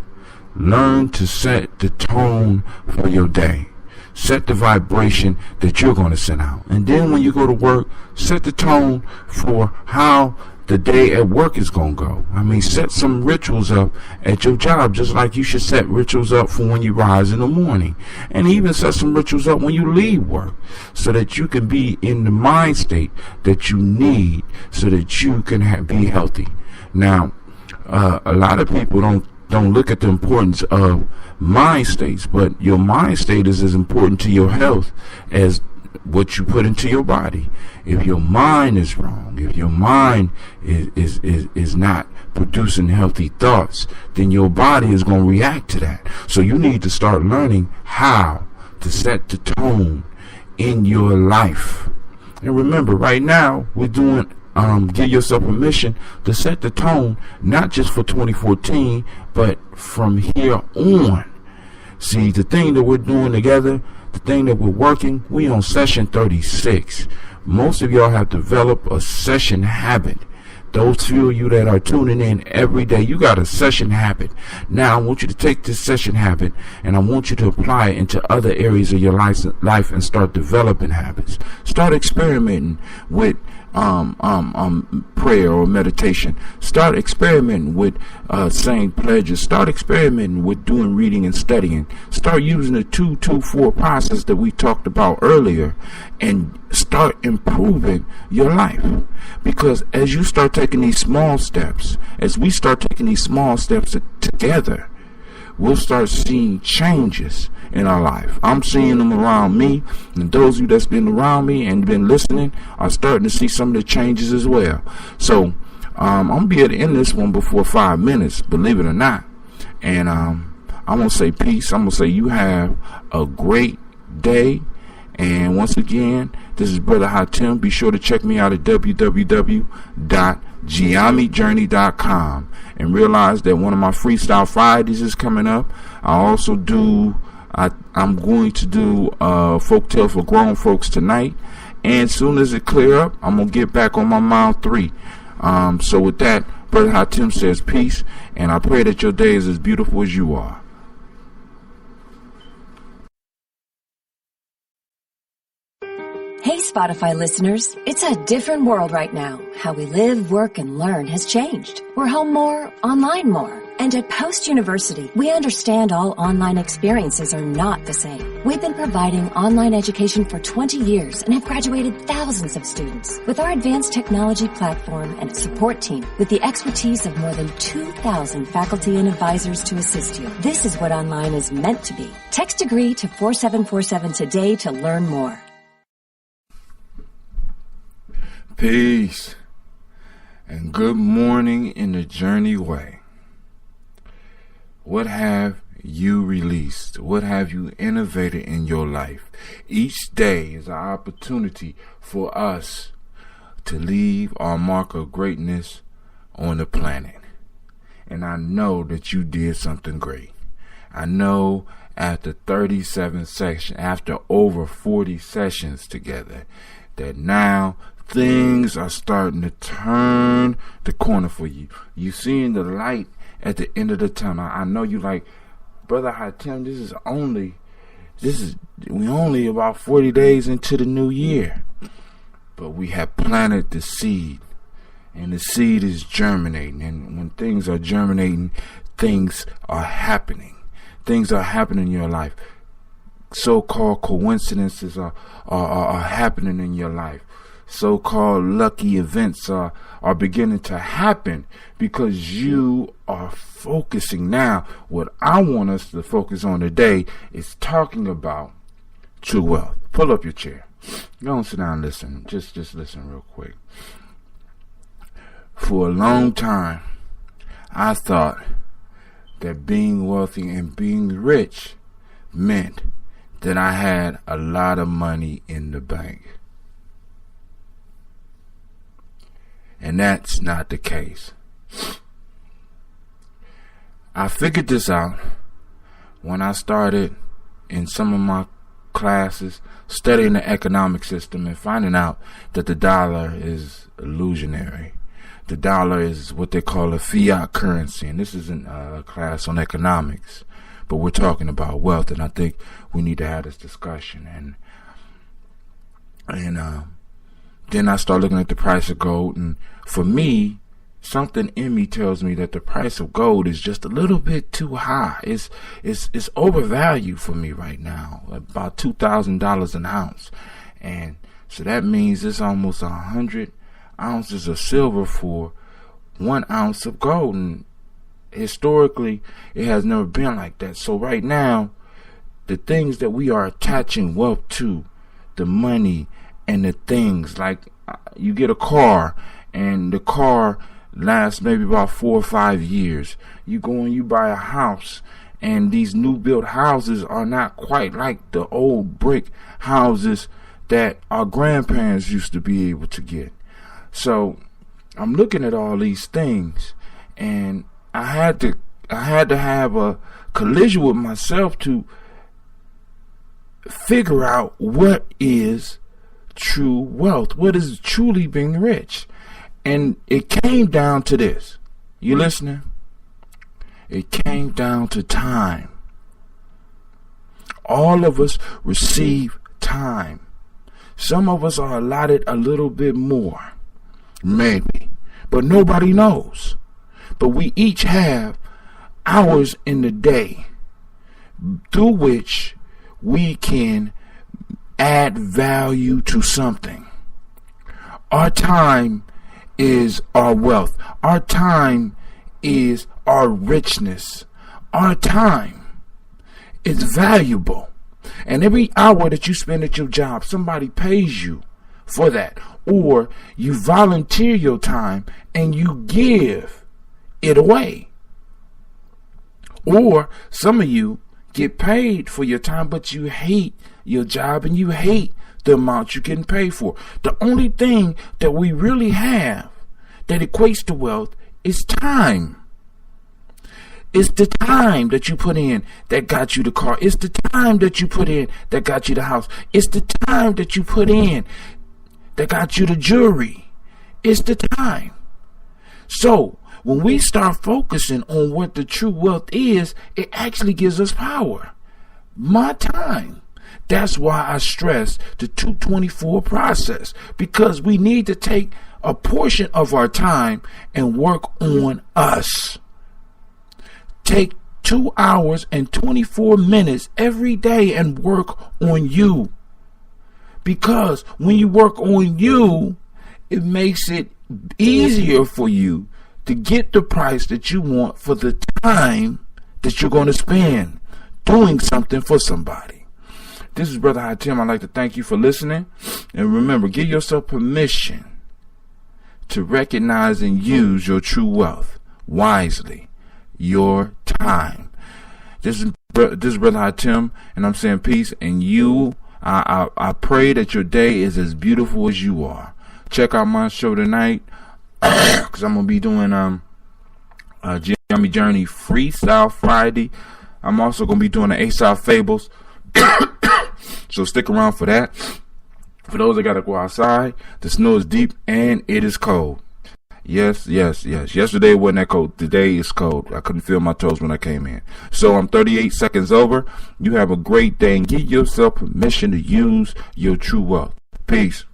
Learn to set the tone for your day. Set the vibration that you're going to send out. And then when you go to work, set the tone for how the day at work is going to go. I mean, set some rituals up at your job, just like you should set rituals up for when you rise in the morning. And even set some rituals up when you leave work, so that you can be in the mind state that you need so that you can be healthy. Now, a lot of people don't look at the importance of mind states, but your mind state is as important to your health as what you put into your body. If your mind is wrong, if your mind is not producing healthy thoughts, then your body is going to react to that. So you need to start learning how to set the tone in your life. And remember, right now we're doing give yourself permission to set the tone, not just for 2014, but from here on. See, the thing that we're doing together, the thing that we're working, we on session 36. Most of y'all have developed a session habit. Those few of you that are tuning in every day, you got a session habit. Now I want you to take this session habit and I want you to apply it into other areas of your life and start developing habits. Start experimenting with prayer or meditation. Start experimenting with saying pledges. Start experimenting with doing reading and studying. Start using the 2-2-4 process that we talked about earlier and start improving your life. Because as you start taking these small steps, as we start taking these small steps together, we'll start seeing changes in our life. I'm seeing them around me, and those of you that's been around me and been listening are starting to see some of the changes as well. So I'm gonna be able to end this one before 5 minutes, believe it or not. And I'm gonna say peace. I'm gonna say you have a great day. And once again, this is Brother Hatim. Be sure to check me out at www.GYPjourney.com and realize that one of my Freestyle Fridays is coming up. I'm going to do Folktale for Grown Folks tonight. And as soon as it clear up, I'm going to get back on my mile 3. So with that, Brother Hatim says peace. And I pray that your day is as beautiful as you are. Hey, Spotify listeners, it's a different world right now. How we live, work, and learn has changed. We're home more, online more. And at Post University, we understand all online experiences are not the same. We've been providing online education for 20 years and have graduated thousands of students. With our advanced technology platform and support team, with the expertise of more than 2,000 faculty and advisors to assist you, this is what online is meant to be. Text degree to 4747 today to learn more. Peace and good morning in the journey way. What have you released? What have you innovated in your life? Each day is an opportunity for us to leave our mark of greatness on the planet. And I know that you did something great. I know after 37 sessions, after over 40 sessions together, that now things are starting to turn the corner for you. You seeing the light at the end of the tunnel. I know you like, Brother Hatim, we only about 40 days into the new year. But we have planted the seed. And the seed is germinating. And when things are germinating, things are happening. Things are happening in your life. So-called coincidences are happening in your life. So-called lucky events are beginning to happen because you are focusing. Now, what I want us to focus on today is talking about true wealth. Pull up your chair. Go and sit down and listen. Just listen real quick. For a long time, I thought that being wealthy and being rich meant that I had a lot of money in the bank. And that's not the case. I figured this out when I started in some of my classes studying the economic system and finding out that the dollar is illusionary. The dollar is what they call a fiat currency. And this isn't a class on economics, but we're talking about wealth. And I think we need to have this discussion. And then I start looking at the price of gold, and for me, something in me tells me that the price of gold is just a little bit too high. It's overvalued for me right now, about $2,000 an ounce, and so that means it's almost 100 ounces of silver for 1 ounce of gold, and historically, it has never been like that. So right now, the things that we are attaching wealth to, the money and the things, like you get a car and the car lasts maybe about 4 or 5 years. You go and you buy a house, and these new built houses are not quite like the old brick houses that our grandparents used to be able to get. So I'm looking at all these things, and I had to had to have a collision with myself to figure out what is true wealth, what is truly being rich. And it came down to this. You listening? It came down to time. All of us receive time. Some of us are allotted a little bit more, maybe, but nobody knows. But we each have hours in the day through which we can add value to something. Our time is our wealth. Our time is our richness. Our time is valuable. And every hour that you spend at your job, somebody pays you for that. Or you volunteer your time and you give it away. Or some of you get paid for your time, but you hate your job and you hate the amount you're getting paid for. The only thing that we really have that equates to wealth is time. It's the time that you put in that got you the car. It's the time that you put in that got you the house. It's the time that you put in that got you the jewelry. It's the time. So when we start focusing on what the true wealth is, it actually gives us power. My time. That's why I stress the 224 process, because we need to take a portion of our time and work on us. Take 2 hours and 24 minutes every day and work on you. Because when you work on you, it makes it easier for you to get the price that you want for the time that you're going to spend doing something for somebody. This is Brother High Tim. I'd like to thank you for listening. And remember, give yourself permission to recognize and use your true wealth wisely. Your time. This is Brother High Tim, and I'm saying peace. And I pray that your day is as beautiful as you are. Check out my show tonight, because I'm gonna be doing GYP Journey Freestyle Friday. I'm also gonna be doing the A-Side Fables. So stick around for that. For those that gotta go outside, the snow is deep and it is cold. Yes. Yesterday wasn't that cold. Today is cold. I couldn't feel my toes when I came in. So I'm 38 seconds over. You have a great day and give yourself permission to use your true wealth. Peace.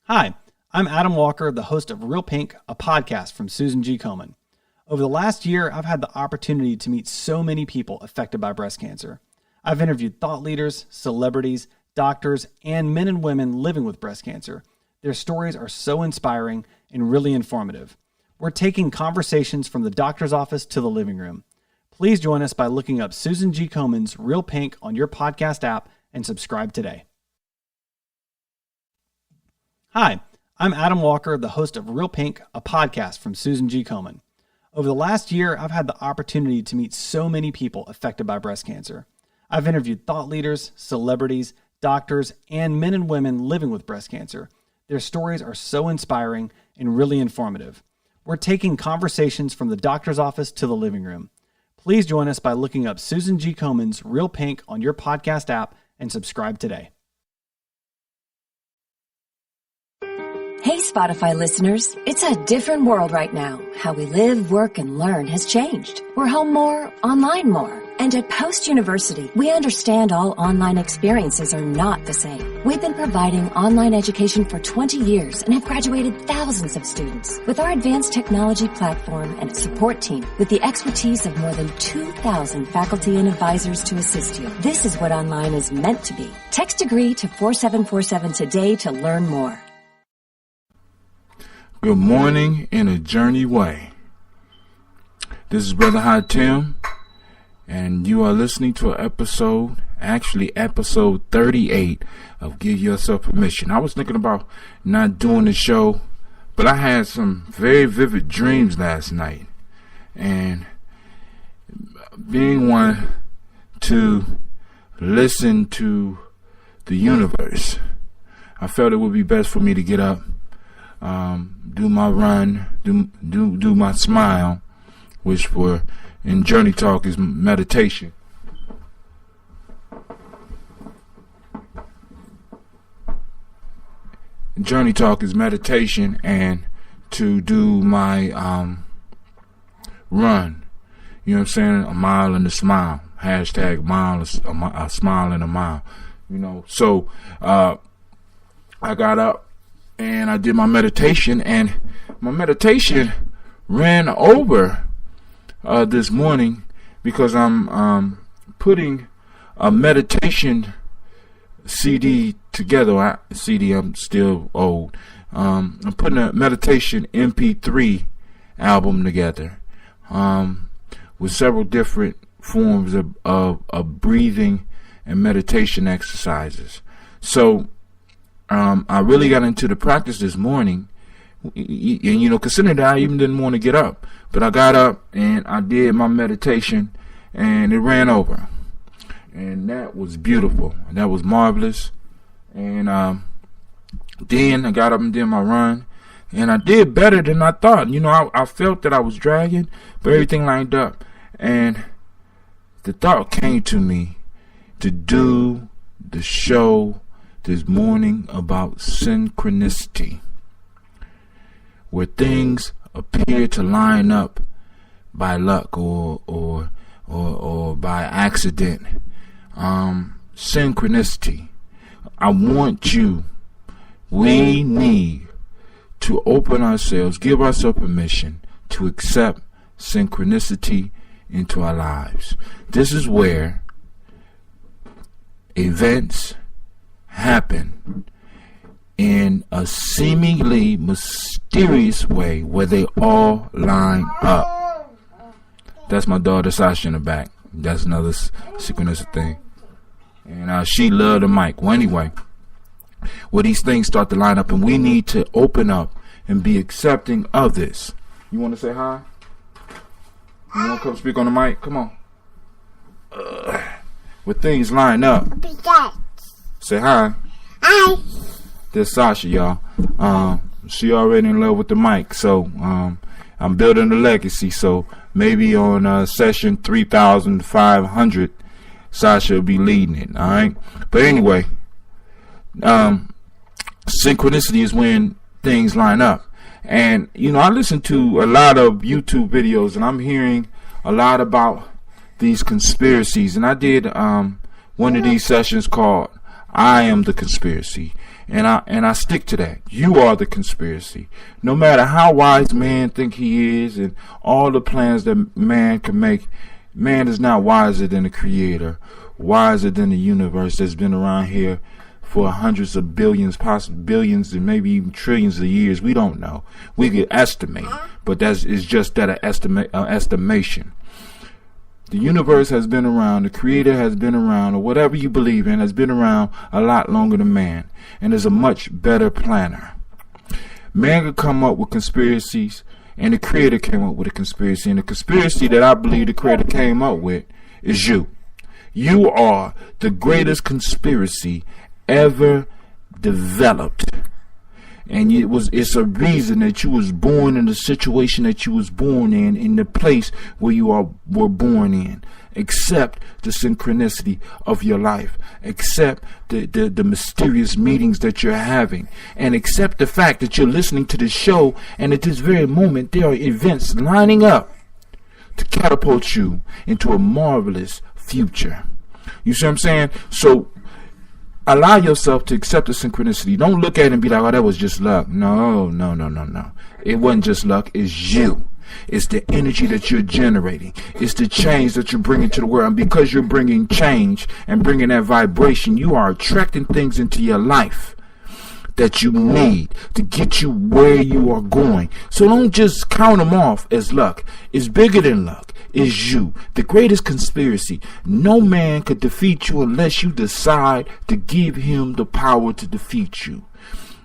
Hi, I'm Adam Walker, the host of Real Pink, a podcast from Susan G. Komen. Over the last year, I've had the opportunity to meet so many people affected by breast cancer. I've interviewed thought leaders, celebrities, doctors, and men and women living with breast cancer. Their stories are so inspiring and really informative. We're taking conversations from the doctor's office to the living room. Please join us by looking up Susan G. Komen's Real Pink on your podcast app and subscribe today. Hi, I'm Adam Walker, the host of Real Pink, a podcast from Susan G. Komen. Over the last year, I've had the opportunity to meet so many people affected by breast cancer. I've interviewed thought leaders, celebrities, doctors, and men and women living with breast cancer. Their stories are so inspiring and really informative. We're taking conversations from the doctor's office to the living room. Please join us by looking up Susan G. Komen's Real Pink on your podcast app and subscribe today. Hey, Spotify listeners, it's a different world right now. How we live, work, and learn has changed. We're home more, online more. And at Post University, we understand all online experiences are not the same. We've been providing online education for 20 years and have graduated thousands of students. With our advanced technology platform and support team, with the expertise of more than 2,000 faculty and advisors to assist you, this is what online is meant to be. Text degree to 4747 today to learn more. Good morning in a journey way. This is Brother High Tim, and you are listening to an episode 38 of Give Yourself Permission. I was thinking about not doing the show, but I had some very vivid dreams last night, and being one to listen to the universe, I felt it would be best for me to get up, do my run, do my smile, which in Journey Talk is meditation. Journey Talk is meditation, and to do my run, you know what I'm saying, a mile and a smile, hashtag a smile and a mile, you know. So I got up and I did my meditation, and my meditation ran over this morning because I'm putting a meditation CD together. I'm still old. I'm putting a meditation MP3 album together with several different forms of breathing and meditation exercises. So I really got into the practice this morning, and you know, considering that I even didn't want to get up, but I got up and I did my meditation, and it ran over, and that was beautiful, and that was marvelous. And then I got up and did my run, and I did better than I thought. You know, I felt that I was dragging, but everything lined up, and the thought came to me to do the show this morning about synchronicity, where things appear to line up by luck or by accident. Synchronicity. We need to open ourselves, give ourselves permission to accept synchronicity into our lives. This is where events happen in a seemingly mysterious way where they all line up. That's my daughter Sasha in the back. That's another synchronicity thing. And she loved the mic. Well, anyway, where these things start to line up, and we need to open up and be accepting of this. You want to say hi? You want to come speak on the mic? Come on. Where things line up. Say hi. Hi. There's Sasha, y'all. She already in love with the mic, so I'm building a legacy. So maybe on session 3,500, Sasha will be leading it. All right. But anyway, synchronicity is when things line up. And you know, I listen to a lot of YouTube videos, and I'm hearing a lot about these conspiracies. And I did one of these sessions called "I Am the Conspiracy," and I stick to that. You are the conspiracy. No matter how wise man think he is, and all the plans that man can make, man is not wiser than the Creator, wiser than the universe that's been around here for hundreds of billions, possibly billions, and maybe even trillions of years. We don't know. We could estimate, but it's just that an estimation. The universe has been around, the Creator has been around, or whatever you believe in has been around a lot longer than man, and is a much better planner. Man could come up with conspiracies, and the Creator came up with a conspiracy, and the conspiracy that I believe the Creator came up with is you. You are the greatest conspiracy ever developed, and it's a reason that you was born in the situation that you was born in the place where you were born in. Accept the synchronicity of your life, accept the mysterious meetings that you're having, and accept the fact that you're listening to this show, and at this very moment there are events lining up to catapult you into a marvelous future. You see what I'm saying? So allow yourself to accept the synchronicity. Don't look at it and be like, oh, that was just luck. No. It wasn't just luck. It's you. It's the energy that you're generating. It's the change that you're bringing to the world. And because you're bringing change and bringing that vibration, you are attracting things into your life that you need to get you where you are going. So don't just count them off as luck. It's bigger than luck. It's you, the greatest conspiracy. No man could defeat you unless you decide to give him the power to defeat you.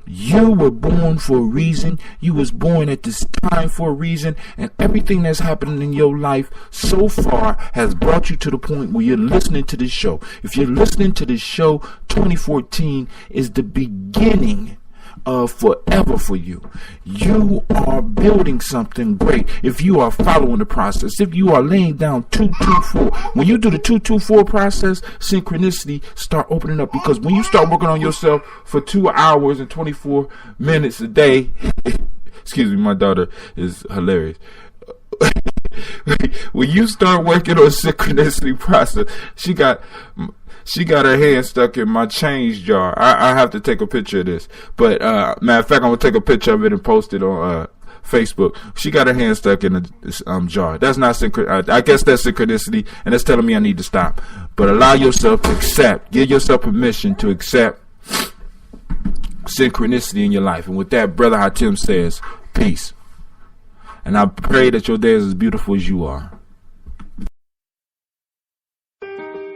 You were born for a reason. You was born at this time for a reason. And everything that's happening in your life so far has brought you to the point where you're listening to this show. If you're listening to this show, 2014 is the beginning of forever for you. You are building something great if you are following the process. If you are laying down 224, when you do the 224 process, synchronicity start opening up, because when you start working on yourself for 2 hours and 24 minutes a day, excuse me, my daughter is hilarious. When you start working on synchronicity process, she got her hand stuck in my change jar. I have to take a picture of this. But matter of fact, I'm gonna take a picture of it and post it on Facebook. She got her hand stuck in the jar. That's not I guess that's synchronicity, and that's telling me I need to stop. But allow yourself to accept. Give yourself permission to accept synchronicity in your life. And with that, Brother Hatim says, peace. And I pray that your day is as beautiful as you are.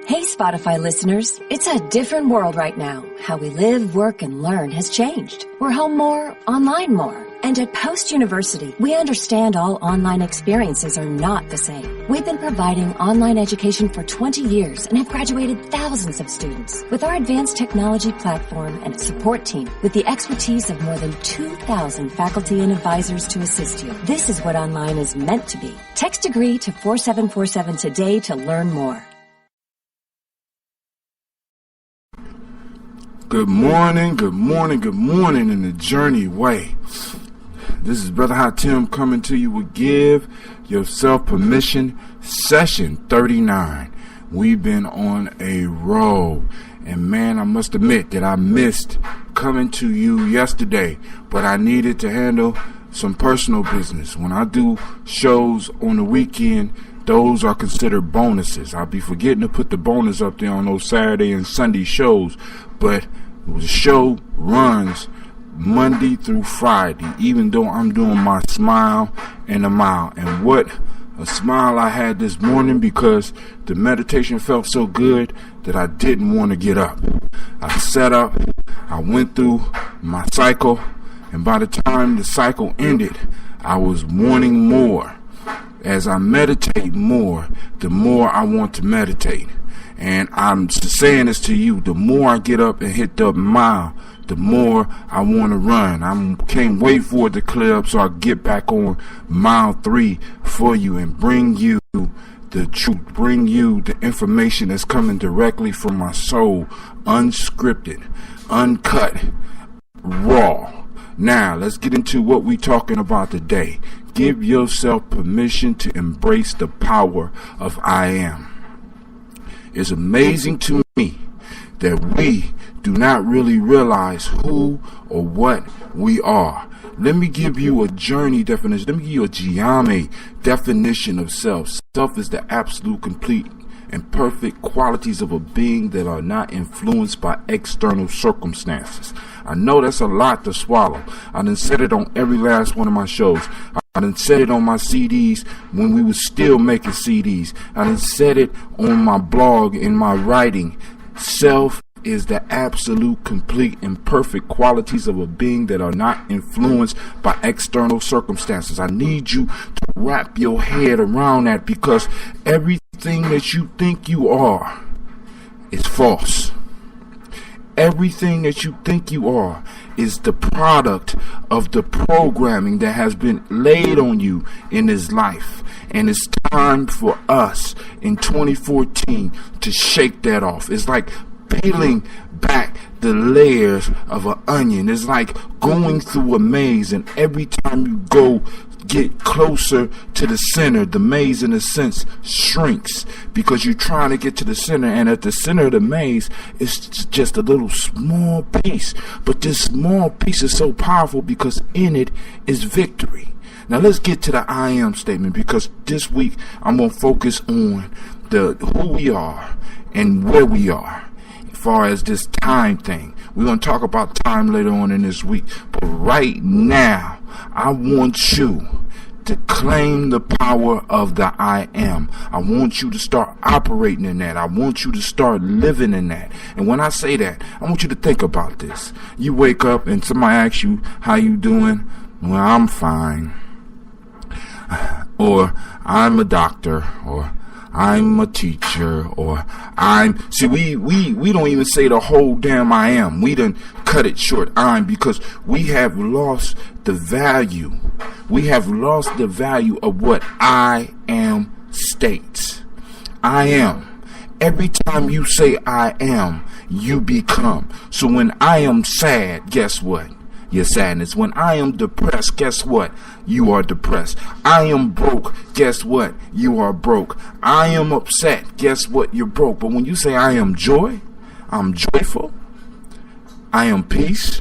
Hey, Spotify listeners, it's a different world right now. How we live, work, and learn has changed. We're home more, online more. And at Post University, we understand all online experiences are not the same. We've been providing online education for 20 years and have graduated thousands of students. With our advanced technology platform and support team, with the expertise of more than 2,000 faculty and advisors to assist you, this is what online is meant to be. Text degree to 4747 today to learn more. Good morning, good morning, good morning in the journey way. This is Brother Hatim coming to you with Give Yourself Permission, session 39. We've been on a roll. And man, I must admit that I missed coming to you yesterday, but I needed to handle some personal business. When I do shows on the weekend, those are considered bonuses. I'll be forgetting to put the bonus up there on those Saturday and Sunday shows, but the show runs Monday through Friday, even though I'm doing my smile and a mile. And what a smile I had this morning, because the meditation felt so good that I didn't want to get up. I sat up, I went through my cycle, and by the time the cycle ended, I was wanting more. As I meditate more, the more I want to meditate. And I'm saying this to you, the more I get up and hit the mile, the more I want to run. I can't wait for it to clear up so I get back on mile 3 for you and bring you the truth, bring you the information that's coming directly from my soul, unscripted, uncut, raw. Now, let's get into what we're talking about today. Give yourself permission to embrace the power of I am. It's amazing to me that we do not really realize who or what we are. Let me give you a journey definition. Let me give you a GYP definition of self. Self is the absolute, complete, and perfect qualities of a being that are not influenced by external circumstances. I know that's a lot to swallow. I done said it on every last one of my shows. I done said it on my CDs when we were still making CDs. I done said it on my blog, in my writing. Self is the absolute, complete, and perfect qualities of a being that are not influenced by external circumstances. I need you to wrap your head around that, because everything that you think you are is false. Everything that you think you are is the product of the programming that has been laid on you in this life. And it's time for us in 2014 to shake that off. It's like peeling back the layers of an onion. It's like going through a maze, and every time you go get closer to the center, the maze in a sense shrinks, because you're trying to get to the center, and at the center of the maze it's just a little small piece. But this small piece is so powerful because in it is victory. Now let's get to the I am statement, because this week I'm going to focus on who we are and where we are as far as this time thing. We're going to talk about time later on in this week, but right now I want you to claim the power of the I am. I want you to start operating in that. I want you to start living in that. And when I say that, I want you to think about this. You wake up and somebody asks you, how you doing? Well, I'm fine. Or I'm a doctor, or I'm a teacher, or we don't even say the whole damn I am. We done cut it short, because we have lost the value. We have lost the value of what I am states. I am. Every time you say I am, you become. So when I am sad, guess what? Your sadness. When I am depressed, guess what? You are depressed. I am broke, guess what? You are broke. I am upset, guess what? You're broke. But when you say I am joy, I'm joyful, I am peace,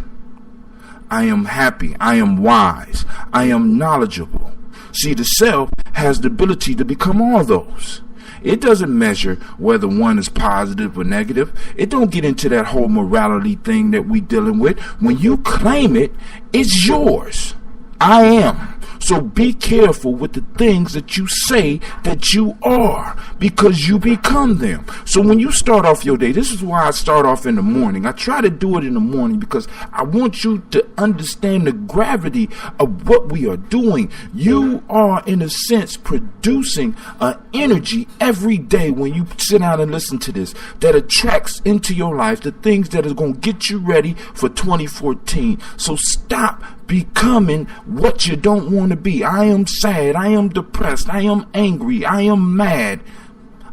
I am happy, I am wise, I am knowledgeable. See, the self has the ability to become all those. It doesn't measure whether one is positive or negative. It don't get into that whole morality thing that we dealing with. When you claim it, it's yours. I am. So be careful with the things that you say that you are, because you become them. So when you start off your day, this is why I start off in the morning. I try to do it in the morning because I want you to understand the gravity of what we are doing. You are, in a sense, producing an energy every day when you sit down and listen to this that attracts into your life the things that is going to get you ready for 2014. So stop becoming what you don't want to be. I am sad. I am depressed. I am angry. I am mad.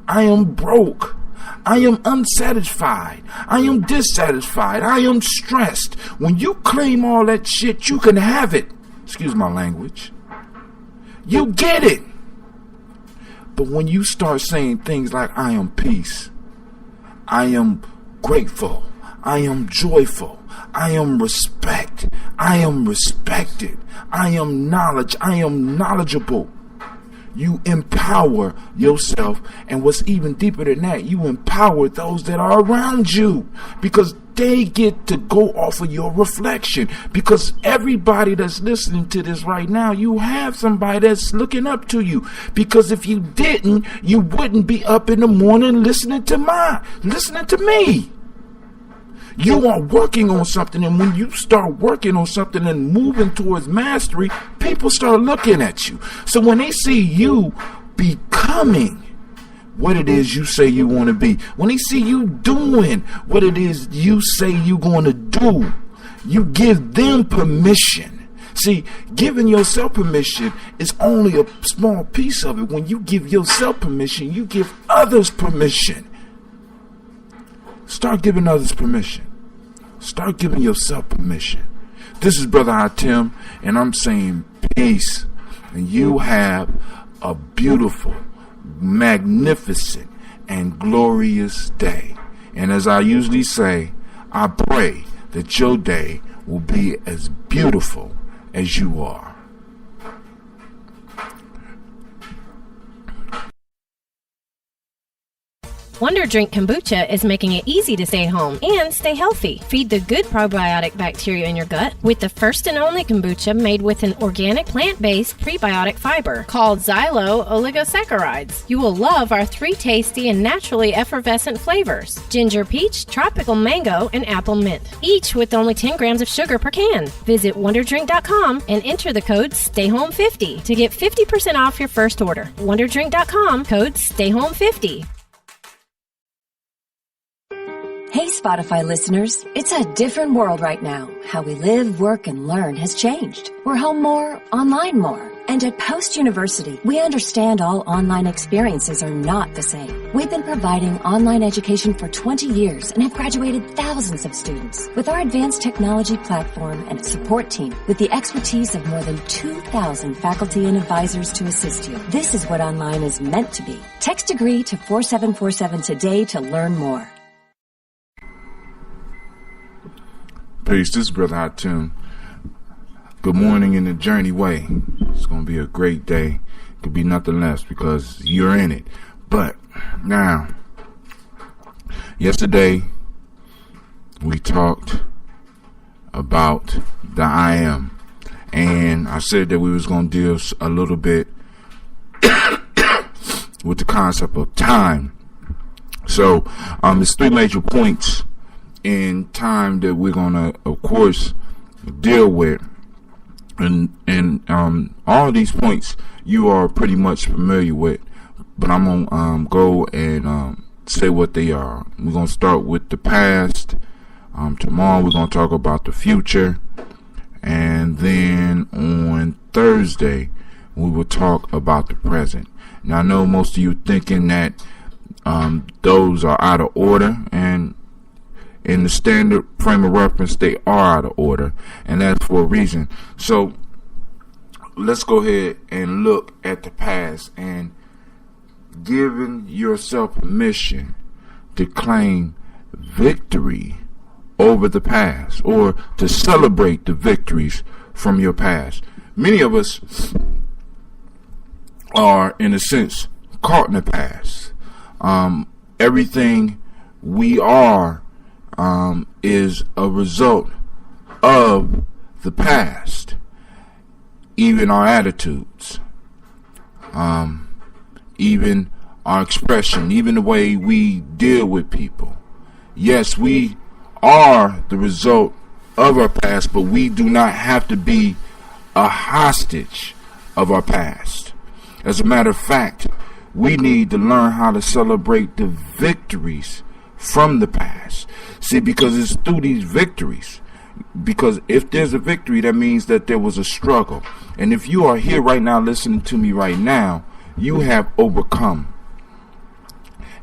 I am broke. I am unsatisfied. I am dissatisfied. I am stressed. When you claim all that shit, you can have it. Excuse my language. You get it. But when you start saying things like I am peace, I am grateful, I am joyful, I am respect, I am respected, I am knowledge, I am knowledgeable. You empower yourself, and what's even deeper than that, you empower those that are around you, because they get to go off of your reflection. Because everybody that's listening to this right now, you have somebody that's looking up to you. Because if you didn't, you wouldn't be up in the morning listening to me. You are working on something, and when you start working on something and moving towards mastery, people start looking at you. So when they see you becoming what it is you say you want to be, when they see you doing what it is you say you're going to do, you give them permission. See, giving yourself permission is only a small piece of it. When you give yourself permission, you give others permission. Start giving others permission. Start giving yourself permission. This is Brother Hatim, and I'm saying peace. And you have a beautiful, magnificent, and glorious day. And as I usually say, I pray that your day will be as beautiful as you are. Wonder Drink Kombucha is making it easy to stay home and stay healthy. Feed the good probiotic bacteria in your gut with the first and only kombucha made with an organic plant-based prebiotic fiber called xylo oligosaccharides. You will love our 3 tasty and naturally effervescent flavors: ginger peach, tropical mango, and apple mint, each with only 10 grams of sugar per can. Visit wonderdrink.com and enter the code STAYHOME50 to get 50% off your first order. Wonderdrink.com, code STAYHOME50. Hey, Spotify listeners, it's a different world right now. How we live, work, and learn has changed. We're home more, online more. And at Post University, we understand all online experiences are not the same. We've been providing online education for 20 years and have graduated thousands of students. With our advanced technology platform and support team, with the expertise of more than 2,000 faculty and advisors to assist you, this is what online is meant to be. Text degree to 4747 today to learn more. Peace, this is Brother Hatim. Good morning in the journey way. It's going to be a great day. It could be nothing less because you're in it. But now, yesterday we talked about the I am. and I said that we was going to deal a little bit with the concept of time. So there's 3 major points in time that we're going to, of course, deal with. And all of these points you are pretty much familiar with, but I'm going to go and say what they are. We're going to start with the past. Tomorrow we're going to talk about the future. And then on Thursday, we will talk about the present. Now, I know most of you thinking that those are out of order, and in the standard frame of reference, they are out of order, and that's for a reason. So let's go ahead and look at the past and giving yourself permission to claim victory over the past, or to celebrate the victories from your past. Many of us are, in a sense, caught in the past. Everything we are is a result of the past. Even our attitudes, even our expression, even the way we deal with people. Yes, we are the result of our past, but we do not have to be a hostage of our past. As a matter of fact, we need to learn how to celebrate the victories from the past. See, because it's through these victories. Because if there's a victory, that means that there was a struggle. And if you are here right now listening to me right now, you have overcome.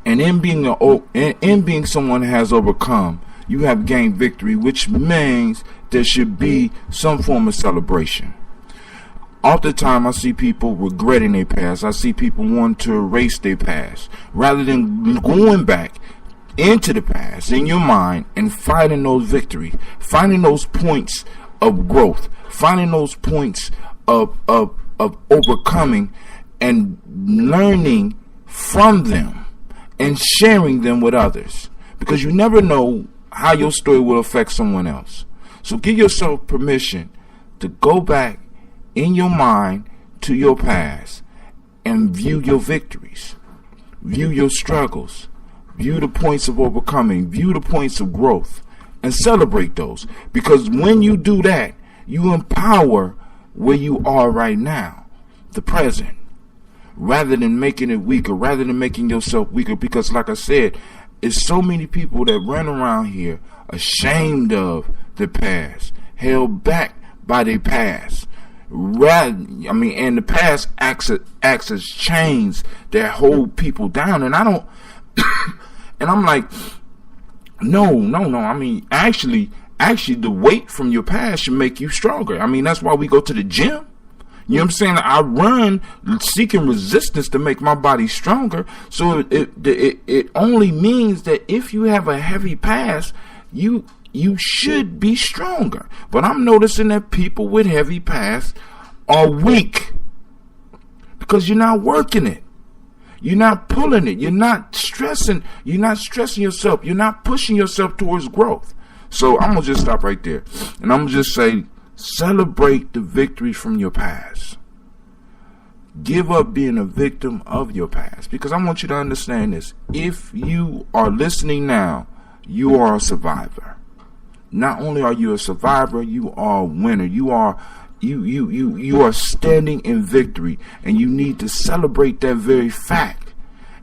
And in being someone who has overcome, you have gained victory, which means there should be some form of celebration. Oftentimes I see people regretting their past. I see people wanting to erase their past rather than going back into the past in your mind and finding those victories, finding those points of growth, finding those points of overcoming, and learning from them and sharing them with others, because you never know how your story will affect someone else. So give yourself permission to go back in your mind to your past and view your victories, view your struggles, view the points of overcoming, view the points of growth, and celebrate those. Because when you do that, you empower where you are right now, the present, rather than making it weaker, rather than making yourself weaker. Because like I said, it's so many people that run around here ashamed of the past, held back by their past. And the past acts as chains that hold people down. And I don't, and I'm like, no. I mean, actually, the weight from your past should make you stronger. I mean, that's why we go to the gym. You know what I'm saying? I run seeking resistance to make my body stronger. So it only means that if you have a heavy past, you should be stronger. But I'm noticing that people with heavy past are weak because you're not working it. You're not pulling it. You're not stressing. You're not stressing yourself. You're not pushing yourself towards growth. So I'm going to just stop right there. And I'm going to just say, celebrate the victories from your past. Give up being a victim of your past. Because I want you to understand this. If you are listening now, you are a survivor. Not only are you a survivor, you are a winner. You are standing in victory, and you need to celebrate that very fact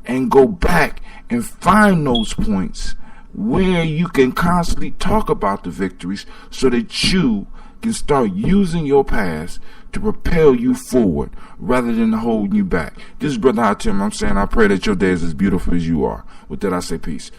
and go back and find those points where you can constantly talk about the victories so that you can start using your past to propel you forward rather than holding you back. This is Brother Hatim. I'm saying I pray that your day is as beautiful as you are. With that, I say peace.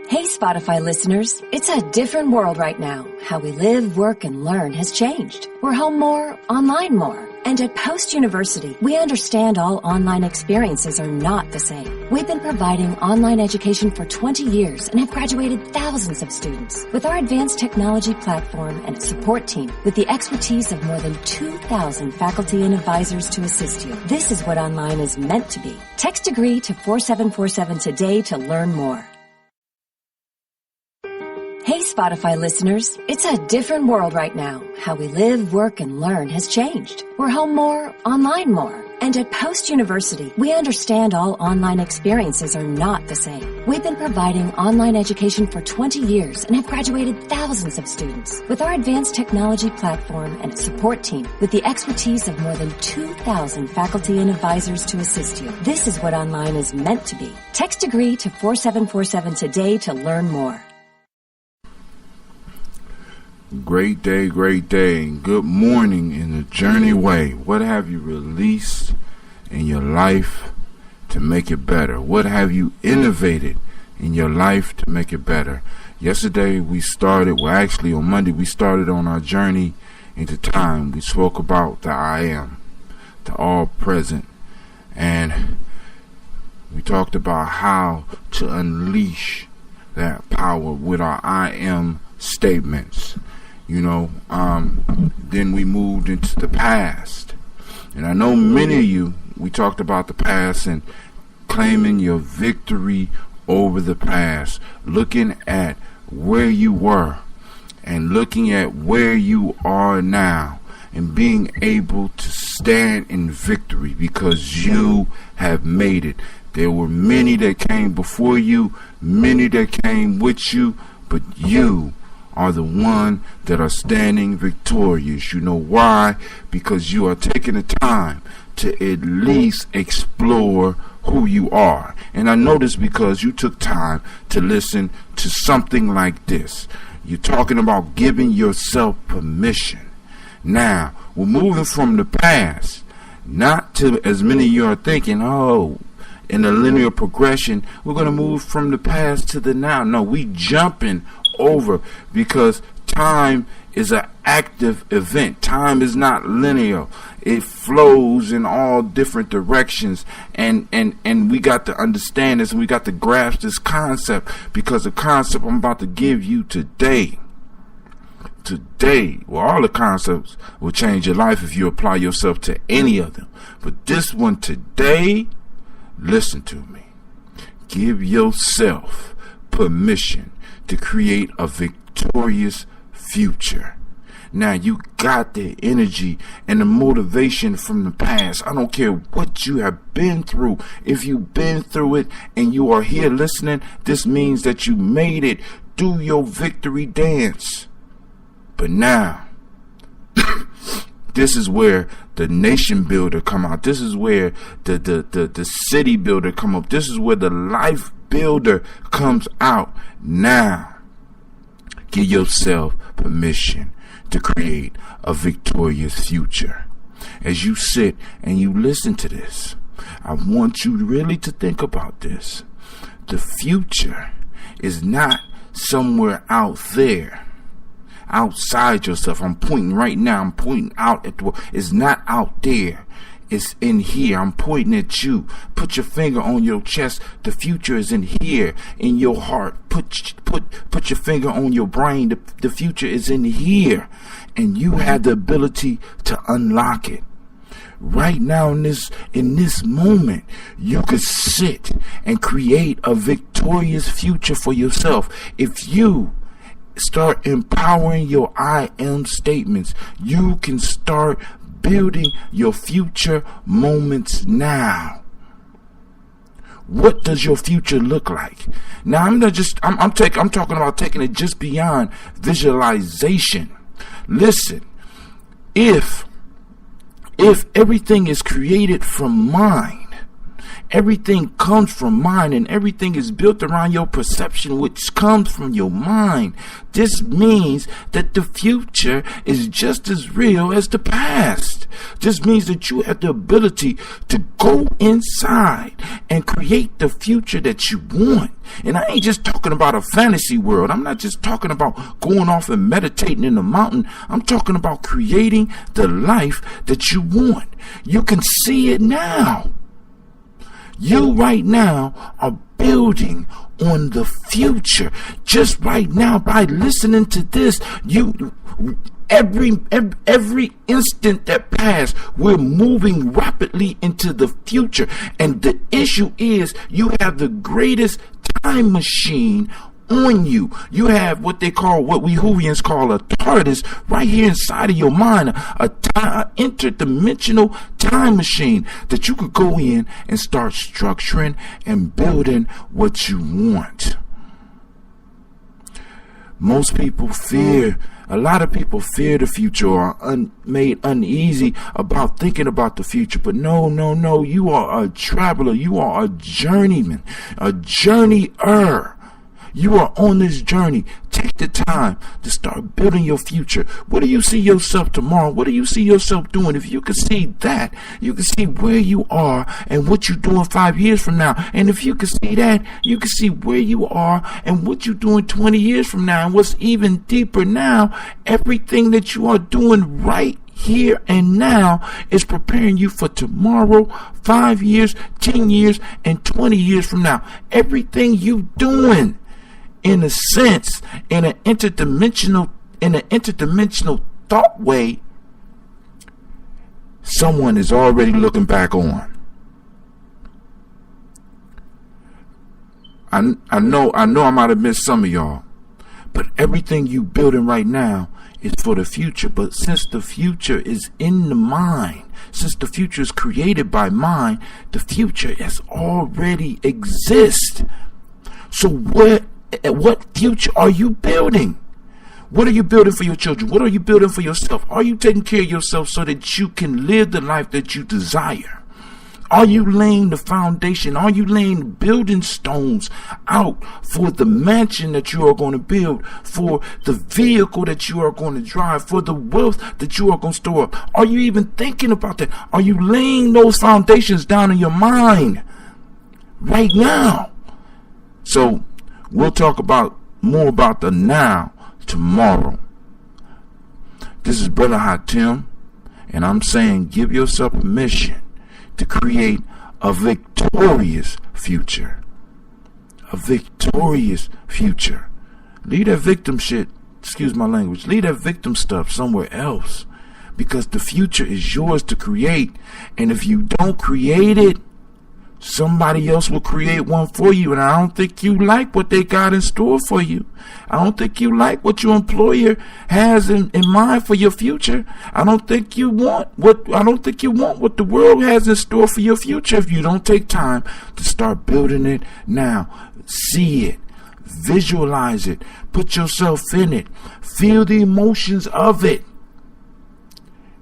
Hey, Spotify listeners, it's a different world right now. How we live, work, and learn has changed. We're home more, online more. And at Post University, we understand all online experiences are not the same. We've been providing online education for 20 years and have graduated thousands of students. With our advanced technology platform and support team, with the expertise of more than 2,000 faculty and advisors to assist you, this is what online is meant to be. Text degree to 4747 today to learn more. Hey, Spotify listeners, it's a different world right now. How we live, work, and learn has changed. We're home more, online more. And at Post University, we understand all online experiences are not the same. We've been providing online education for 20 years and have graduated thousands of students. With our advanced technology platform and support team, with the expertise of more than 2,000 faculty and advisors to assist you, this is what online is meant to be. Text degree to 4747 today to learn more. Great day, great day. Good morning in the journey way. What have you released in your life to make it better? What have you innovated in your life to make it better? Yesterday we started, well actually on Monday we started on our journey into time. We spoke about the I am, the all present, and we talked about how to unleash that power with our I am statements. Then we moved into the past. And I know many of you, we talked about the past and claiming your victory over the past, looking at where you were and looking at where you are now and being able to stand in victory because you have made it. There were many that came before you, many that came with you, but you are the one that are standing victorious. You know why? Because you are taking the time to at least explore who you are. And I know this because you took time to listen to something like this. You're talking about giving yourself permission. Now, we're moving from the past, not to, as many of you are thinking, in a linear progression, we're going to move from the past to the now. No, we jumping over because time is an active event. Time is not linear. It flows in all different directions, and we got to understand this, and we got to grasp this concept, because the concept I'm about to give you today, well, all the concepts will change your life if you apply yourself to any of them, but this one today, listen to me. Give yourself permission to create a victorious future. Now, you got the energy and the motivation from the past. I don't care what you have been through. If you've been through it and you are here listening, this means that you made it. Do your victory dance. But now, this is where the nation builder come out. This is where the city builder come up. This is where the life builder comes out. Now, give yourself permission to create a victorious future. As you sit and you listen to this, I want you really to think about this. The future is not somewhere out there, outside yourself. I'm pointing right now. I'm pointing out at the world. It's not out there. It's in here. I'm pointing at you. Put your finger on your chest. The future is in here, in your heart. Put your finger on your brain. The future is in here, and you have the ability to unlock it. Right now, in this moment, you could sit and create a victorious future for yourself. If you start empowering your I am statements, you can start building your future moments now. What does your future look like? Now, I'm talking about taking it just beyond visualization. Listen, if everything is created from mind, everything comes from mind, and everything is built around your perception, which comes from your mind. This means that the future is just as real as the past. This means that you have the ability to go inside and create the future that you want. And I ain't just talking about a fantasy world. I'm not just talking about going off and meditating in the mountain. I'm talking about creating the life that you want. You can see it now. You right now are building on the future. Just right now, by listening to this, every instant that passed, we're moving rapidly into the future. And the issue is, you have the greatest time machine on you. You have what we Whovians call a TARDIS right here inside of your mind, a interdimensional time machine that you could go in and start structuring and building what you want. A lot of people fear the future or are made uneasy about thinking about the future. But no. You are a traveler. You are a journeyman, a journeyer. You are on this journey. Take the time to start building your future. What do you see yourself tomorrow? What do you see yourself doing? If you can see that, you can see where you are and what you're doing 5 years from now. And if you can see that, you can see where you are and what you're doing 20 years from now. And what's even deeper now, everything that you are doing right here and now is preparing you for tomorrow, 5 years, 10 years, and 20 years from now. Everything you doing, in a sense, in an interdimensional thought way, someone is already looking back on. I know I might have missed some of y'all, but everything you building right now is for the future. But since the future is in the mind, since the future is created by mind, the future has already exists. So what future are you building? What are you building for your children? What are you building for yourself? Are you taking care of yourself so that you can live the life that you desire? Are you laying the foundation? Are you laying building stones out for the mansion that you are going to build, for the vehicle that you are going to drive, for the wealth that you are going to store up? Are you even thinking about that? Are you laying those foundations down in your mind right now? So we'll talk more about the now tomorrow. This is Brother Hatim, and I'm saying give yourself permission to create a victorious future. A victorious future. Leave that victim shit, excuse my language, leave that victim stuff somewhere else, because the future is yours to create. And if you don't create it, somebody else will create one for you. And I don't think you like what they got in store for you. I don't think you like what your employer has in mind for your future. I don't think you want what the world has in store for your future if you don't take time to start building it now. See it, visualize it, put yourself in it, feel the emotions of it,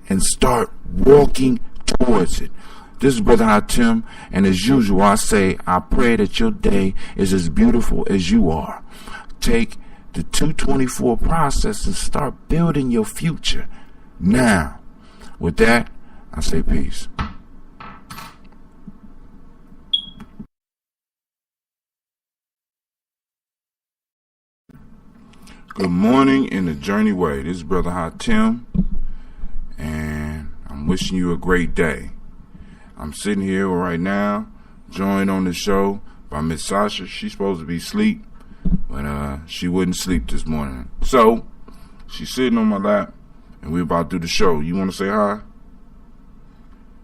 and start walking towards it. This is Brother Hatim, and as usual, I say, I pray that your day is as beautiful as you are. Take the 224 process and start building your future now. With that, I say peace. Good morning in the Journey Way. This is Brother Hatim, and I'm wishing you a great day. I'm sitting here right now, joined on the show by Miss Sasha. She's supposed to be asleep, but she wouldn't sleep this morning. So, she's sitting on my lap, and we're about to do the show. You want to say hi?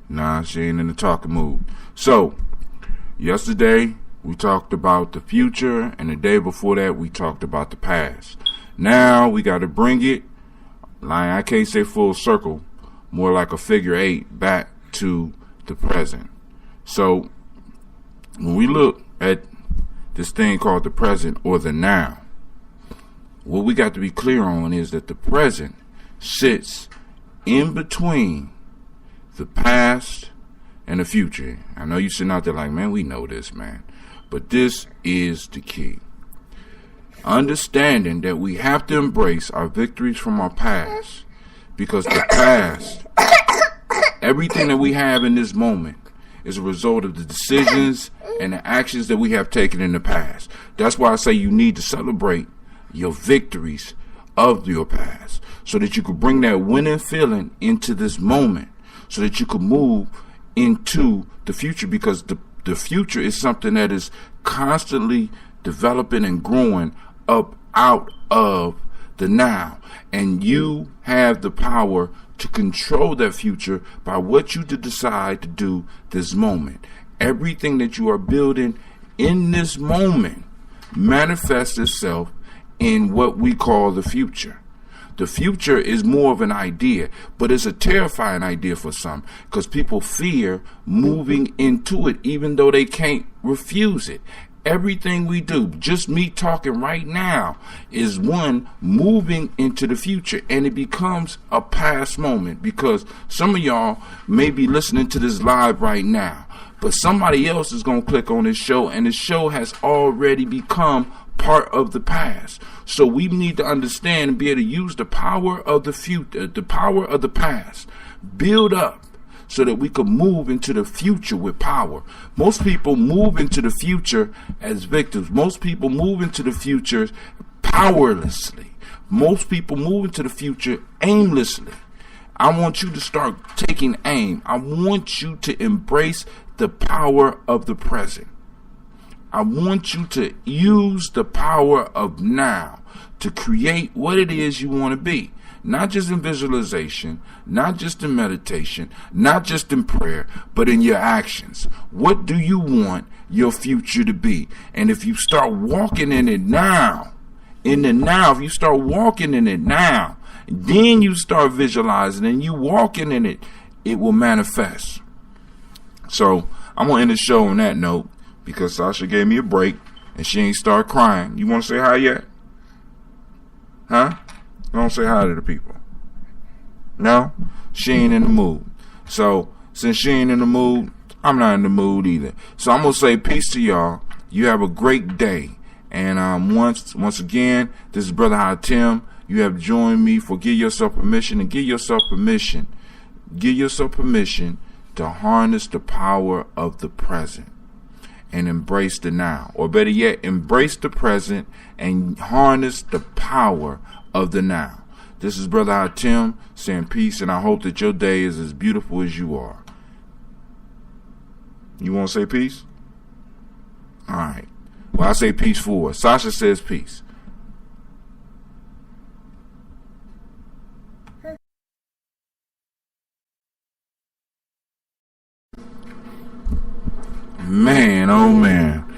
Nah, she ain't in the talking mood. So, yesterday, we talked about the future, and the day before that, we talked about the past. Now, we got to bring it, like I can't say full circle, more like a figure 8 back to the present. So when we look at this thing called the present or the now, what we got to be clear on is that the present sits in between the past and the future. I know you're sitting out there like, man, we know this, man. But this is the key. Understanding that we have to embrace our victories from our past, because the past, everything that we have in this moment is a result of the decisions and the actions that we have taken in the past. That's why I say you need to celebrate your victories of your past so that you could bring that winning feeling into this moment, so that you could move into the future, because the future is something that is constantly developing and growing up out of the now. And you have the power to control that future by what you decide to do this moment. Everything that you are building in this moment manifests itself in what we call the future. The future is more of an idea, but it's a terrifying idea for some because people fear moving into it even though they can't refuse it. Everything we do, just me talking right now, is one moving into the future, and it becomes a past moment because some of y'all may be listening to this live right now, but somebody else is going to click on this show, and the show has already become part of the past. So we need to understand and be able to use the power of the future, the power of the past, build up so that we can move into the future with power. Most people move into the future as victims. Most people move into the future powerlessly. Most people move into the future aimlessly. I want you to start taking aim. I want you to embrace the power of the present. I want you to use the power of now to create what it is you want to be. Not just in visualization, not just in meditation, not just in prayer, but in your actions. What do you want your future to be? And if you start walking in it now, if you start walking in it now, then you start visualizing and you walking in it, it will manifest. So I'm going to end the show on that note because Sasha gave me a break and she ain't start crying. You want to say hi yet? Huh? Don't say hi to the people. No? She ain't in the mood. So, since she ain't in the mood, I'm not in the mood either. So, I'm going to say peace to y'all. You have a great day. And once again, this is Brother Hatim. You have joined me for Give Yourself Permission. And give yourself permission. Give yourself permission to harness the power of the present and embrace the now. Or better yet, embrace the present and harness the power of the now. This is Brother Hatim saying peace, and I hope that your day is as beautiful as you are. You want to say peace? All right. Well, I say peace forward. Sasha says peace. Man, oh man.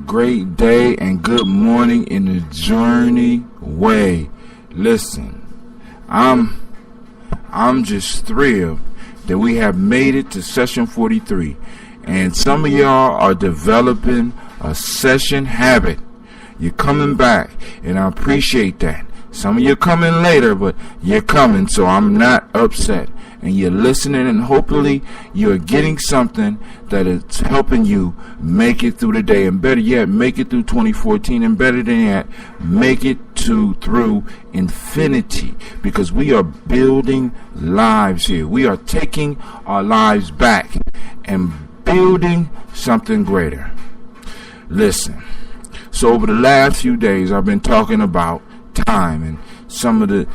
Great day and good morning in the journey way. Listen, I'm just thrilled that we have made it to session 43, and some of y'all are developing a session habit. You're coming back, and I appreciate that. Some of you are coming later, but you're coming, so I'm not upset. And you're listening, and hopefully you're getting something that is helping you make it through the day, and better yet, make it through 2014, and better than that, make it through infinity, because we are building lives here. We are taking our lives back and building something greater. Listen, so over the last few days, I've been talking about time and some of the,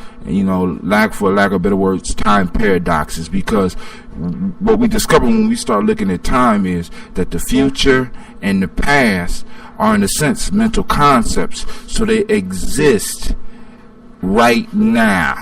for lack of better words, time paradoxes, because what we discover when we start looking at time is that the future and the past are, in a sense, mental concepts, so they exist right now.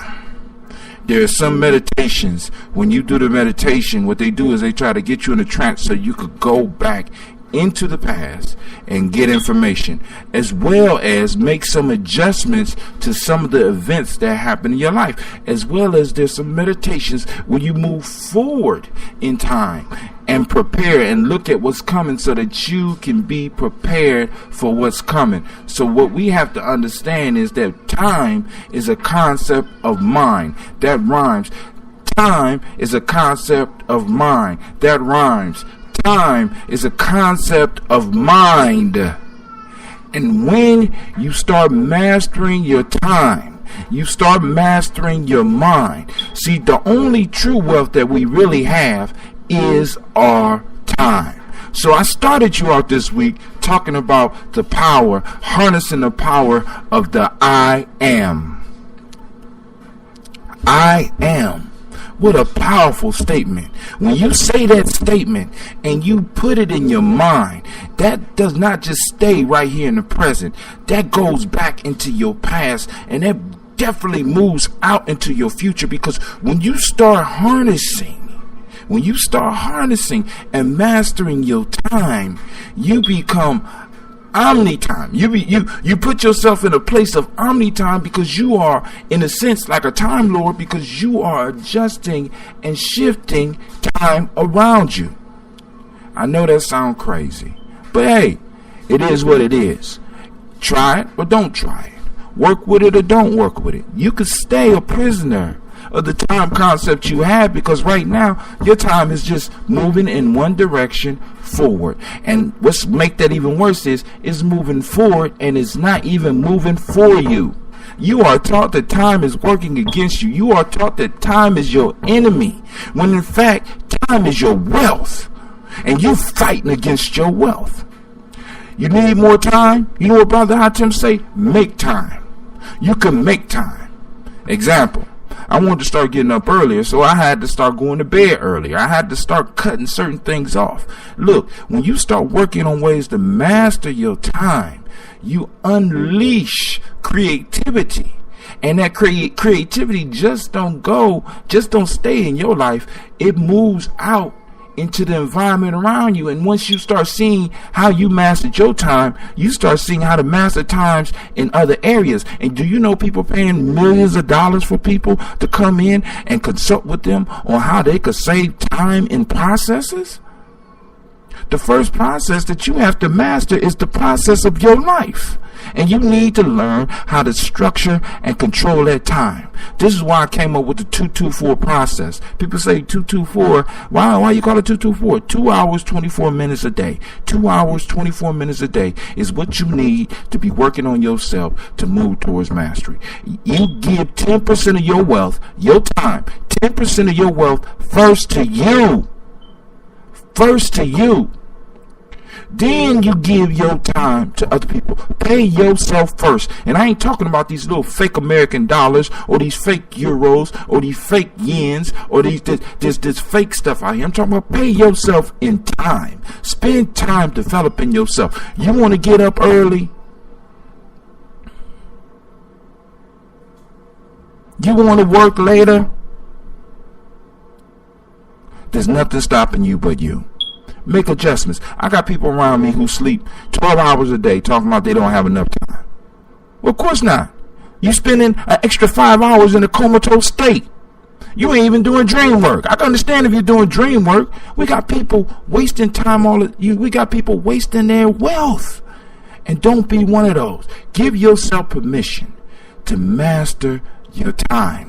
There are some meditations, when you do the meditation, what they do is they try to get you in a trance so you could go back into the past and get information, as well as make some adjustments to some of the events that happen in your life, as well as there's some meditations where you move forward in time and prepare and look at what's coming so that you can be prepared for what's coming. So what we have to understand is that time is a concept of mind. That rhymes. Time is a concept of mind. That rhymes. Time is a concept of mind. And when you start mastering your time, you start mastering your mind. See, the only true wealth that we really have is our time. So I started you out this week talking about the power, harnessing the power of the I am. I am. What a powerful statement. When you say that statement and you put it in your mind, that does not just stay right here in the present. That goes back into your past, and that definitely moves out into your future, because when you start harnessing and mastering your time, you become Omni-time. You put yourself in a place of omni-time because you are, in a sense, like a time lord, because you are adjusting and shifting time around you. I know that sounds crazy, but hey, it is what it is. Try it or don't try it. Work with it or don't work with it. You could stay a prisoner of the time concept you have, because right now your time is just moving in one direction forward. And what's make that even worse is moving forward and it's not even moving for you. You are taught that time is working against you. You are taught that time is your enemy, when in fact time is your wealth, and you fighting against your wealth. You need more time? You know what Brother Hatim say? Make time. You can make time. Example, I wanted to start getting up earlier, so I had to start going to bed earlier. I had to start cutting certain things off. Look, when you start working on ways to master your time, you unleash creativity. And that creativity just don't stay in your life. It moves out into the environment around you. And once you start seeing how you mastered your time, you start seeing how to master times in other areas. And do you know people paying millions of dollars for people to come in and consult with them on how they could save time in processes? The first process that you have to master is the process of your life. And you need to learn how to structure and control that time. This is why I came up with the 224 process. People say 224. Why you call it 224? 2 hours, 24 minutes a day. 2 hours, 24 minutes a day is what you need to be working on yourself to move towards mastery. You give 10% of your wealth, your time, 10% of your wealth first to you. First to you. Then you give your time to other people. Pay yourself first. And I ain't talking about these little fake American dollars or these fake euros or these fake yens or this fake stuff out here. I'm talking about pay yourself in time. Spend time developing yourself. You want to get up early? You want to work later? There's nothing stopping you but you. Make adjustments. I got people around me who sleep 12 hours a day talking about they don't have enough time. Well, of course not. You spending an extra 5 hours in a comatose state. You ain't even doing dream work. I can understand if you're doing dream work. We got people wasting time we got people wasting their wealth. And don't be one of those. Give yourself permission to master your time.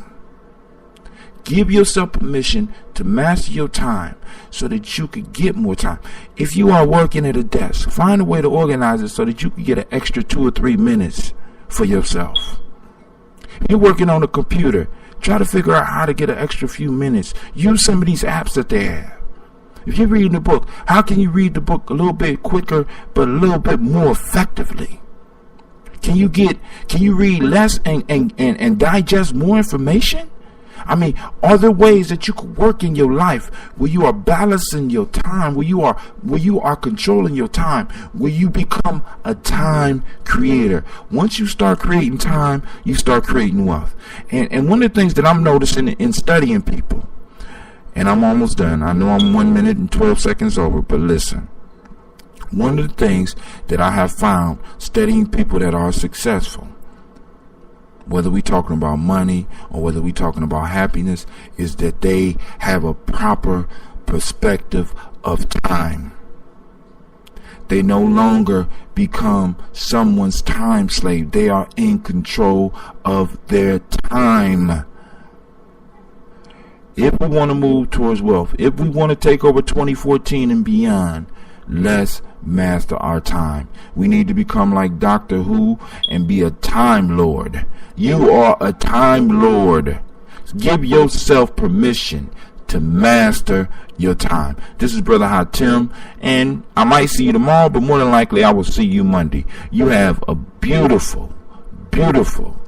Give yourself permission to master your time so that you could get more time. If you are working at a desk, find a way to organize it so that you can get an extra 2 or 3 minutes for yourself. If you're working on a computer, try to figure out how to get an extra few minutes. Use some of these apps that they have. If you're reading a book, how can you read the book a little bit quicker but a little bit more effectively? Can you read less and digest more information? I mean, are there ways that you could work in your life where you are balancing your time, where you are controlling your time, where you become a time creator? Once you start creating time, you start creating wealth. And one of the things that I'm noticing in studying people, and I'm almost done. I know I'm 1 minute and 12 seconds over, but listen. One of the things that I have found studying people that are successful, whether we're talking about money or whether we're talking about happiness, is that they have a proper perspective of time. They no longer become someone's time slave. They are in control of their time. If we want to move towards wealth, if we want to take over 2014 and beyond, let's master our time. We need to become like Doctor Who and be a time lord. You are a time lord. Give yourself permission to master your time. This is Brother Hatim, and I might see you tomorrow, but more than likely I will see you Monday. You have a beautiful, beautiful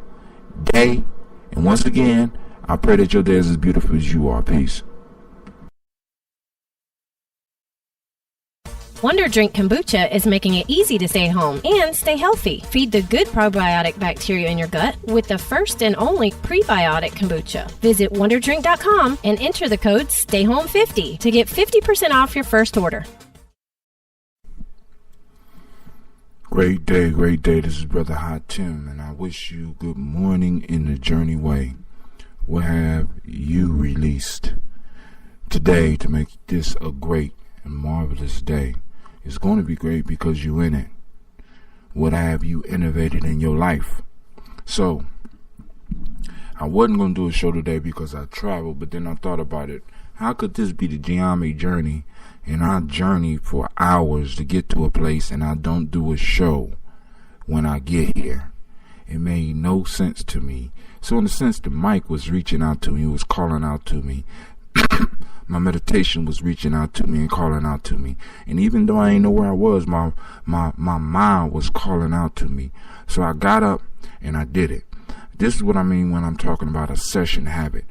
day, and once again, I pray that your day is as beautiful as you are. Peace. Wonder Drink Kombucha is making it easy to stay home and stay healthy. Feed the good probiotic bacteria in your gut with the first and only prebiotic kombucha. Visit wonderdrink.com and enter the code STAYHOME50 to get 50% off your first order. Great day, great day. This is Brother Hot Tim, and I wish you good morning in the journey way. What have you released today to make this a great and marvelous day? It's going to be great because you're in it. What have you innovated in your life? So, I wasn't going to do a show today because I traveled, but then I thought about it. How could this be the GYP journey? And I journey for hours to get to a place and I don't do a show when I get here. It made no sense to me. So in a sense, the mic was reaching out to me. It was calling out to me. My meditation was reaching out to me and calling out to me. And even though I ain't know where I was, my mind was calling out to me. So I got up and I did it. This is what I mean when I'm talking about a session habit.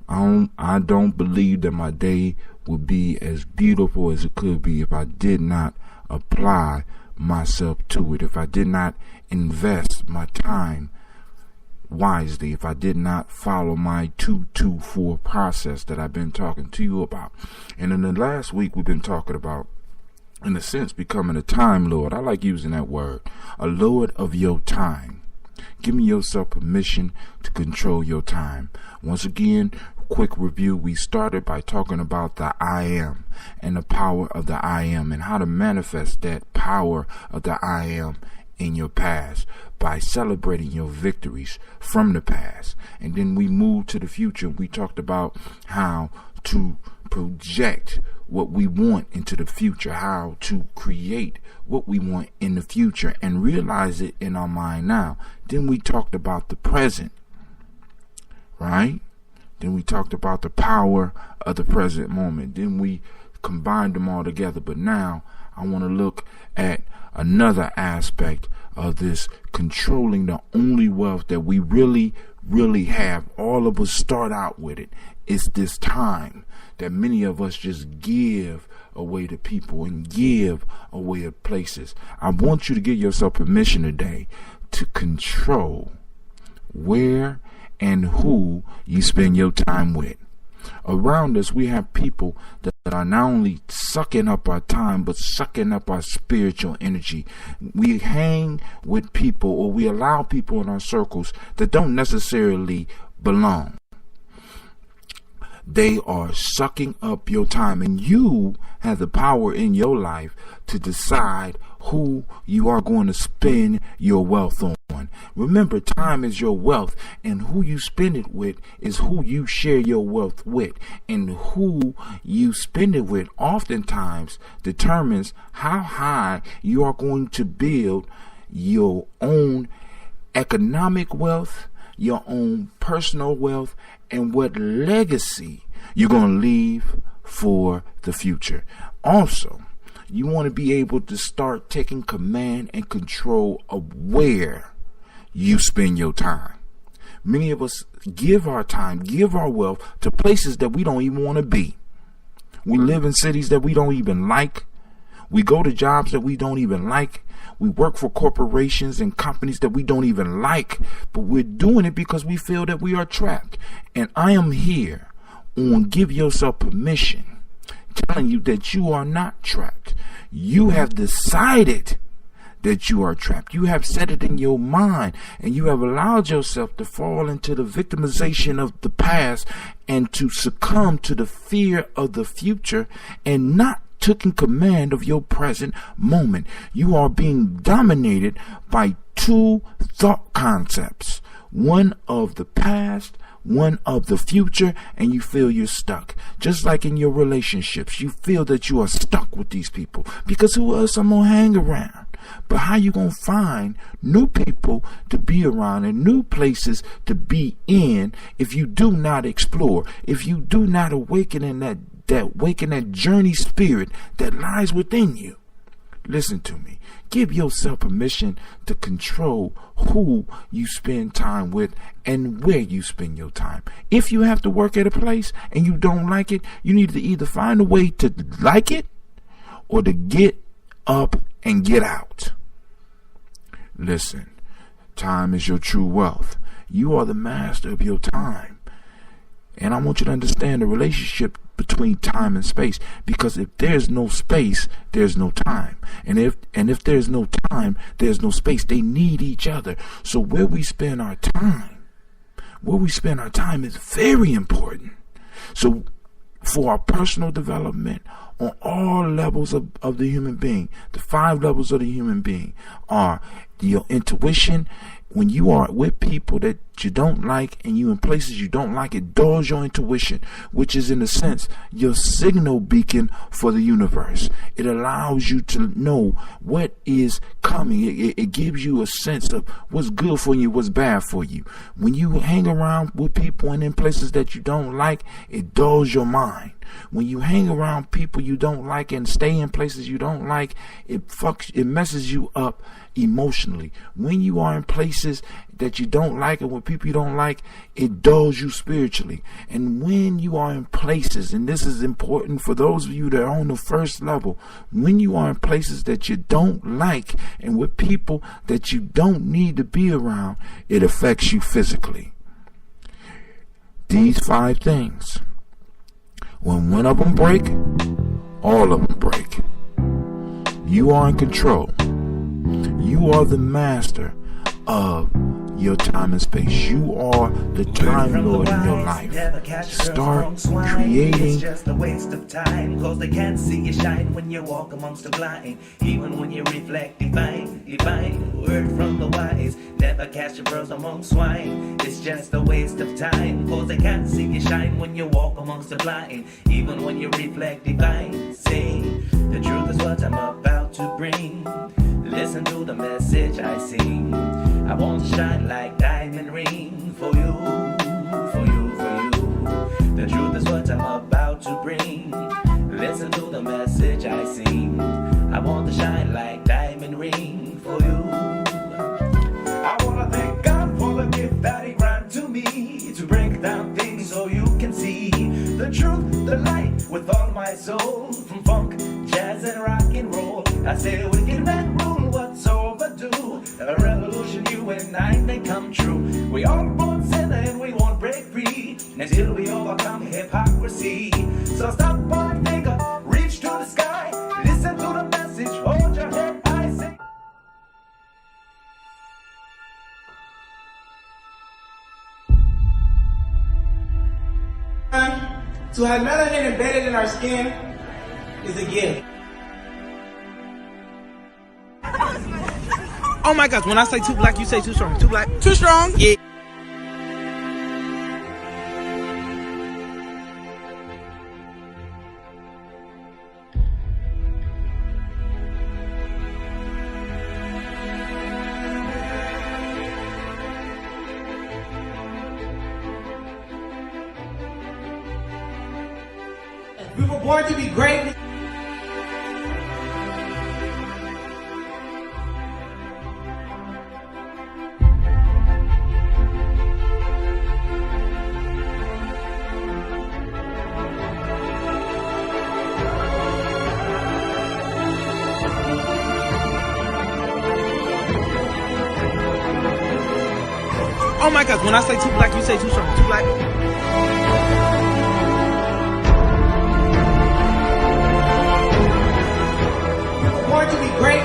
I don't believe that my day would be as beautiful as it could be if I did not apply myself to it, if I did not invest my time wisely, if I did not follow my 2-2-4 process that I've been talking to you about. And in the last week, we've been talking about, in a sense, becoming a time lord. I like using that word, a lord of your time. Giving yourself permission to control your time. Once again, quick review. We started by talking about the I am and the power of the I am and how to manifest that power of the I am in your past by celebrating your victories from the past. And then we moved to the future. We talked about how to project what we want into the future, how to create what we want in the future and realize it in our mind now. Then we talked about the present, right? Then we talked about the power of the present moment. Then we combined them all together. But now I want to look at another aspect of this, controlling the only wealth that we really have. All of us start out with it. It's this time that many of us just give away to people and give away to places. I want you to give yourself permission today to control where and who you spend your time with. Around us, we have people that are not only sucking up our time, but sucking up our spiritual energy. We hang with people, or we allow people in our circles that don't necessarily belong. They are sucking up your time, and you have the power in your life to decide who you are going to spend your wealth on. Remember, time is your wealth, and who you spend it with is who you share your wealth with. And who you spend it with oftentimes determines how high you are going to build your own economic wealth, your own personal wealth, and what legacy you're going to leave for the future. Also, you want to be able to start taking command and control of where you spend your time. Many of us give our time, give our wealth to places that we don't even want to be. We live in cities that we don't even like. We go to jobs that we don't even like. We work for corporations and companies that we don't even like, but we're doing it because we feel that we are trapped. And I am here on Give Yourself Permission, telling you that you are not trapped. You have decided that you are trapped. You have set it in your mind, and you have allowed yourself to fall into the victimization of the past and to succumb to the fear of the future and not taking command of your present moment. You are being dominated by two thought concepts, one of the past, one of the future, and you feel you're stuck. Just like in your relationships, you feel that you are stuck with these people because who else I'm gonna hang around? But how you gonna find new people to be around and new places to be in if you do not explore, if you do not awaken in that journey spirit that lies within you? Listen to me. Give yourself permission to control who you spend time with and where you spend your time. If you have to work at a place and you don't like it, you need to either find a way to like it or to get up and get out. Listen, time is your true wealth. You are the master of your time. And I want you to understand the relationship between time and space, because if there's no space, there's no time. And if there's no time, there's no space. They need each other. So where we spend our time is very important. So for our personal development on all levels of the human being, the 5 levels of the human being are your intuition. When you are with people that you don't like and you in places you don't like, it dulls your intuition, which is in a sense your signal beacon for the universe. It allows you to know what is coming. It gives you a sense of what's good for you, what's bad for you. When you hang around with people and in places that you don't like, it dulls your mind. When you hang around people you don't like and stay in places you don't like, it messes you up emotionally. When you are in places that you don't like and with people you don't like, it dulls you spiritually. And when you are in places, and this is important for those of you that are on the first level, when you are in places that you don't like and with people that you don't need to be around, it affects you physically. These 5 things, when one of them break, all of them break. You are in control. You are the master of your time and space. You are the time lord in your life. Start creating. It's just a waste of time, cause they can't see you shine when you walk amongst the blind. Even when you reflect divine word from the wise. Never cast your pearls among swine. It's just a waste of time, cause they can't see you shine when you walk amongst the blind. Even when you reflect divine. Say, the truth is what I'm about to bring. Listen to the message I sing. I want to shine like diamond ring for you, for you, for you. The truth is what I'm about to bring. Listen to the message I sing. I want to shine like diamond ring for you. I want to thank God for the gift that He granted to me, to break down things so you can see the truth, the light with all my soul. From funk, jazz and rock and roll, I say we can man rule what's overdue. A revolution you and I may come true. We all born sinner and we won't break free until we overcome hypocrisy. So stop, point finger, reach to the sky, listen to the message, hold your head high, sing. To have melanin embedded in our skin is a gift. Oh my gosh, when I say too black, you say too strong. Too black. Too strong? Yeah. We were born to be great. Oh my gosh, when I say too black, you say too strong. Too black. Born to be great.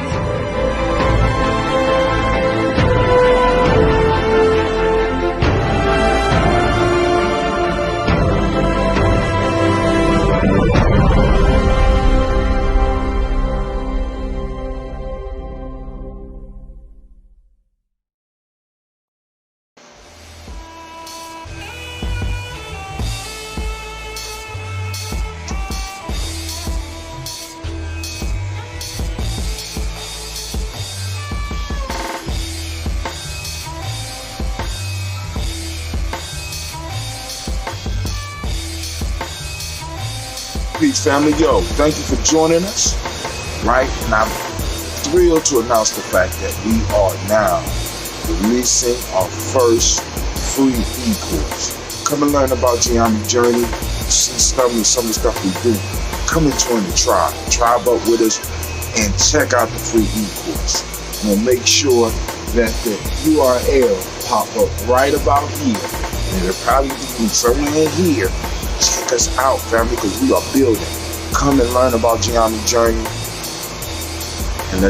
Peace, family. Yo, thank you for joining us, right? And I'm thrilled to announce the fact that we are now releasing our first free e-course. Come and learn about GYP journey, see some of the stuff we do. Come and join the tribe. Tribe up with us and check out the free e-course. We'll make sure that the URL pop up right about here and it'll probably be somewhere in here. Check us out, family, because we are building. Come and learn about Gianni's journey.